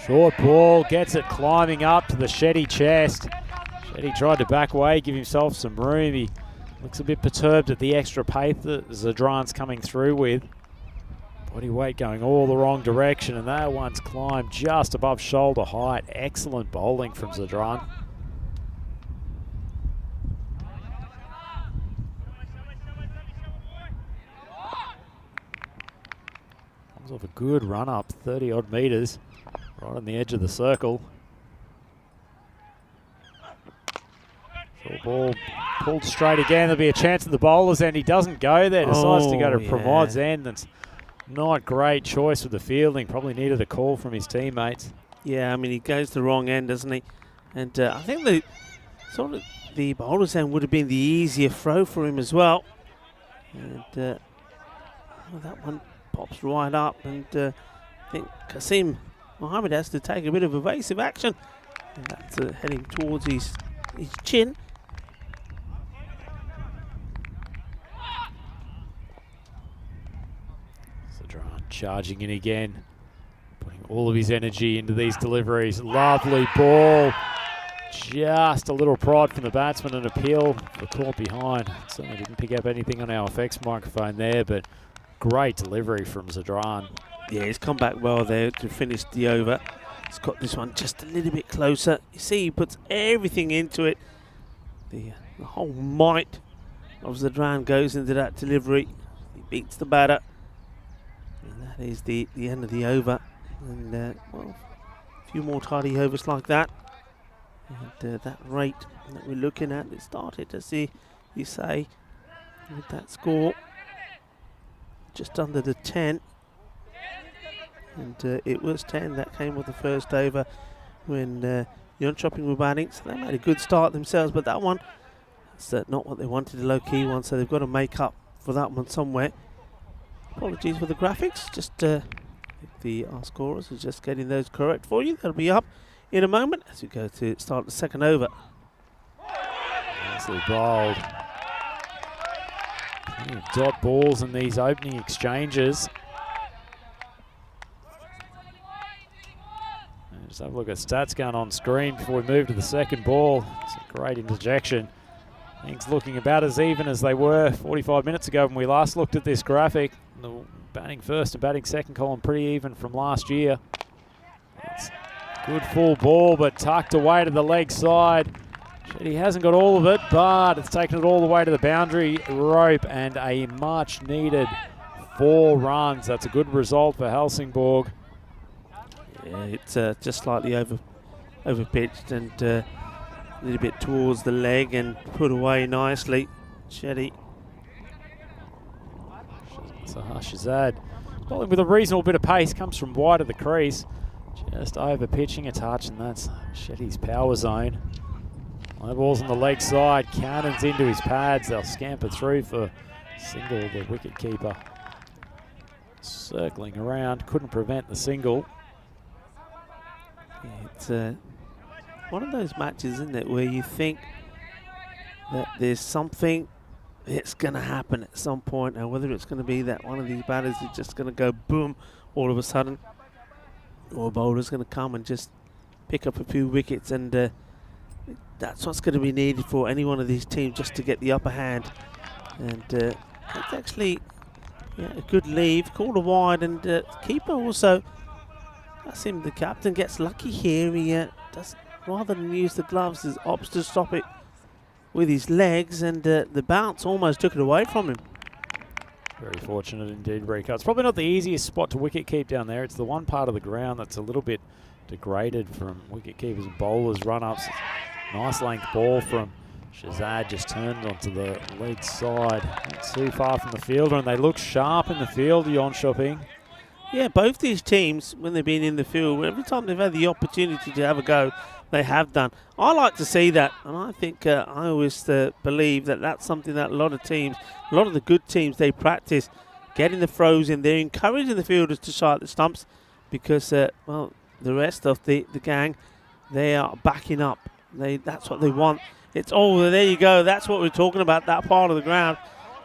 Short ball, gets it climbing up to the Shetty chest. Shetty tried to back away, give himself some room. He looks a bit perturbed at the extra pace that Zadran's coming through with. Body weight going all the wrong direction, and that one's climbed just above shoulder height. Excellent bowling from Zadran. Comes off a good run up, 30 odd metres, right on the edge of the circle. Full ball pulled straight again. There'll be a chance at the bowler's end. He doesn't go there, decides to go to Pramad's end. That's not great choice with the fielding. Probably needed a call from his teammates. Yeah, I mean, he goes the wrong end, doesn't he? And I think the bowler's end would have been the easier throw for him as well. And that one pops right up, and I think Qasim Mohammed has to take a bit of evasive action. And that's heading towards his chin. Zadran charging in again, putting all of his energy into these deliveries. Lovely ball. Just a little prod from the batsman and appeal for caught behind. Certainly didn't pick up anything on our effects microphone there, but great delivery from Zadran. Yeah, he's come back well there to finish the over. He's got this one just a little bit closer. You see, he puts everything into it. The whole might of Zadran goes into that delivery. He beats the batter. And that is the end of the over. And, well, a few more tidy overs like that. And that rate that we're looking at, it started to see, you say, with that score, just under the 10. And it was 10 that came with the first over when Jönköping were batting. So they made a good start themselves, but that one, that's not what they wanted, a low-key one, so they've got to make up for that one somewhere. Apologies for the graphics, just our scorers are just getting those correct for you. They'll be up in a moment as we go to start the second over. Nicely bowled. Dot balls in these opening exchanges. Just have a look at stats going on screen before we move to the second ball. It's a great interjection. Things looking about as even as they were 45 minutes ago when we last looked at this graphic. The batting first and batting second column pretty even from last year. It's good full ball, but tucked away to the leg side. He hasn't got all of it, but it's taken it all the way to the boundary rope, and a much needed 4 runs. That's a good result for Helsingborg. Yeah, it's just slightly over pitched and a little bit towards the leg and put away nicely. Shetty. Shazad bowling with a reasonable bit of pace, comes from wide of the crease. Just over pitching a touch, and that's Shetty's power zone. Low ball's on the leg side, Cannon's into his pads. They'll scamper through for single, the wicket keeper. Circling around, couldn't prevent the single. Yeah, it's one of those matches, isn't it, where you think that there's something that's going to happen at some point, and whether it's going to be that one of these batters is just going to go boom all of a sudden, or a bowler's going to come and just pick up a few wickets, and that's what's going to be needed for any one of these teams just to get the upper hand. And it's actually a good leave, called a wide, and keeper also. That's him, the captain gets lucky here. He does, rather than use the gloves, he opts to stop it with his legs, and the bounce almost took it away from him. Very fortunate indeed, Rico. It's probably not the easiest spot to wicket keep down there. It's the one part of the ground that's a little bit degraded from wicket keepers and bowlers run-ups. Nice length ball from Shazad, just turned onto the leg side. Not too far from the fielder, and they look sharp in the field, Jönköping. Yeah, both these teams, when they've been in the field, every time they've had the opportunity to have a go, they have done. I like to see that, and I think I always believe that that's something that a lot of teams, a lot of the good teams, they practice getting the throws in. They're encouraging the fielders to shot the stumps because, well, the rest of the gang, they are backing up. That's what they want. It's, oh, there you go. That's what we're talking about, that part of the ground.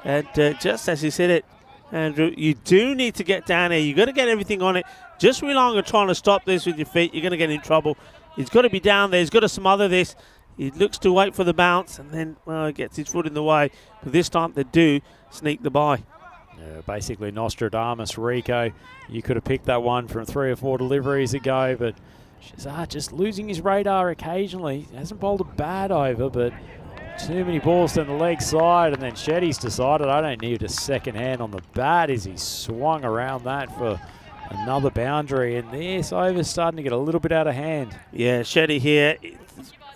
And just as you said it, Andrew, you do need to get down there. You've got to get everything on it. Just relying on trying to stop this with your feet, you're going to get in trouble. He's got to be down there. He's got to smother this. He looks to wait for the bounce, and then, well, he gets his foot in the way. But this time they do sneak the bye. Basically Nostradamus Rico. You could have picked that one from 3 or 4 deliveries ago, but Shazad just losing his radar occasionally. He hasn't bowled a bad over, but too many balls down the leg side, and then Shetty's decided I don't need a second hand on the bat as he swung around that for another boundary, and this over's starting to get a little bit out of hand. Yeah, Shetty here.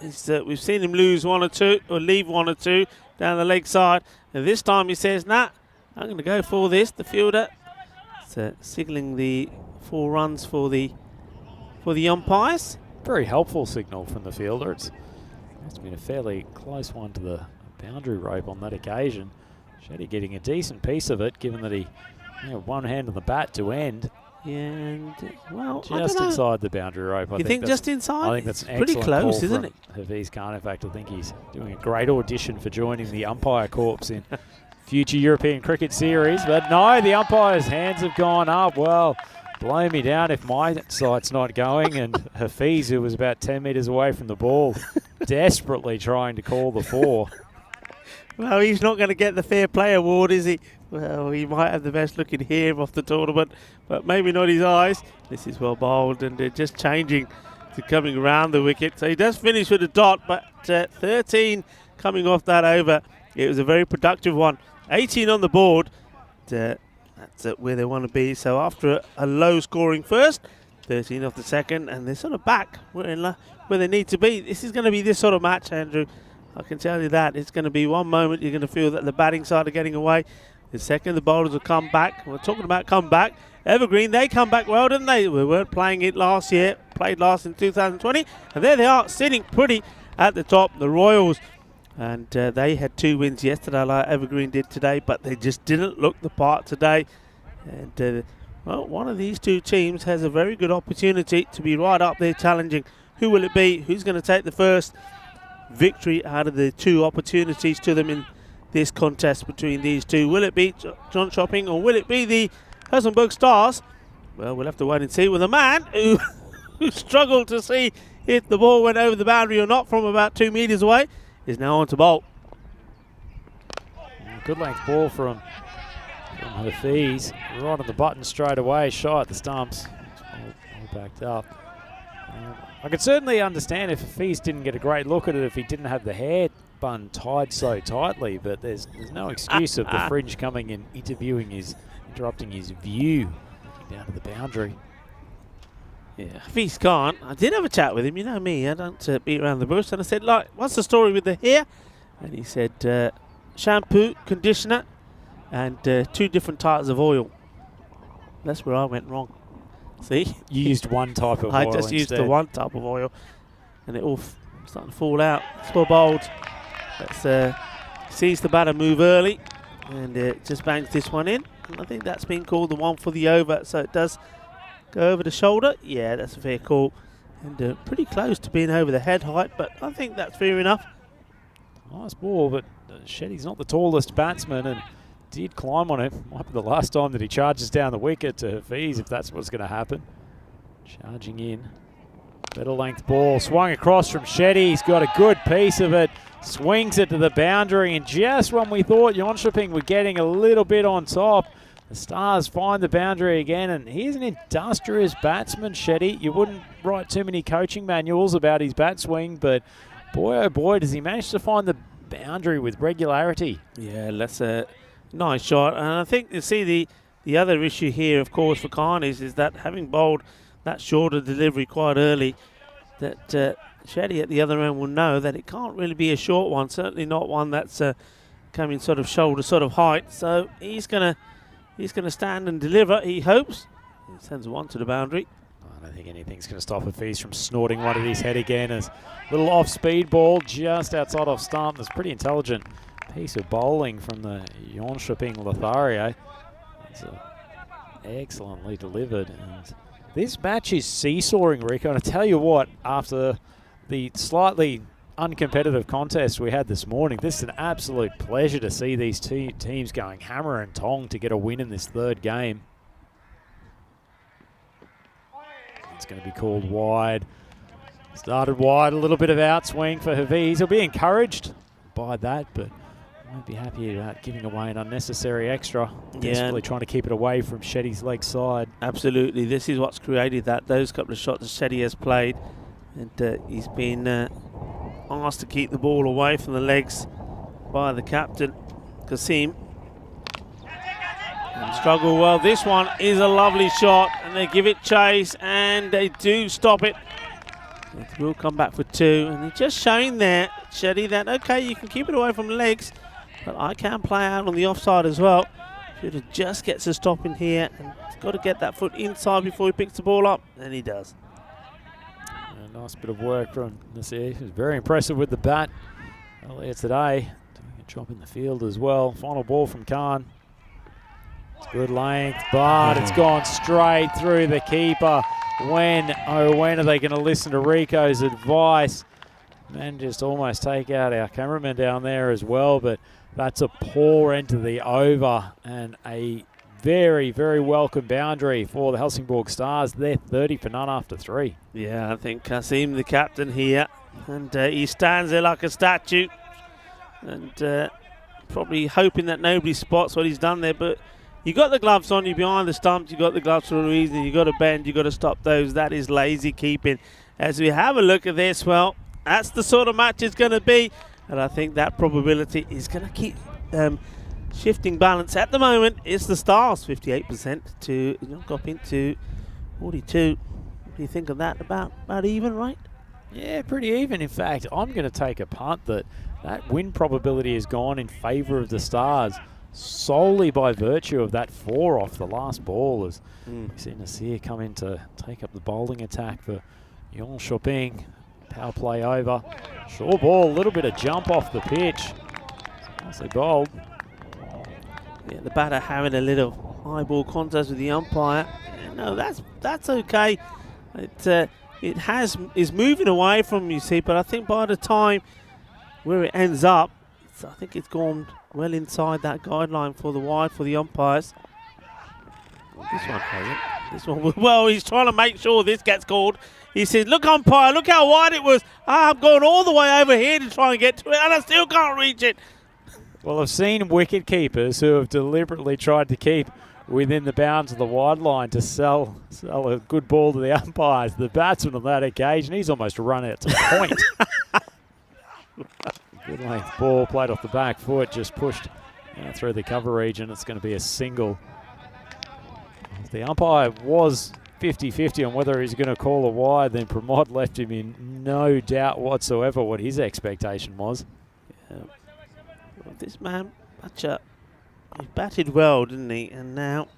We've seen him lose 1 or 2, or leave 1 or 2 down the leg side, and this time he says, nah, I'm going to go for this. The fielder signalling the 4 runs for the umpires. Very helpful signal from the fielder. It's been a fairly close one to the boundary rope on that occasion. Shetty getting a decent piece of it, given that he one hand on the bat to end. Yeah, and well, just inside the boundary rope. You think just inside? I think that's an pretty excellent close, call isn't it? Hafiz Khan. In fact, I think he's doing a great audition for joining the umpire corps in future European Cricket Series. But no, the umpire's hands have gone up. Well, blow me down if my sight's not going. And Hafiz, who was about 10 metres away from the ball, desperately trying to call the 4. Well, he's not going to get the Fair Play Award, is he? Well, he might have the best looking hair off the tournament, but maybe not his eyes. This is well bowled, and they're just changing to coming around the wicket. So he does finish with a dot, but 13 coming off that over. It was a very productive one. 18 on the board. That's where they want to be. So after a low scoring first, 13 off the second, and they're sort of back where they need to be. This is going to be this sort of match, Andrew. I can tell you that. It's going to be one moment you're going to feel that the batting side are getting away. The second, the bowlers will come back. We're talking about come back. Evergreen, they come back well, didn't they? We weren't playing it last year. Played last in 2020. And there they are, sitting pretty at the top, the Royals. And they had 2 wins yesterday, like Evergreen did today, but they just didn't look the part today. And, well, one of these 2 teams has a very good opportunity to be right up there challenging. Who will it be? Who's going to take the first victory out of the 2 opportunities to them in this contest between these 2? Will it be John Shopping or will it be the Hessenberg Stars? Well, we'll have to wait and see. With a man who struggled to see if the ball went over the boundary or not from about 2 metres away is now on to bowl. Good length ball from Hafiz. Right on the button straight away. Shy at the stumps. All backed up. I could certainly understand if Hafiz didn't get a great look at it if he didn't have the hair bun tied so tightly, but there's no excuse of the fringe coming and interrupting his view down to the boundary. Yeah, Hafiz Khan, I did have a chat with him. You know me, I don't beat around the bush. And I said, like, what's the story with the hair? And he said, shampoo, conditioner, and 2 different types of oil. That's where I went wrong. See? You used one type of oil I just used the one type of oil, and it all starting to fall out. It's well bowled. That's sees the batter move early, and just bangs this one in. And I think that's been called the one for the over, so it does go over the shoulder. Yeah, that's a fair call, and pretty close to being over the head height, but I think that's fair enough. Nice ball, but Shetty's not the tallest batsman and did climb on it. Might be the last time that he charges down the wicket to Hafiz, if that's what's going to happen. Charging in. Better length ball. Swung across from Shetty. He's got a good piece of it. Swings it to the boundary. And just when we thought Jönköping were getting a little bit on top, the Stars find the boundary again. And he's an industrious batsman, Shetty. You wouldn't write too many coaching manuals about his bat swing, but boy, oh boy, does he manage to find the boundary with regularity. Yeah, that's a nice shot. And I think you see the other issue here, of course, for Khan is that having bowled that shorter delivery quite early, that Shetty at the other end will know that it can't really be a short one, certainly not one that's coming sort of shoulder sort of height. So he's gonna stand and deliver, he hopes. He sends one to the boundary. I don't think anything's going to stop Hafiz from snorting one at his head again. As a little off-speed ball just outside off stump. That's a pretty intelligent piece of bowling from the Jönköping Lothario. It's excellently delivered. And this match is seesawing, Rico. And I tell you what, after the slightly uncompetitive contest we had this morning, this is an absolute pleasure to see these 2 teams going hammer and tong to get a win in this 3rd game. It's going to be called wide. Started wide, a little bit of outswing for Hafiz. He'll be encouraged by that, but Won't be happy about giving away an unnecessary extra. Yeah. Desperately trying to keep it away from Shetty's leg side. Absolutely. This is what's created those couple of shots that Shetty has played. And he's been asked to keep the ball away from the legs by the captain, Kasim. And struggle well. This one is a lovely shot, and they give it chase, and they do stop it. It will come back for 2, and he's just showing there, Shetty, that okay, you can keep it away from the legs, but I can play out on the offside as well. Should just gets a stop in here, and he's got to get that foot inside before he picks the ball up, and he does. A nice bit of work from Nasir. He was very impressive with the bat earlier today. Doing a job in the field as well. Final ball from Khan. It's good length, but it's gone straight through the keeper. When are they going to listen to Rico's advice? And just almost take out our cameraman down there as well, but that's a poor end to the over and a very, very welcome boundary for the Helsingborg Stars. They're 30 for none after 3. Yeah, I think Kasim, the captain here, and he stands there like a statue and probably hoping that nobody spots what he's done there, but you got the gloves on, you're behind the stumps, you got the gloves for a reason, you got to bend, you got to stop those. That is lazy keeping. As we have a look at this, well, that's the sort of match it's going to be, and I think that probability is going to keep shifting balance. At the moment, it's the Stars, 58% to up into 42. What do you think of that? About even, right? Yeah, pretty even. In fact, I'm going to take a punt that win probability has gone in favour of the Stars solely by virtue of that 4 off the last ball. As we see Nasir come in to take up the bowling attack for Yon Shopping. Power play over. Short ball, a little bit of jump off the pitch. Nicely bowled. Yeah, the batter having a little high ball contest with the umpire. No, that's okay. It is moving away from, you see, but I think by the time where it ends up, I think it's gone well inside that guideline for the wide for the umpires. This one hasn't. This one, well, he's trying to make sure this gets called. He says, look, umpire, look how wide it was. I'm going all the way over here to try and get to it, and I still can't reach it. Well, I've seen wicket keepers who have deliberately tried to keep within the bounds of the wide line to sell a good ball to the umpires. The batsman on that occasion, he's almost run out to point. Good length ball, played off the back foot, just pushed through the cover region. It's going to be a single. The umpire was 50-50 on whether he's going to call a wide, then Pramod left him in no doubt whatsoever what his expectation was. Yeah. Well, this man, Butcher, he batted well, didn't he? And now,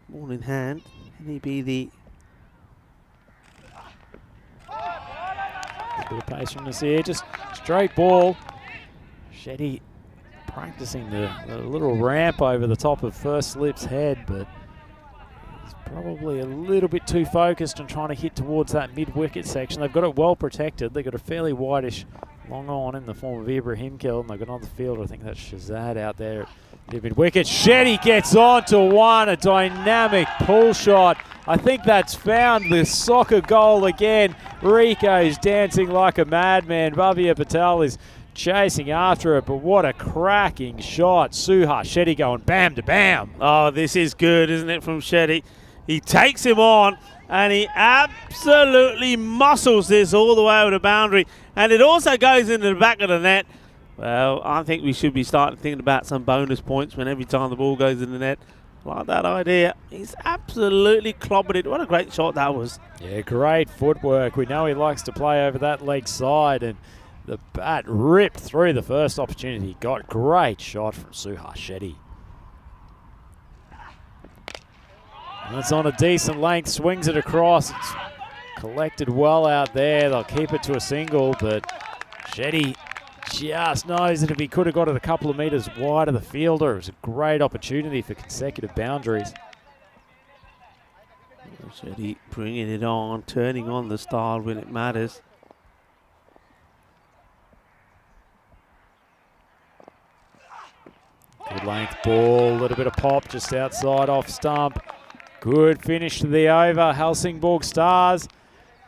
ball in hand, can he be the... A bit of pace from Nasir, just straight ball. Shetty practicing the little ramp over the top of first slip's head, but he's probably a little bit too focused on trying to hit towards that mid-wicket section. They've got it well protected. They've got a fairly wideish long on in the form of Ibrahim Kill, and they've got another fielder. I think that's Shazad out there at mid-wicket. Shetty gets on to one, a dynamic pull shot. I think that's found the soccer goal again. Rico's dancing like a madman. Bhavya Patel is chasing after it, but what a cracking shot. Suha Shetty going bam to bam. Oh, this is good, isn't it, from Shetty? He takes him on, and he absolutely muscles this all the way over the boundary, and it also goes into the back of the net. Well, I think we should be starting thinking about some bonus points when every time the ball goes in the net. Like that idea. He's absolutely clobbered it. What a great shot that was. Yeah, great footwork. We know he likes to play over that leg side, and the bat ripped through the first opportunity he got. Great shot from Suha Shetty. And it's on a decent length, swings it across. It's collected well out there. They'll keep it to a single, but Shetty just knows that if he could have got it a couple of metres wide of the fielder, it was a great opportunity for consecutive boundaries. Shetty bringing it on, turning on the style when it matters. Good length ball, a little bit of pop just outside off stump. Good finish to the over. Helsingborg Stars,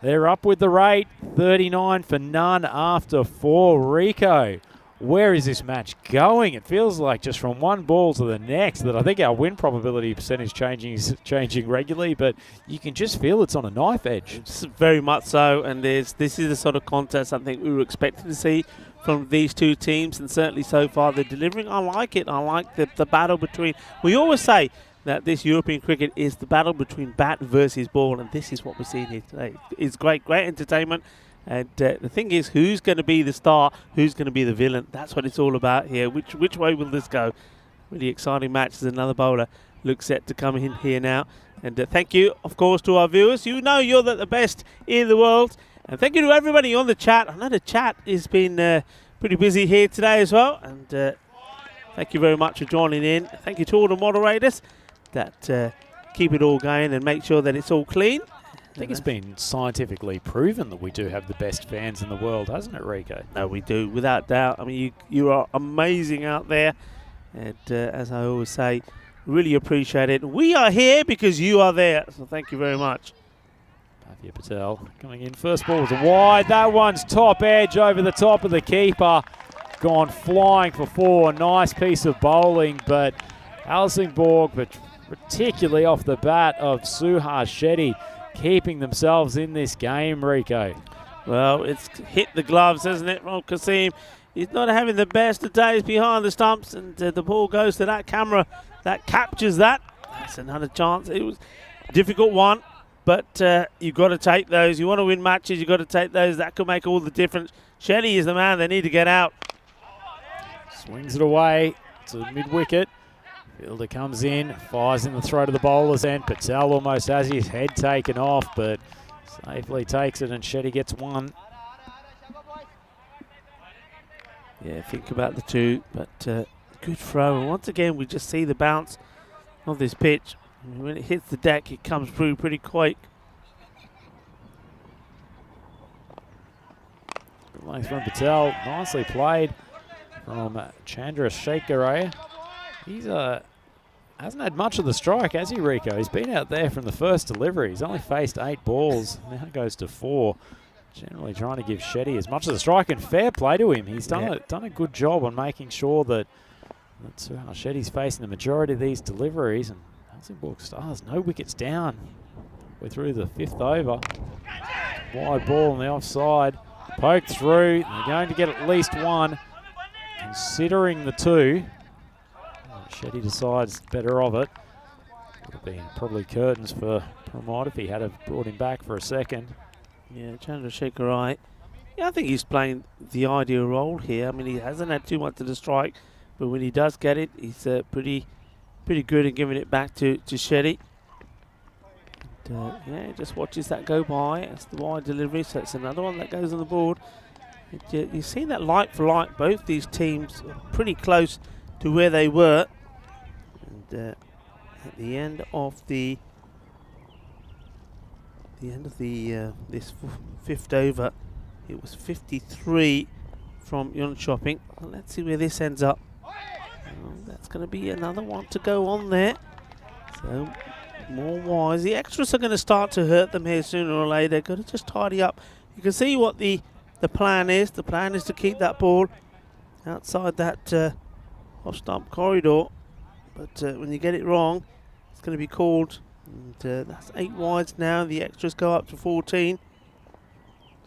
they're up with the rate. 39 for none after 4. Rico where is this match going? It feels like just from one ball to the next that I think our win probability percentage is changing regularly, but you can just feel it's on a knife edge. It's very much so, and this is the sort of contest I think we were expecting to see from these two teams, and certainly so far they're delivering. I like it. I like the battle between. We always say that this European cricket is the battle between bat versus ball, and this is what we're seeing here today. It's great entertainment. And the thing is, who's going to be the star? Who's going to be the villain? That's what it's all about here. Which way will this go? Really exciting match as another bowler looks set to come in here now. And thank you, of course, to our viewers. You know you're the best in the world. And thank you to everybody on the chat. I know the chat has been pretty busy here today as well. And thank you very much for joining in. Thank you to all the moderators that keep it all going and make sure that it's all clean. I think it's been scientifically proven that we do have the best fans in the world, hasn't it, Rico? No, we do, without doubt. I mean, you are amazing out there. And as I always say, really appreciate it. We are here because you are there. So thank you very much. Bhavya Patel coming in. First ball was wide. That one's top edge over the top of the keeper. Gone flying for 4. Nice piece of bowling, but Helsingborg, but particularly off the bat of Suhas Shetty, keeping themselves in this game, Rico. Well, it's hit the gloves, hasn't it, from Kasim? He's not having the best of days behind the stumps, and the ball goes to that camera that captures that. That's another chance. It was a difficult one, but you've got to take those. You want to win matches, you've got to take those. That could make all the difference. Shetty is the man they need to get out. Swings it away to the mid-wicket. Fielder comes in, fires in the throat of the bowler's end. Patel almost has his head taken off, but safely takes it, and Shetty gets 1. Yeah, think about the 2, but good throw. And once again, we just see the bounce of this pitch. I mean, when it hits the deck, it comes through pretty quick. Good length from Patel. Nicely played from Chandrasekhar. He's hasn't had much of the strike, has he, Rico? He's been out there from the first delivery. He's only faced 8 balls. Now goes to 4. Generally trying to give Shetty as much of the strike, and fair play to him. He's done a good job on making sure that Shetty's facing the majority of these deliveries. And Helsingborg Stars, no wickets down. We're through the 5th over. Wide ball on the offside. Poked through. They're going to get at least 1. Considering the 2. Shetty decides better of it. Would have been probably curtains for Pramod if he had have brought him back for a second. Yeah, Chandrasekhar. Yeah, I think he's playing the ideal role here. I mean, he hasn't had too much of the strike, but when he does get it, he's pretty good at giving it back to Shetty. And, yeah, just watches that go by. That's the wide delivery, so it's another one that goes on the board. You've seen that like for like. Both these teams are pretty close to where they were. And at the end of this 5th over, it was 53 from Jönköping. Well, let's see where this ends up. That's going to be another one to go on there. So more wise. The extras are going to start to hurt them here sooner or later. They've got to just tidy up. You can see what the plan is. The plan is to keep that ball outside that off-stump corridor. But when you get it wrong, it's going to be called. And that's 8 wides now. The extras go up to 14.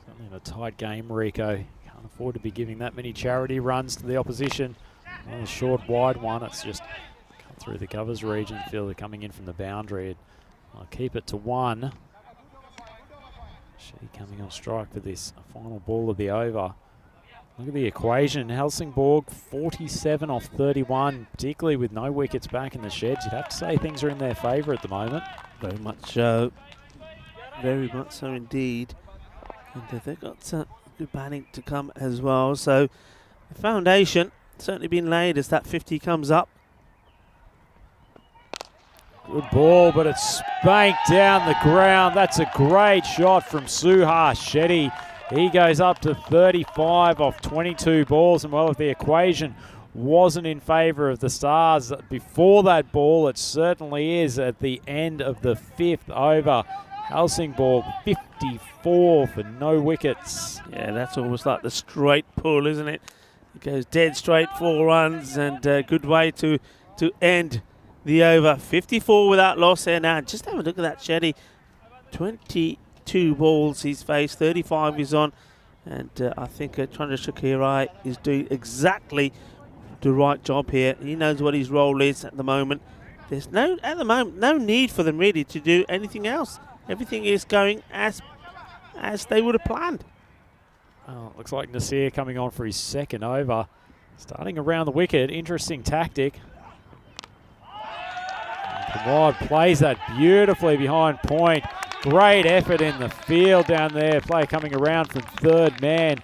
Certainly in a tight game, Rico. Can't afford to be giving that many charity runs to the opposition. On a short, wide one, it's just cut through the covers region. Fielder coming in from the boundary. I'll keep it to 1. Shetty coming on strike for this final ball of the over. Look at the equation. Helsingborg 47 off 31, particularly with no wickets back in the sheds. You'd have to say things are in their favour at the moment. Very much so. Very much so indeed. And they've got good batting to come as well. So the foundation certainly been laid as that 50 comes up. Good ball, but it's spanked down the ground. That's a great shot from Suhas Shetty. He goes up to 35 off 22 balls, and well, if the equation wasn't in favour of the Stars before that ball, it certainly is at the end of the 5th over. Helsingborg 54 for no wickets. Yeah, that's almost like the straight pull, isn't it? It goes dead straight, 4 runs, and a good way to end the over. 54 without loss there now. Just have a look at that Shetty. 22 balls he's faced, 35 he's on, and I think Chandrasekhar Hirai is doing exactly the right job here. He knows what his role is at the moment. There's no need for them really to do anything else. Everything is going as they would have planned. Oh, looks like Nasir coming on for his second over. Starting around the wicket, interesting tactic. Pramod plays that beautifully behind point. Great effort in the field down there. Player coming around from third man.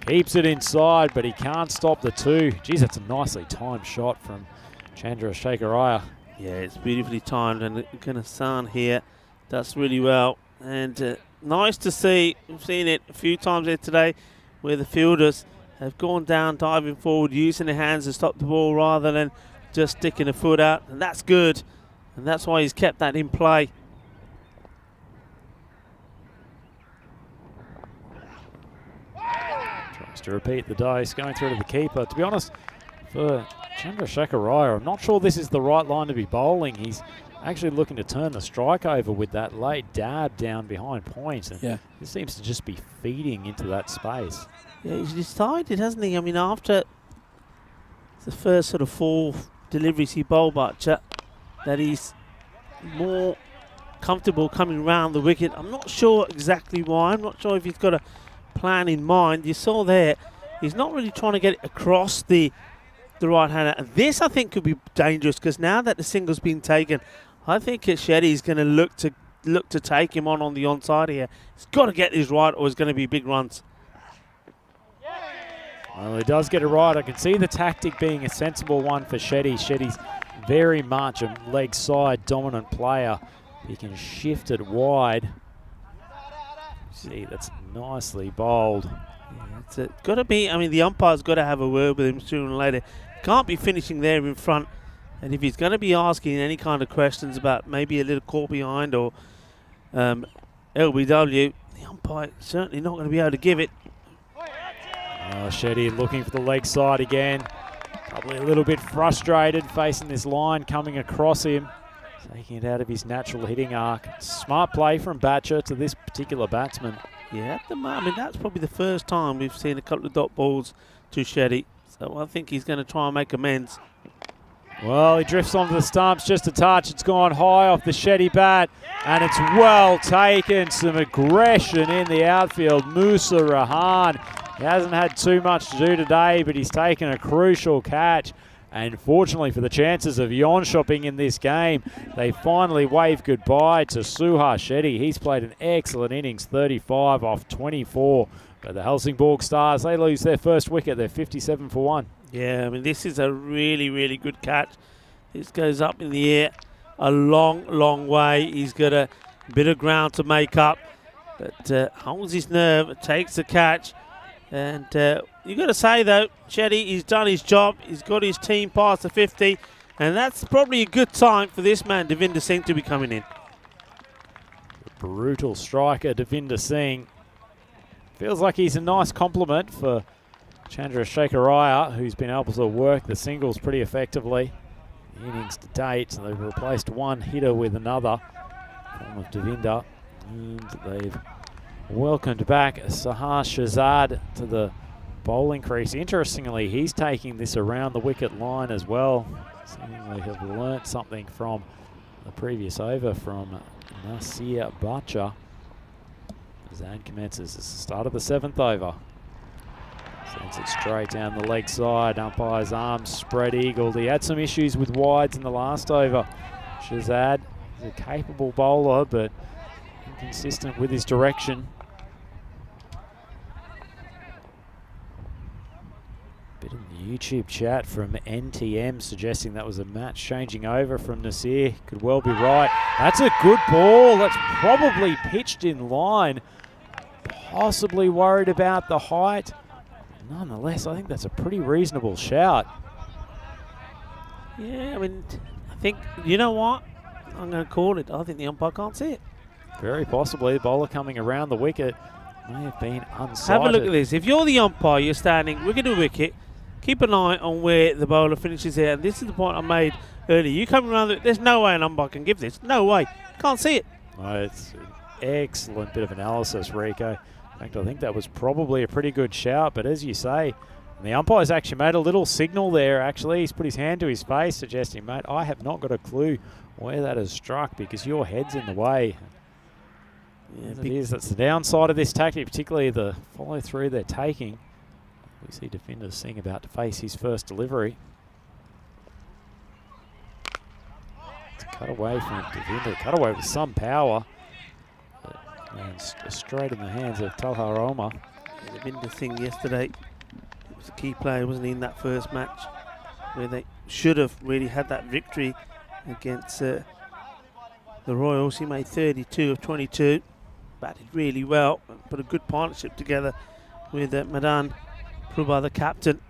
Keeps it inside, but he can't stop the 2. Geez, that's a nicely timed shot from Chandrasekhar Iyer. Yeah, it's beautifully timed, and Ghanasan here does really well. And nice to see. We've seen it a few times here today where the fielders have gone down, diving forward, using their hands to stop the ball rather than just sticking a foot out. And that's good. And that's why he's kept that in play. Tries to repeat the dice, going through to the keeper. To be honest, for Chandrasekhar Iyer, I'm not sure this is the right line to be bowling. He's actually looking to turn the strike over with that late dab down behind point. And this seems to just be feeding into that space. Yeah, he's decided, hasn't he? I mean, after the first sort of 4 deliveries he bowled, Butcher, that he's more comfortable coming round the wicket. I'm not sure exactly why. I'm not sure if he's got a plan in mind. You saw there, he's not really trying to get it across the right-hander. And this, I think, could be dangerous because now that the single's been taken, I think Shetty's going to look to take him on the onside here. He's got to get this right or it's going to be big runs. Well, he does get it right. I can see the tactic being a sensible one for Shetty. Shetty's very much a leg side dominant player. He can shift it wide. See, that's nicely bowled. Yeah, it's got to be, I mean, the umpire's got to have a word with him sooner or later. Can't be finishing there in front. And if he's going to be asking any kind of questions about maybe a little call behind or LBW, the umpire certainly not going to be able to give it. Shetty looking for the leg side again. Probably a little bit frustrated facing this line coming across him. Taking it out of his natural hitting arc. Smart play from Batcher to this particular batsman. Yeah, at the moment, I mean, that's probably the first time we've seen a couple of dot balls to Shetty. So I think he's going to try and make amends. Well, he drifts onto the stumps just a touch. It's gone high off the Shetty bat, and it's well taken. Some aggression in the outfield. Musa Rahan. He hasn't had too much to do today, but he's taken a crucial catch. And fortunately for the chances of yawn shopping in this game, they finally wave goodbye to Suhar Shetty. He's played an excellent innings, 35 off 24. But the Helsingborg Stars, they lose their first wicket. They're 57 for 1. Yeah, I mean, this is a really, really good catch. This goes up in the air a long, long way. He's got a bit of ground to make up, but holds his nerve, takes the catch. And you got to say, though, Shetty, he's done his job. He's got his team past the 50, and that's probably a good time for this man, Devinder Singh, to be coming in. The brutal striker, Devinder Singh. Feels like he's a nice compliment for Chandrasekhar Iyer, who's been able to work the singles pretty effectively. The innings to date, so they've replaced one hitter with another, form of Devinder, and they've welcomed back Sahar Shahzad to the bowling crease. Interestingly, he's taking this around the wicket line as well. Seemingly have learnt something from the previous over from Nasir Bacha. Zad commences. It's the start of the 7th over. Sends it straight down the leg side. Umpire's arms spread eagled. He had some issues with wides in the last over. Shahzad is a capable bowler, but inconsistent with his direction. Bit in the YouTube chat from NTM suggesting that was a match changing over from Nasir. Could well be right. That's a good ball. That's probably pitched in line. Possibly worried about the height. Nonetheless, I think that's a pretty reasonable shout. Yeah, I mean, I think, you know what? I'm going to call it. I think the umpire can't see it. Very possibly. The bowler coming around the wicket may have been unsighted. Have a look at this. If you're the umpire, you're standing wicket to wicket, keep an eye on where the bowler finishes here. And this is the point I made earlier. You come around, there's no way an umpire can give this. No way. Can't see it. Oh, it's an excellent bit of analysis, Rico. In fact, I think that was probably a pretty good shout. But as you say, the umpire's actually made a little signal there, actually. He's put his hand to his face, suggesting, mate, I have not got a clue where that has struck because your head's in the way. Yeah, that's the downside of this tactic, particularly the follow-through they're taking. We see defender Singh about to face his first delivery. It's a cut away from defender, cut away with some power. And straight in the hands of Talha Omar. Yeah, Devinder Singh yesterday was a key player, wasn't he, in that first match, where they should have really had that victory against the Royals. He made 32 of 22, batted really well, put a good partnership together with Madan Prabha, the captain.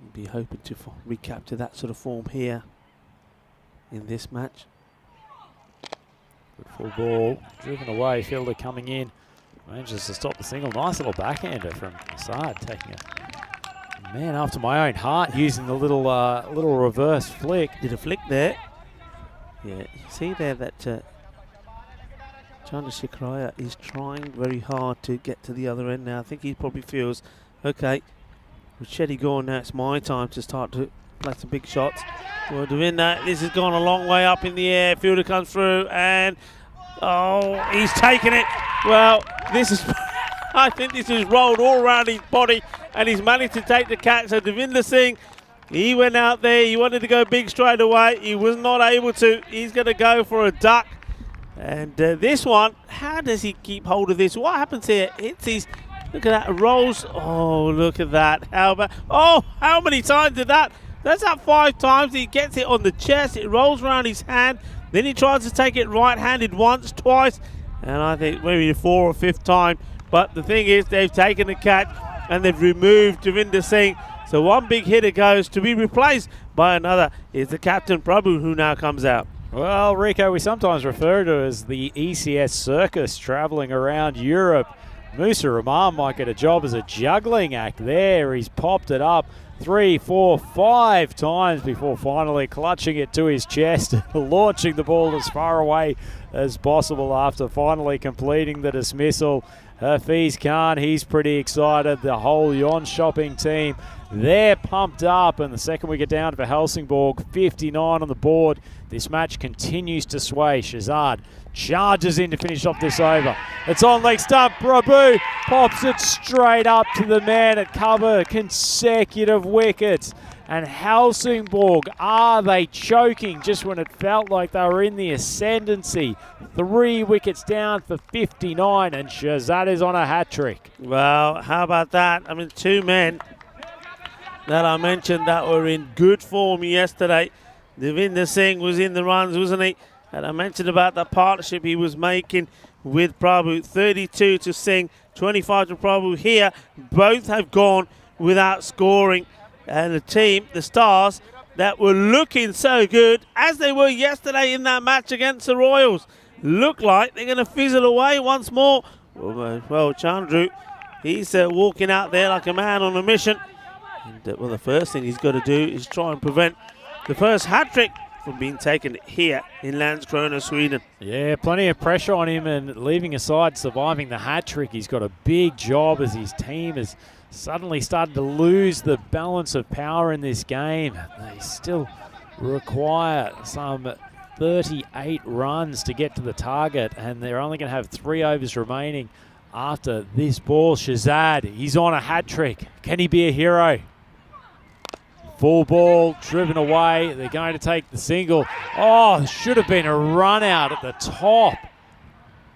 We'll be hoping to recapture that sort of form here in this match. Full ball, driven away, fielder coming in, manages to stop the single. Nice little backhander from Assad, taking a man after my own heart, using the little reverse flick. Did a flick there. Yeah, you see there that Chandrasekharaya is trying very hard to get to the other end now. I think he probably feels, okay, with Shetty gone now, it's my time to start to play some big shots. Well, Devinder, this has gone a long way up in the air. Fielder comes through and, oh, he's taken it. Well, this is, I think this has rolled all around his body and he's managed to take the catch. So Devinder Singh, he went out there, he wanted to go big straight away. He was not able to. He's going to go for a duck. And this one, how does he keep hold of this? What happens here? Hits his, look at that, rolls. Oh, look at that. How about, oh, how many times did that? That's up 5 times. He gets it on the chest. It rolls around his hand. Then he tries to take it right-handed once, twice, and I think maybe the 4th or 5th time. But the thing is, they've taken the catch and they've removed Devinder Singh. So one big hitter goes to be replaced by another. It's the captain Prabhu who now comes out. Well, Rico, we sometimes refer to as the ECS circus travelling around Europe. Musa Rahman might get a job as a juggling act there. He's popped it up 3, 4, 5 times before finally clutching it to his chest and launching the ball as far away as possible after finally completing the dismissal. Hafiz Khan, he's pretty excited. The whole Yon shopping team, they're pumped up. And the second wicket down for Helsingborg, 59 on the board. This match continues to sway. Shahzad charges in to finish off this over. It's on leg stump. Prabhu pops it straight up to the man at cover. Consecutive wickets. And Helsingborg, are they choking just when it felt like they were in the ascendancy? 3 wickets down for 59, and Shahzad is on a hat-trick. Well, how about that? I mean, 2 men that I mentioned that were in good form yesterday. Devinder Singh was in the runs, wasn't he? And I mentioned about the partnership he was making with Prabhu. 32 to Singh, 25 to Prabhu here. Both have gone without scoring. And the team, the Stars, that were looking so good, as they were yesterday in that match against the Royals, look like they're going to fizzle away once more. Well, Chandru, he's walking out there like a man on a mission. And, well, the first thing he's got to do is try and prevent the first hat-trick from being taken here in Landskrona, Sweden. Yeah, plenty of pressure on him, and leaving aside surviving the hat-trick, he's got a big job as his team is suddenly started to lose the balance of power in this game. They still require some 38 runs to get to the target, and they're only going to have 3 overs remaining after this ball. Shahzad, he's on a hat-trick. Can he be a hero? Full ball, driven away. They're going to take the single. Oh, should have been a run out at the top.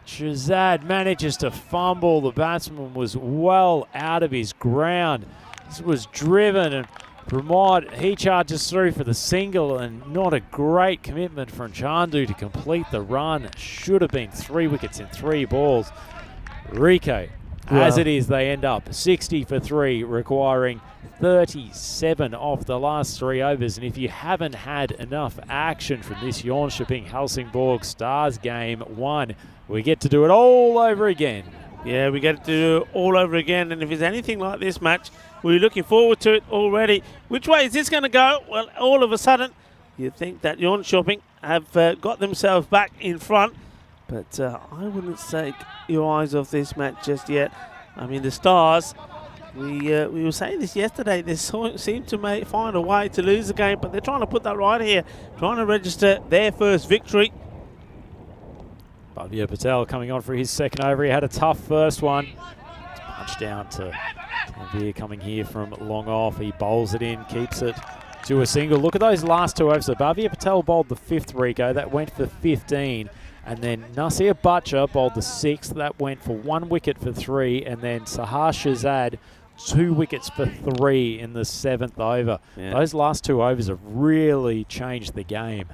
Shahzad manages to fumble. The batsman was well out of his ground. This was driven, and Pramod, he charges through for the single, and not a great commitment from Chandu to complete the run. Should have been 3 wickets in 3 balls. Rico, as it is, they end up 60 for 3, requiring 37 off the last 3 overs. And if you haven't had enough action from this Jönköping Helsingborg Stars game 1, we get to do it all over again. Yeah, we get to do it all over again, and if it's anything like this match, we're looking forward to it already. Which way is this going to go? Well, all of a sudden, you think that Jönköping have got themselves back in front, but I wouldn't take your eyes off this match just yet. I mean, the Stars, we were saying this yesterday, they seem to find a way to lose the game, but they're trying to put that right here, trying to register their first victory. Bhavya Patel coming on for his second over. He had a tough first one. It's punched down to Tanvir coming here from long off. He bowls it in, keeps it to a single. Look at those last two overs. So Bhavya Patel bowled the fifth, Rico. That went for 15. And then Nasir Butcher bowled the sixth. That went for 1 wicket for 3. And then Sahar Shahzad, 2 wickets for 3 in the 7th over. Yeah. Those last 2 overs have really changed the game.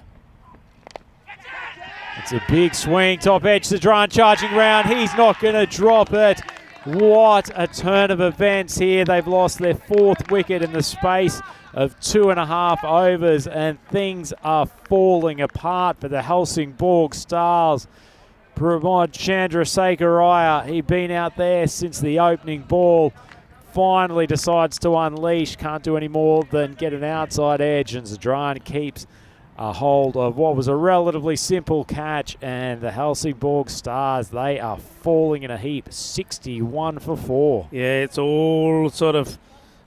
It's a big swing, top edge, Sadran charging round. He's not going to drop it. What a turn of events here. They've lost their 4th wicket in the space of 2.5 overs, and things are falling apart for the Helsingborg Stars. Pramod Chandrasekharaya, he'd been out there since the opening ball, finally decides to unleash, can't do any more than get an outside edge, and Zadran keeps a hold of what was a relatively simple catch, and the Helsingborg Stars, they are falling in a heap, 61 for 4. Yeah, it's all sort of,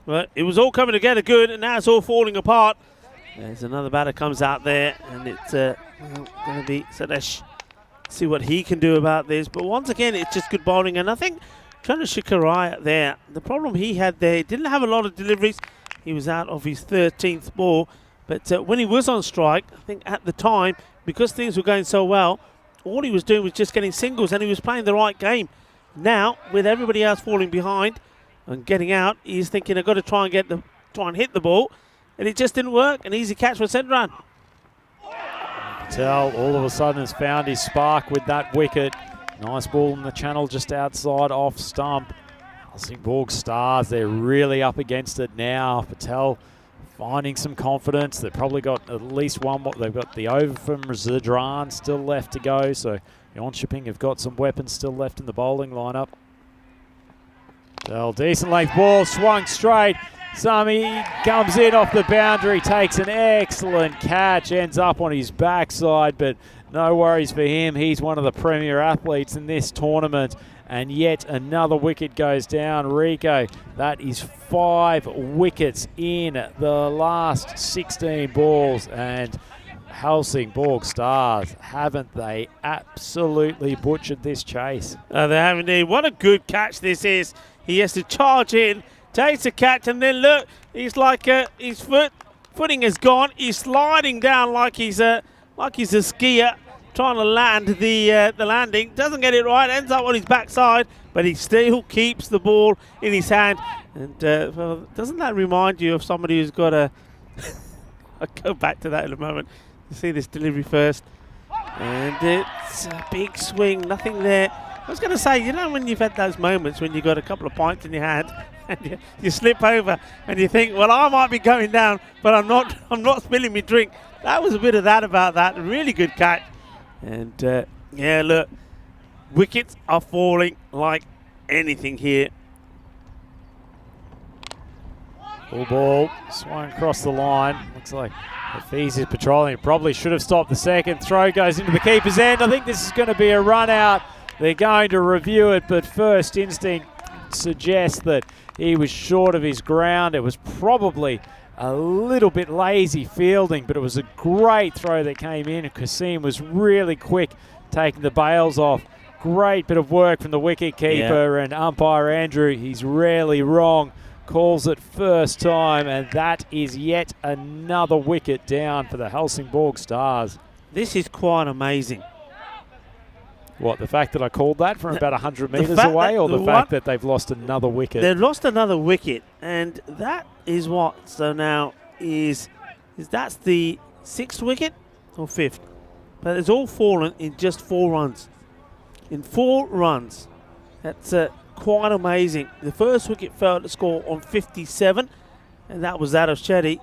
well, it was all coming together good, and now it's all falling apart. There's another batter comes out there, and it's going to be Sadesh. See what he can do about this, but once again, it's just good bowling, and I think Chandrasekharaya there, the problem he had there, he didn't have a lot of deliveries. He was out of his 13th ball. But when he was on strike, I think at the time, because things were going so well, all he was doing was just getting singles, and he was playing the right game. Now, with everybody else falling behind and getting out, he's thinking, I've got to try and hit the ball, and it just didn't work. An easy catch for Sedran. Patel all of a sudden has found his spark with that wicket. Nice ball in the channel just outside off stump. Helsingborg Stars, they're really up against it now. Patel finding some confidence. They've probably got at least one. They've got the over from Zadran still left to go. So Jönköping have got some weapons still left in the bowling lineup. Well, decent length ball, swung straight. Sami comes in off the boundary, takes an excellent catch, ends up on his backside, but no worries for him. He's one of the premier athletes in this tournament. And yet another wicket goes down. Rico, that is 5 wickets in the last 16 balls. And Helsingborg Stars, haven't they absolutely butchered this chase? They have indeed. What a good catch this is. He has to charge in, takes a catch, and then look, he's like his footing is gone. He's sliding down like he's a skier, trying to land the landing, doesn't get it right, ends up on his backside, but he still keeps the ball in his hand. And well, doesn't that remind you of somebody who's got a... I'll go back to that in a moment. You see this delivery first, and it's a big swing, nothing there. I was going to say, you know, when you've had those moments when you've got a couple of pints in your hand and you slip over and you think, well, I might be going down, but I'm not spilling my drink. That was a bit of that about that. Really good catch. And yeah, look, wickets are falling like anything here. Full ball, swung across the line. Looks like Hafiz is patrolling. Probably should have stopped the second. Throw goes into the keeper's end. I think this is going to be a run out. They're going to review it, but first instinct suggests that he was short of his ground. It was probably a little bit lazy fielding, but it was a great throw that came in. Kasim was really quick taking the bails off. Great bit of work from the wicket keeper, and umpire Andrew, he's rarely wrong, calls it first time, and that is yet another wicket down for the Helsingborg Stars. This is quite amazing. What, the fact that I called that from about 100 metres away, or the fact that they've lost another wicket? They've lost another wicket, and that is what? So now is that's the 6th wicket or 5th? But it's all fallen in just 4 runs. In 4 runs. That's quite amazing. The first wicket fell to score on 57, and that was that of Shetty.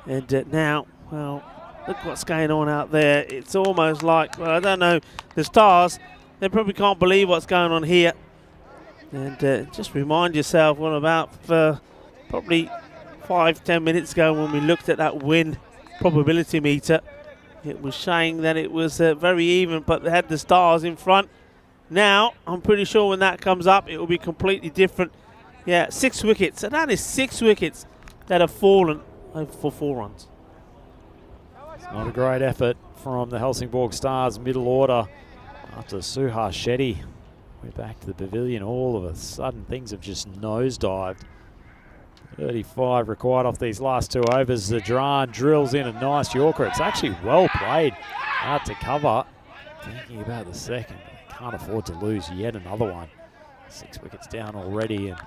And now, well, look what's going on out there. It's almost like, well, I don't know, the Stars, they probably can't believe what's going on here. And just remind yourself, what about probably 5-10 minutes ago when we looked at that win probability meter, it was saying that it was very even, but they had the Stars in front. Now, I'm pretty sure when that comes up, it will be completely different. Yeah, 6 wickets, and that is 6 wickets that have fallen for 4 runs. Not a great effort from the Helsingborg Stars middle order after Suhas Shetty went back to the pavilion. All of a sudden, things have just nosedived. 35 required off these last 2 overs. Zadran drills in a nice Yorker. It's actually well played out to cover. Thinking about the second, but can't afford to lose yet another one. 6 wickets down already, and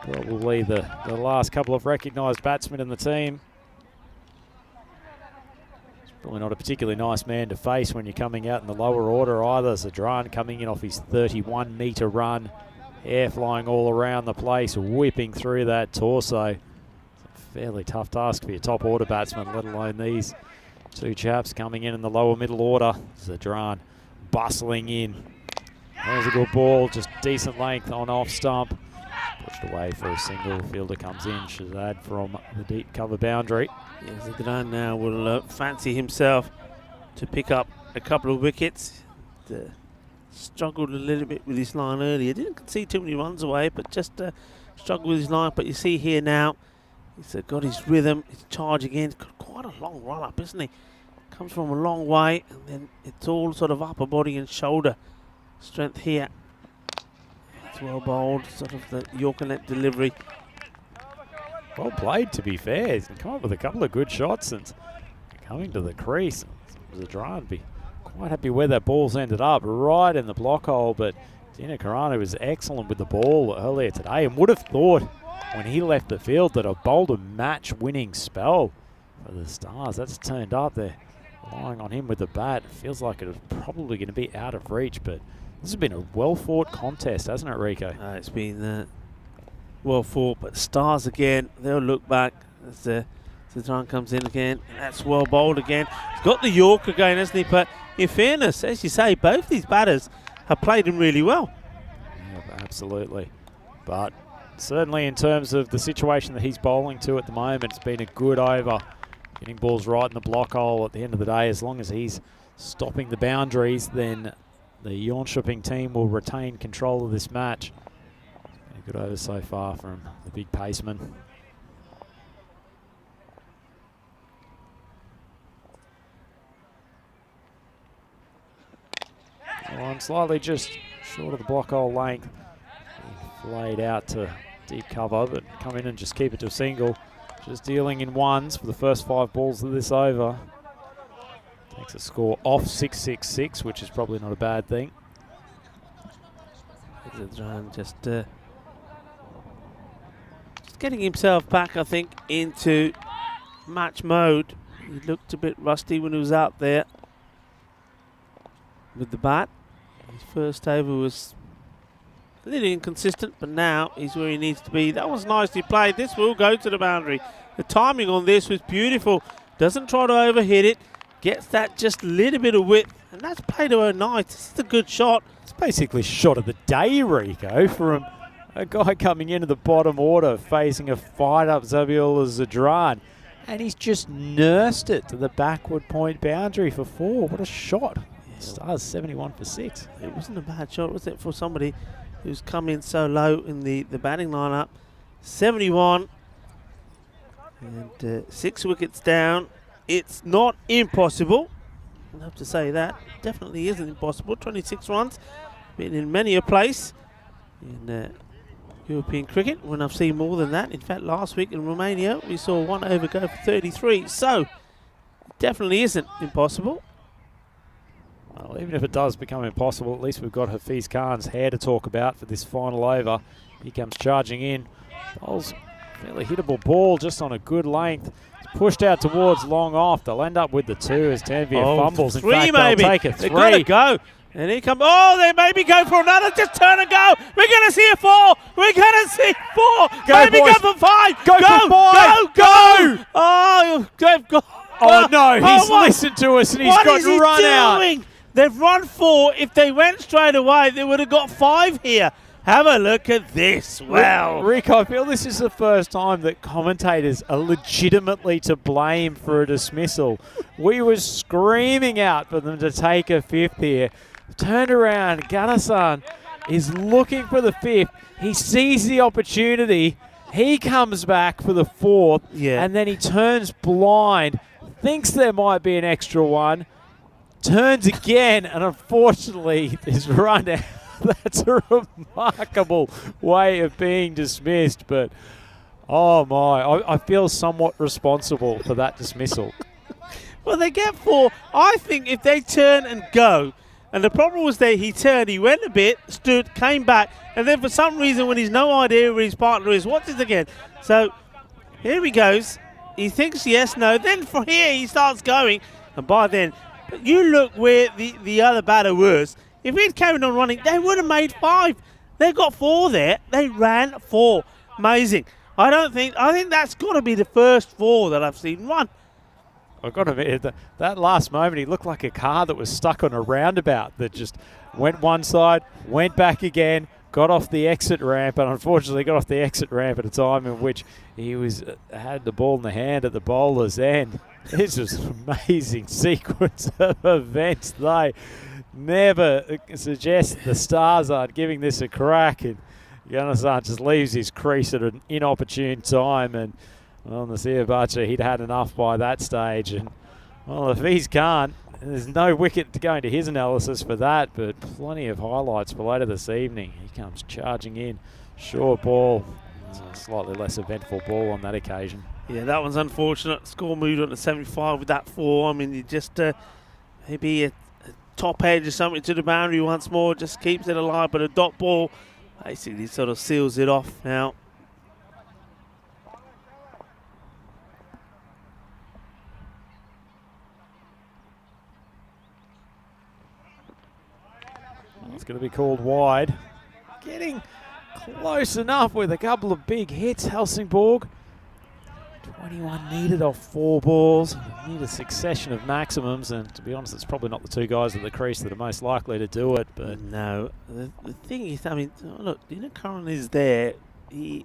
probably the last couple of recognised batsmen in the team. It's probably not a particularly nice man to face when you're coming out in the lower order either. Zadran coming in off his 31-metre run. Air flying all around the place, whipping through that torso. It's a fairly tough task for your top order batsman, let alone these 2 chaps coming in the lower middle order. Zadran bustling in. There's a good ball, just decent length on off stump. Pushed away for a single. Fielder comes in. Shazad from the deep cover boundary. Yeah, Zadran now will fancy himself to pick up a couple of wickets. Struggled a little bit with his line earlier. Didn't concede too many runs away, but just struggled with his line. But you see here now, he's got his rhythm. He's charging in. He's got quite a long run up, isn't he? Comes from a long way, and then it's all sort of upper body and shoulder strength here. It's well bowled, sort of the Yorker net delivery. Well played, to be fair. He's come up with a couple of good shots and coming to the crease. Zadran be quite happy where that ball's ended up, right in the block hole, but Dina Karanu was excellent with the ball earlier today and would have thought when he left the field that a bowled a match-winning spell for the Stars. That's turned up there, relying on him with the bat. It feels like it was probably going to be out of reach, but this has been a well-fought contest, hasn't it, Rico? It's been well fought, but the Stars again, they'll look back as Zadran comes in again. That's well bowled again. He's got the Yorker again, hasn't he? But in fairness, as you say, both these batters have played him really well. Yeah, absolutely. But certainly in terms of the situation that he's bowling to at the moment, it's been a good over. Getting balls right in the block hole at the end of the day. As long as he's stopping the boundaries, then the Jönköping team will retain control of this match. A good over so far from the big paceman. One slightly just short of the block hole length. Flayed out to deep cover, but come in and just keep it to a single. Just dealing in ones for the first 5 balls of this over. Takes a score off 666, which is probably not a bad thing. Just getting himself back, I think, into match mode. He looked a bit rusty when he was out there with the bat. His first over was a little inconsistent, but now he's where he needs to be. That was nicely played. This will go to the boundary. The timing on this was beautiful. Doesn't try to overhit it. Gets that just a little bit of width, and that's played to her nice. This is a good shot. It's basically shot of the day, Rico, from a guy coming into the bottom order facing a fight-up Zabiola Zadran, and he's just nursed it to the backward point boundary for 4. What a shot. Stars 71 for 6. It wasn't a bad shot, was it, for somebody who's come in so low in the batting lineup. 71 and 6 wickets down. It's not impossible. I'll have to say that. Definitely isn't impossible. 26 runs. Been in many a place in European cricket when I've seen more than that. In fact, last week in Romania, we saw 1 over go for 33. So, it definitely isn't impossible. Well, even if it does become impossible, at least we've got Hafiz Khan's hair to talk about for this final over. He comes charging in. Bowls fairly hittable ball just on a good length. It's pushed out towards long off. They'll end up with the 2 as Tanvir fumbles. In 3 fact, maybe. They'll take a 3. They've got to go. And here comes, oh, they maybe go for another. Just turn and go. We're going to see a 4. We're going to see 4. Go, maybe boys. go for 5. Go for 5. Go. Oh, they've got. Oh, no. He's listened to us and he's got to run out. They've run 4. If they went straight away, they would have got 5 here. Have a look at this. Wow. Rick, I feel this is the first time that commentators are legitimately to blame for a dismissal. We were screaming out for them to take a fifth here. Turned around, Gunnarsson is looking for the fifth. He sees the opportunity. He comes back for the fourth, and then he turns blind, thinks there might be an extra one, turns again, and unfortunately is run out. That's a remarkable way of being dismissed, but oh my, I feel somewhat responsible for that dismissal. Well, they get 4. I think if they turn and go, and the problem was that he turned, he went a bit, stood, came back, and then for some reason when he's no idea where his partner is, watch this again. So here he goes. He thinks yes, no. Then from here he starts going, and by then, you look where the other batter was. If he'd carried on running, they would have made 5. They got 4 there. They ran 4. Amazing. I think that's got to be the first 4 that I've seen run. I've got to admit, that last moment, he looked like a car that was stuck on a roundabout that just went one side, went back again, got off the exit ramp, and unfortunately got off the exit ramp at a time in which he had the ball in the hand at the bowler's end. This was an amazing sequence of events. They never suggest the Stars aren't giving this a crack, and Gunnarsson just leaves his crease at an inopportune time, and well, Nasir Bacha, he'd had enough by that stage, and well, if he's can't, there's no wicket to go into his analysis for that, but plenty of highlights for later this evening. He comes charging in, short ball, slightly less eventful ball on that occasion. Yeah, that one's unfortunate. Score moved on to 75 with that 4. I mean, you just maybe a top edge or something to the boundary once more, just keeps it alive, but a dot ball basically sort of seals it off now. It's going to be called wide. Getting close enough with a couple of big hits, Helsingborg. 21 needed off 4 balls. Need a succession of maximums, and to be honest, it's probably not the 2 guys at the crease that are most likely to do it. But no, the thing is, I mean, look, Curran is there. He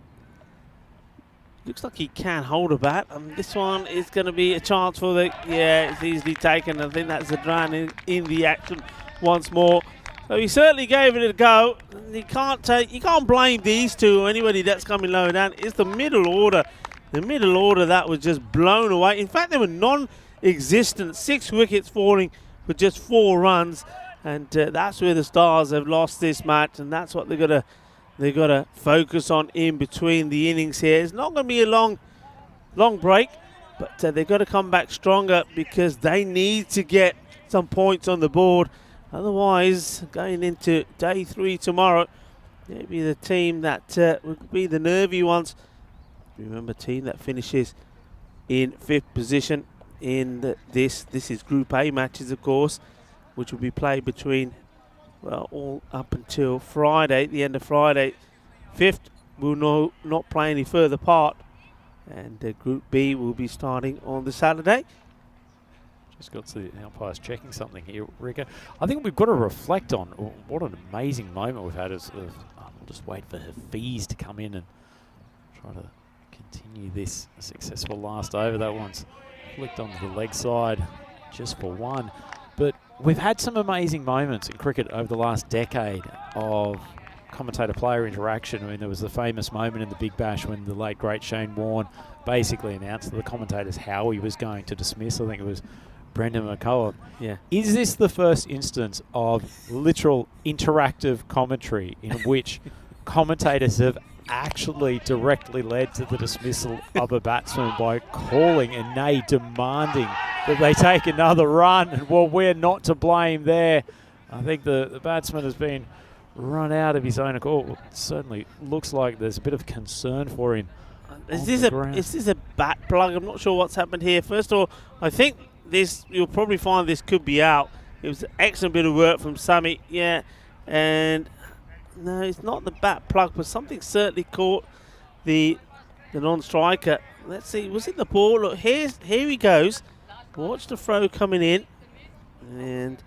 looks like he can hold a bat, and this one is going to be a chance for it's easily taken. I think that's a drain in the action once more. So he certainly gave it a go. You can't blame these two or anybody that's coming lower down. It's the middle order. The middle order that was just blown away. In fact, they were non-existent. 6 wickets falling with just 4 runs, and that's where the Stars have lost this match, and that's what they've got to focus on in between the innings here. It's not going to be a long break, but they've got to come back stronger because they need to get some points on the board. Otherwise, going into day 3 tomorrow, maybe the team that would be the nervy ones. Remember, team that finishes in 5th position in this is Group A matches, of course, which will be played between, well, all up until Friday, the end of Friday. 5th will not play any further part, and Group B will be starting on the Saturday. Just got to the umpires checking something here, Rico. I think we've got to reflect on what an amazing moment we've had. We'll just wait for Hafiz to come in and try to continue this successful last over. That one's flicked onto the leg side just for 1. But we've had some amazing moments in cricket over the last decade of commentator-player interaction. I mean, there was the famous moment in the Big Bash when the late, great Shane Warne basically announced to the commentators how he was going to dismiss. I think it was Brendan McCullum. Yeah. Is this the first instance of literal interactive commentary in which commentators have actually directly led to the dismissal of a batsman by calling and nay demanding that they take another run? And well, we're not to blame there. I think the batsman has been run out of his own accord. Well, it certainly looks like there's a bit of concern for him. Is this a bat plug? I'm not sure what's happened here. First of all, I think you'll probably find this could be out. It was an excellent bit of work from Sammy. Yeah, and no, it's not the bat plug, but something certainly caught the non-striker. Let's see, was it the ball? Look, here he goes. Watch the throw coming in, and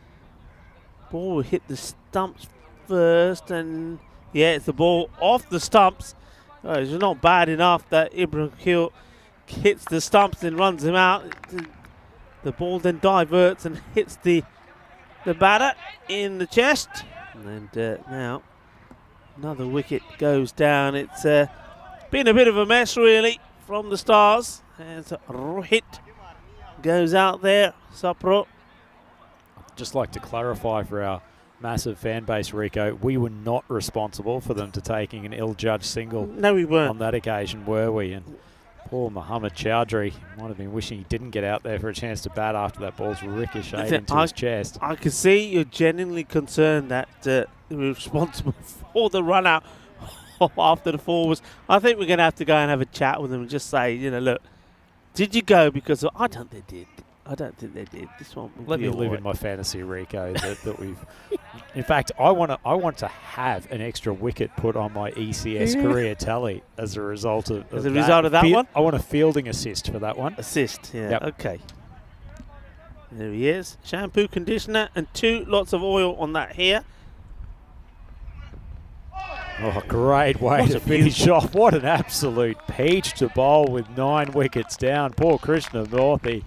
ball will hit the stumps first, and Yeah, it's the ball off the stumps. It's not bad enough that Ibrahim Keel hits the stumps and runs him out. The ball then diverts and hits the batter in the chest. And now another wicket goes down. It's been a bit of a mess really from the Stars. As Rohit goes out there, Sapro. I'd just like to clarify for our massive fan base, Rico, we were not responsible for them to taking an ill-judged single. No, we weren't. On that occasion, were we? And poor Mohammad Chowdhury might have been wishing he didn't get out there for a chance to bat after that ball's ricocheted into his chest. I can see you're genuinely concerned that we're responsible for the run out after the four. I think we're going to have to go and have a chat with them and just say, look, did you go because I don't think they did. I don't think they did. This one will Let me live in my fantasy, Rico, that we've. In fact, I want to have an extra wicket put on my ECS career tally as a result of that one. I want a fielding assist for that one. Assist, yeah. Yep. Okay. There he is. Shampoo, conditioner, and 2 lots of oil on that here. Oh, great way to finish off. What an absolute peach to bowl with 9 wickets down. Poor Krishna Northy.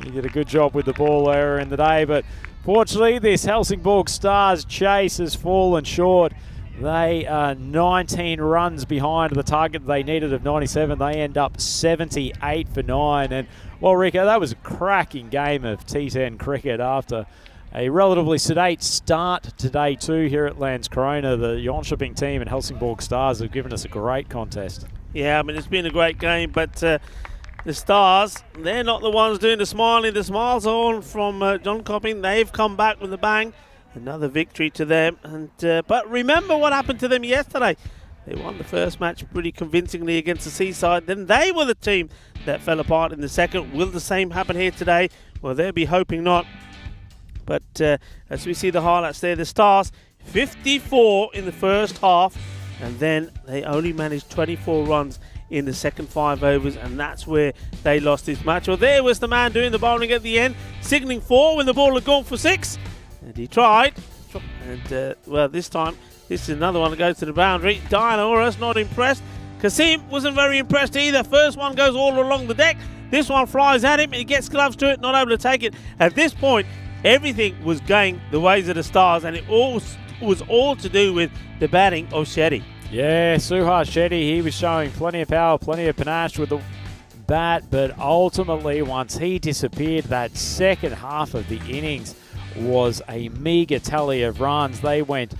He did a good job with the ball earlier in the day, but fortunately this Helsingborg Stars chase has fallen short. They are 19 runs behind the target they needed of 97. They end up 78 for 9. And, well, Rico, that was a cracking game of T10 cricket after a relatively sedate start to day 2 here at Landskrona. The Jönköping team and Helsingborg Stars have given us a great contest. Yeah, I mean, it's been a great game, but the Stars, they're not the ones doing the smiling. The smiles are all from Jönköping. They've come back with a bang. Another victory to them. And but remember what happened to them yesterday. They won the first match pretty convincingly against the Seaside. Then they were the team that fell apart in the second. Will the same happen here today? Well, they'll be hoping not. But as we see the highlights there, the Stars, 54 in the first half. And then they only managed 24 runs in the second 5 overs, and that's where they lost this match. Well, there was the man doing the bowling at the end, signalling 4 when the ball had gone for 6. And he tried. And, well, this time, this is another one that goes to the boundary. Diana Oras not impressed. Kasim wasn't very impressed either. First one goes all along the deck. This one flies at him. He gets gloves to it, not able to take it. At this point, everything was going the ways of the Stars, and it all was all to do with the batting of Shetty. Yeah, Suhas Shetty, he was showing plenty of power, plenty of panache with the bat, but ultimately once he disappeared, that second half of the innings was a meagre tally of runs. They went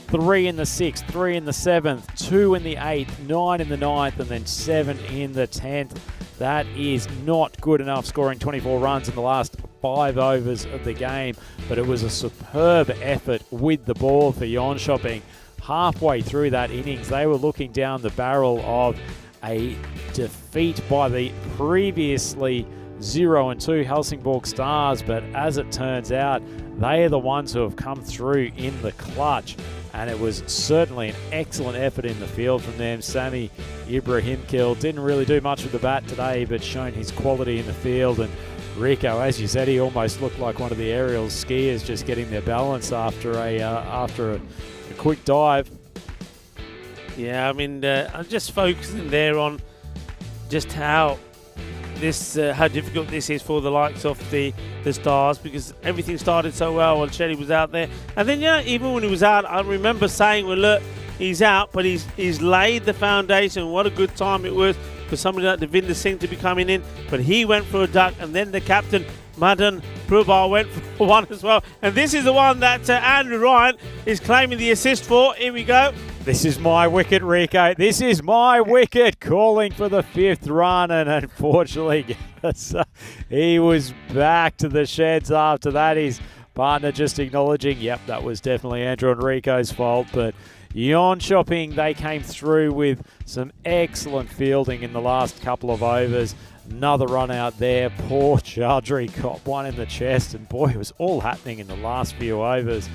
3 in the 6th, 3 in the 7th, 2 in the 8th, 9 in the 9th, and then 7 in the 10th. That is not good enough, scoring 24 runs in the last 5 overs of the game, but it was a superb effort with the ball for Jönköping. Halfway through that innings, they were looking down the barrel of a defeat by the previously 0-2 Helsingborg Stars, but as it turns out, they are the ones who have come through in the clutch, and it was certainly an excellent effort in the field from them. Sami Ibrahimkil didn't really do much with the bat today, but shown his quality in the field. And Rico, as you said, he almost looked like one of the aerial skiers just getting their balance after a quick dive. Yeah, I mean, I'm just focusing there on just how difficult this is for the likes of the Stars, because everything started so well when Shetty was out there. And then, even when he was out, I remember saying, well, look, he's out, but he's laid the foundation. What a good time it was for somebody like Devinder Singh to be coming in. But he went for a duck, and then the captain, Madan Prabha, went for one as well. And this is the one that Andrew Ryan is claiming the assist for. Here we go. This is my wicket, Rico. This is my wicket, calling for the 5th run, and unfortunately, he was back to the sheds after that. His partner just acknowledging, yep, that was definitely Andrew and Rico's fault, but Jönköping, they came through with some excellent fielding in the last couple of overs. Another run out there. Poor Chowdhury got one in the chest, and boy, it was all happening in the last few overs.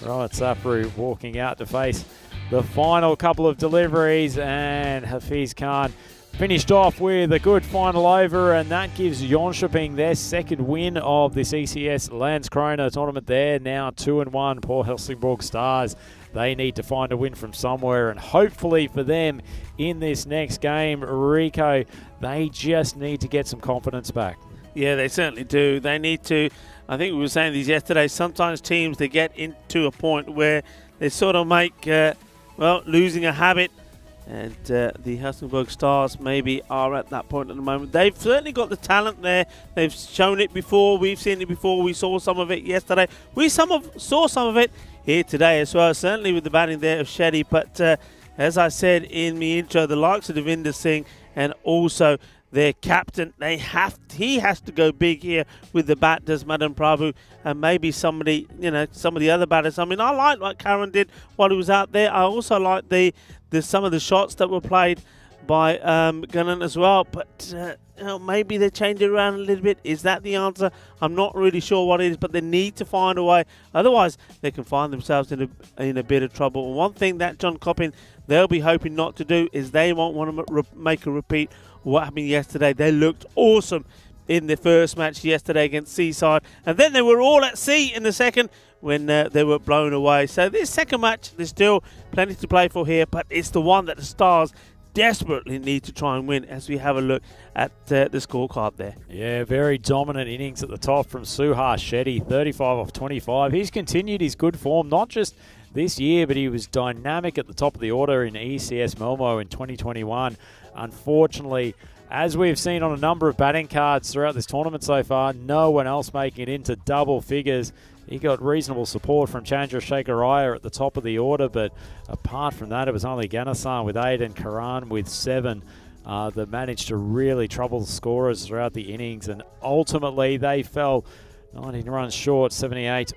Rohit Sapru walking out to face the final couple of deliveries, and Hafiz Khan Finished off with a good final over, and that gives Jönköping their second win of this ECS Landskrona tournament. They're now 2-1. Poor Helsingborg Stars. They need to find a win from somewhere, and hopefully for them in this next game, Rico, they just need to get some confidence back. Yeah, they certainly do. They need to. I think we were saying these yesterday. Sometimes teams, they get into a point where they sort of make, losing a habit. And the Helsingborg Stars maybe are at that point at the moment. They've certainly got the talent there. They've shown it before. We've seen it before. We saw some of it yesterday. We saw some of it here today as well, certainly with the batting there of Shetty. But as I said in the intro, the likes of Devinder Singh and also their captain, he has to go big here with the bat, does Madan Prabhu, and maybe somebody, some of the other batters. I mean, I like what Karen did while he was out there. I also like some of the shots that were played by Gunnan as well. But maybe they change it around a little bit. Is that the answer? I'm not really sure what it is, but they need to find a way. Otherwise, they can find themselves in a bit of trouble. And one thing that John Coppin, they'll be hoping not to do is they won't want to make a repeat of what happened yesterday. They looked awesome in the first match yesterday against Seaside, and then they were all at sea in the second when they were blown away. So this second match, there's still plenty to play for here, but it's the one that the Stars desperately need to try and win as we have a look at the scorecard there. Yeah, very dominant innings at the top from Suhas Shetty, 35 off 25. He's continued his good form, not just this year, but he was dynamic at the top of the order in ECS Malmo in 2021. Unfortunately, as we've seen on a number of batting cards throughout this tournament so far, no one else making it into double figures. He got reasonable support from Chandrasekhar Iyer at the top of the order, but apart from that, it was only Ganasan with 8 and Karan with 7 that managed to really trouble the scorers throughout the innings, and ultimately they fell 19 runs short, 78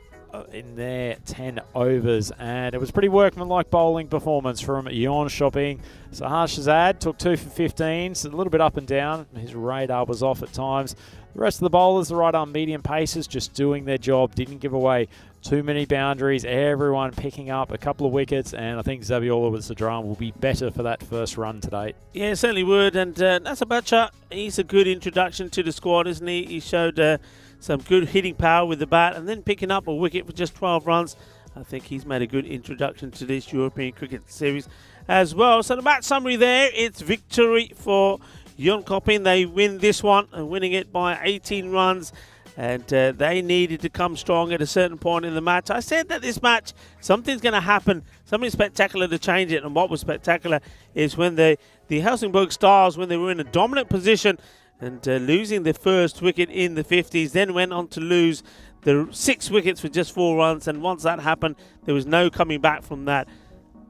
in their 10 overs, and it was pretty workmanlike bowling performance from Jönköping. Sahash Azad took 2 for 15, so a little bit up and down. His radar was off at times. The rest of the bowlers, the right arm medium pacers, just doing their job, didn't give away too many boundaries. Everyone picking up a couple of wickets, and I think Zabiola with Sadran will be better for that first run today. Yeah, certainly would. And Nasabacha, he's a good introduction to the squad, isn't he? He showed some good hitting power with the bat, and then picking up a wicket for just 12 runs. I think he's made a good introduction to this European Cricket Series as well. So the match summary there, it's victory for Jönköping. They win this one, and winning it by 18 runs. And they needed to come strong at a certain point in the match. I said that this match, something's going to happen, something spectacular to change it. And what was spectacular is when the Helsingborg Stars, when they were in a dominant position and losing the first wicket in the 50s, then went on to lose the 6 wickets for just 4 runs. And once that happened, there was no coming back from that.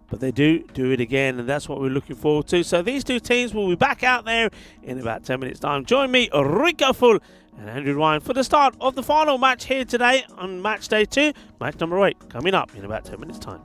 But they do it again, and that's what we're looking forward to. So these two teams will be back out there in about 10 minutes' time. Join me, Rico Full and Andrew Ryan, for the start of the final match here today on match day 2, match number 8, coming up in about 10 minutes' time.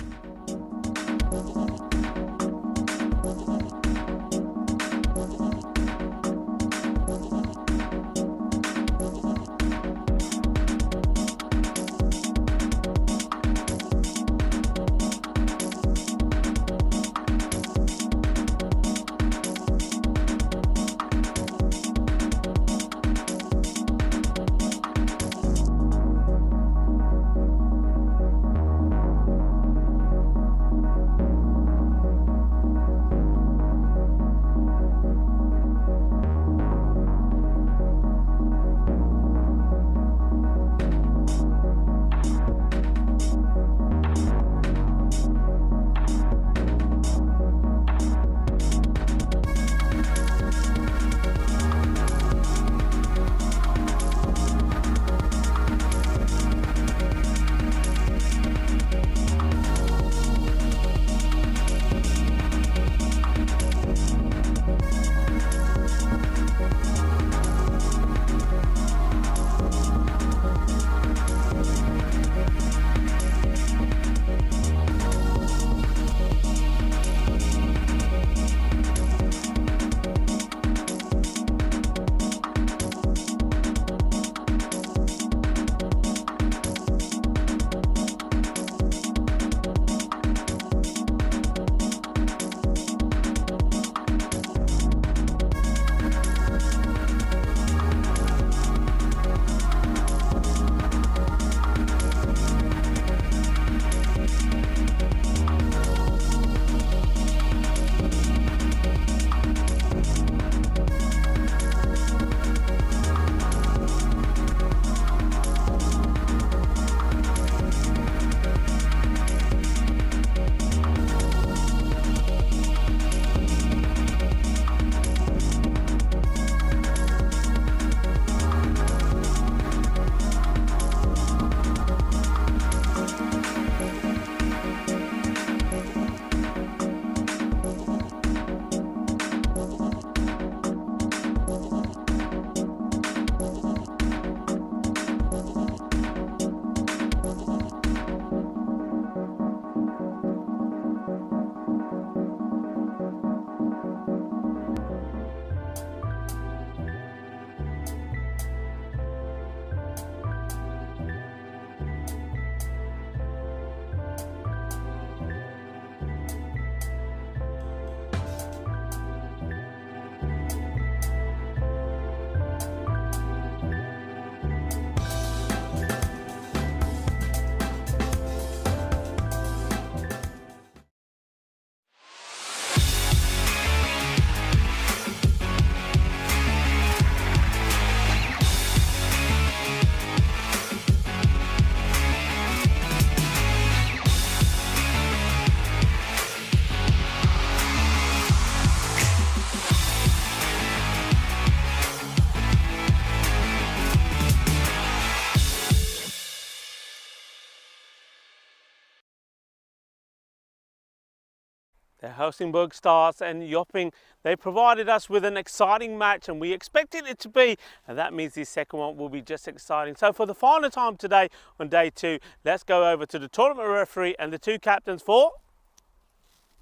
The Helsingborg Stars and Jopping, they provided us with an exciting match, and we expected it to be, and that means the second one will be just exciting. So for the final time today on day 2, let's go over to the tournament referee and the 2 captains for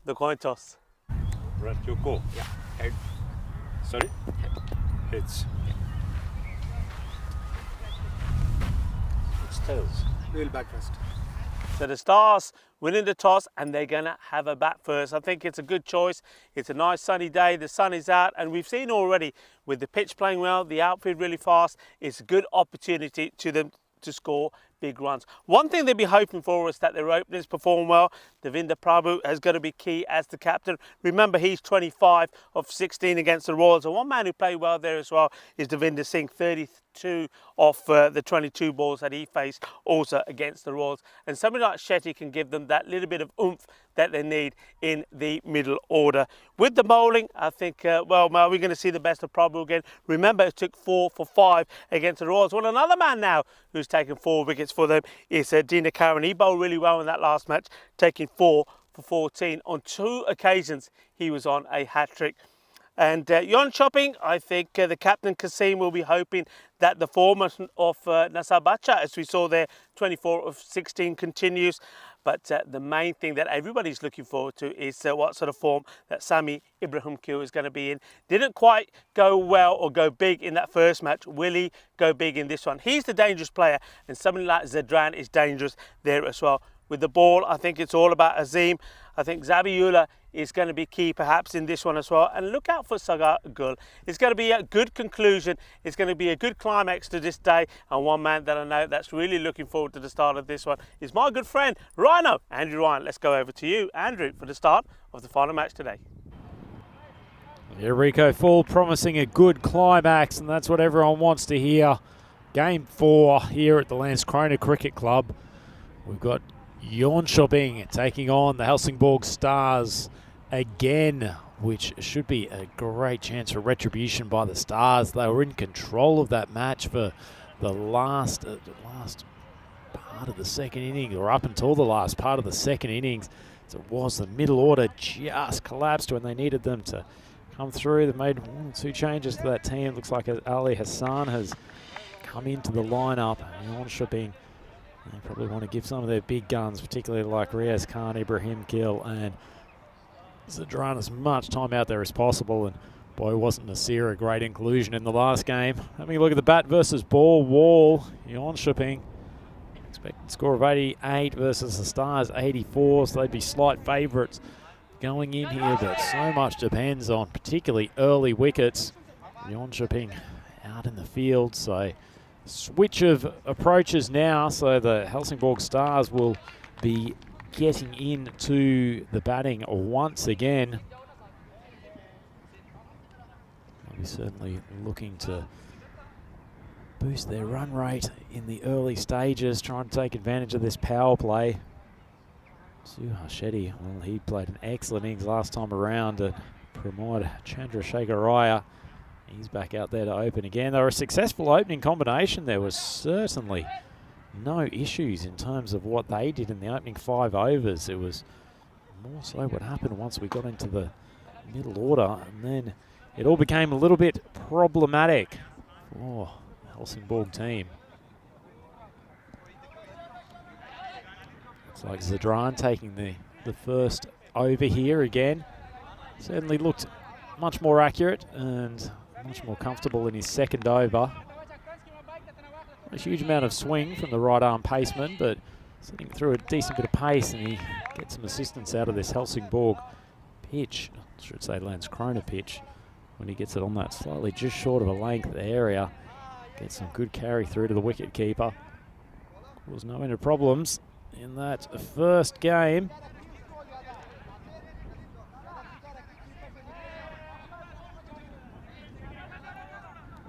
the coin toss. Right, your call. Yeah. Head. Sorry? Heads. It's tails. We'll back first. So the Stars winning the toss, and they're going to have a bat first. I think it's a good choice. It's a nice sunny day. The sun is out, and we've seen already with the pitch playing well, the outfield really fast. It's a good opportunity to them to score big runs. One thing they'll be hoping for is that their openers perform well. Devinder Prabhu has got to be key as the captain. Remember, he's 25 of 16 against the Royals. And one man who played well there as well is Devinder Singh, 32 off the 22 balls that he faced also against the Royals. And somebody like Shetty can give them that little bit of oomph that they need in the middle order. With the bowling, I think, well, we're going to see the best of Prabhu again. Remember, it took 4 for 5 against the Royals. Well, another man now who's taken 4 wickets for them is Dina Karen. He bowled really well in that last match, taking 4 for 14. On 2 occasions, he was on a hat-trick. And Jon Shopping, I think the captain Kasim will be hoping that the form of Nasar Bacha, as we saw there, 24 of 16 continues. But the main thing that everybody's looking forward to is what sort of form that Sami Ibrahimqul is going to be in. Didn't quite go well or go big in that first match. Will he go big in this one? He's the dangerous player, and somebody like Zedran is dangerous there as well. With the ball, I think it's all about Azim. I think Zabiula is going to be key perhaps in this one as well. And look out for Sagar Gul. It's going to be a good conclusion. It's going to be a good climax to this day. And one man that I know that's really looking forward to the start of this one is my good friend, Rhino, Andrew Ryan. Let's go over to you, Andrew, for the start of the final match today. Yeah, Rico Full promising a good climax, and that's what everyone wants to hear. Game 4 here at the Landskrona Cricket Club. We've got Jönköping taking on the Helsingborg Stars again, which should be a great chance for retribution by the Stars. They were in control of that match for the last part of the second inning, or up until the last part of the second innings. As it was, the middle order just collapsed when they needed them to come through. They've made 1 or 2 changes to that team. Looks like Ali Hassan has come into the lineup. Jönköping, they probably want to give some of their big guns, particularly like Riaz Khan, Ibrahimqul, and Zedran, as much time out there as possible. And boy, wasn't Nasir a great inclusion in the last game. Having a look at the bat versus ball wall, Jönköping expected score of 88 versus the Stars 84, so they'd be slight favourites going in here, but so much depends on particularly early wickets. Jönköping out in the field, so switch of approaches now, so the Helsingborg Stars will be getting into the batting once again. They'll be certainly looking to boost their run rate in the early stages, trying to take advantage of this power play. Suhar Shetty, well, he played an excellent innings last time around to Pramod Chandrasekharaya. He's back out there to open again. They were a successful opening combination. There was certainly no issues in terms of what they did in the opening 5 overs. It was more so what happened once we got into the middle order, and then it all became a little bit problematic for the Helsingborg team. Looks like Zedran taking the first over here again. Certainly looked much more accurate and much more comfortable in his second over. A huge amount of swing from the right arm paceman, but sitting through a decent bit of pace, and he gets some assistance out of this Helsingborg pitch, I should say Landskrona pitch, when he gets it on that slightly just short of a length area. Gets some good carry through to the wicket keeper. Caused no end of problems in that first game.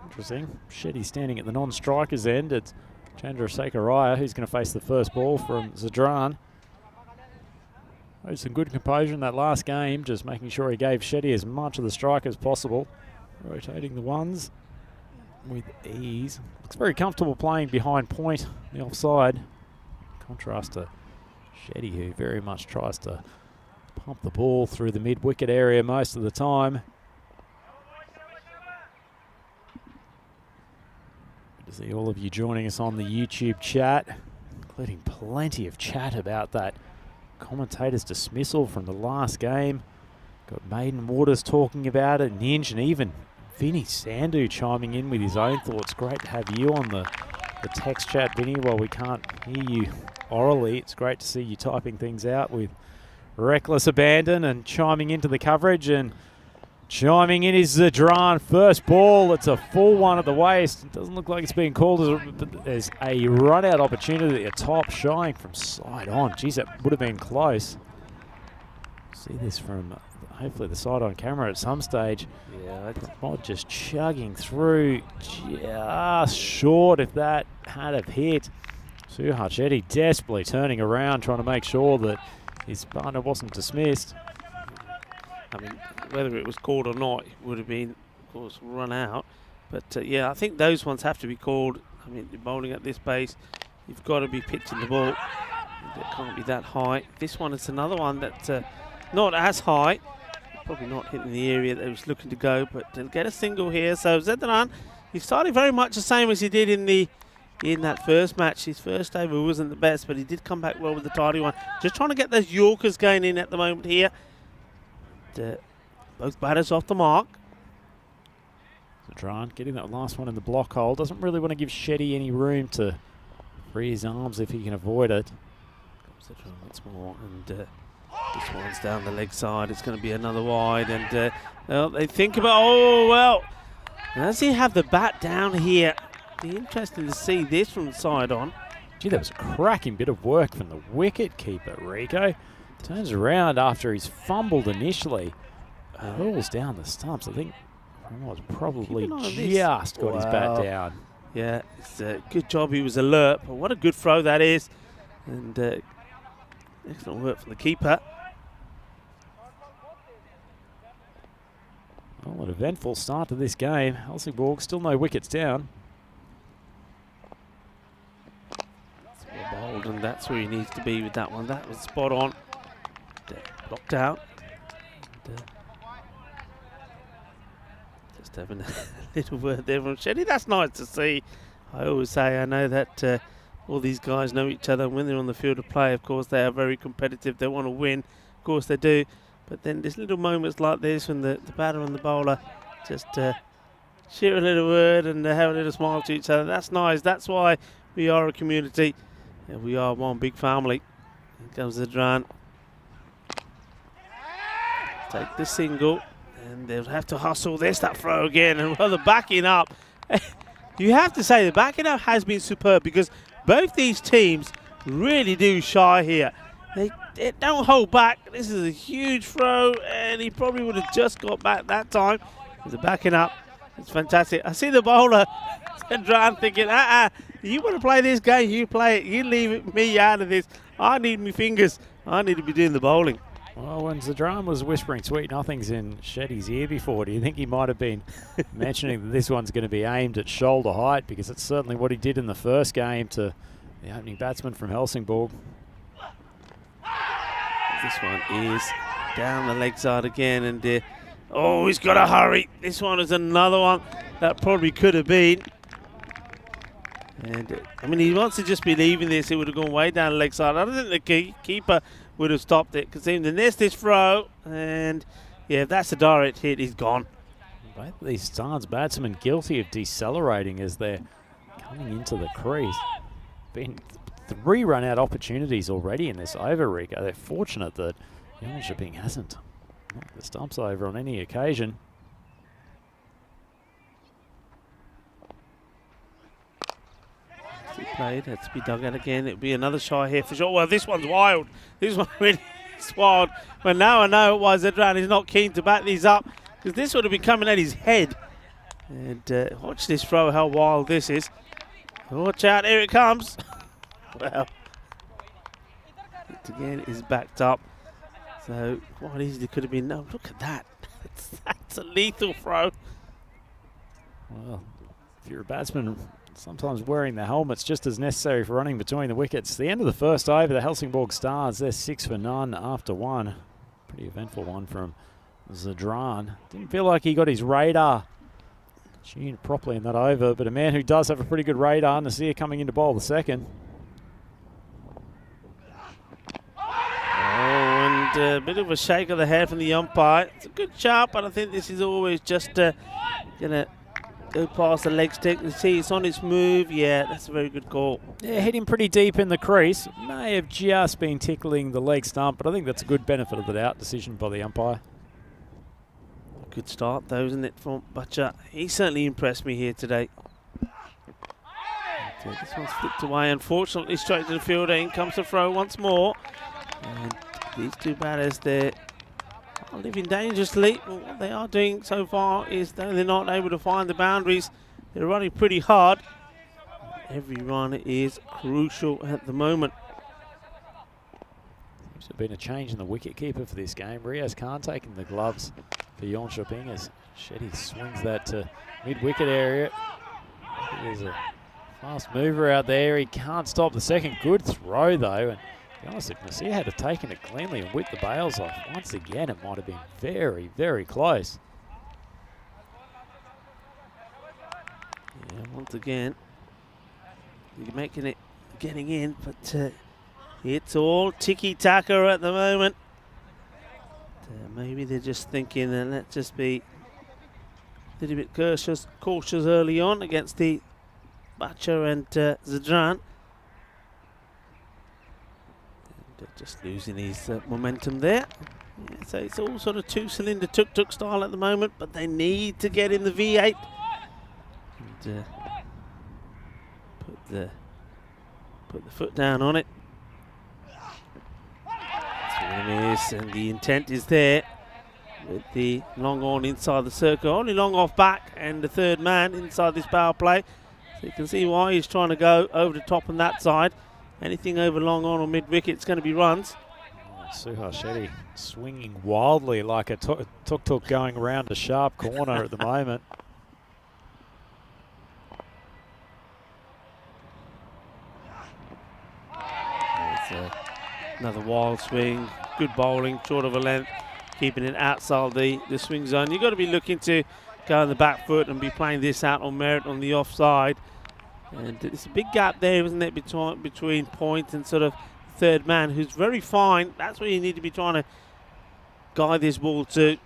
Interesting. Shetty standing at the non-striker's end. It's Chandrasekharaya who's going to face the first ball from Zedran. Some good composure in that last game, just making sure he gave Shetty as much of the strike as possible. Rotating the ones with ease. Looks very comfortable playing behind point, the offside. In contrast to Shetty, who very much tries to pump the ball through the mid-wicket area most of the time. Good to see all of you joining us on the YouTube chat, including plenty of chat about that commentator's dismissal from the last game. Got Maiden Waters talking about it, Ninj, and even Vinny Sandhu chiming in with his own thoughts. Great to have you on the text chat, Vinny, while we can't hear you orally. It's great to see you typing things out with reckless abandon and chiming into the coverage. And chiming in is Zadran. First ball, it's a full one at the waist. It doesn't look like it's being called, but there's a run-out opportunity at the top, shying from side on. Geez, that would have been close. See this from hopefully the side on camera at some stage. Yeah, Mod just chugging through, just short if that had have hit. Suhar Shetty desperately turning around, trying to make sure that his partner wasn't dismissed. I mean, whether it was called or not, it would have been, of course, run out. But yeah, I think those ones have to be called. I mean, you're bowling at this pace, you've got to be pitching the ball. It can't be that high. This one is another one that's not as high. Probably not hitting the area that he was looking to go, but they'll get a single here. So Zadran, he started very much the same as he did in that first match. His first over wasn't the best, but he did come back well with the tidy one. Just trying to get those Yorkers going in at the moment here. Both batters off the mark. Zadran getting that last one in the block hole. Doesn't really want to give Shetty any room to free his arms if he can avoid it. Zadran once more, and this one's down the leg side. It's going to be another wide, and well, they think about, oh, well, does he have the bat down here? Be interesting to see this from the side on. Gee, that was a cracking bit of work from the wicket keeper, Rico. Turns around after he's fumbled initially. Rolls down the stumps. I think Rod's probably just got his bat down. Yeah, it's a good job he was alert, but what a good throw that is. And excellent work from the keeper. Well, an eventful start to this game. Helsingborg still no wickets down. Well bowled, and that's where he needs to be with that one. That was spot on. Blocked out. And, just having a little word there from Shetty. That's nice to see. I always say, I know that all these guys know each other. When they're on the field of play, of course, they are very competitive. They want to win. Of course, they do. But then there's little moments like this when the batter and the bowler just share a little word and have a little smile to each other. That's nice. That's why we are a community. And we are one big family. Here comes Zadran. Take the single. And they'll have to hustle. There's that throw again. And well, the backing up. You have to say the backing up has been superb, because both these teams really do shy here. They don't hold back. This is a huge throw, and he probably would have just got back that time. With the backing up, it's fantastic. I see the bowler, Zadran, thinking, you want to play this game, you play it. You leave me out of this. I need my fingers. I need to be doing the bowling. Well, when Zadran was whispering sweet nothings in Shetty's ear before, do you think he might have been mentioning that this one's going to be aimed at shoulder height? Because it's certainly what he did in the first game to the opening batsman from Helsingborg. This one is down the leg side again, and oh, he's got to hurry. This one is another one that probably could have been. And I mean, he wants to just be leaving this. It would have gone way down the leg side. I don't think the keeper would have stopped it, because even the next throw, and yeah, if that's a direct hit, he's gone. Both of these Stars batsmen guilty of decelerating as they're coming into the crease. Been 3 run-out opportunities already in this over, Rico. They're fortunate that Jönköping hasn't knocked the stumps over on any occasion. Played, had to be dug out again. It'll be another shy here for sure. Well, this one's wild. This one really is wild. But now I know why Zadran is not keen to back these up, because this would have been coming at his head. And watch this throw, how wild this is. Watch out, here it comes. Well, it again is backed up. So quite easily could have been. No, look at that. That's a lethal throw. Well, if you're a batsman, sometimes wearing the helmet's just as necessary for running between the wickets. The end of the first over, the Helsingborg Stars, they're 6 for none after 1. Pretty eventful one from Zadran. Didn't feel like he got his radar tuned properly in that over, but a man who does have a pretty good radar, Nasir coming in to bowl the second. And a bit of a shake of the head from the umpire. It's a good shot, but I think this is always just going to go past the leg stick. You see it's on its move. Yeah, that's a very good call. Yeah, hit him pretty deep in the crease. May have just been tickling the leg stump, but I think that's a good benefit of the doubt decision by the umpire. Good start though, isn't it, from Butcher? He certainly impressed me here today. This one's flipped away, unfortunately, straight to the fielder. In comes the throw once more. And these two batters, they're living dangerously. But what they are doing so far is that they're not able to find the boundaries. They're running pretty hard. Every run is crucial at the moment. Seems to have been a change in the wicketkeeper for this game. Riaz Khan taking the gloves for Yon Shopping as Shetty swings that to mid-wicket area. There's a fast mover out there. He can't stop the second. Good throw, though. And to be honest, if Nasir had taken it cleanly and whipped the bails off, once again, it might have been very, very close. Yeah, once again, you're making it, getting in, but it's all tiki-taka at the moment. Maybe they're just thinking, let's just be a little bit cautious early on against the Butcher and Zadran. And just losing his momentum there. Yeah, so it's all sort of two-cylinder tuk-tuk style at the moment, but they need to get in the V8 and put the foot down on it. And the intent is there with the long on inside the circle, only long off back and the third man inside this power play. So you can see why he's trying to go over the top on that side. Anything over long on or mid wicket, it's going to be runs. Suhar Shetty swinging wildly like a tuk-tuk going around a sharp corner at the moment. Another wild swing, good bowling, short of a length, keeping it outside the swing zone. You've got to be looking to go on the back foot and be playing this out on merit on the offside. And there's a big gap there, isn't it, between point and sort of third man, who's very fine. That's where you need to be trying to guide this ball to.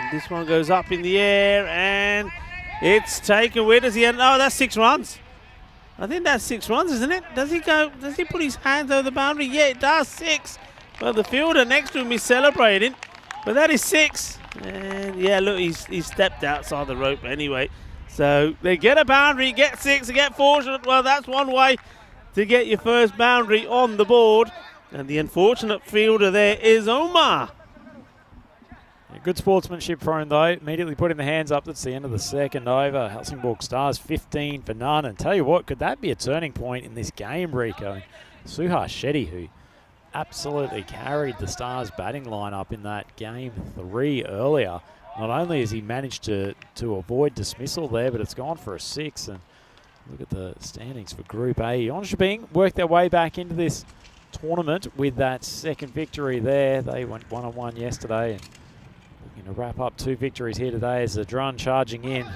And this one goes up in the air and it's taken. Where does he end? Oh, that's 6 runs. I think that's 6 runs, isn't it? Does he go? Does he put his hands over the boundary? Yeah, it does. 6. Well, the fielder next to him is celebrating, but that is 6. And yeah, look, he's stepped outside the rope anyway. So they get a boundary, get 6, they get fortunate. Well, that's one way to get your first boundary on the board. And the unfortunate fielder there is Omar. Yeah, good sportsmanship from him, though. Immediately putting the hands up. That's the end of the second over. Helsingborg Stars 15 for none. And tell you what, could that be a turning point in this game, Rico? Suhar Shetty, who absolutely carried the Stars batting lineup in that game 3 earlier. Not only has he managed to avoid dismissal there, but it's gone for a 6. And look at the standings for Group A. Jönköping worked their way back into this tournament with that second victory there. They went 1-on-1 yesterday and looking to wrap up 2 victories here today as the Drun charging in.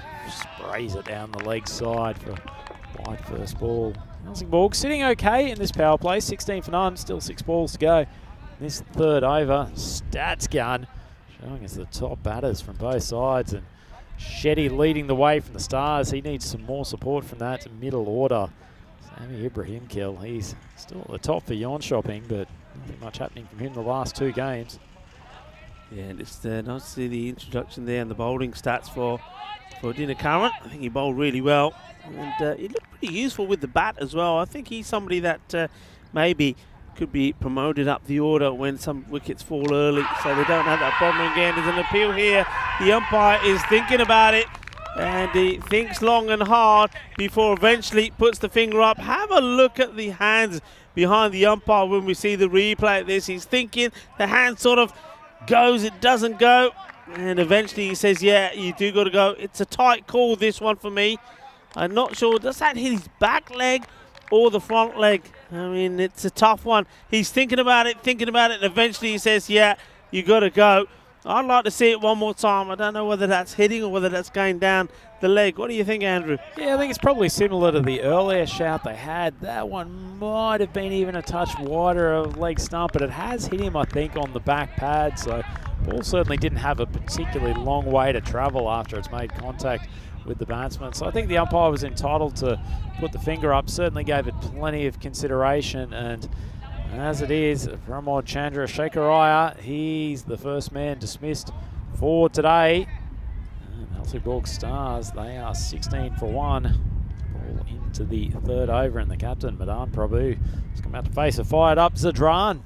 Sprays it down the leg side for wide first ball. Helsingborg sitting okay in this power play. 16 for none, still 6 balls to go. This third over, stats gun showing us the top batters from both sides. And Shetty leading the way from the Stars. He needs some more support from that middle order. Sami Ibrahim Kill, he's still at the top for Jönköping, but not much happening from him the last 2 games. Yeah, and it's nice to see the introduction there and the bowling stats for Dinakaran. I think he bowled really well. And he looked pretty useful with the bat as well. I think he's somebody that maybe could be promoted up the order when some wickets fall early, so they don't have that problem again. There's an appeal here. The umpire is thinking about it, and he thinks long and hard before eventually puts the finger up. Have a look at the hands behind the umpire when we see the replay of this. He's thinking, the hand sort of goes, it doesn't go, and eventually he says, yeah, you do got to go. It's a tight call, this one, for me. I'm not sure, does that hit his back leg or the front leg. I mean, it's a tough one. He's thinking about it, and eventually he says, yeah, you got to go. I'd like to see it one more time. I don't know whether that's hitting or whether that's going down the leg. What do you think, Andrew? Yeah, I think it's probably similar to the earlier shout they had. That one might have been even a touch wider of leg stump, but it has hit him, I think, on the back pad. So ball certainly didn't have a particularly long way to travel after it's made contact with the batsman. So I think the umpire was entitled to put the finger up, certainly gave it plenty of consideration, and as it is, Pramod Chandrasekharaya, he's the first man dismissed for today. And Helsingborg Stars, they are 16 for 1. Ball into the third over, and the captain, Madan Prabhu, has come out to face a fired up Zadran.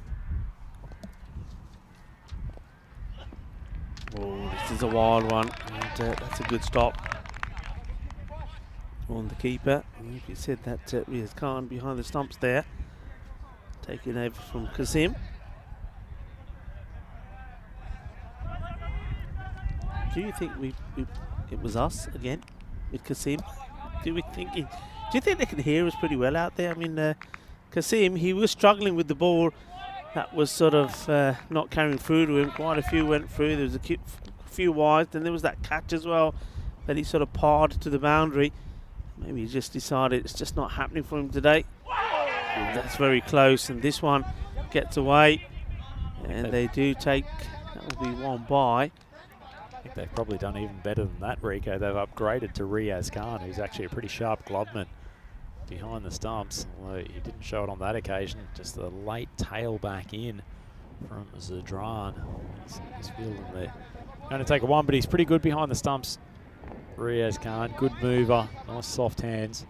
Oh, this is a wild one, and that's a good stop on the keeper. Like you said, that Riaz Khan behind the stumps there, taking over from Kasim. Do you think it was us again with Kasim? Do you think they can hear us pretty well out there? I mean, Kasim, he was struggling with the ball. That was sort of not carrying through to him. Quite a few went through. There was a few wide. Then there was that catch as well that he sort of parred to the boundary. Maybe he just decided it's just not happening for him today. And that's very close, and this one gets away. And they do take, that will be one by. I think they've probably done even better than that, Rico. They've upgraded to Riaz Khan, who's actually a pretty sharp gloveman behind the stumps. Although he didn't show it on that occasion. Just a late tail back in from Zadran. He's fielding there. Going to take a one, but he's pretty good behind the stumps. Riaz Khan, good mover, nice soft hands.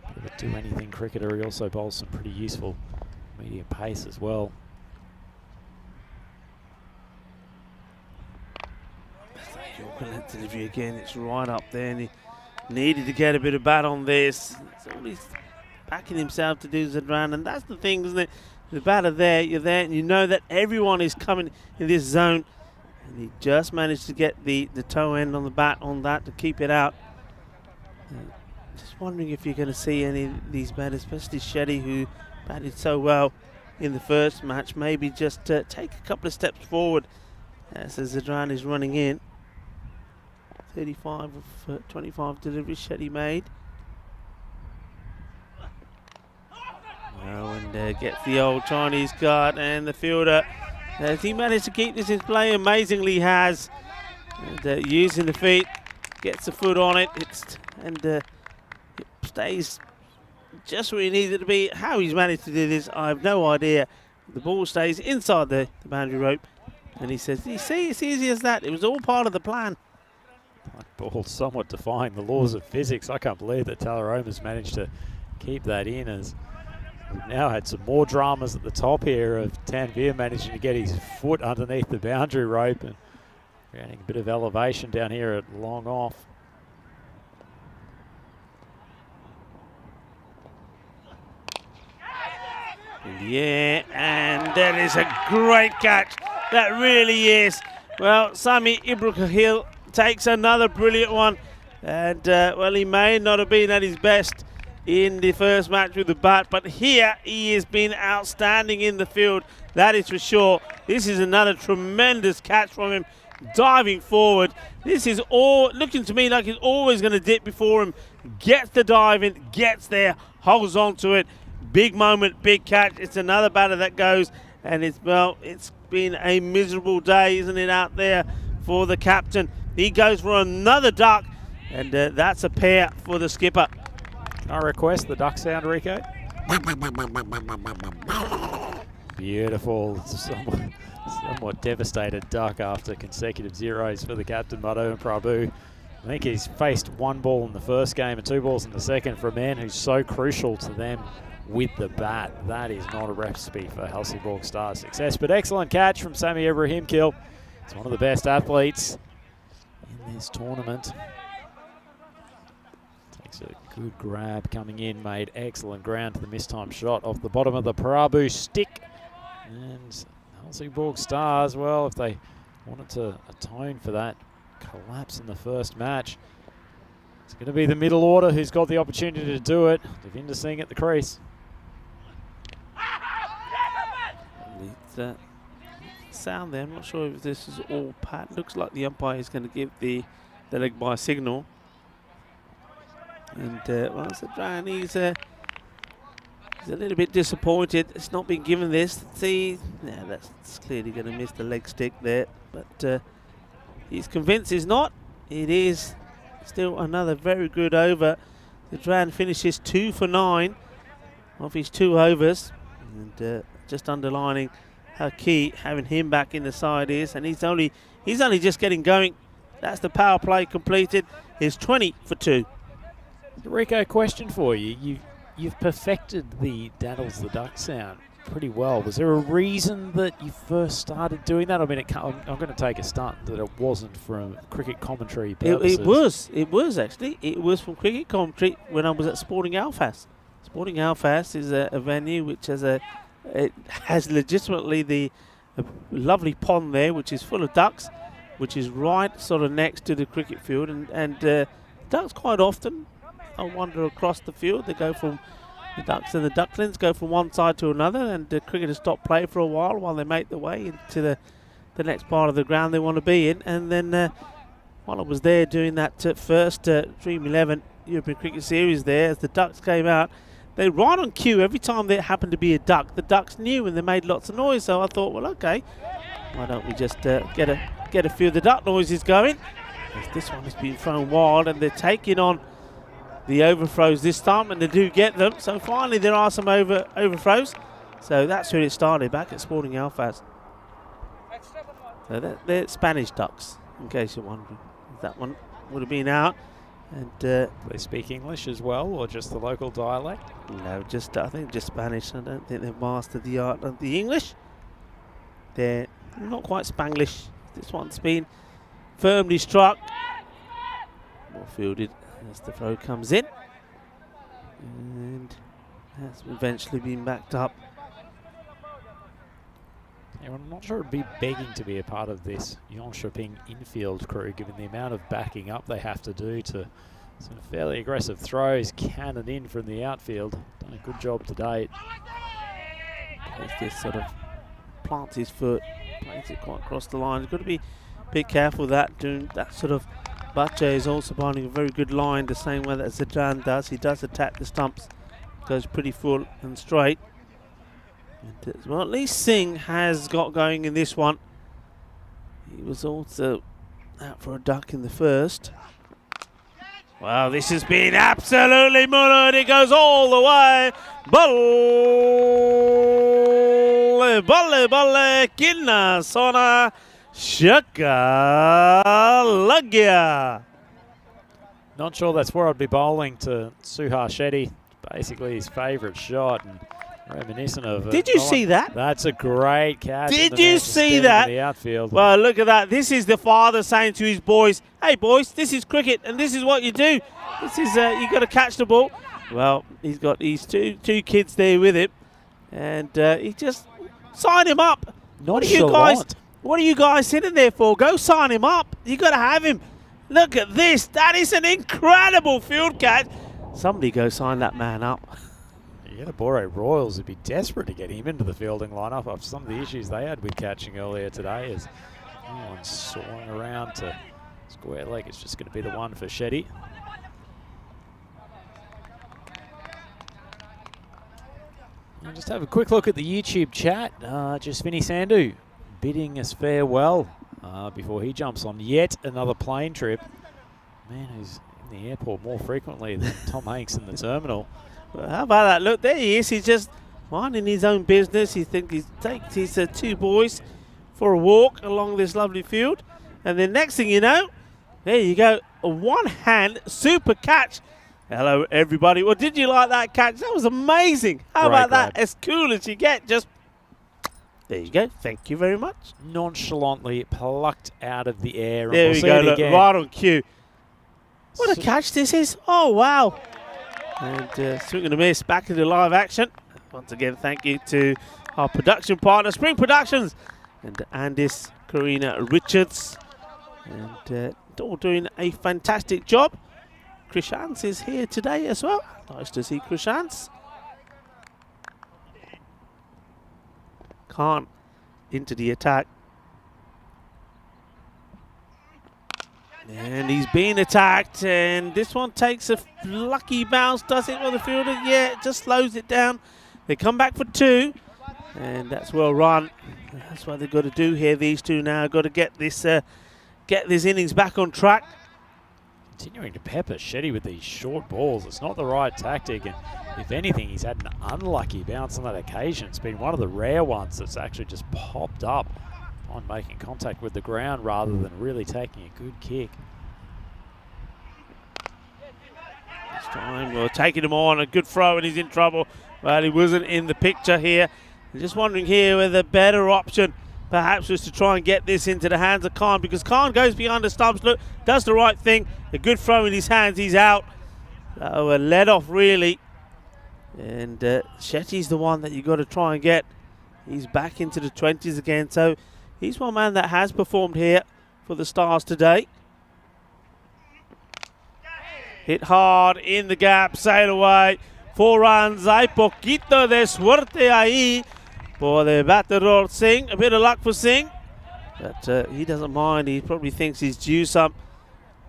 Bit of a do-anything cricketer. He also bowls some pretty useful medium pace as well. Yorker delivery again, it's right up there, and he needed to get a bit of bat on this. So he's backing himself to do Zadran, and that's the thing, isn't it? The batter there, you're there, and you know that everyone is coming in this zone. And he just managed to get the toe end on the bat on that to keep it out. Just wondering if you're going to see any of these batters, especially Shetty, who batted so well in the first match, maybe just take a couple of steps forward as Zadran is running in. 35 of 25 deliveries Shetty made. Oh, and gets the old Chinese guard, and the fielder, has he managed to keep this in play? Amazingly has. And, using the feet, gets the foot on it, it stays just where he needed to be. How he's managed to do this, I have no idea. The ball stays inside the boundary rope, and he says, you see, it's easy as that. It was all part of the plan. That ball somewhat defying the laws of physics. I can't believe that Talaroma's managed to keep that in, as we've now had some more dramas at the top here of Tanvir managing to get his foot underneath the boundary rope and creating a bit of elevation down here at long off. Yeah, and that is a great catch. That really is. Well, Sami Ibrahim takes another brilliant one. And, well, he may not have been at his best in the first match with the bat, but here he has been outstanding in the field. That is for sure. This is another tremendous catch from him, diving forward. This is all looking to me like he's always going to dip before him. Gets the dive in, gets there, holds on to it. Big moment, big catch. It's another batter that goes, and it's been a miserable day, isn't it, out there for the captain. He goes for another duck, and that's a pair for the skipper. Can I request the duck sound, Rico? Beautiful, somewhat devastated duck after consecutive zeros for the captain, Madan Prabhu. I think he's faced one ball in the first game and two balls in the second for a man who's so crucial to them with the bat. That is not a recipe for Helsingborg Stars success, but excellent catch from Sami Ibrahim. He's one of the best athletes in this tournament. Takes a good grab coming in, made excellent ground to the mistimed shot off the bottom of the Prabhu stick. And Helsingborg Stars, well, if they wanted to atone for that collapse in the first match, It's going to be the middle order who's got the opportunity to do it. Devinder Singh at the crease. Sound there. I'm not sure if this is all pat. Looks like the umpire is going to give the leg by signal. And well, Zadran, he's a little bit disappointed. It's not been given this. See, yeah, that's clearly going to miss the leg stick there. But he's convinced he's not. It is still another very good over. Zadran finishes 2 for 9 of his 2 overs. And just underlining how key having him back in the side is, and he's only just getting going. That's the power play completed. He's 20 for 2. Rico, question for you. You've perfected the Daddles the Duck sound pretty well. Was there a reason that you first started doing that? I mean, I'm going to take a stunt that it wasn't from cricket commentary purposes. It was actually. It was from cricket commentary when I was at Sporting Alfas. Sporting Alfas is a venue which it has legitimately a lovely pond there, which is full of ducks, which is right sort of next to the cricket field. And ducks quite often wander across the field. They go from the ducks and the ducklings go from one side to another, and the cricketers stop play for a while they make their way into the next part of the ground they want to be in. And then while I was there doing that first Dream 11 European Cricket Series there, as the ducks came out, they right on cue. Every time there happened to be a duck, the ducks knew and they made lots of noise. So I thought, well, okay, why don't we just get a few of the duck noises going? As this one has been thrown wild, and they're taking on the overthrows this time, and they do get them. So finally there are some overthrows. So that's where it started, back at Sporting Alfas. So they're Spanish ducks, in case you're wondering. That one would have been out. And they speak English as well, or just the local dialect? No, I think just Spanish. I don't think they've mastered the art of the English. They're not quite Spanglish. This one's been firmly struck. More fielded as the throw comes in. And has eventually been backed up. Yeah, I'm not sure it'd be begging to be a part of this Jönköping infield crew, given the amount of backing up they have to do to some fairly aggressive throws, cannon in from the outfield. Done a good job to date. Just sort of plants his foot, plays it quite across the line. He's got to be a bit careful of that, doing that sort of. Bache is also finding a very good line, the same way that Zadran does. He does attack the stumps, goes pretty full and straight. And, well, at least Singh has got going in this one. He was also out for a duck in the first. Wow, this has been absolutely mullered. It goes all the way. Balle, kinna sona shaka lagya. Not sure that's where I'd be bowling to Suhar Shetty. Basically his favourite shot, and reminiscent of. Did you see that? That's a great catch. Did you see that? The outfield. Well, look at that. This is the father saying to his boys, "Hey, boys, this is cricket, and this is what you do. This is you got to catch the ball." Well, he's got these two kids there with him, and he just signed him up. What are you guys sitting there for? Go sign him up. You got to have him. Look at this. That is an incredible field catch. Somebody go sign that man up. Yeah, the Bore Royals would be desperate to get him into the fielding lineup after some of the issues they had with catching earlier today. As everyone's soaring around to square leg, it's just going to be the one for Shetty. And just have a quick look at the YouTube chat. Just Vinny Sandhu bidding us farewell before he jumps on yet another plane trip. Man who's in the airport more frequently than Tom Hanks in the terminal. Well, how about that? Look, there he is. He's just minding his own business. He thinks he takes his 2 boys for a walk along this lovely field. And then next thing you know, there you go. A one-hand super catch. Hello, everybody. Well, did you like that catch? That was amazing. How about that? As cool as you get. Just there you go. Thank you very much. Nonchalantly plucked out of the air. There we go. Look, right on cue. What a catch this is. Oh, wow. And swing and a miss back into live action. Once again, thank you to our production partner, Spring Productions, and Andis, Karina Richards. And all doing a fantastic job. Krishans is here today as well. Nice to see Krishans. Khan into the attack. And he's being attacked, and this one takes a lucky bounce, does it on the fielder? Yeah, it just slows it down. They come back for 2, and that's well run. That's what they've got to do here, these two now. Got to get this innings back on track. Continuing to pepper Shetty with these short balls. It's not the right tactic, and if anything, he's had an unlucky bounce on that occasion. It's been one of the rare ones that's actually just popped up on making contact with the ground rather than really taking a good kick. This time we're taking him on, a good throw, and he's in trouble. Well, he wasn't in the picture here. I'm just wondering here whether the better option perhaps was to try and get this into the hands of Khan, because Khan goes behind the stumps, look, does the right thing. A good throw in his hands, he's out. So a let off really. And Shetty's the one that you've got to try and get. He's back into the 20s again, so he's one man that has performed here for the Stars today. Hit hard in the gap, sail away. 4 runs, hay poquito de suerte ahí for the battador Singh. A bit of luck for Singh, but he doesn't mind. He probably thinks he's due some.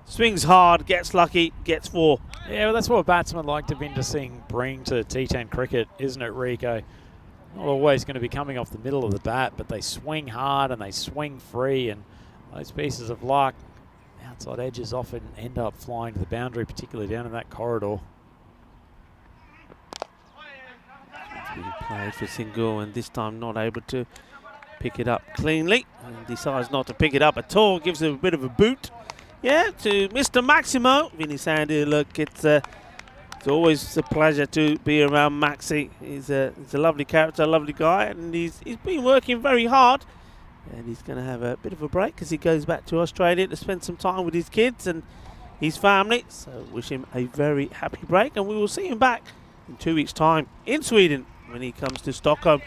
Swings hard, gets lucky, gets 4. Yeah, well, that's what batsmen like Devinder Singh bring to T10 cricket, isn't it, Rico? Not always going to be coming off the middle of the bat, but they swing hard and they swing free, and those pieces of luck, outside edges often end up flying to the boundary, particularly down in that corridor. Being played for Singhul, and this time not able to pick it up cleanly, and decides not to pick it up at all. Gives him a bit of a boot. Yeah, to Mr. Maximo. Vinny Sandy, look, it's always a pleasure to be around Maxi. He's a lovely character, a lovely guy, and he's been working very hard. And he's going to have a bit of a break as he goes back to Australia to spend some time with his kids and his family. So wish him a very happy break, and we will see him back in 2 weeks' time in Sweden when he comes to Stockholm.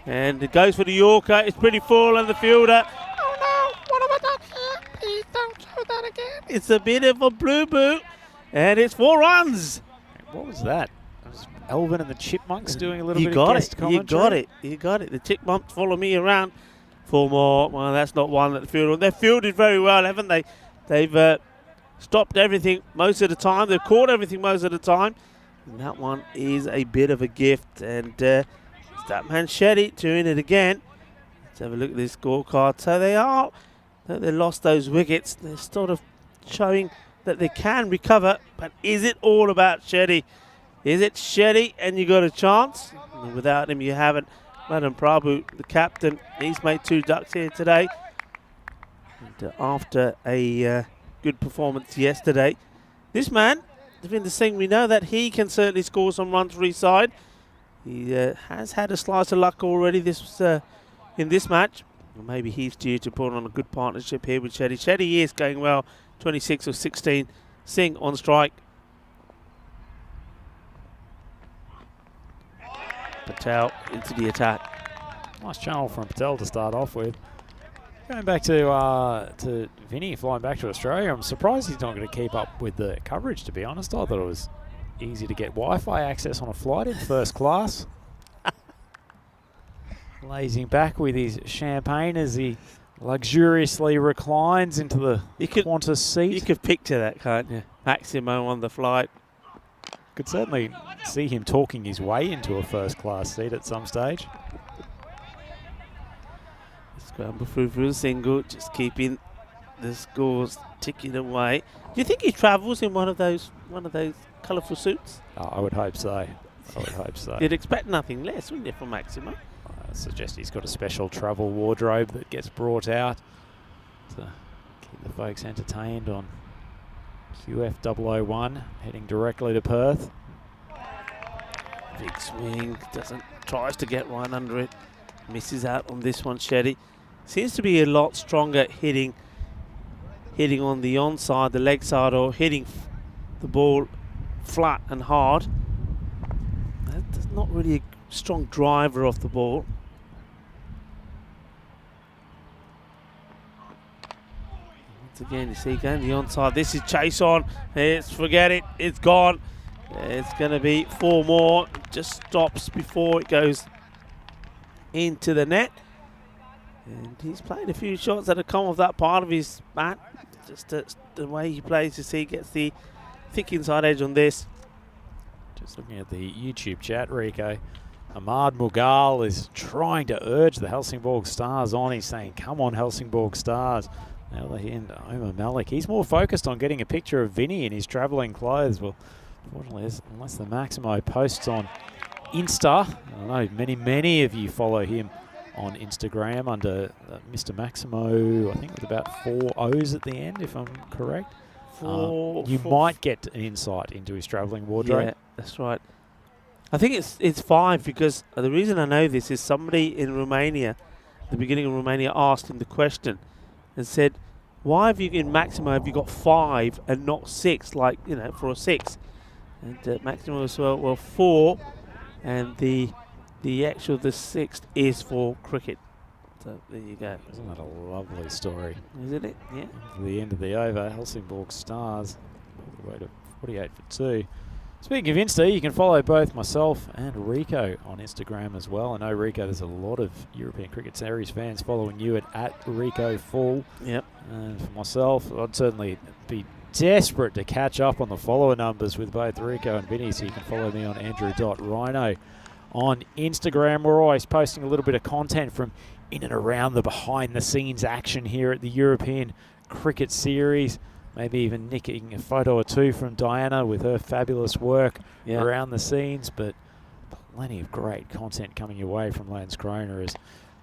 And it goes for the Yorker. It's pretty full, and the fielder. Oh no! What have I done here? Please don't show that again. It's a bit of a blue boot, and it's 4 runs. What was that? That was Elvin and the Chipmunks doing a little bit of guest commentary. You got it. The Chipmunks follow me around. 4 more. Well, that's not one that the fielder. They've fielded very well, haven't they? They've stopped everything most of the time. They've caught everything most of the time. And that one is a bit of a gift. And it's that man Shetty doing it again. Let's have a look at this scorecard. So they lost those wickets. They're sort of showing that they can recover. But is it all about Shetty? Is it Shetty and you got a chance? And without him, you haven't. Madam Prabhu, the captain, he's made 2 ducks here today. And after a good performance yesterday, this man, Devinder Singh, we know that he can certainly score some runs for his side. He has had a slice of luck already in this match. Well, maybe he's due to put on a good partnership here with Shetty. Shetty is going well, 26 of 16. Singh on strike. Patel into the attack. Nice channel from Patel to start off with. Going back to Vinny flying back to Australia, I'm surprised he's not going to keep up with the coverage, to be honest. I thought it was easy to get Wi-Fi access on a flight in first class. Lazing back with his champagne as he luxuriously reclines into the Qantas seat. You could picture that, can't you? Maximo on the flight. Could certainly see him talking his way into a first-class seat at some stage. Scramble through for a single, just keeping the scores ticking away. Do you think he travels in one of those colourful suits? Oh, I would hope so. I would hope so. You'd expect nothing less, wouldn't you, from Maximo? I suggest he's got a special travel wardrobe that gets brought out to keep the folks entertained on QF001, heading directly to Perth. Big swing, tries to get right under it, misses out on this one. Shetty seems to be a lot stronger hitting on the onside, the leg side, or hitting the ball flat and hard. That's not really a strong driver off the ball. Once again, you see going the onside. This is chase on. Forget it. It's gone. It's going to be 4 more. Just stops before it goes into the net. And he's played a few shots that have come off that part of his bat. Just the way he plays, you see, he gets the thick inside edge on this. Just looking at the YouTube chat, Rico. Ahmad Mughal is trying to urge the Helsingborg Stars on. He's saying, come on, Helsingborg Stars. Now the end, Omar Malik. He's more focused on getting a picture of Vinny in his travelling clothes. Well, unfortunately, unless the Maximo posts on Insta, I know many of you follow him on Instagram under Mr. Maximo, I think with about 4 O's at the end, if I'm correct. You might get an insight into his travelling wardrobe. Yeah, that's right. I think it's 5 because the reason I know this is somebody in Romania, the beginning of Romania, asked him the question and said, why have you in Maximo have you got 5 and not 6, like, you know, for a 6? And Maximo was, well, 4, and the 6th is for cricket. So there you go. Isn't that a lovely story? Isn't it? Yeah. To the end of the over, Helsingborg Stars all the way to 48 for 2. Speaking of Insta, you can follow both myself and Rico on Instagram as well. I know, Rico, there's a lot of European Cricket Series fans following you at Rico Full. Yep. And for myself, I'd certainly be desperate to catch up on the follower numbers with both Rico and Vinny, so you can follow me on andrew.rhino on Instagram. We're always posting a little bit of content from in and around the behind-the-scenes action here at the European Cricket Series. Maybe even nicking a photo or 2 from Diana with her fabulous work around the scenes. But plenty of great content coming your way from Landskrona as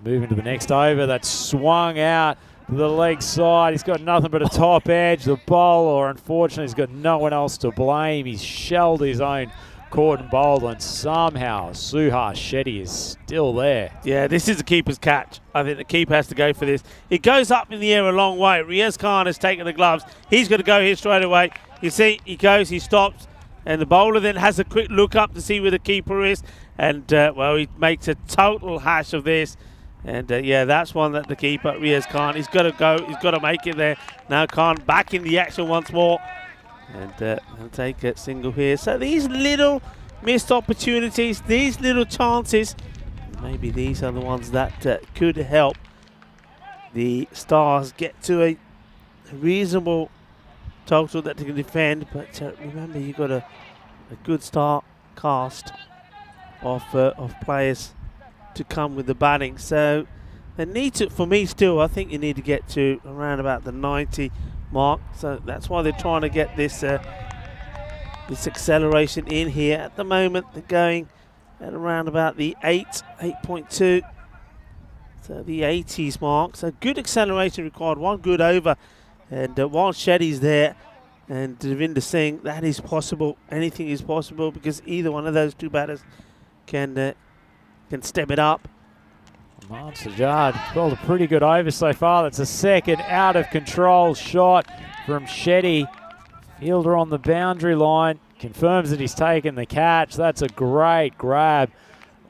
moving to the next over. That's swung out to the leg side. He's got nothing but a top edge. The bowler, unfortunately, has got no one else to blame. He's shelled his own caught and bowled, and somehow Suhas Shetty is still there. Yeah, this is the keeper's catch. I think the keeper has to go for this. It goes up in the air a long way. Riaz Khan has taken the gloves. He's going to go here straight away. You see, he goes, he stops, and the bowler then has a quick look up to see where the keeper is, and, well, he makes a total hash of this. And, yeah, that's one that the keeper, Riaz Khan, he's got to go. He's got to make it there. Now Khan back in the action once more. And he'll take a single here. So these little missed opportunities, these little chances, maybe these are the ones that could help the Stars get to a reasonable total that they can defend. But remember, you've got a good start cast of players to come with the batting. So they need to, for me still, I think you need to get to around about the 90 mark, so that's why they're trying to get this this acceleration in here. At the moment, they're going at around about the 8.2, so the 80s mark. So good acceleration required, one good over, and while Shetty's there and Devinder Singh, that is possible. Anything is possible because either one of those 2 batters can step it up. Ahmad Sajjad bowled a pretty good over so far. That's a second out of control shot from Shetty. Fielder on the boundary line confirms that he's taken the catch. That's a great grab.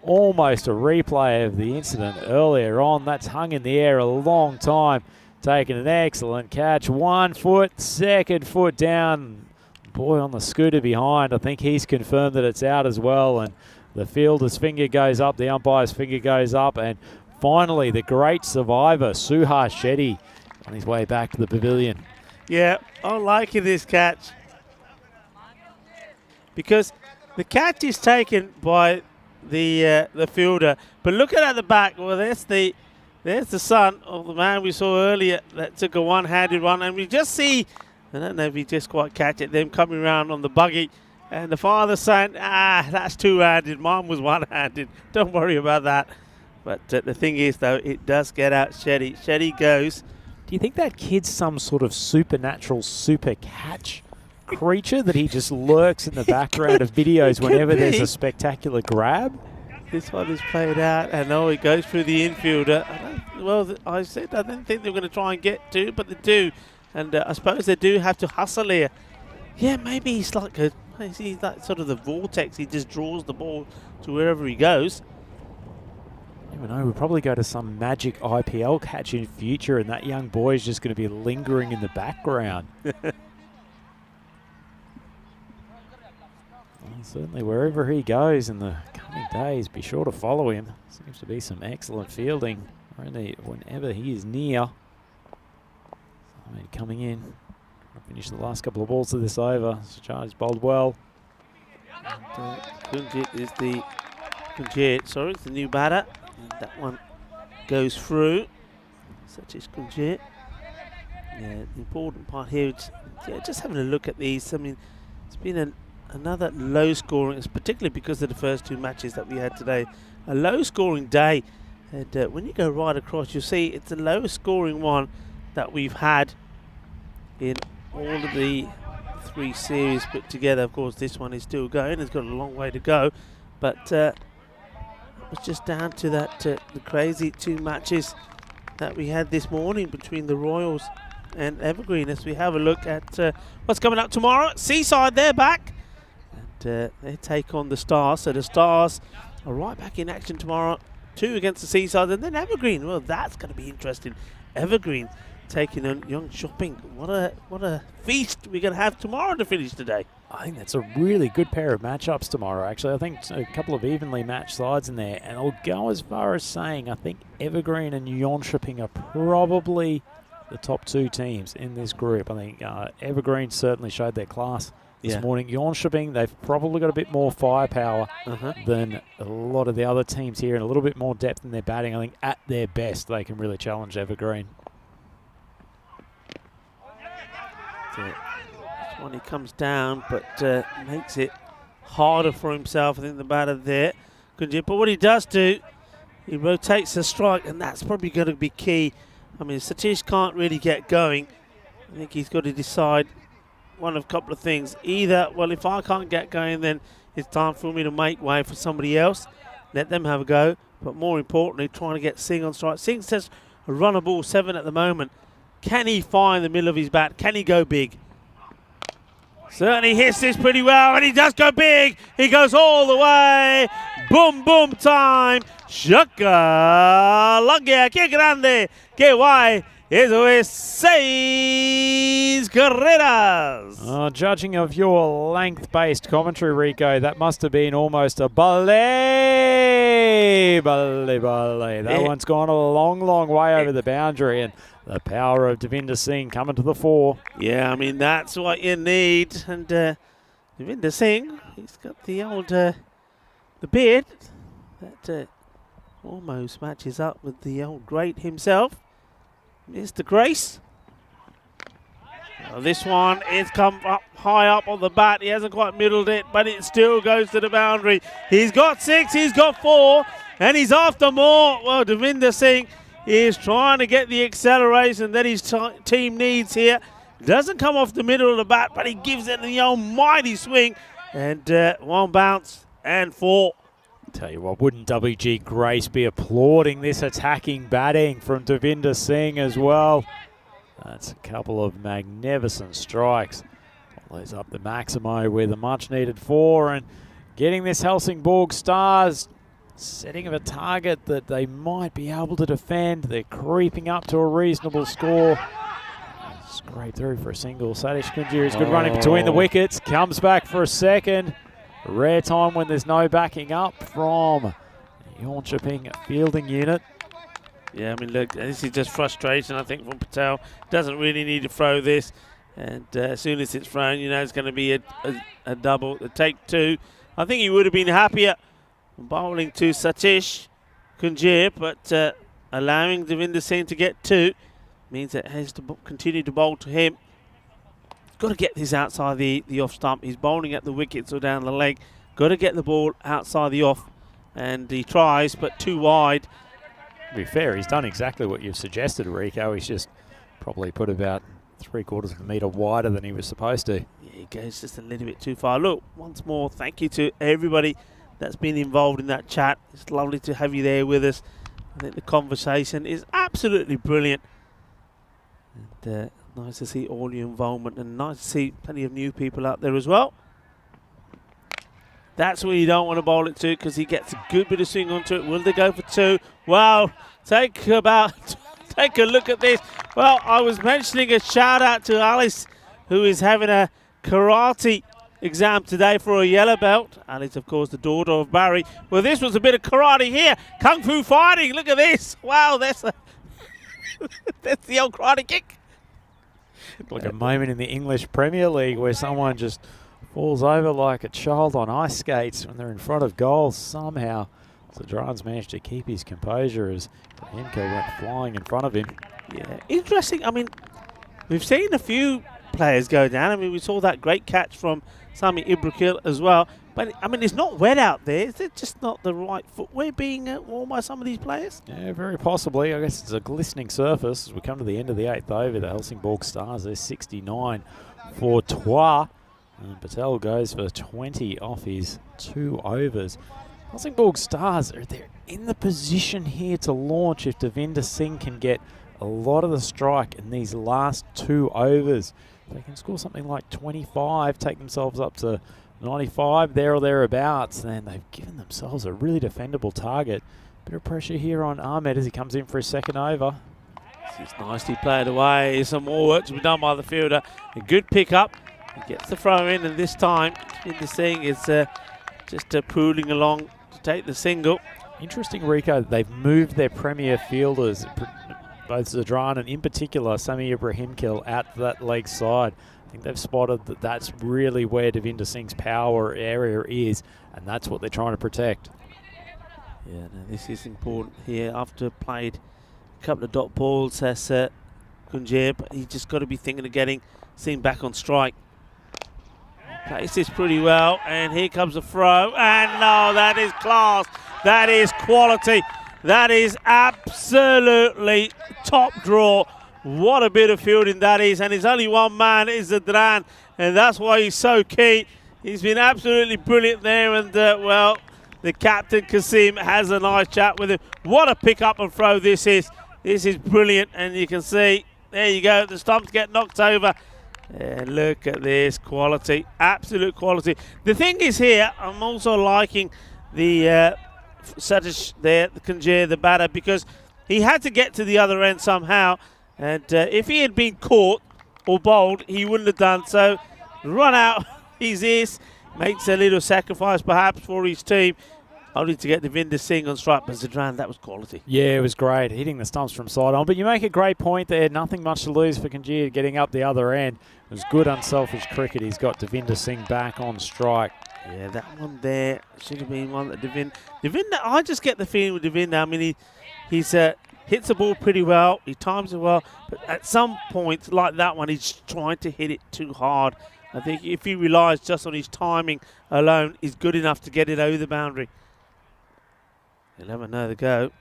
Almost a replay of the incident earlier on. That's hung in the air a long time. Taking an excellent catch. 1 foot, 2nd foot down. Boy on the scooter behind, I think he's confirmed that it's out as well. And the fielder's finger goes up, the umpire's finger goes up, and finally the great survivor, Suhas Shetty, on his way back to the pavilion. Yeah, I'm liking this catch because the catch is taken by the fielder, but looking at the back, well, there's the son of the man we saw earlier that took a one-handed one, and we just see, I don't know if he just quite catch it, them coming around on the buggy. And the father saying, that's 2-handed. Mine was 1-handed. Don't worry about that. But the thing is, though, it does get out Shetty. Shetty goes. Do you think that kid's some sort of supernatural super catch creature that he just lurks in the background of videos whenever there's a spectacular grab? This one is played out, and he goes through the infielder. I said I didn't think they were going to try and get to, but they do. And I suppose they do have to hustle here. Yeah, maybe he's like Yeah, that sort of the vortex. He just draws the ball to wherever he goes. never know, we'll probably go to some magic IPL catch in future and that young boy is just going to be lingering in the background. Well, certainly wherever he goes in the coming days, be sure to follow him. Seems to be some excellent fielding whenever he is near. Coming in, finish the last couple of balls of this over. Charge bowled well. Kunjit is the it's the new batter. And that one goes through. Such as Kunjit. Yeah, the important part here is just having a look at these. I mean, it's been another low scoring, it's particularly because of the first two matches that we had today. A low scoring day. And when you go right across, you'll see it's the lowest scoring one that we've had in all of the 3 series put together. Of course, this one is still going. It's got a long way to go. But it was just down to that the crazy 2 matches that we had this morning between the Royals and Evergreen. As we have a look at what's coming up tomorrow. Seaside, they're back. And they take on the Stars. So the Stars are right back in action tomorrow. 2 against the Seaside, and then Evergreen. Well, that's going to be interesting. Evergreen taking on Young Shopping. What a feast we're going to have tomorrow to finish today. I think that's a really good pair of matchups tomorrow, actually. I think a couple of evenly matched sides in there, and I'll go as far as saying I think Evergreen and Young Shopping are probably the top 2 teams in this group. I think Evergreen certainly showed their class this morning. Jönköping, they've probably got a bit more firepower than a lot of the other teams here and a little bit more depth in their batting. I think at their best, they can really challenge Evergreen. This one he comes down, but makes it harder for himself. I think the batter there. But what he does do, he rotates the strike, and that's probably going to be key. I mean, Satish can't really get going. I think he's got to decide one of a couple of things. Either, well, if I can't get going, then it's time for me to make way for somebody else. Let them have a go. But more importantly, trying to get Singh on strike. Singh says a run of ball 7 at the moment. Can he find the middle of his bat? Can he go big? Certainly hits this pretty well, and he does go big. He goes all the way. Boom, boom time. Shaka Lagia, que grande, que guay. Eso es 6 carreras. Judging of your length-based commentary, Rico, that must have been almost a ballet. That one's gone a long, long way over the boundary, and the power of Devinder Singh coming to the fore. Yeah, I mean, that's what you need. And Devinder Singh, he's got the old the beard that almost matches up with the old great himself. Mr. Grace. Well, this one is come up high up on the bat. He hasn't quite middled it, but it still goes to the boundary. He's got 6, he's got 4, and he's after more. Well, Devinder Singh is trying to get the acceleration that his team needs here. Doesn't come off the middle of the bat, but he gives it the almighty swing. And 1 bounce and 4. Tell you what, wouldn't WG Grace be applauding this attacking batting from Devinder Singh as well? That's a couple of magnificent strikes. Follows up the Maximo with a much-needed 4 and getting this Helsingborg Stars setting of a target that they might be able to defend. They're creeping up to a reasonable score. Scrape through for a single. Satish Kunjiri's good running between the wickets. Comes back for a second. A rare time when there's no backing up from the Jönköping fielding unit. Yeah, I mean, look, this is just frustration, I think, from Patel. Doesn't really need to throw this. And as soon as it's thrown, you know it's going to be a double, a take 2. I think he would have been happier bowling to Satish Kunjir, but allowing Devinder Singh to get 2 means that he has to continue to bowl to him. Got to get this outside the off stump. He's bowling at the wickets or down the leg. Got to get the ball outside the off. And he tries, but too wide. To be fair, he's done exactly what you've suggested, Rico. He's just probably put about 3/4 of a metre wider than he was supposed to. Yeah, he goes just a little bit too far. Look, once more, thank you to everybody that's been involved in that chat. It's lovely to have you there with us. I think the conversation is absolutely brilliant. And nice to see all your involvement, and nice to see plenty of new people out there as well. That's where you don't want to bowl it to, because he gets a good bit of swing onto it. Will they go for 2? Well, take a look at this. Well, I was mentioning a shout out to Alice, who is having a karate exam today for a yellow belt. Alice, of course, the daughter of Barry. Well, this was a bit of karate here. Kung Fu fighting. Look at this. Wow, that's that's the old karate kick. Like a moment in the English Premier League where someone just falls over like a child on ice skates when they're in front of goal. Somehow, Zadran's managed to keep his composure as Henko went flying in front of him. Yeah, interesting. I mean, we've seen a few players go down. I mean, we saw that great catch from Sami Ibrahim as well. But, I mean, it's not wet out there. Is it just not the right footwear being worn by some of these players? Yeah, very possibly. I guess it's a glistening surface as we come to the end of the 8th over. The Helsingborg Stars, they're 69 for 3. And Patel goes for 20 off his 2 overs. Helsingborg Stars, they're in the position here to launch if Devinder Singh can get a lot of the strike in these last 2 overs. They can score something like 25, take themselves up to 95 there or thereabouts, and they've given themselves a really defendable target. Bit of pressure here on Ahmed as he comes in for his 2nd over. This is nicely played away. Some more work to be done by the fielder. A good pick up. He gets the throw in, and this time Devinder Singh is just pooling along to take the single. Interesting, Rico, they've moved their premier fielders, both Zadran and in particular Sami Ibrahim out to that leg side. I think they've spotted that that's really where Devinder Singh's power area is, and that's what they're trying to protect. Yeah, no, this is important here. After played a couple of dot balls as Kunjir, but he's just got to be thinking of getting Singh back on strike. Plays this pretty well, and here comes the throw, and no, that is class. That is quality. That is absolutely top draw. What a bit of fielding that is, and it's only one man, is Zadran, and that's why he's so key. He's been absolutely brilliant there, and well, the captain Kasim has a nice chat with him. What a pick up and throw this is. This is brilliant, and you can see, there you go, the stumps get knocked over. And look at this quality, absolute quality. The thing is here, I'm also liking the Satish there, the Kunjir, the batter, because he had to get to the other end somehow. And if he had been caught or bowled, he wouldn't have done so. Run out his ears, makes a little sacrifice perhaps for his team, only to get Devinder Singh on strike. But Zadran, that was quality. Yeah, it was great, hitting the stumps from side on. But you make a great point there. Nothing much to lose for Kunjir getting up the other end. It was good, unselfish cricket. He's got Devinder Singh back on strike. Yeah, that one there should have been one that Devinder, I just get the feeling with Devinder, I mean, he's hits the ball pretty well, he times it well, but at some point, like that one, he's trying to hit it too hard. I think if he relies just on his timing alone, he's good enough to get it over the boundary. He'll have another go.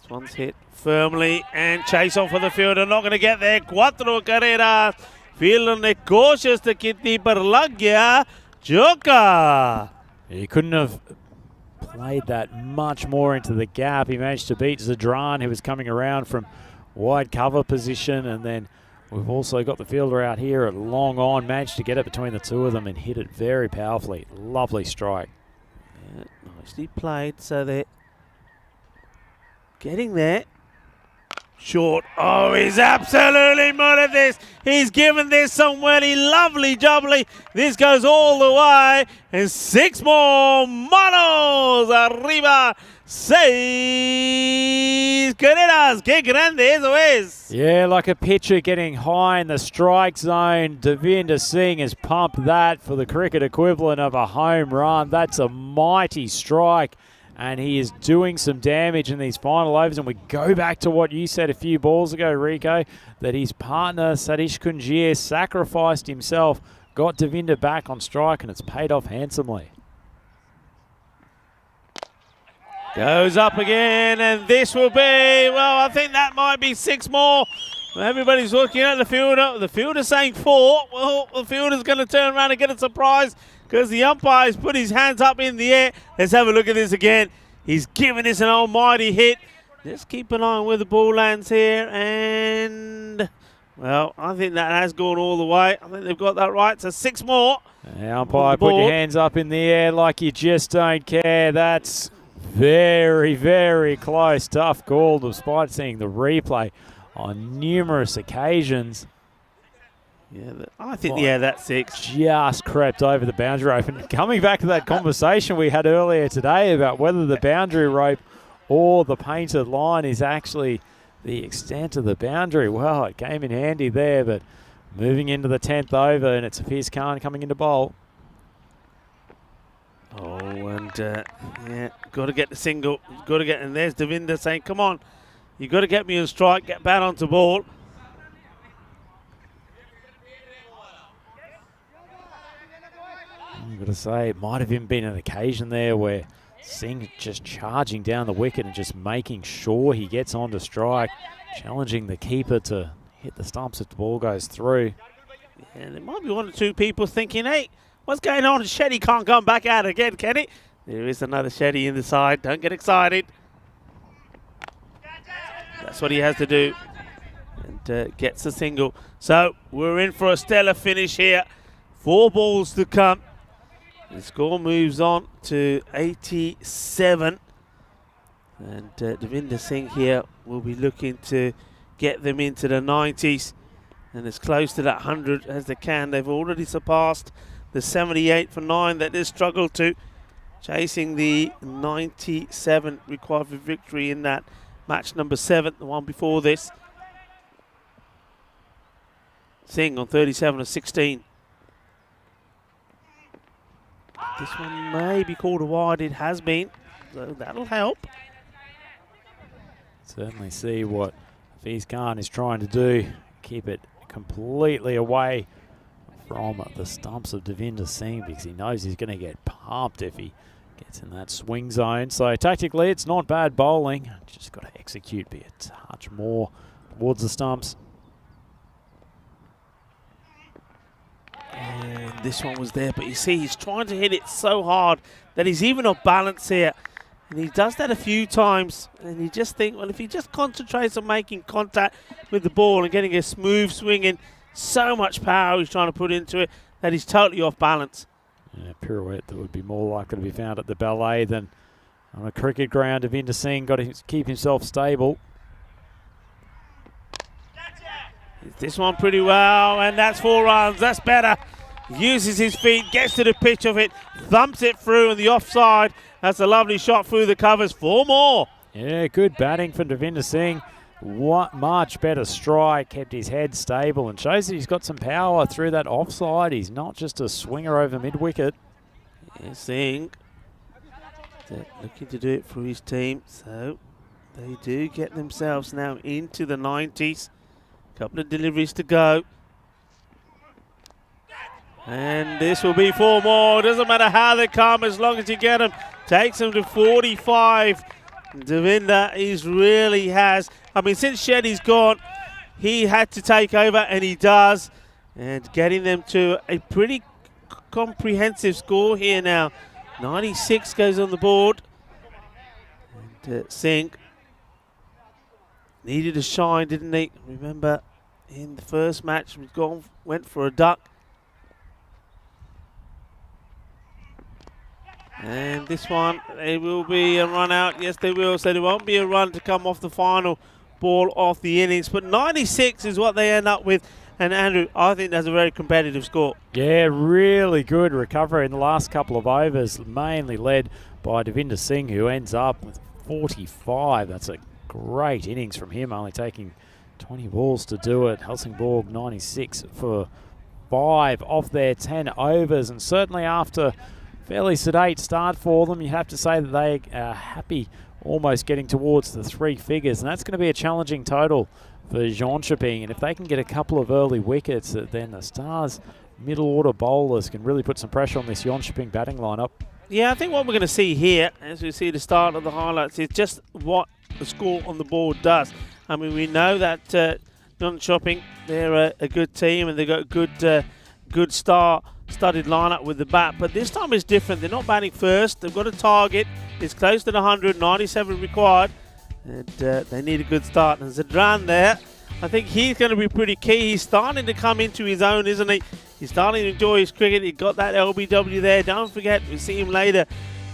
This one's hit firmly, and chase off for the fielder, not going to get there. Cuatro carreras. Fielder ne कोशिश तो की पर लग गया चौका. He couldn't have played that much more into the gap. He managed to beat Zadran, who was coming around from wide cover position, and then we've also got the fielder out here at long on, managed to get it between the two of them and hit it very powerfully. Lovely strike. Yeah, nicely played, so they're getting there. Short. Oh, he's absolutely murdered this. He's given this somewhere lovely jubbly. This goes all the way. And 6 more. Manos arriba. 6 carreras. Que grande eso es. Yeah, like a pitcher getting high in the strike zone. Devinder Singh has pumped that for the cricket equivalent of a home run. That's a mighty strike. And he is doing some damage in these final overs. And we go back to what you said a few balls ago, Rico, that his partner, Satish Kunjir, sacrificed himself, got Devinder back on strike, and it's paid off handsomely. Goes up again, and this will be, well, I think that might be 6 more. Everybody's looking at the fielder. The fielder's saying 4. Well, the fielder's going to turn around and get a surprise, because the umpire's put his hands up in the air. Let's have a look at this again. He's giving this an almighty hit. Let's keep an eye on where the ball lands here. And, Well, I think that has gone all the way. I think they've got that right. So 6 more. Umpire, put your hands up in the air like you just don't care. That's very, very close. Tough call despite seeing the replay on numerous occasions. Yeah, I think, yeah, that's 6. Just crept over the boundary rope. And coming back to that conversation we had earlier today about whether the boundary rope or the painted line is actually the extent of the boundary. Well, it came in handy there, but moving into the 10th over, and it's Hafiz Khan coming into bowl. Oh, and yeah, got to get the single. Got to get, and there's Devinder saying, come on, you got to get me on strike, get back onto ball. I've got to say, it might have even been an occasion there where Singh just charging down the wicket and just making sure he gets onto strike, challenging the keeper to hit the stumps if the ball goes through. And there might be 1 or 2 people thinking, hey, what's going on? Shetty can't come back out again, can he? There is another Shetty in the side. Don't get excited. That's what he has to do. And gets a single. So we're in for a stellar finish here. 4 balls to come. The score moves on to 87. And Devinder Singh here will be looking to get them into the 90s. And as close to that 100 as they can. They've already surpassed the 78 for 9 that they struggled to. Chasing the 97 required for victory in that match number 7, the one before this. Singh on 37 of 16. This one may be called a wide. It has been, so that'll help. Certainly see what Hafiz Khan is trying to do. Keep it completely away from the stumps of Devinder Singh because he knows he's going to get pumped if he gets in that swing zone. So tactically, it's not bad bowling. Just got to execute, be a touch more towards the stumps. And this one was there, but you see he's trying to hit it so hard that he's even off balance here. And he does that a few times, and you just think, well, if he just concentrates on making contact with the ball and getting a smooth swing in, so much power he's trying to put into it that he's totally off balance. Yeah, pirouette that would be more likely to be found at the ballet than on a cricket ground. Devinder Singh got to keep himself stable. This one pretty well, and that's 4 runs. That's better. Uses his feet, gets to the pitch of it, thumps it through on the offside. That's a lovely shot through the covers. 4 more. Yeah, good batting from Devinder Singh. What much better strike, kept his head stable and shows that he's got some power through that offside. He's not just a swinger over mid-wicket. Yeah, Singh looking to do it for his team, so they do get themselves now into the 90s. Couple of deliveries to go. And this will be 4 more. Doesn't matter how they come as long as you get them. Takes them to 45. Devinder really has. I mean, since Shetty's gone, he had to take over, and he does. And getting them to a pretty comprehensive score here now. 96 goes on the board. And Singh needed a shine, didn't he? Remember, in the first match, went for a duck. And this one, there will be a run out. Yes, they will. So there won't be a run to come off the final ball off the innings. But 96 is what they end up with. And Andrew, I think that's a very competitive score. Yeah, really good recovery in the last couple of overs, mainly led by Devinder Singh, who ends up with 45. That's a great innings from him, only taking 20 balls to do it. Helsingborg 96 for 5 off their 10 overs. And certainly after fairly sedate start for them, you have to say that they are happy almost getting towards the 3 figures. And that's going to be a challenging total for Jönköping. And if they can get a couple of early wickets, then the Stars middle order bowlers can really put some pressure on this Jönköping batting lineup. Yeah, I think what we're going to see here, as we see the start of the highlights, is just what the score on the board does. I mean, we know that Jönköping, they're a good team and they've got good star-studded lineup with the bat. But this time it's different. They're not batting first. They've got a target. It's close to the 100, 97 required. And they need a good start. And Zadran there, I think he's going to be pretty key. He's starting to come into his own, isn't he? He's starting to enjoy his cricket. He got that LBW there. Don't forget, we'll see him later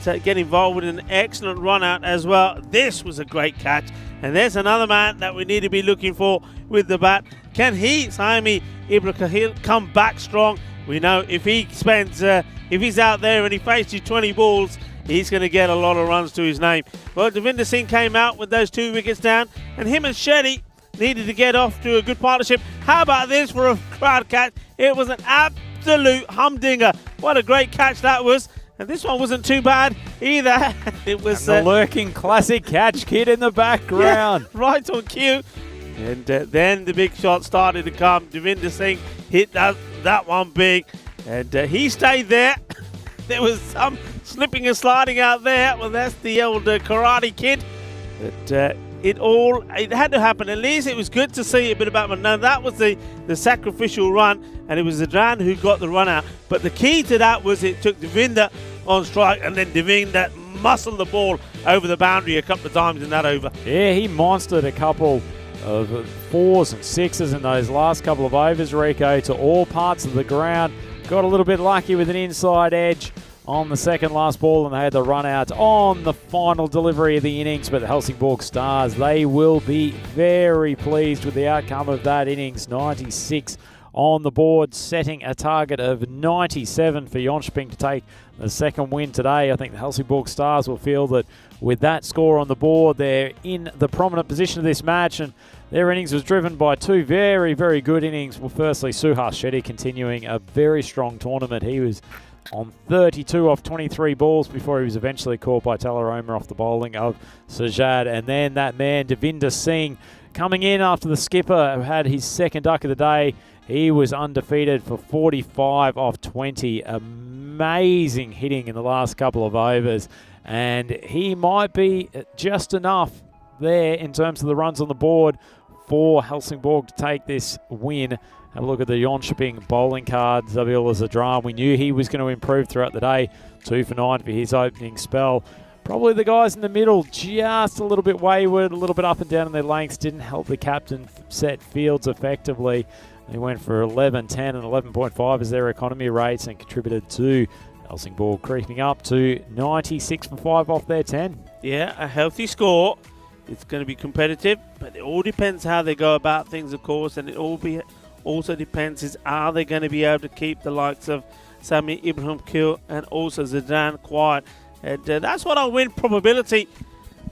to get involved with an excellent run out as well. This was a great catch. And there's another man that we need to be looking for with the bat. Can he, Saimi Ibrahim, come back strong? We know if he spends, if he's out there and he faces 20 balls, he's going to get a lot of runs to his name. Well, Devinder Singh came out with those 2 wickets down, and him and Shetty needed to get off to a good partnership. How about this for a crowd catch? It was an absolute humdinger. What a great catch that was. And this one wasn't too bad either. It was the lurking classic catch kid in the background. Yeah, right on cue. And then the big shot started to come. Devinder Singh hit that one big. And he stayed there. There was some slipping and sliding out there. Well, that's the old Karate Kid. But it had to happen. At least it was good to see a bit about him. Now, that was the sacrificial run, and it was Zadran who got the run out. But the key to that was it took Devinder on strike, and then Devinder muscled the ball over the boundary a couple of times in that over. Yeah, he monstered a couple of 4s and 6s in those last couple of overs, Rico, to all parts of the ground. Got a little bit lucky with an inside edge on the second last ball, and they had the run out on the final delivery of the innings. But the Helsingborg Stars, they will be very pleased with the outcome of that innings. 96 on the board, setting a target of 97 for Jönköping to take the second win today. I think the Helsingborg Stars will feel that with that score on the board, they're in the prominent position of this match, and their innings was driven by 2 very, very good innings. Well, firstly, Suhas Shetty continuing a very strong tournament. He was on 32 off 23 balls before he was eventually caught by Talaroma off the bowling of Sajad. And then that man, Devinder Singh, coming in after the skipper had his second duck of the day. He was undefeated for 45 off 20. Amazing hitting in the last couple of overs. And he might be just enough there in terms of the runs on the board for Helsingborg to take this win. Have a look at the Jönköping bowling card. Zabil Zadran, we knew he was going to improve throughout the day. 2 for 9 for his opening spell. Probably the guys in the middle just a little bit wayward, a little bit up and down in their lengths. Didn't help the captain set fields effectively. They went for 11, 10 and 11.5 as their economy rates and contributed to Helsingborg creeping up to 96 for 5 off their 10. Yeah, a healthy score. It's going to be competitive, but it all depends how they go about things, of course, and it also depends is are they going to be able to keep the likes of Sami Ibrahim Kil and also Zidane quiet. And that's what our win probability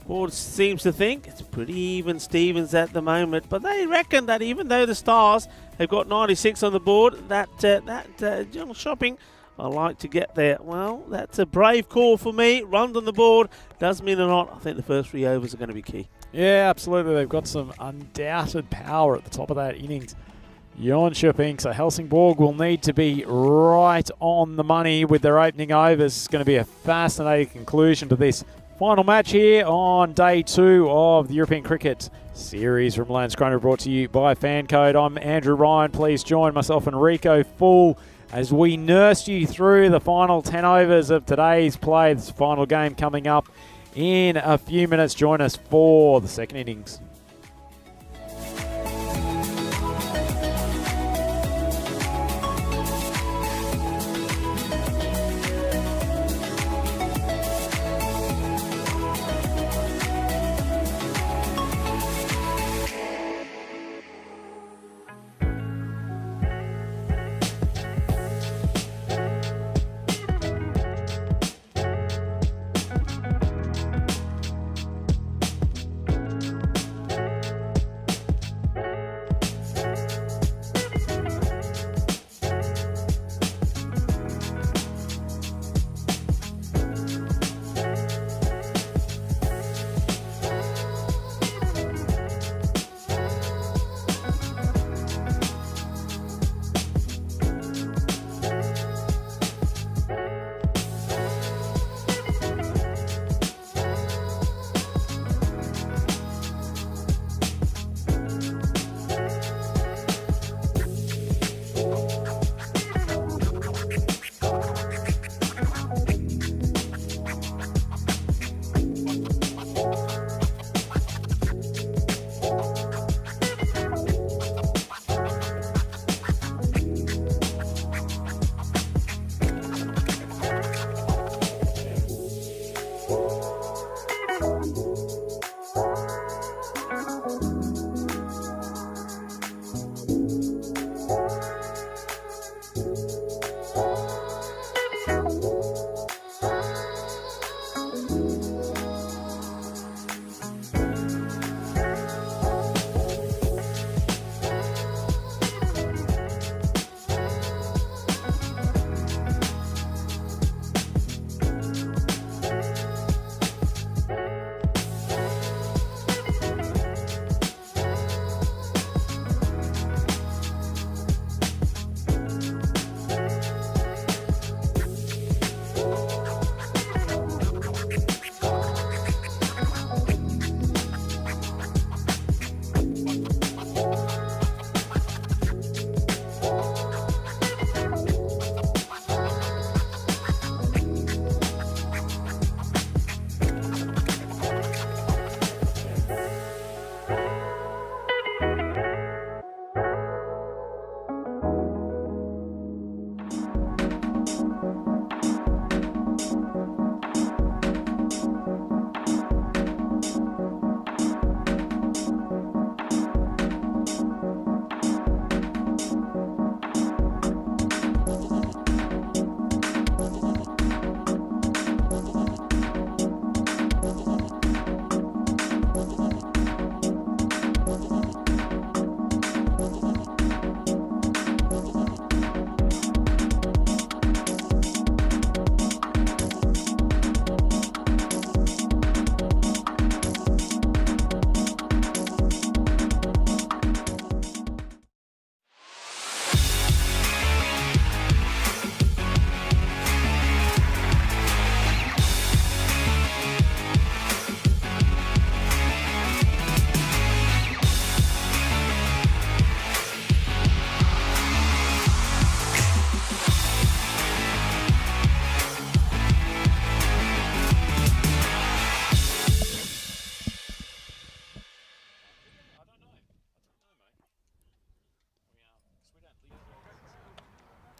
board seems to think. It's pretty even Stevens at the moment, but they reckon that even though the Stars have got 96 on the board, that Jönköping I like to get there. Well, that's a brave call for me. Runs on the board does mean or not. I think the first 3 overs are going to be key. Yeah, absolutely. They've got some undoubted power at the top of that innings. Jönköping, so Helsingborg will need to be right on the money with their opening overs. It's going to be a fascinating conclusion to this final match here on day 2 of the European Cricket Series from Landskrona, brought to you by FanCode. I'm Andrew Ryan. Please join myself and Rico Full as we nurse you through the final 10 overs of today's play. This final game coming up in a few minutes. Join us for the second innings.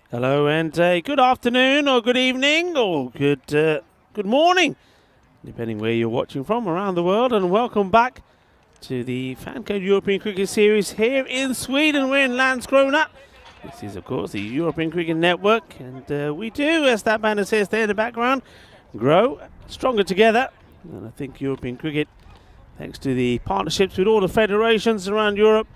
Hello and good afternoon or good evening or good morning, depending where you're watching from around the world, and welcome back to the FanCode European Cricket Series here in Sweden. We're in Landskrona. This is, of course, the European Cricket Network, and we do, as that banner says there in the background, grow stronger together. And I think European cricket, thanks to the partnerships with all the federations around Europe,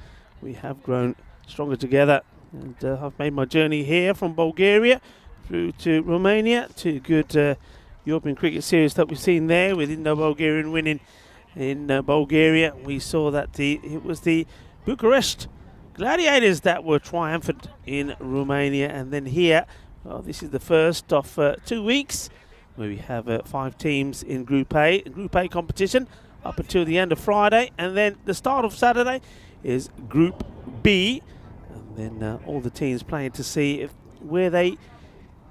we have grown stronger together. And I've made my journey here from Bulgaria through to Romania to good European Cricket Series that we've seen there with Indo-Bulgarian winning in Bulgaria. We saw that it was the Bucharest Gladiators that were triumphant in Romania. And then here, well, this is the first of 2 weeks where we have 5 teams in Group A competition up until the end of Friday. And then the start of Saturday is Group B. And then all the teams playing to see where they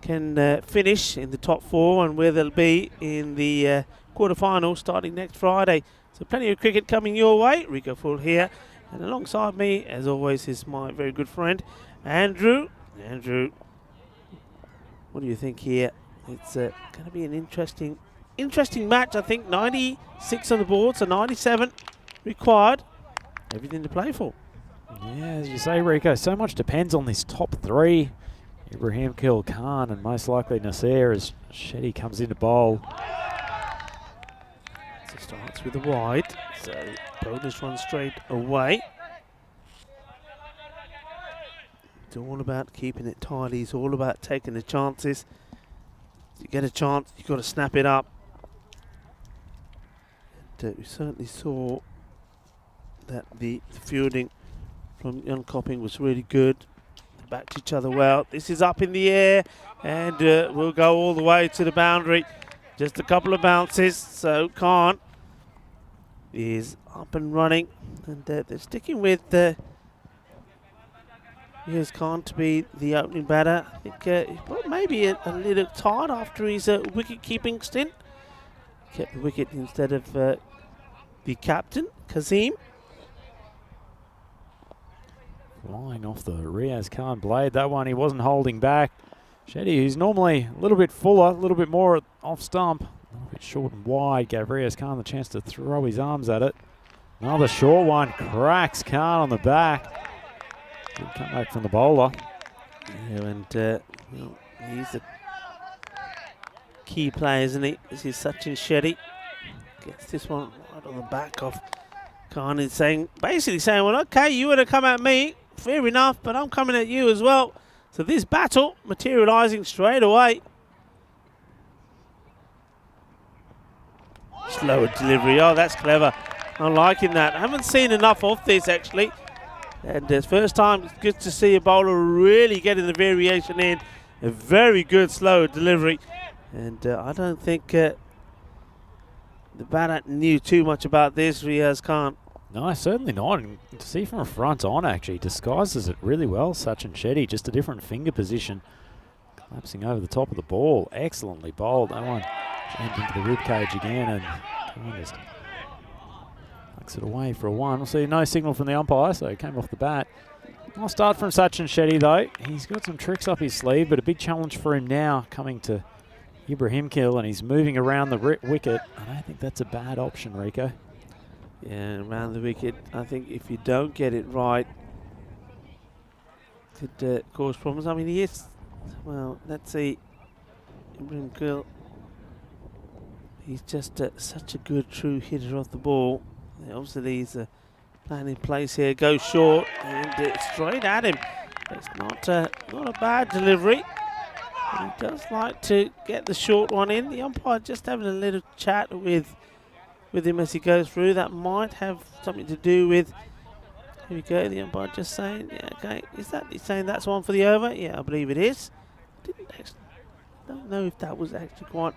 can finish in the top 4 and where they'll be in the quarterfinals starting next Friday. So plenty of cricket coming your way. Rico Full here. And alongside me, as always, is my very good friend, Andrew. Andrew, what do you think here? It's going to be an interesting match, I think. 96 on the board, so 97 required. Everything to play for. Yeah, as you say, Rico, so much depends on this top 3. Ibrahim Khan and most likely Nasser as Shetty comes into bowl. So starts with a wide, so bonus run straight away. It's all about keeping it tidy. It's all about taking the chances. You get a chance, you've got to snap it up. And we certainly saw that the fielding from Jan Kopping was really good. They backed each other well. This is up in the air and we'll go all the way to the boundary. Just a couple of bounces, so Khan is up and running. And they're sticking with here's Khan to be the opening batter. I think he's maybe a little tired after his wicket-keeping stint. Kept the wicket instead of the captain, Kazim. Flying off the Riaz Khan blade. That one he wasn't holding back. Shetty, who's normally a little bit fuller, a little bit more off stump, a little bit short and wide, gave Riaz Khan the chance to throw his arms at it. Another short one, cracks Khan on the back. Good comeback from the bowler. Yeah, and well, he's a key player, isn't he? This is Sachin Shetty. Gets this one right on the back of Khan, is basically saying, well, okay, you want to come at me, fair enough, but I'm coming at you as well. So this battle materializing straight away. Slower delivery. Oh, that's clever. I'm liking that. I haven't seen enough of this, actually. And it's first time it's good to see a bowler really getting the variation in. A very good slow delivery. And I don't think the batter knew too much about this, Riaz Khan. No, certainly not. And to see from a front on, actually, disguises it really well, Sachin Shetty. Just a different finger position. Collapsing over the top of the ball. Excellently bowled. That one jammed into the ribcage again. And Khan just tucks it away for a 1. We'll see no signal from the umpire, so it came off the bat. I'll start from Sachin Shetty, though. He's got some tricks up his sleeve, but a big challenge for him now coming to Ibrahim Kill, and he's moving around the wicket. I don't think that's a bad option, Rico. Yeah, around the wicket. I think if you don't get it right, could cause problems. I mean, he is, well, let's see, Ibrahim Kill. He's just such a good true hitter off the ball. Yeah, obviously, he's a plan in place here. Goes short and straight at him. It's not a bad delivery. He does like to get the short one in. The umpire just having a little chat with him as he goes through. That might have something to do with. Here we go. The umpire just saying, yeah, okay. He's saying that's one for the over? Yeah, I believe it is. Don't know if that was actually quite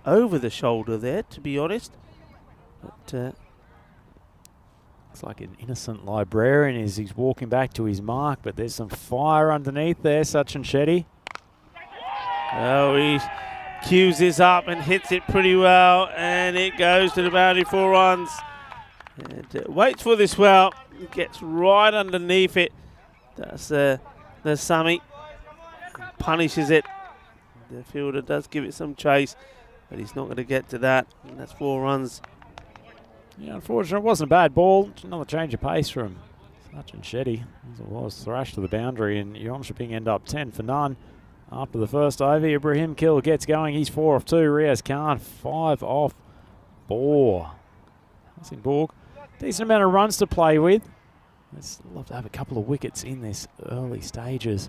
over the shoulder there, to be honest. But looks like an innocent librarian as he's walking back to his mark, but there's some fire underneath there, Sachin Shetty. Oh, he cues this up and hits it pretty well, and it goes to the boundary 4 runs. And waits for this well, gets right underneath it. That's Sammy. punishes it. The fielder does give it some chase, but he's not going to get to that. And that's 4 runs. Yeah, unfortunately, it wasn't a bad ball. Just another change of pace from Sachin Shetty. As it was thrashed to the boundary, and Jönköping end up 10 for none. After the first over, Ibrahim Kill gets going. He's 4 off 2. Riaz Khan 5 off 4. Helsingborg, decent amount of runs to play with. They'd love to have a couple of wickets in this early stages.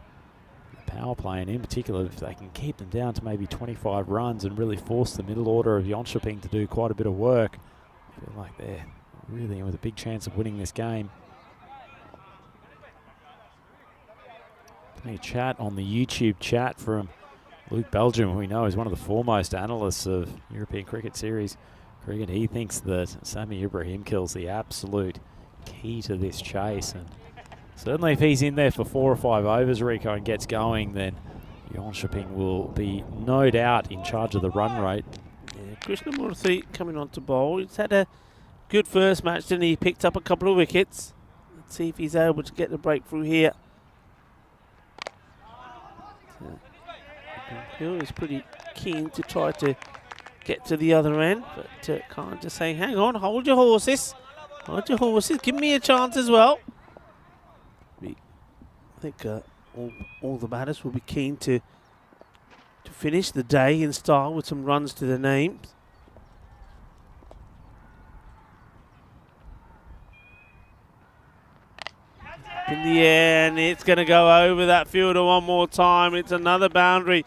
The power play, and in particular, if they can keep them down to maybe 25 runs and really force the middle order of Jönköping to do quite a bit of work, I feel like they're really with a big chance of winning this game. Plenty of chat on the YouTube chat from Luke Belgium, who we know is one of the foremost analysts of European Cricket Series cricket. He thinks that Sami Ibrahim Kill's the absolute key to this chase, and certainly if he's in there for 4 or 5 overs, Rico, and gets going, then Jönköping will be no doubt in charge of the run rate. Yeah, Krishnamurthy coming on to bowl. He's had a good first match, didn't he? He picked up a couple of wickets. Let's see if he's able to get the breakthrough here. Hill is pretty keen to try to get to the other end, but can't just say, hang on, hold your horses. Hold your horses, give me a chance as well. I think all the batters will be keen to finish the day in style with some runs to their names. Up in the air, and it's going to go over that fielder one more time. It's another boundary.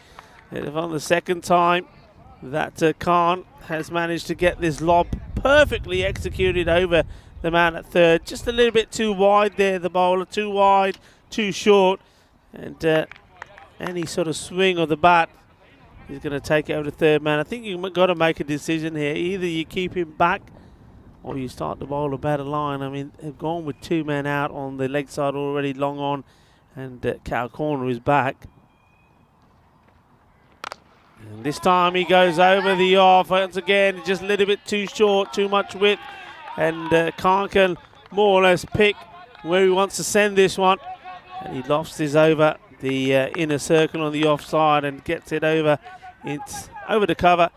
And on the second time that Khan has managed to get this lob perfectly executed over the man at third. Just a little bit too wide there, the bowler. Too wide, too short. And any sort of swing of the bat is going to take it over the third man. I think you've got to make a decision here. Either you keep him back or you start to bowl a better line. I mean, they've gone with 2 men out on the leg side already, long on, and Cal Corner is back. And this time he goes over the off. Once again, just a little bit too short, too much width. And Khan can more or less pick where he wants to send this one. And he lofts this over the inner circle on the offside and gets it over. It's over the cover.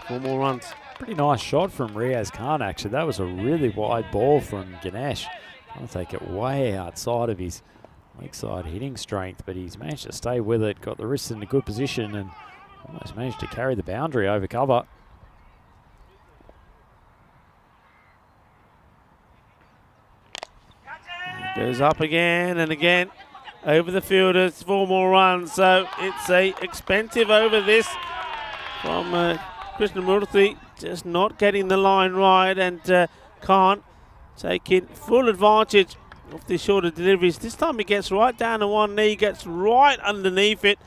4 more runs. Pretty nice shot from Riaz Khan, actually. That was a really wide ball from Ganesh. Trying to take it way outside of his leg side hitting strength, but he's managed to stay with it, got the wrists in a good position, and almost managed to carry the boundary over cover. Goes up again and again over the fielders. 4 more runs, so it's a expensive over this from Krishnamurthy, just not getting the line right, and Khan taking full advantage of the shorter deliveries. This time he gets right down to one knee, gets right underneath it,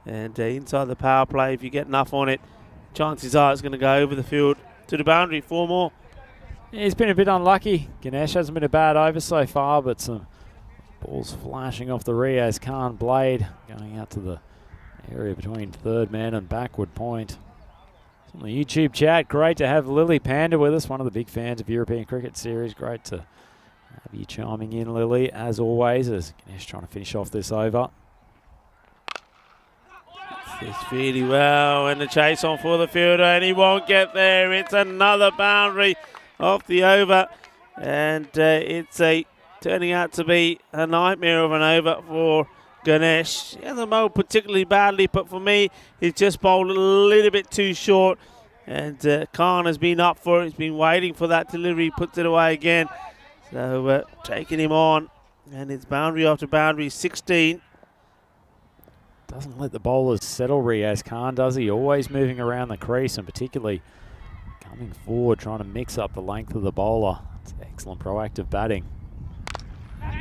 and inside the power play, if you get enough on it, chances are it's going to go over the field to the boundary. 4 more. Yeah, he's been a bit unlucky. Ganesh hasn't been a bad over so far, but some balls flashing off the Riaz Khan blade, going out to the area between third man and backward point. On the YouTube chat, great to have Lily Panda with us, one of the big fans of European Cricket Series. Great to have you chiming in, Lily, as always, as Ganesh trying to finish off this over. It's really well, and the chase on for the fielder, and he won't get there. It's another boundary off the over, and it's turning out to be a nightmare of an over for Ganesh. He hasn't bowled particularly badly, but for me, he's just bowled a little bit too short, and Khan has been up for it. He's been waiting for that delivery, puts it away again. So taking him on, and it's boundary after boundary, 16. Doesn't let the bowlers settle, Riaz Khan, does he? Always moving around the crease, and particularly coming forward, trying to mix up the length of the bowler. It's excellent proactive batting.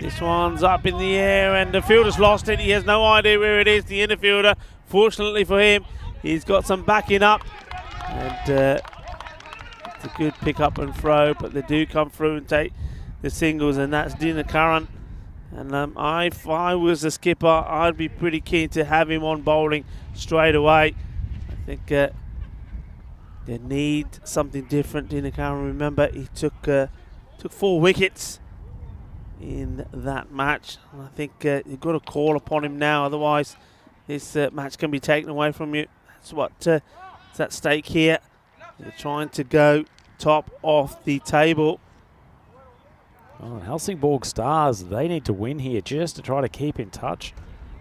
This one's up in the air, and the fielder's lost it. He has no idea where it is, the inner fielder. Fortunately for him, he's got some backing up, and it's a good pick up and throw, but they do come through and take the singles, and that's Dinakaran. And if I was the skipper, I'd be pretty keen to have him on bowling straight away. I think they need something different. Dinakaran, remember, he took 4 wickets in that match. And I think you've got to call upon him now, otherwise this match can be taken away from you. That's what's at stake here. They're trying to go top of the table. Oh, Helsingborg Stars, they need to win here just to try to keep in touch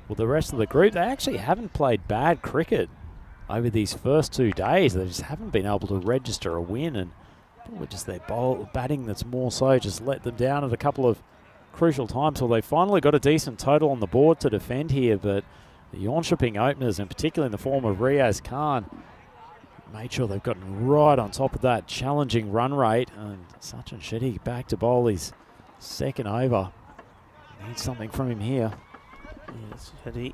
with the rest of the group. They actually haven't played bad cricket over these first 2 days. They just haven't been able to register a win, and probably just their batting that's more so just let them down at a couple of crucial times. Well, they finally got a decent total on the board to defend here, but the Jönköping openers, and particularly in the form of Riaz Khan, made sure they've gotten right on top of that challenging run rate. And Sachin Shetty back to bowl his second over. Need something from him here. Yes, Shetty.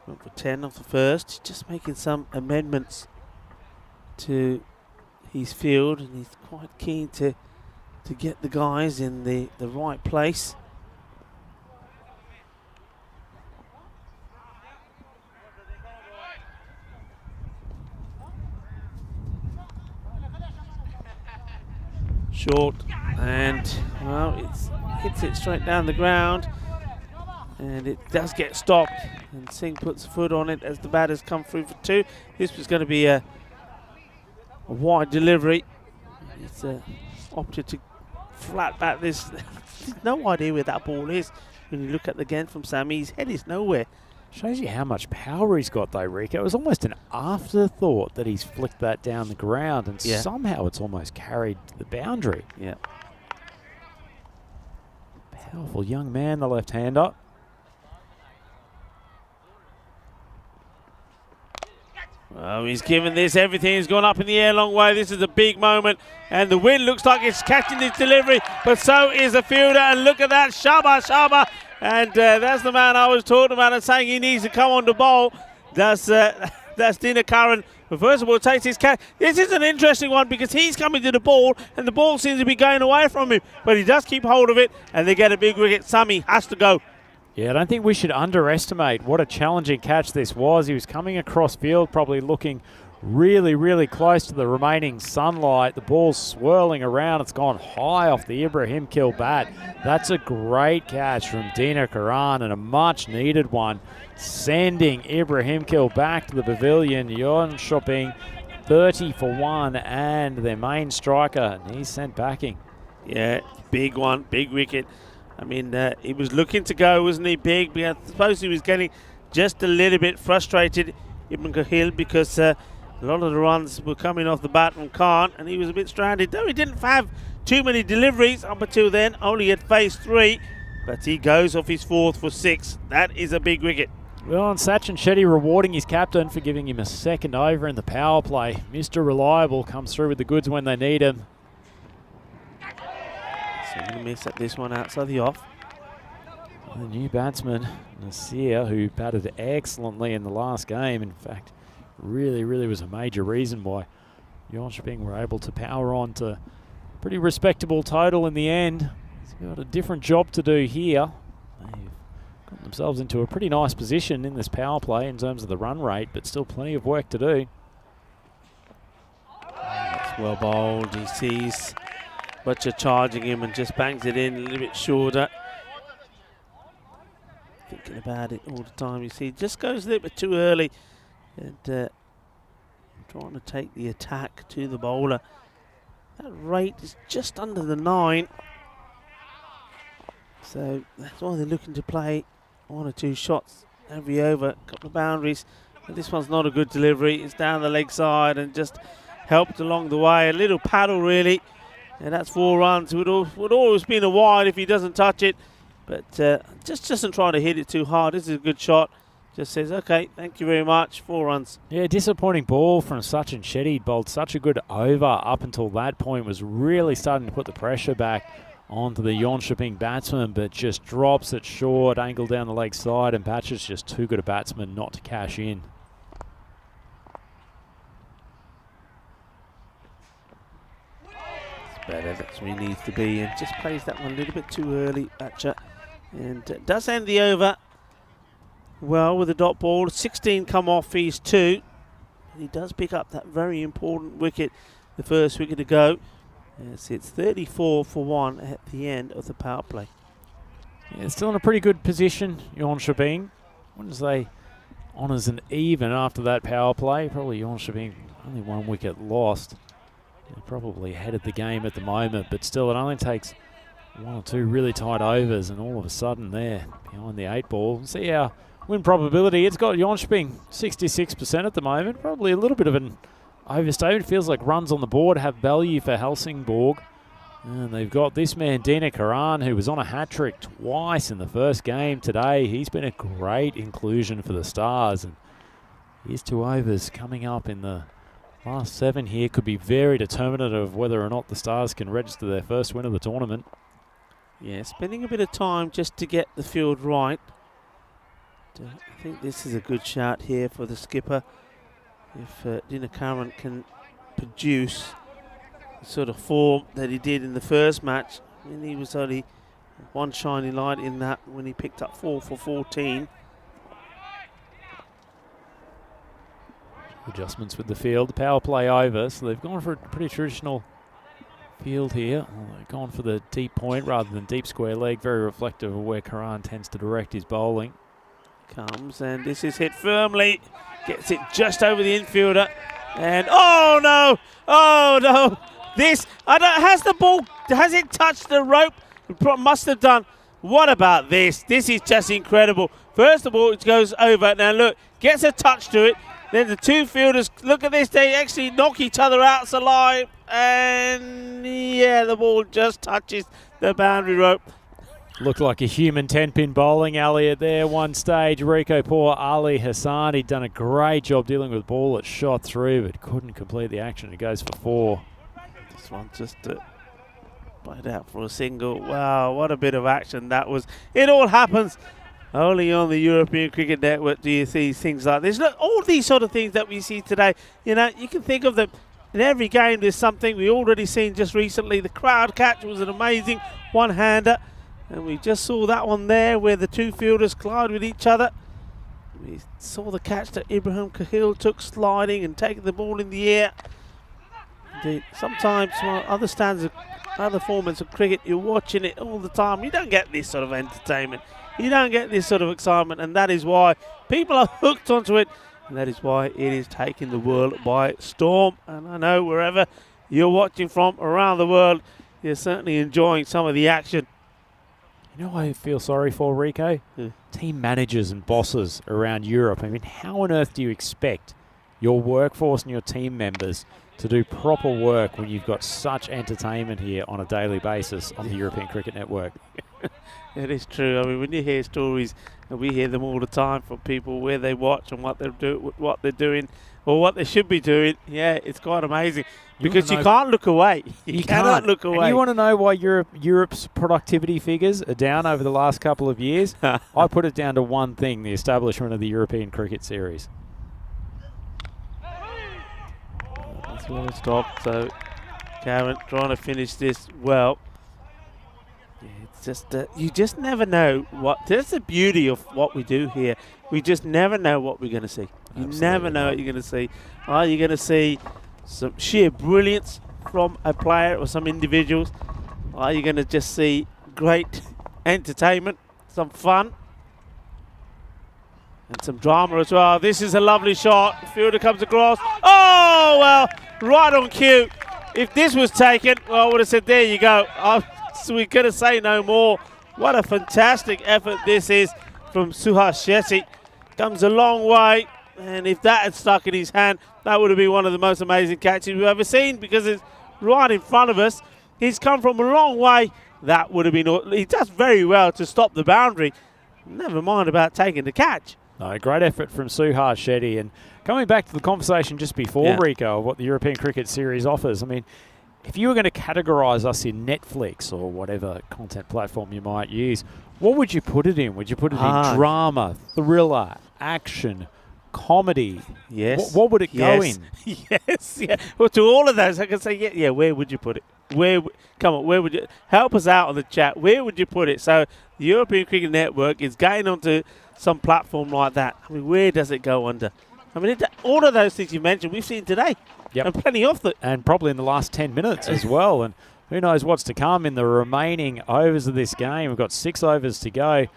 Went for 10 off the first. Just making some amendments to his field, and he's quite keen to get the guys in the right place. Short, and well, it hits it straight down the ground, and it does get stopped, and Singh puts a foot on it as the batters come through for 2. This was going to be a wide delivery. He's opted to flat bat this. There's no idea where that ball is when you look at the game from Sammy. His head is nowhere. Shows you how much power he's got though, Rico. It was almost an afterthought that he's flicked that down the ground, and somehow it's almost carried to the boundary. Yeah. Powerful young man, the left-hander. Well, he's given this everything. He's gone up in the air a long way. This is a big moment, and the wind looks like it's catching his delivery, but so is the fielder. And look at that, Shaba. And that's the man I was talking about and saying he needs to come on the bowl. That's Dinakaran. But first of all, takes his catch. This is an interesting one because he's coming to the ball and the ball seems to be going away from him. But he does keep hold of it and they get a big wicket. Sami has to go. Yeah, I don't think we should underestimate what a challenging catch this was. He was coming across field, probably looking really, really close to the remaining sunlight. The ball's swirling around. It's gone high off the Ibrahim Kill bat. That's a great catch from Dina Karan and a much-needed one, sending Ibrahim Kill back to the pavilion. Jönköping 30 for 1 and their main striker, and he's sent backing. Yeah, big one, big wicket. I mean, he was looking to go, wasn't he, big? But I suppose he was getting just a little bit frustrated, Ibn Kahil, because a lot of the runs were coming off the bat from Khan, and he was a bit stranded. Though he didn't have too many deliveries up until then, only at phase 3, but he goes off his 4th for 6. That is a big wicket. Well, and Sachin Shetty rewarding his captain for giving him a second over in the power play. Mr. Reliable comes through with the goods when they need him. So I'm going to miss at this one outside the off. The new batsman, Nasir, who batted excellently in the last game. In fact, really was a major reason why Jönköping were able to power on to a pretty respectable total in the end. He's got a different job to do here. They've got themselves into a pretty nice position in this power play in terms of the run rate, but still plenty of work to do. That's well bowled. He sees Butcher charging him and just bangs it in a little bit shorter. Thinking about it all the time. You see, just goes a little bit too early. And trying to take the attack to the bowler. That rate is just under the 9. So that's why they're looking to play 1 or 2 shots every over, a couple of boundaries. But this one's not a good delivery. It's down the leg side and just helped along the way. A little paddle really. And that's 4 runs. Would always been a wide if he doesn't touch it. But just doesn't try to hit it too hard. This is a good shot. Just says, okay, thank you very much. 4 runs. Yeah, disappointing ball from Sachin Shetty. He'd bowled such a good over up until that point. Was really starting to put the pressure back onto the Jönköping batsman, but just drops it short, angle down the leg side, and Batcher's just too good a batsman not to cash in. It's better, that's where he needs to be, and just plays that one a little bit too early, Batcher. And does end the over well with the dot ball. 16 come off his 2. He does pick up that very important wicket, the first wicket to go. Yes, it's 34 for 1 at the end of the power play. Yeah, still in a pretty good position, Jönköping. Wouldn't say honours an even after that power play. Probably Jönköping only 1 wicket lost. They're probably ahead of the game at the moment, but still it only takes 1 or 2 really tight overs and all of a sudden they're behind the 8 ball. See our win probability. It's got Jönköping 66% at the moment. Probably a little bit of an overstatement. Feels like runs on the board have value for Helsingborg. And they've got this man, Dina Karan, who was on a hat-trick twice in the first game today. He's been a great inclusion for the Stars. And his 2 overs coming up in the last 7 here could be very determinative of whether or not the Stars can register their first win of the tournament. Yeah, spending a bit of time just to get the field right. I think this is a good shot here for the skipper. If Dina Karan can produce sort of form that he did in the first match. I mean, he was only one shiny light in that when he picked up 4 for 14. Adjustments with the field, the power play over, so they've gone for a pretty traditional field here. They've gone for the deep point rather than deep square leg, very reflective of where Karan tends to direct his bowling. Comes and this is hit firmly, gets it just over the infielder, and oh no, this, has it touched the rope? It must have done. What about this? This is just incredible. First of all, it goes over. Now look, gets a touch to it. Then the 2 fielders, look at this, they actually knock each other out alive. And yeah, the ball just touches the boundary rope. Looked like a human 10-pin bowling alley at there one stage. Rico poor Ali Hassan, he'd done a great job dealing with the ball that shot through, but couldn't complete the action. It goes for 4. This one just played out for a single. Wow, what a bit of action that was. It all happens only on the European Cricket Network. Do you see things like this? Look, all these sort of things that we see today, you know, you can think of them. In every game there's something. We already seen just recently the crowd catch was an amazing one-hander. And we just saw that one there where the 2 fielders collide with each other. We saw the catch that Ibrahim Kahil took sliding and taking the ball in the air. Indeed, sometimes other formats of cricket, you're watching it all the time. You don't get this sort of entertainment. You don't get this sort of excitement, and that is why people are hooked onto it, and that is why it is taking the world by storm. And I know wherever you're watching from around the world, you're certainly enjoying some of the action. You know what I feel sorry for, Rico? Team managers and bosses around Europe. I mean, how on earth do you expect your workforce and your team members to do proper work when you've got such entertainment here on a daily basis on the European Cricket Network? It is true. I mean, when you hear stories, and we hear them all the time from people where they watch and what they're doing, or what they should be doing. Yeah, it's quite amazing because you can't look away. You cannot look away. And you want to know why Europe's productivity figures are down over the last couple of years? I put it down to one thing: the establishment of the European Cricket Series. That's where it stopped. So, Karen trying to finish this well. It's just you just never know what. That's the beauty of what we do here. We just never know what we're going to see. You never know what you're going to see. Are you going to see some sheer brilliance from a player or some individuals? Are you going to just see great entertainment, some fun, and some drama as well? This is a lovely shot. The fielder comes across. Oh, well, right on cue. If this was taken, well, I would have said, there you go. So we're going to say no more. What a fantastic effort this is from Suhas Shetty. Comes a long way. And if that had stuck in his hand, that would have been one of the most amazing catches we've ever seen because it's right in front of us. He's come from a long way. That would have been... He does very well to stop the boundary. Never mind about taking the catch. No, great effort from Suhas Shetty. And coming back to the conversation just before, Rico, of what the European Cricket Series offers, I mean, if you were going to categorise us in Netflix or whatever content platform you might use, what would you put it in? Would you put it in drama, thriller, action, comedy? Yes. What would it go in? Yes. Yeah. Well, to all of those, I can say, yeah. Where would you put it? Come on, where would you help us out on the chat? Where would you put it? So the European Cricket Network is going onto some platform like that. I mean, where does it go under? I mean, all of those things you mentioned, we've seen today. Yep. And plenty of them. And probably in the last 10 minutes as well. And who knows what's to come in the remaining overs of this game. We've got 6 overs to go.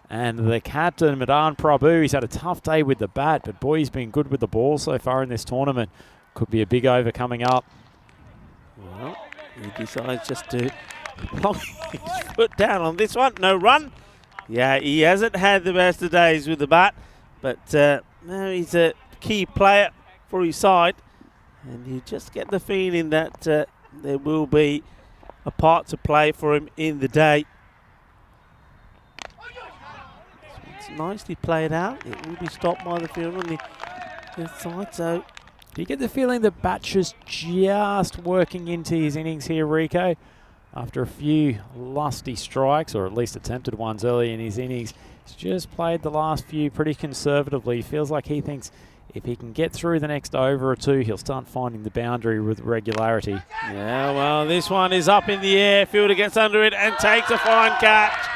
And the captain, Madan Prabhu, he's had a tough day with the bat, but boy, he's been good with the ball so far in this tournament. Could be a big over coming up. Well, he decides just to plonk his foot down on this one. No run. Yeah, he hasn't had the best of days with the bat, but now he's a key player for his side. And you just get the feeling that there will be a part to play for him in the day. It's nicely played out. It will be stopped by the field on the left side. So, do you get the feeling that Batcher's just working into his innings here, Rico? After a few lusty strikes, or at least attempted ones early in his innings, he's just played the last few pretty conservatively. Feels like he thinks if he can get through the next over or two, he'll start finding the boundary with regularity. Yeah, well, this one is up in the air. Fielder gets under it and takes a fine catch.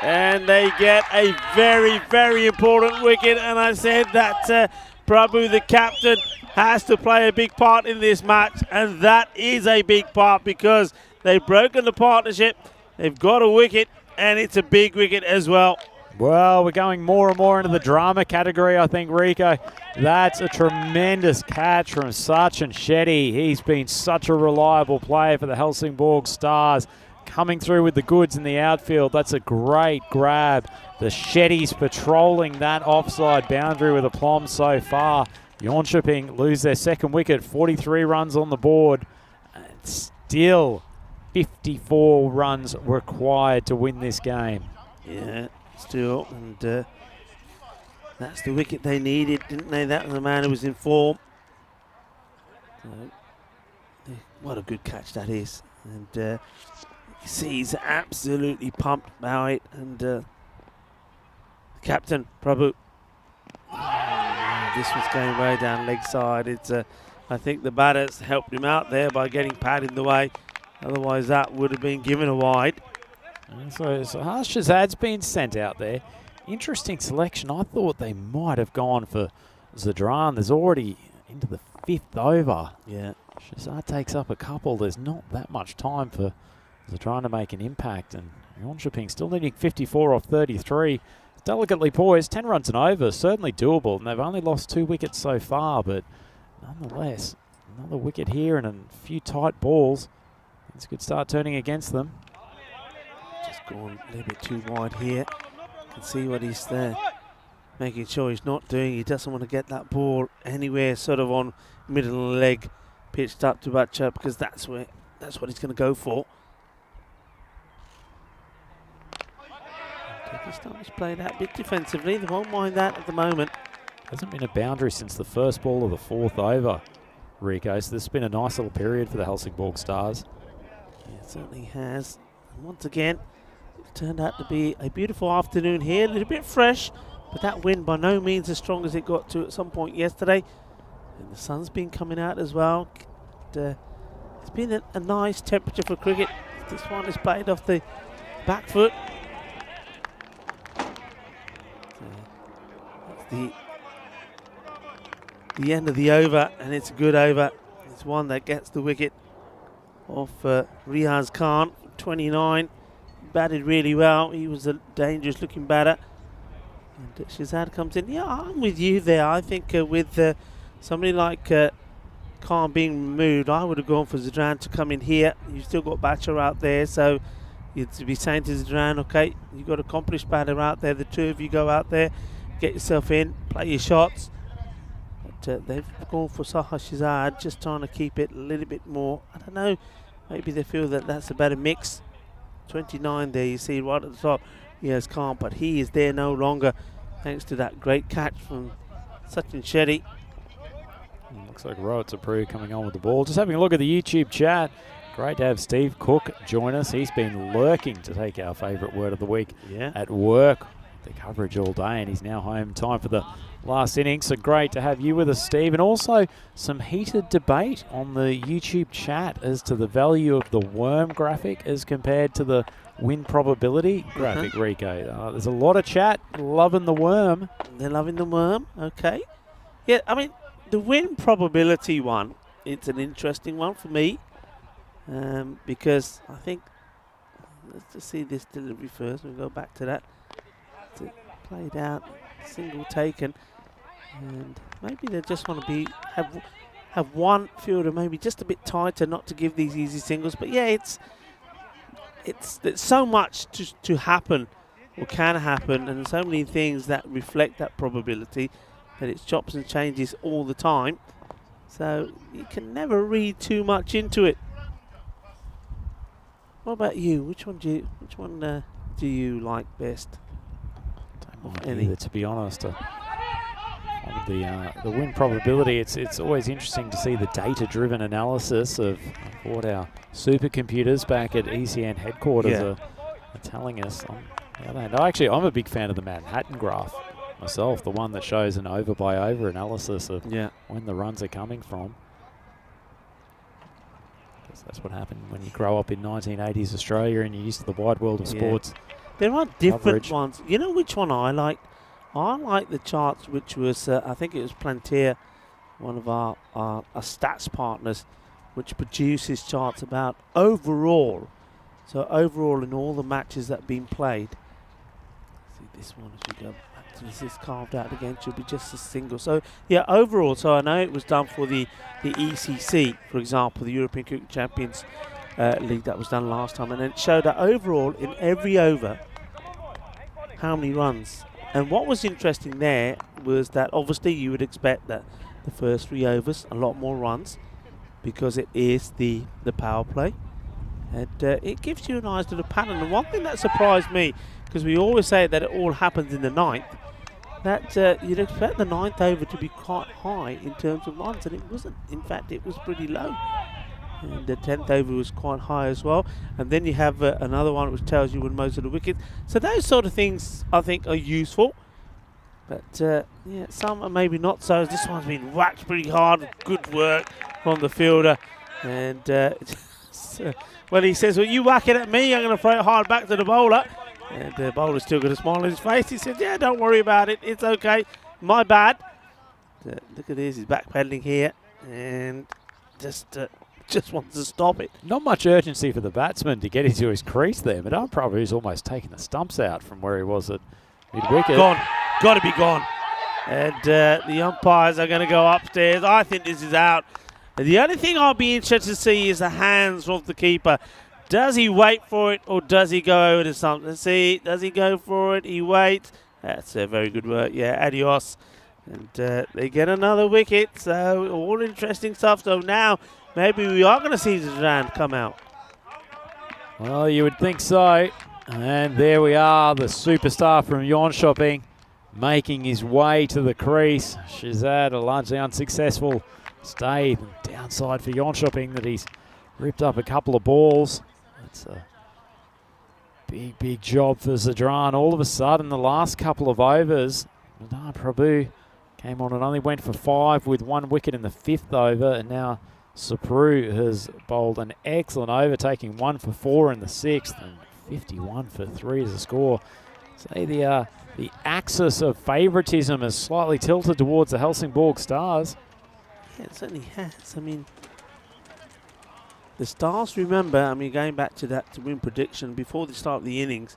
And they get a very, very important wicket. And I said that Prabhu, the captain, has to play a big part in this match. And that is a big part because they've broken the partnership. They've got a wicket, and it's a big wicket as well. Well, we're going more and more into the drama category, I think, Rico. That's a tremendous catch from Sachin Shetty. He's been such a reliable player for the Helsingborg Stars. Coming through with the goods in the outfield. That's a great grab. The Shettys patrolling that offside boundary with aplomb so far. Jönköping lose their second wicket, 43 runs on the board. And still 54 runs required to win this game. Yeah, still. And that's the wicket they needed, didn't they? That was the man who was in form. So, what a good catch that is. And he's absolutely pumped by it. And captain, Prabhu. This was going way down leg side. It's I think the batters helped him out there by getting Pat in the way. Otherwise, that would have been given a wide. So Harsh Shazad's been sent out there. Interesting selection. I thought they might have gone for Zadran. There's already into the 5th over. Yeah. Shazad takes up a couple. There's not that much time for Zadran to make an impact. And Jönköping still needing 54 off 33. Delicately poised, 10 runs and over, certainly doable. And they've only lost 2 wickets so far, but nonetheless, another wicket here and a few tight balls. It's a good start turning against them. Just gone a little bit too wide here. Can see what he's there making sure he's not doing. He doesn't want to get that ball anywhere sort of on middle leg pitched up to Batcher because that's what he's going to go for. Pakistan has played that bit defensively. They won't mind that at the moment. Hasn't been a boundary since the first ball of the 4th over, Rico. So this has been a nice little period for the Helsingborg Stars. Yeah, it certainly has. And once again, it turned out to be a beautiful afternoon here. A little bit fresh, but that wind by no means as strong as it got to at some point yesterday. And the sun's been coming out as well. It's been a nice temperature for cricket. This one is played off the back foot. That's the end of the over, and it's a good over. It's one that gets the wicket off Riaz Khan, 29. Batted really well. He was a dangerous looking batter. And Shazad comes in. Yeah, I'm with you there. I think with somebody like Khan being removed, I would have gone for Zadran to come in here. You've still got Batcher out there, so you'd be saying to Zadran, okay, you've got accomplished batter out there. The two of you go out there, get yourself in, play your shots. But they've gone for Saha Shazad, just trying to keep it a little bit more. I don't know, maybe they feel that that's a better mix. 29 there, you see right at the top. Yes, Khan, but he is there no longer thanks to that great catch from Sachin Shetty. Looks like Rohit Sapru coming on with the ball. Just having a look at the YouTube chat. Great to have Steve Cook join us. He's been lurking to take our favourite word of the week at work. The coverage all day, and he's now home. Time for the last innings. So great to have you with us, Steve. And also some heated debate on the YouTube chat as to the value of the worm graphic as compared to the win probability graphic, Rico. There's a lot of chat loving the worm. They're loving the worm, okay. Yeah, I mean, the win probability one, it's an interesting one for me. because I think, let's just see this delivery first. We'll go back to that. Played out, single taken, and maybe they just want to have one fielder maybe just a bit tighter, not to give these easy singles. But yeah, it's so much to happen or can happen, and so many things that reflect that probability, that it's chops and changes all the time. So you can never read too much into it. What about you? Which one do you like best? Don't mind either, to be honest. On the win probability, it's always interesting to see the data-driven analysis of what our supercomputers back at ECN headquarters are telling us. On the other hand, I'm a big fan of the Manhattan graph myself, the one that shows an over-by-over analysis of when the runs are coming from. Because that's what happened when you grow up in 1980s Australia and you're used to the wide world of sports. There are different ones. You know which one I like? I like the charts, which was, I think it was Plantier, one of our stats partners, which produces charts about overall. So overall in all the matches that have been played. See this one, as you go back to this is carved out again, should be just a single. So yeah, overall. So I know it was done for the ECC, for example, the European Cricket Champions League, that was done last time, and it showed that overall in every over, how many runs. And what was interesting there was that obviously you would expect that the first 3 overs, a lot more runs, because it is the power play. And it gives you an idea of the pattern. And one thing that surprised me, because we always say that it all happens in the 9th, that you'd expect the 9th over to be quite high in terms of runs, and it wasn't. In fact, it was pretty low. And the 10th over was quite high as well. And then you have another one which tells you when most of the wickets. So those sort of things I think are useful. But yeah, some are maybe not so. This one's been whacked pretty hard. Good work from the fielder. And well, he says, well, you whack it at me, I'm going to throw it hard back to the bowler. And the bowler's still got a smile on his face. He says, yeah, don't worry about it. It's okay. My bad. Look at this. He's backpedaling here. And just wants to stop it. Not much urgency for the batsman to get into his crease there, but Prabhu's almost taken the stumps out from where he was at mid-wicket. Gone. Got to be gone. And the umpires are going to go upstairs. I think this is out. The only thing I'll be interested to see is the hands of the keeper. Does he wait for it or does he go over to something? Let's see. Does he go for it? He waits. That's very good work. Yeah, adios. And they get another wicket. So all interesting stuff. So now maybe we are going to see Zidane come out. Well, you would think so. And there we are, the superstar from Jönköping making his way to the crease. Shazad, a largely unsuccessful stay. The downside for Jönköping that he's ripped up a couple of balls. That's a big job for Zadran. All of a sudden, the last couple of overs, Prabhu came on and only went for 5 with 1 wicket in the 5th over, and now Sapru has bowled an excellent over, taking 1 for 4 in the 6th, and 51 for 3 as a score. Say the axis of favouritism is slightly tilted towards the Helsingborg Stars. Yeah, it certainly has. I mean, the Stars, remember, I mean, going back to that win prediction before the start of the innings,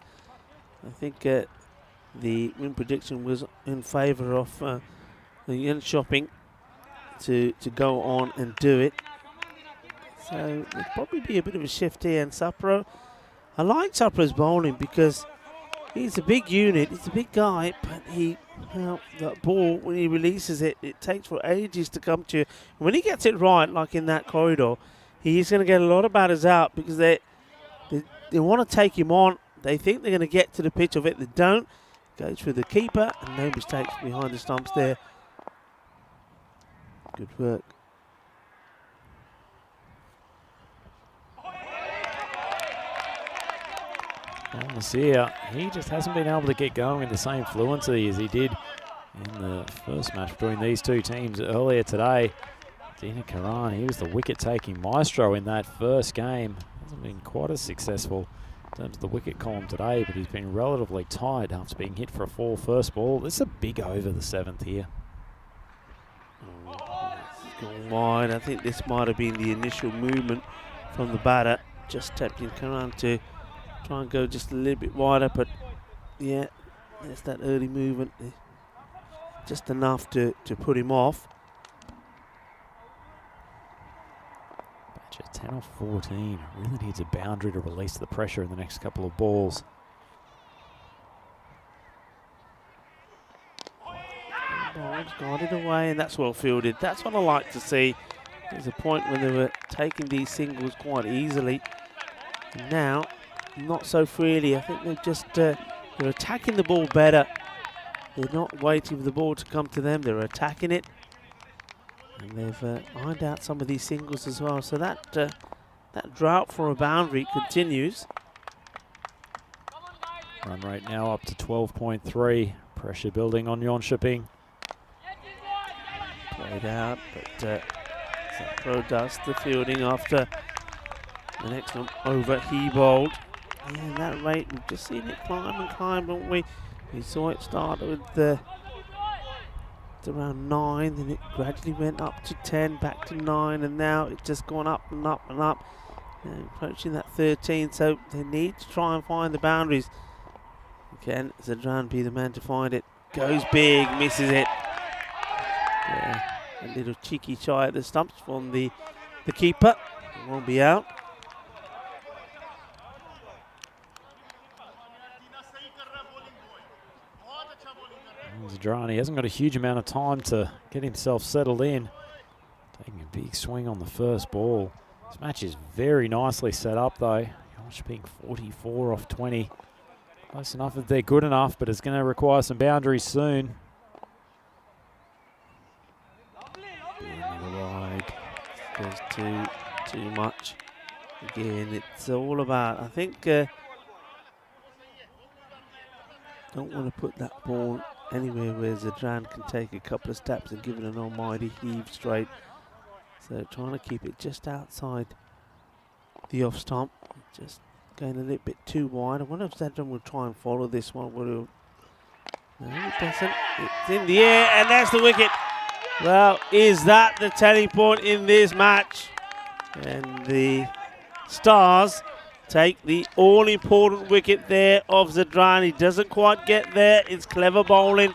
I think the win prediction was in favour of Jönköping to go on and do it. So there'll probably be a bit of a shift here. And Sapro, I like Sapro's bowling because he's a big unit, he's a big guy, but that ball, when he releases it, it takes for ages to come to you. When he gets it right, like in that corridor, he's going to get a lot of batters out because they want to take him on. They think they're going to get to the pitch of it. They don't. Goes through the keeper, and no mistakes behind the stumps there. Good work. Nasir, he just hasn't been able to get going in the same fluency as he did in the first match between these two teams earlier today. Dina Karan, he was the wicket-taking maestro in that first game. Hasn't been quite as successful in terms of the wicket column today, but he's been relatively tight after being hit for a 4 first ball. This is a big over, the 7th here. Oh, this is going wide. I think this might have been the initial movement from the batter. Just tempting Karan to try and go just a little bit wider, but yeah, there's that early movement. Just enough to put him off. Badger 10 off 14. Really needs a boundary to release the pressure in the next couple of balls. Ball's got it away, and that's well fielded. That's what I like to see. There's a point when they were taking these singles quite easily. And now, not so freely. I think they've just they're attacking the ball better. They're not waiting for the ball to come to them. They're attacking it, and they've ironed out some of these singles as well. So that that drought for a boundary continues. Run rate now up to 12.3. Pressure building on Jönköping. Played out, but Zapro does the fielding after the next one over. He bowled. Yeah, that rate, we've just seen it climb and climb, haven't we? We saw it start with around 9, then it gradually went up to 10, back to 9, and now it's just gone up and up and up, approaching that 13. So they need to try and find the boundaries. Can Zadran be the man to find it? Goes big, misses it. Yeah, a little cheeky shy at the stumps from the keeper. It won't be out. Zadrani hasn't got a huge amount of time to get himself settled in. Taking a big swing on the first ball. This match is very nicely set up though. Jönköping 44 off 20. Close enough if they're good enough, but it's going to require some boundaries soon. Another wide. Goes too much. Again, it's all about, I think, don't want to put that ball anywhere where Zadran can take a couple of steps and give it an almighty heave straight. So trying to keep it just outside the off stump. Just going a little bit too wide. I wonder if Zadran will try and follow this one. No, it doesn't. It's in the air, and that's the wicket. Well, is that the telling point in this match? And the Stars take the all-important wicket there of Zadran. He doesn't quite get there. It's clever bowling.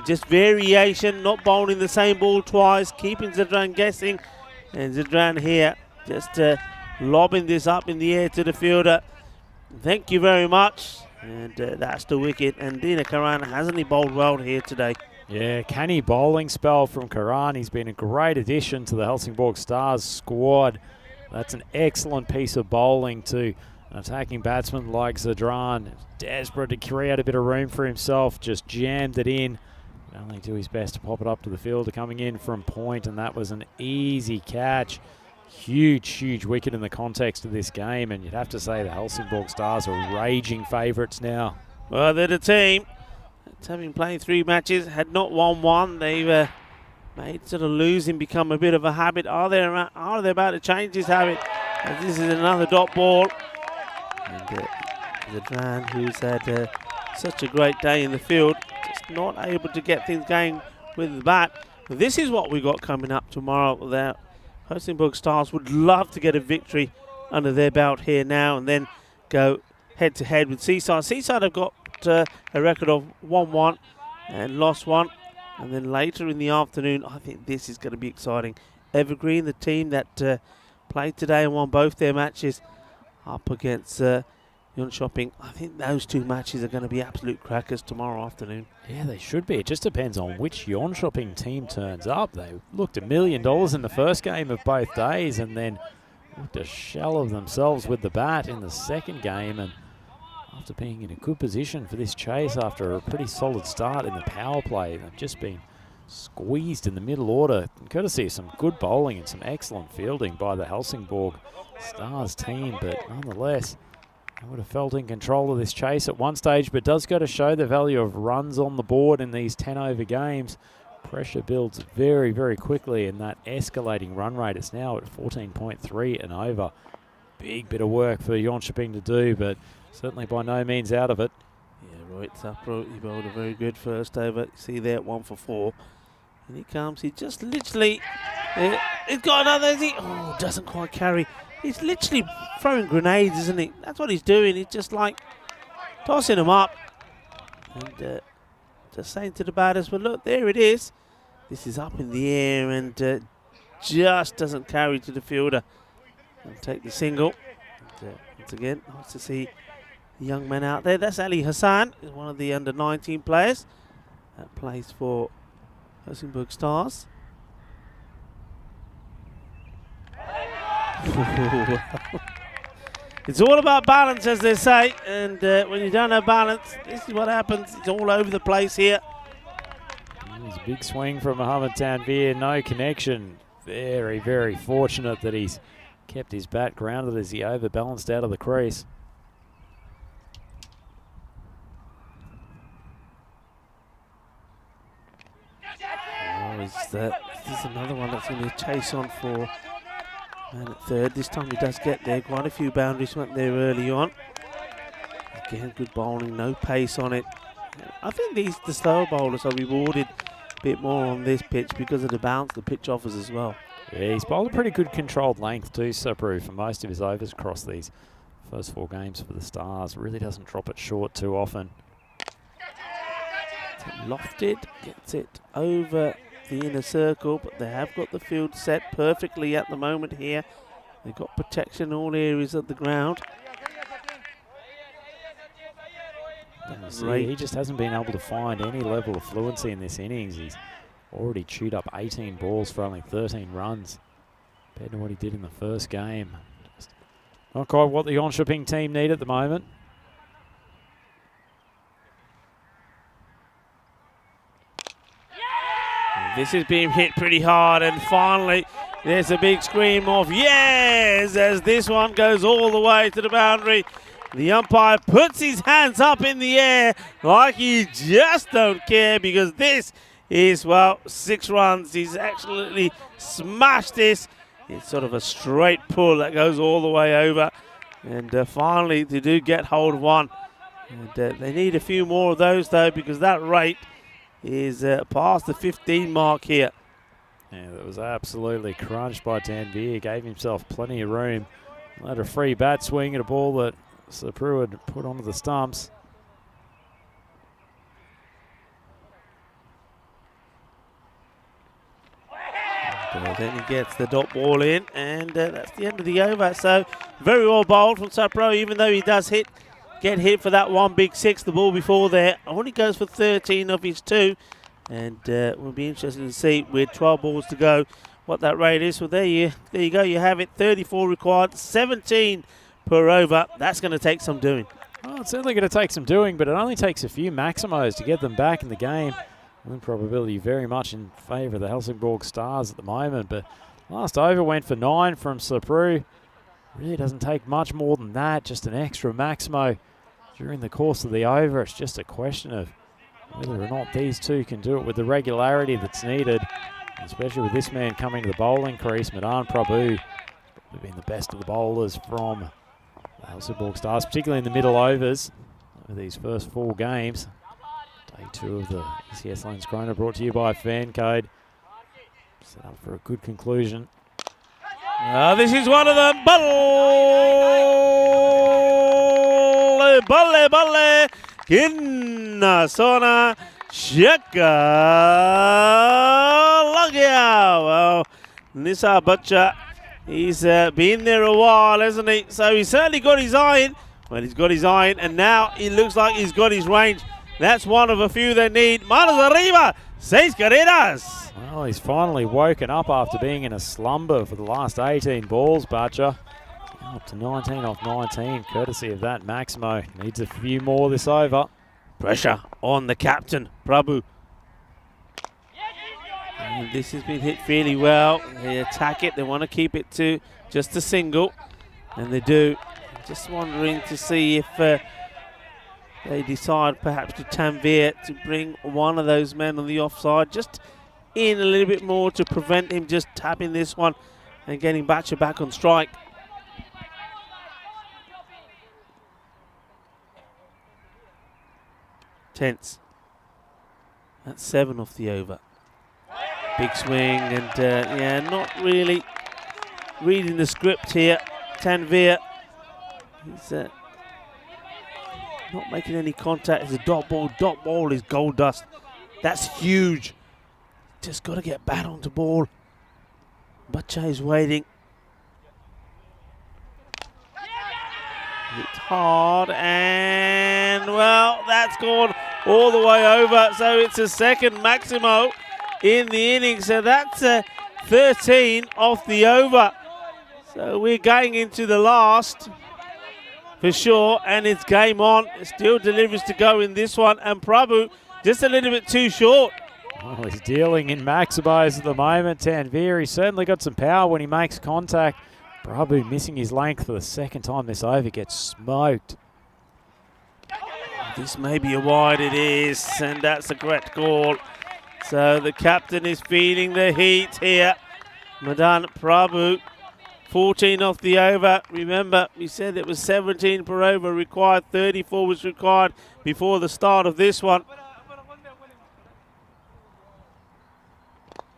Just variation, not bowling the same ball twice, keeping Zadran guessing. And Zadran here just lobbing this up in the air to the fielder. Thank you very much. And that's the wicket. And Dina Karan hasn't he bowled well here today? Yeah, canny bowling spell from Karan. He's been a great addition to the Helsingborg Stars squad. That's an excellent piece of bowling to an attacking batsman like Zadran. Desperate to create a bit of room for himself, just jammed it in. Could only do his best to pop it up to the fielder coming in from point, and that was an easy catch. Huge, huge wicket in the context of this game, and you'd have to say the Helsingborg Stars are raging favourites now. Well, they're the team. Having played 3 matches, had not won one. They've made sort of losing become a bit of a habit. Are they about to change this habit? As this is another dot ball. And Zadran, who's had such a great day in the field, just not able to get things going with the bat. But this is what we got coming up tomorrow. The Helsingborg Stars would love to get a victory under their belt here now and then go head-to-head with Seaside. Seaside have got a record of 1-1 and lost 1. And then later in the afternoon, I think this is going to be exciting. Evergreen, the team that played today and won both their matches, up against Jönköping. I think those 2 matches are going to be absolute crackers tomorrow afternoon. Yeah, they should be. It just depends on which Jönköping team turns up. They looked $1 million in the first game of both days and then looked a shell of themselves with the bat in the second game. And after being in a good position for this chase after a pretty solid start in the power play, they've just been squeezed in the middle order, courtesy of some good bowling and some excellent fielding by the Helsingborg Stars team. But nonetheless, they would have felt in control of this chase at one stage, but does go to show the value of runs on the board in these 10-over games. Pressure builds very, very quickly, and that escalating run rate is now at 14.3 and over. Big bit of work for Jönköping to do, but certainly by no means out of it. Yeah, right, Zapro, he bowled a very good first over. You see there, 1 for 4. And he comes, he just literally, he's got another, oh, doesn't quite carry. He's literally throwing grenades, isn't he? That's what he's doing. He's just like tossing them up. And just saying to the batters, well, look, there it is. This is up in the air and just doesn't carry to the fielder. And take the single. And, once again, nice to see the young man out there. That's Ali Hassan, is one of the under-19 players that plays for Helsingborg Stars. It's all about balance, as they say, and when you don't have balance, this is what happens. It's all over the place here. It's a big swing from Mohamed Tanvir, no connection. Very, very fortunate that he's kept his bat grounded as he overbalanced out of the crease. Oh, this is another one that's going to chase on for man at third. This time he does get there. Quite a few boundaries went there early on. Again, good bowling, no pace on it. I think the slower bowlers are rewarded a bit more on this pitch because of the bounce the pitch offers as well. Yeah, he's bowled a pretty good controlled length too, Sapru, for most of his overs across these first 4 games for the Stars. Really doesn't drop it short too often. Lofted, gets it over the inner circle, but they have got the field set perfectly at the moment here. They've got protection in all areas of the ground. He just hasn't been able to find any level of fluency in this innings. He's already chewed up 18 balls for only 13 runs compared to what he did in the first game. Just not quite what the Jönköping team need at the moment. This is being hit pretty hard, and finally there's a big scream of yes as this one goes all the way to the boundary. The umpire puts his hands up in the air like he just don't care, because this is, well, 6 runs. He's absolutely smashed this. It's sort of a straight pull that goes all the way over. And finally they do get hold of one. And they need a few more of those, though, because that rate is past the 15 mark here. Yeah, that was absolutely crunched by Tanvir. Gave himself plenty of room. Let a free bat swing at a ball that Sapru had put onto the stumps. And then he gets the dot ball in, and that's the end of the over. So very well bowled from Sapru, even though he does get hit for that one big 6 the ball before there. Only goes for 13 of his 2, and we'll be interested to see with 12 balls to go what that rate is. Well, there you go. You have it. 34 required, 17 per over. That's going to take some doing. Well, it's certainly going to take some doing, but it only takes a few maximos to get them back in the game. Win probability very much in favour of the Helsingborg Stars at the moment, but last over went for 9 from Sapru. Really doesn't take much more than that, just an extra maximo during the course of the over. It's just a question of whether or not these two can do it with the regularity that's needed, especially with this man coming to the bowling crease. Madan Prabhu has been the best of the bowlers from the Helsingborg Stars, particularly in the middle overs over these first 4 games. Day 2 of the ECS Landskrona, brought to you by FanCode. Set up for a good conclusion. This is one of them. Balle, Kinna Sona Shaka Lagia. Well, Nisa Bacha, he's been there a while, hasn't he? So he's certainly got his eye in. Well, he's got his eye in, and now it looks like he's got his range. That's one of a few they need. Manos arriba, 6 carreras. Well, he's finally woken up after being in a slumber for the last 18 balls, Bacha. Up to 19 off 19, courtesy of that Maximo. Needs a few more this over. Pressure on the captain, Prabhu. And this has been hit fairly well. They attack it. They want to keep it to just a single, and they do. Just wondering to see if they decide perhaps to Tanvir to bring one of those men on the offside just in a little bit more to prevent him just tapping this one and getting Bacha back on strike. Tense. That's 7 off the over. Big swing, and yeah, not really reading the script here. Tanvir. He's not making any contact. It's a dot ball. Dot ball is gold dust. That's huge. Just got to get back onto ball. Bacha is waiting. Hit hard, and well, that's gone all the way over. So it's a second Maximo in the inning. So that's 13 off the over. So we're going into the last for sure, and it's game on. Still deliveries to go in this one, and Prabhu just a little bit too short. Well, he's dealing in Maximos at the moment, Tanvir. He's certainly got some power when he makes contact. Prabhu missing his length for the second time this over, gets smoked. This may be a wide, it is, and that's a correct call. So the captain is feeling the heat here. Madan Prabhu, 14 off the over. Remember, we said it was 17 per over required, 34 was required before the start of this one.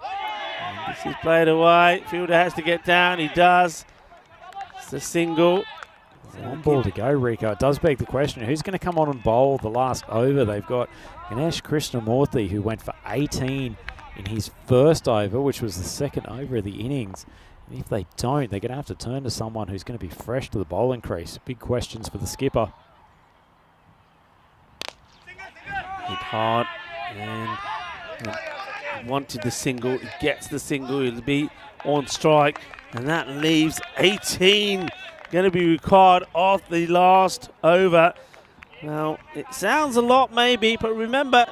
And this is played away. Fielder has to get down, he does. It's a single. One ball to go, Rico. It does beg the question, who's going to come on and bowl the last over? They've got Ganesh Krishnamurthy, who went for 18 in his first over, which was the second over of the innings. And if they don't, they're going to have to turn to someone who's going to be fresh to the bowling crease. Big questions for the skipper. Hit hard and wanted the single. He gets the single. It'll be on strike. And that leaves 18 going to be required off the last over. Now, it sounds a lot maybe, but remember,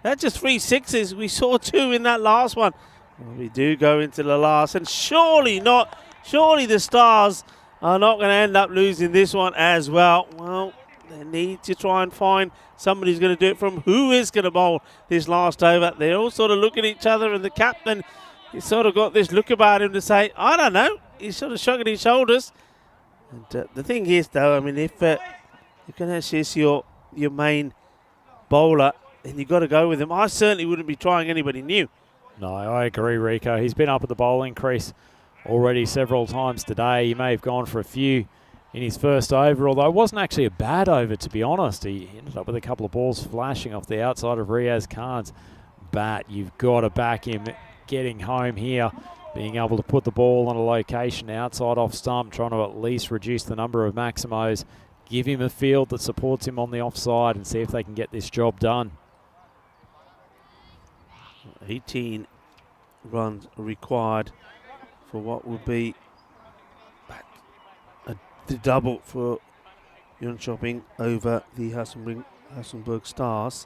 that's just 3 sixes. We saw 2 in that last one. Well, we do go into the last, and surely the Stars are not going to end up losing this one as well. Well, they need to try and find somebody who's going to do it from who is going to bowl this last over. They're all sort of looking at each other, and the captain, he's sort of got this look about him to say, I don't know. He's sort of shrugging his shoulders. And the thing is, though, I mean, if Ganesh is your main bowler, then you've got to go with him. I certainly wouldn't be trying anybody new. No, I agree, Rico. He's been up at the bowling crease already several times today. He may have gone for a few in his first over, although it wasn't actually a bad over, to be honest. He ended up with a couple of balls flashing off the outside of Riaz Khan's bat. You've got to back him getting home here, being able to put the ball on a location outside off stump, trying to at least reduce the number of Maximos, give him a field that supports him on the offside, and see if they can get this job done. 18 runs required for what will be the double for Jönköping over the Helsingborg Stars.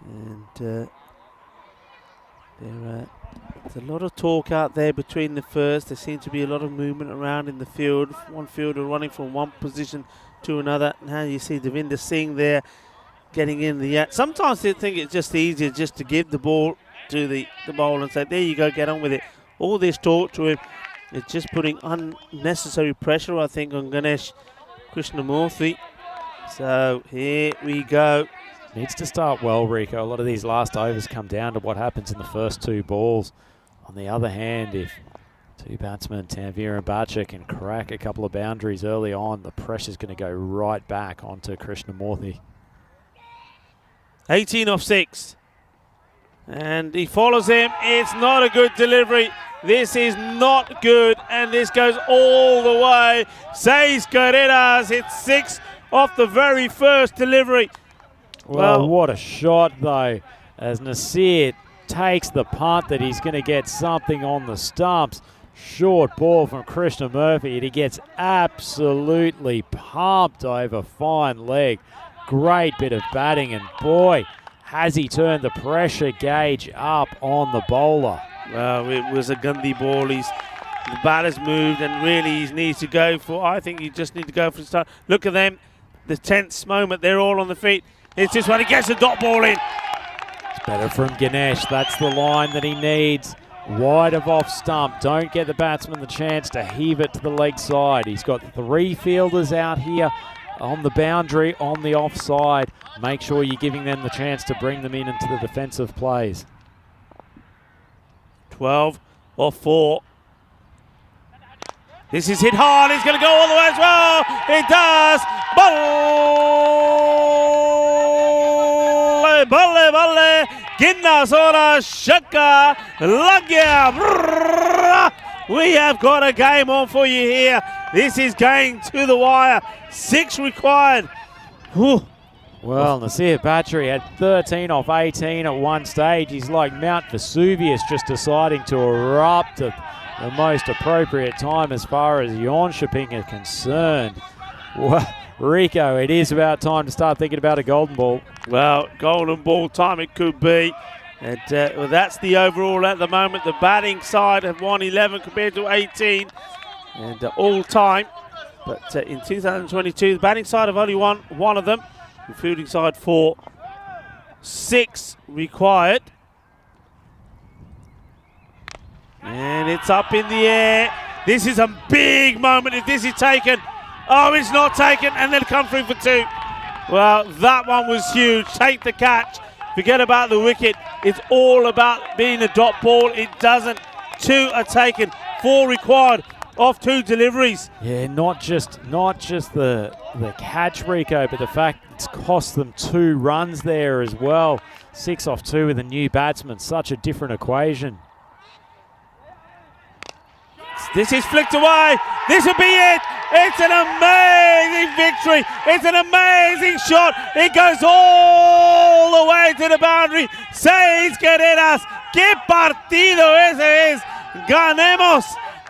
And there's a lot of talk out there between the first. There seems to be a lot of movement around in the field. One fielder running from one position to another. Now you see Devinder Singh there getting in the act. Sometimes they think it's just easier just to give the ball to the bowler and say, there you go, get on with it. All this talk to him, it's just putting unnecessary pressure, I think, on Ganesh Krishnamurthy. So here we go. Needs to start well, Rico. A lot of these last overs come down to what happens in the first 2 balls. On the other hand, if 2 batsmen, Tanvir and Bacha, can crack a couple of boundaries early on, the pressure's going to go right back onto Krishnamurthy. 18 off 6. And he follows him. It's not a good delivery. This is not good. And this goes all the way. Seis Carreras hits 6 off the very first delivery. Well, what a shot, though, as Nasir takes the punt that he's going to get something on the stumps. Short ball from Krishnamurthy, and he gets absolutely pumped over fine leg. Great bit of batting, and boy, has he turned the pressure gauge up on the bowler. Well, it was a Gandhi ball. The batter's moved, and really he needs to go for, I think you just need to go for the start. Look at them, the tense moment, they're all on the feet. It's this one, he gets the dot ball in. It's better from Ganesh, that's the line that he needs. Wide of off stump, don't get the batsman the chance to heave it to the leg side. He's got 3 fielders out here on the boundary, on the offside. Make sure you're giving them the chance to bring them in into the defensive plays. 12 off 4. This is hit hard. It's going to go all the way as well. It does. Balle, balle, balle. Ginna sora shaka. Lagya. We have got a game on for you here. This is going to the wire. 6 required. Whew. Well, Nasir Battery had 13 off 18 at one stage. He's like Mount Vesuvius, just deciding to erupt at the most appropriate time as far as Jönköping are concerned. Well, Rico, it is about time to start thinking about a golden ball. Well, golden ball time it could be. And well, that's the overall at the moment. The batting side have won 11 compared to 18. And all time. But in 2022, the batting side have only won one of them. The fielding side 4. 6 required. And it's up in the air. This is a big moment if this is taken. Oh, it's not taken, and then come through for 2. Well, that one was huge. Take the catch. Forget about the wicket. It's all about being a dot ball. It doesn't. 2 are taken. 4 required off 2 deliveries. Yeah, not just the catch, Rico, but the fact it's cost them 2 runs there as well. 6 off 2 with a new batsman. Such a different equation. This is flicked away. This will be it. It's an amazing victory. It's an amazing shot. It goes all the way to the boundary. Seis carreras. ¡Qué partido ese es! Ganemos.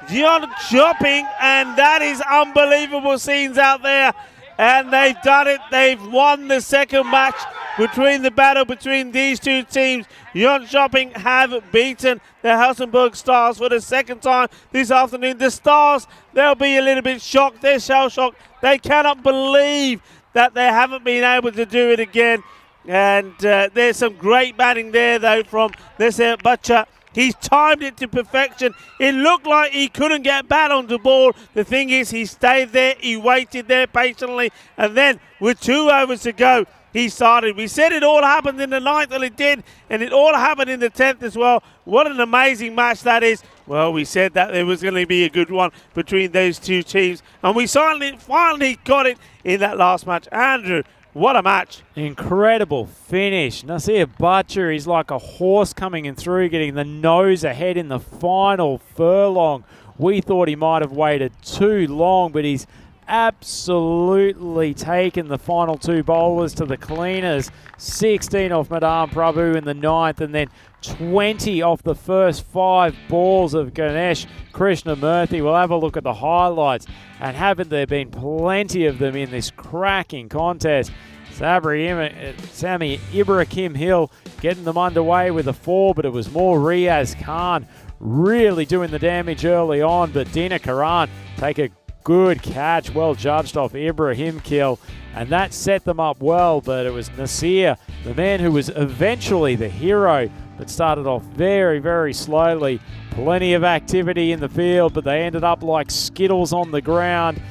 Jönköping, and that is unbelievable scenes out there. And they've done it. They've won the second match between the battle between these 2 teams. Jönköping have beaten the Helsingborg Stars for the second time this afternoon. The Stars, they'll be a little bit shocked. They're shell-shocked. They cannot believe that they haven't been able to do it again. And there's some great batting there, though, from Nasir Battery. He's timed it to perfection. It looked like he couldn't get bat on the ball. The thing is, he stayed there. He waited there patiently. And then, with 2 overs to go, he started. We said it all happened in the 9th, and it did. And it all happened in the 10th as well. What an amazing match that is. Well, we said that there was going to be a good one between those 2 teams. And we finally got it in that last match. Andrew, what a match. Incredible finish. Nasir Battery is like a horse coming in through, getting the nose ahead in the final furlong. We thought he might have waited too long, but he's absolutely taken the final 2 bowlers to the cleaners. 16 off Madame Prabhu in the 9th, and then 20 off the first 5 balls of Ganesh Krishnamurthy. We'll have a look at the highlights, and haven't there been plenty of them in this cracking contest. Sami Ibrahim Hill getting them underway with a 4, but it was more Riaz Khan really doing the damage early on. But Dina Karan take a good catch, well judged off Ibrahim Kill, and that set them up well. But it was Nasir, the man who was eventually the hero, but started off very, very slowly. Plenty of activity in the field, but they ended up like skittles on the ground.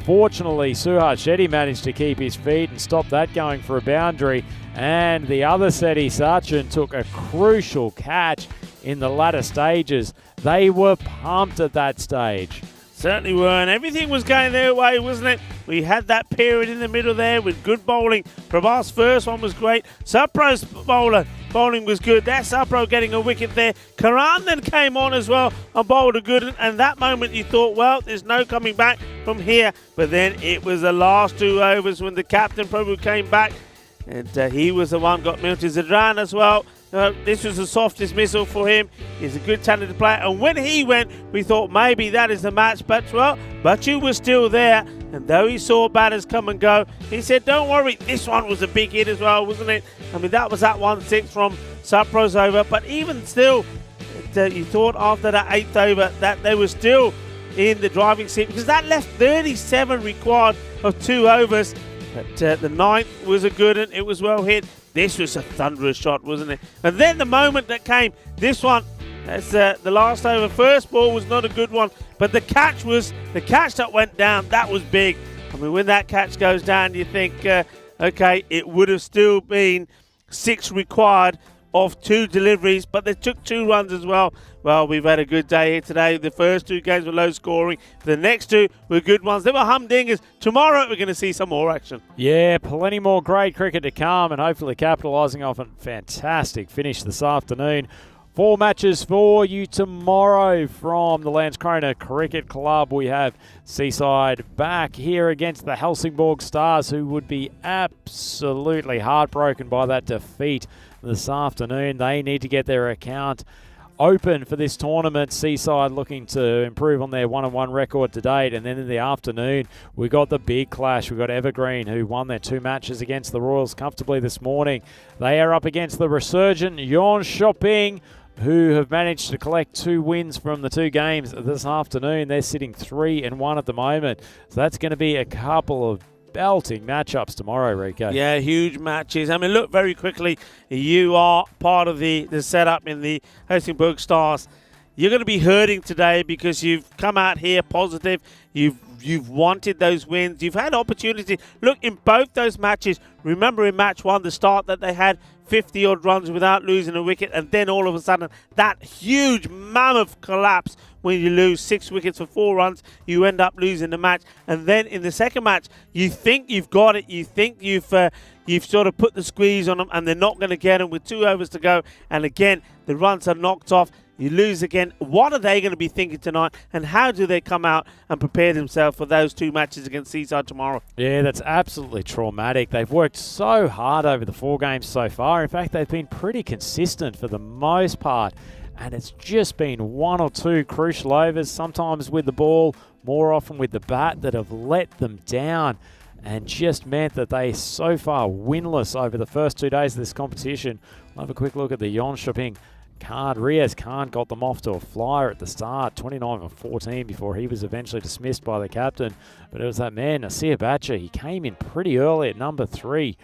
Fortunately, Suhas Shetty managed to keep his feet and stop that going for a boundary. And the other Seti Sachin took a crucial catch in the latter stages. They were pumped at that stage. Certainly were, and everything was going their way, wasn't it? We had that period in the middle there with good bowling. Prabhas' first one was great. Sapro's bowling was good. That's Sapro getting a wicket there. Karan then came on as well and bowled a good one. And that moment you thought, well, there's no coming back from here. But then it was the last 2 overs when the captain Prabhu came back. And he was the one got Milton Zadran as well. This was the soft dismissal for him. He's a good talented player. And when he went, we thought maybe that is the match. But, well, Bachu was still there. And though he saw batters come and go, he said, don't worry, this one was a big hit as well, wasn't it? I mean, that was that 1-6 from Sapro's over. But even still, you thought after that 8th over that they were still in the driving seat, because that left 37 required of 2 overs. But the 9th was a good one. It was well hit. This was a thunderous shot, wasn't it? And then the moment that came, this one, that's the last over. First ball was not a good one, but the catch that went down, that was big. I mean, when that catch goes down, you think, okay, it would have still been 6 required, off 2 deliveries, but they took 2 runs as well. Well, we've had a good day here today. The first 2 games were low scoring. The next 2 were good ones. They were humdingers. Tomorrow we're going to see some more action. Yeah, plenty more great cricket to come, and hopefully capitalising off a fantastic finish this afternoon. 4 matches for you tomorrow from the Landskrona Cricket Club. We have Seaside back here against the Helsingborg Stars, who would be absolutely heartbroken by that defeat this afternoon. They need to get their account open for this tournament. Seaside looking to improve on their 1-1 record to date. And then in the afternoon, we got the big clash. We got Evergreen, who won their 2 matches against the Royals comfortably this morning. They are up against the resurgent Jönköping, who have managed to collect 2 wins from the 2 games this afternoon. They're sitting 3-1 at the moment. So that's going to be a couple of belting matchups tomorrow, Rico. Yeah, huge matches. I mean, look, very quickly, you are part of the setup in the Helsingborg Stars. You're going to be hurting today because you've come out here positive. You've wanted those wins. You've had opportunity. Look, in both those matches, remember in match 1, the start that they had 50-odd runs without losing a wicket, and then all of a sudden, that huge mammoth collapse when you lose 6 wickets for 4 runs, you end up losing the match. And then in the second match, you think you've got it. You think you've sort of put the squeeze on them, and they're not going to get them with 2 overs to go. And again, the runs are knocked off. You lose again. What are they going to be thinking tonight, and how do they come out and prepare themselves for those 2 matches against Seaside tomorrow? Yeah, that's absolutely traumatic. They've worked so hard over the 4 games so far. In fact, they've been pretty consistent for the most part, and it's just been 1 or 2 crucial overs, sometimes with the ball, more often with the bat, that have let them down and just meant that they so far winless over the first 2 days of this competition. We'll have a quick look at the Jönköping card. Riaz Khan got them off to a flyer at the start, 29 for 14, before he was eventually dismissed by the captain. But it was that man, Nasir Bacha. He came in pretty early at number 3.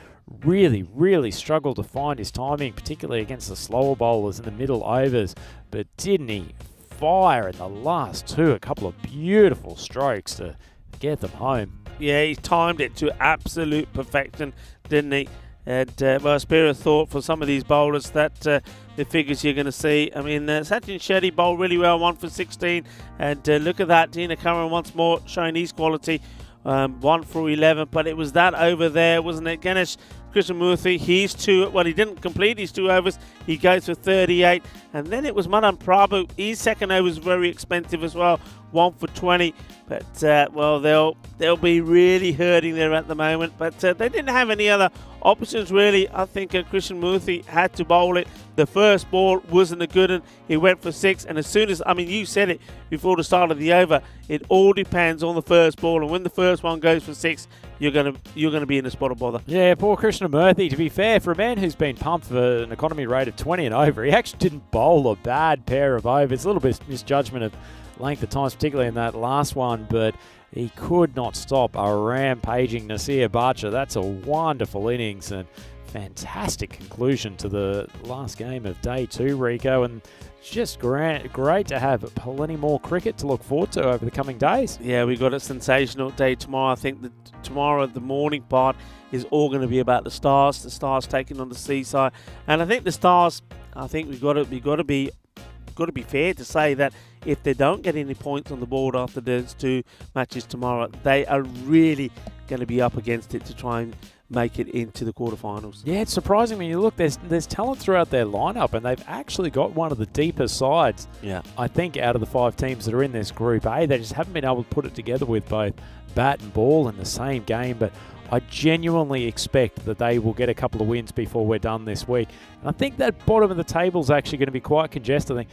Really struggled to find his timing, particularly against the slower bowlers in the middle overs. But didn't he fire in the last 2? A couple of beautiful strokes to get them home. Yeah, he timed it to absolute perfection, didn't he? And well, a spare of thought for some of these bowlers that the figures you're going to see. I mean, Sachin Shetty bowled really well, 1 for 16. And look at that, Dina Curran once more showing his quality, 1 for 11. But it was that over there, wasn't it? Ganesh Krishnamurthy, he didn't complete his 2 overs. He goes for 38. And then it was Madan Prabhu. His second over was very expensive as well, 1 for 20. But, well, they'll be really hurting there at the moment. But they didn't have any other options, really. I think Krishnamurthy had to bowl it. The first ball wasn't a good one. He went for 6. And as soon as, I mean, you said it before the start of the over, it all depends on the first ball. And when the first one goes for 6, you're gonna be in a spot of bother. Yeah, poor Krishnamurthy. To be fair, for a man who's been pumped for an economy rate of 20 and over, he actually didn't bowl a bad pair of overs. A little bit of misjudgment of length at times, particularly in that last one, but he could not stop a rampaging Nasir Bacha. That's a wonderful innings and fantastic conclusion to the last game of day 2, Rico. And it's just great to have plenty more cricket to look forward to over the coming days. Yeah, we got a sensational day tomorrow. I think that tomorrow, the morning part, is all going to be about the Stars. The Stars taking on the Seaside, and I think the Stars. I think we've got to be fair to say that if they don't get any points on the board after those 2 matches tomorrow, they are really going to be up against it to try and make it into the quarterfinals. Yeah, it's surprising when you look. There's talent throughout their lineup, and they've actually got one of the deepest sides. Yeah, I think out of the 5 teams that are in this Group A, they just haven't been able to put it together with both bat and ball in the same game. But I genuinely expect that they will get a couple of wins before we're done this week. And I think that bottom of the table is actually going to be quite congested. I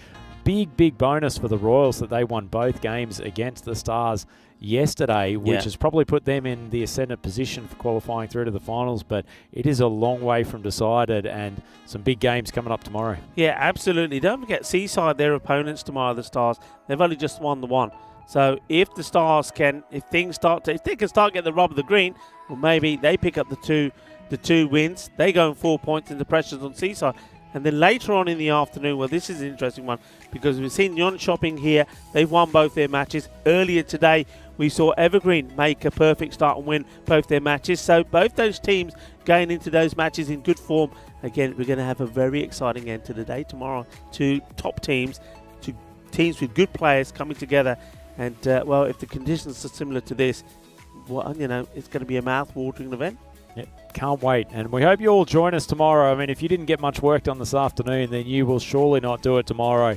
think big bonus for the Royals that they won both games against the Stars yesterday, which has probably put them in the ascendant position for qualifying through to the finals. But it is a long way from decided, and some big games coming up tomorrow. Yeah, absolutely. Don't forget Seaside, their opponents tomorrow, the Stars. They've only just won the 1. So if the Stars can, if they can start getting the rub of the green, well, maybe they pick up the two wins. They go in 4 points, and the pressure's on Seaside. And then later on in the afternoon, well, this is an interesting one because we've seen Jönköping here. They've won both their matches. Earlier today, we saw Evergreen make a perfect start and win both their matches. So both those teams going into those matches in good form. Again, we're going to have a very exciting end to the day tomorrow. Two top teams, two teams with good players coming together. And, well, if the conditions are similar to this, well, you know, it's going to be a mouth-watering event. Yep, can't wait. And we hope you all join us tomorrow. I mean, if you didn't get much work done this afternoon, then you will surely not do it tomorrow.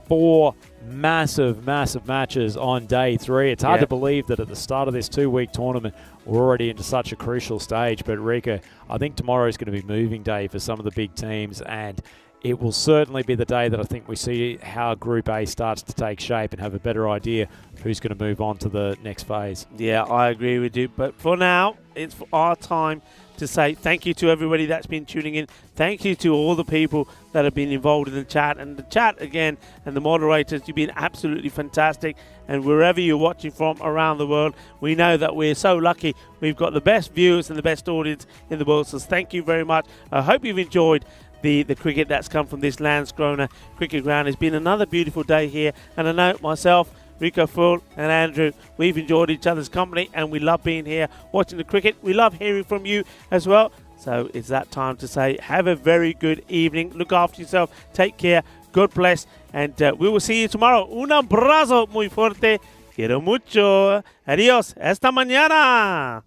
4 massive matches on day 3. It's hard to believe that at the start of this 2-week tournament, we're already into such a crucial stage. But, Rico, I think tomorrow is going to be moving day for some of the big teams, and it will certainly be the day that I think we see how Group A starts to take shape and have a better idea of who's going to move on to the next phase. Yeah, I agree with you. But for now, it's our time to say thank you to everybody that's been tuning in. Thank you to all the people that have been involved in the chat. And the chat, again, and the moderators, you've been absolutely fantastic. And wherever you're watching from around the world, we know that we're so lucky. We've got the best viewers and the best audience in the world. So thank you very much. I hope you've enjoyed the cricket that's come from this Landskrona cricket ground. It's been another beautiful day here, and I know myself, Rico Full and Andrew, we've enjoyed each other's company, and we love being here watching the cricket. We love hearing from you as well. So it's that time to say have a very good evening. Look after yourself. Take care. God bless. And we will see you tomorrow. Un abrazo muy fuerte. Quiero mucho. Adiós. Hasta mañana.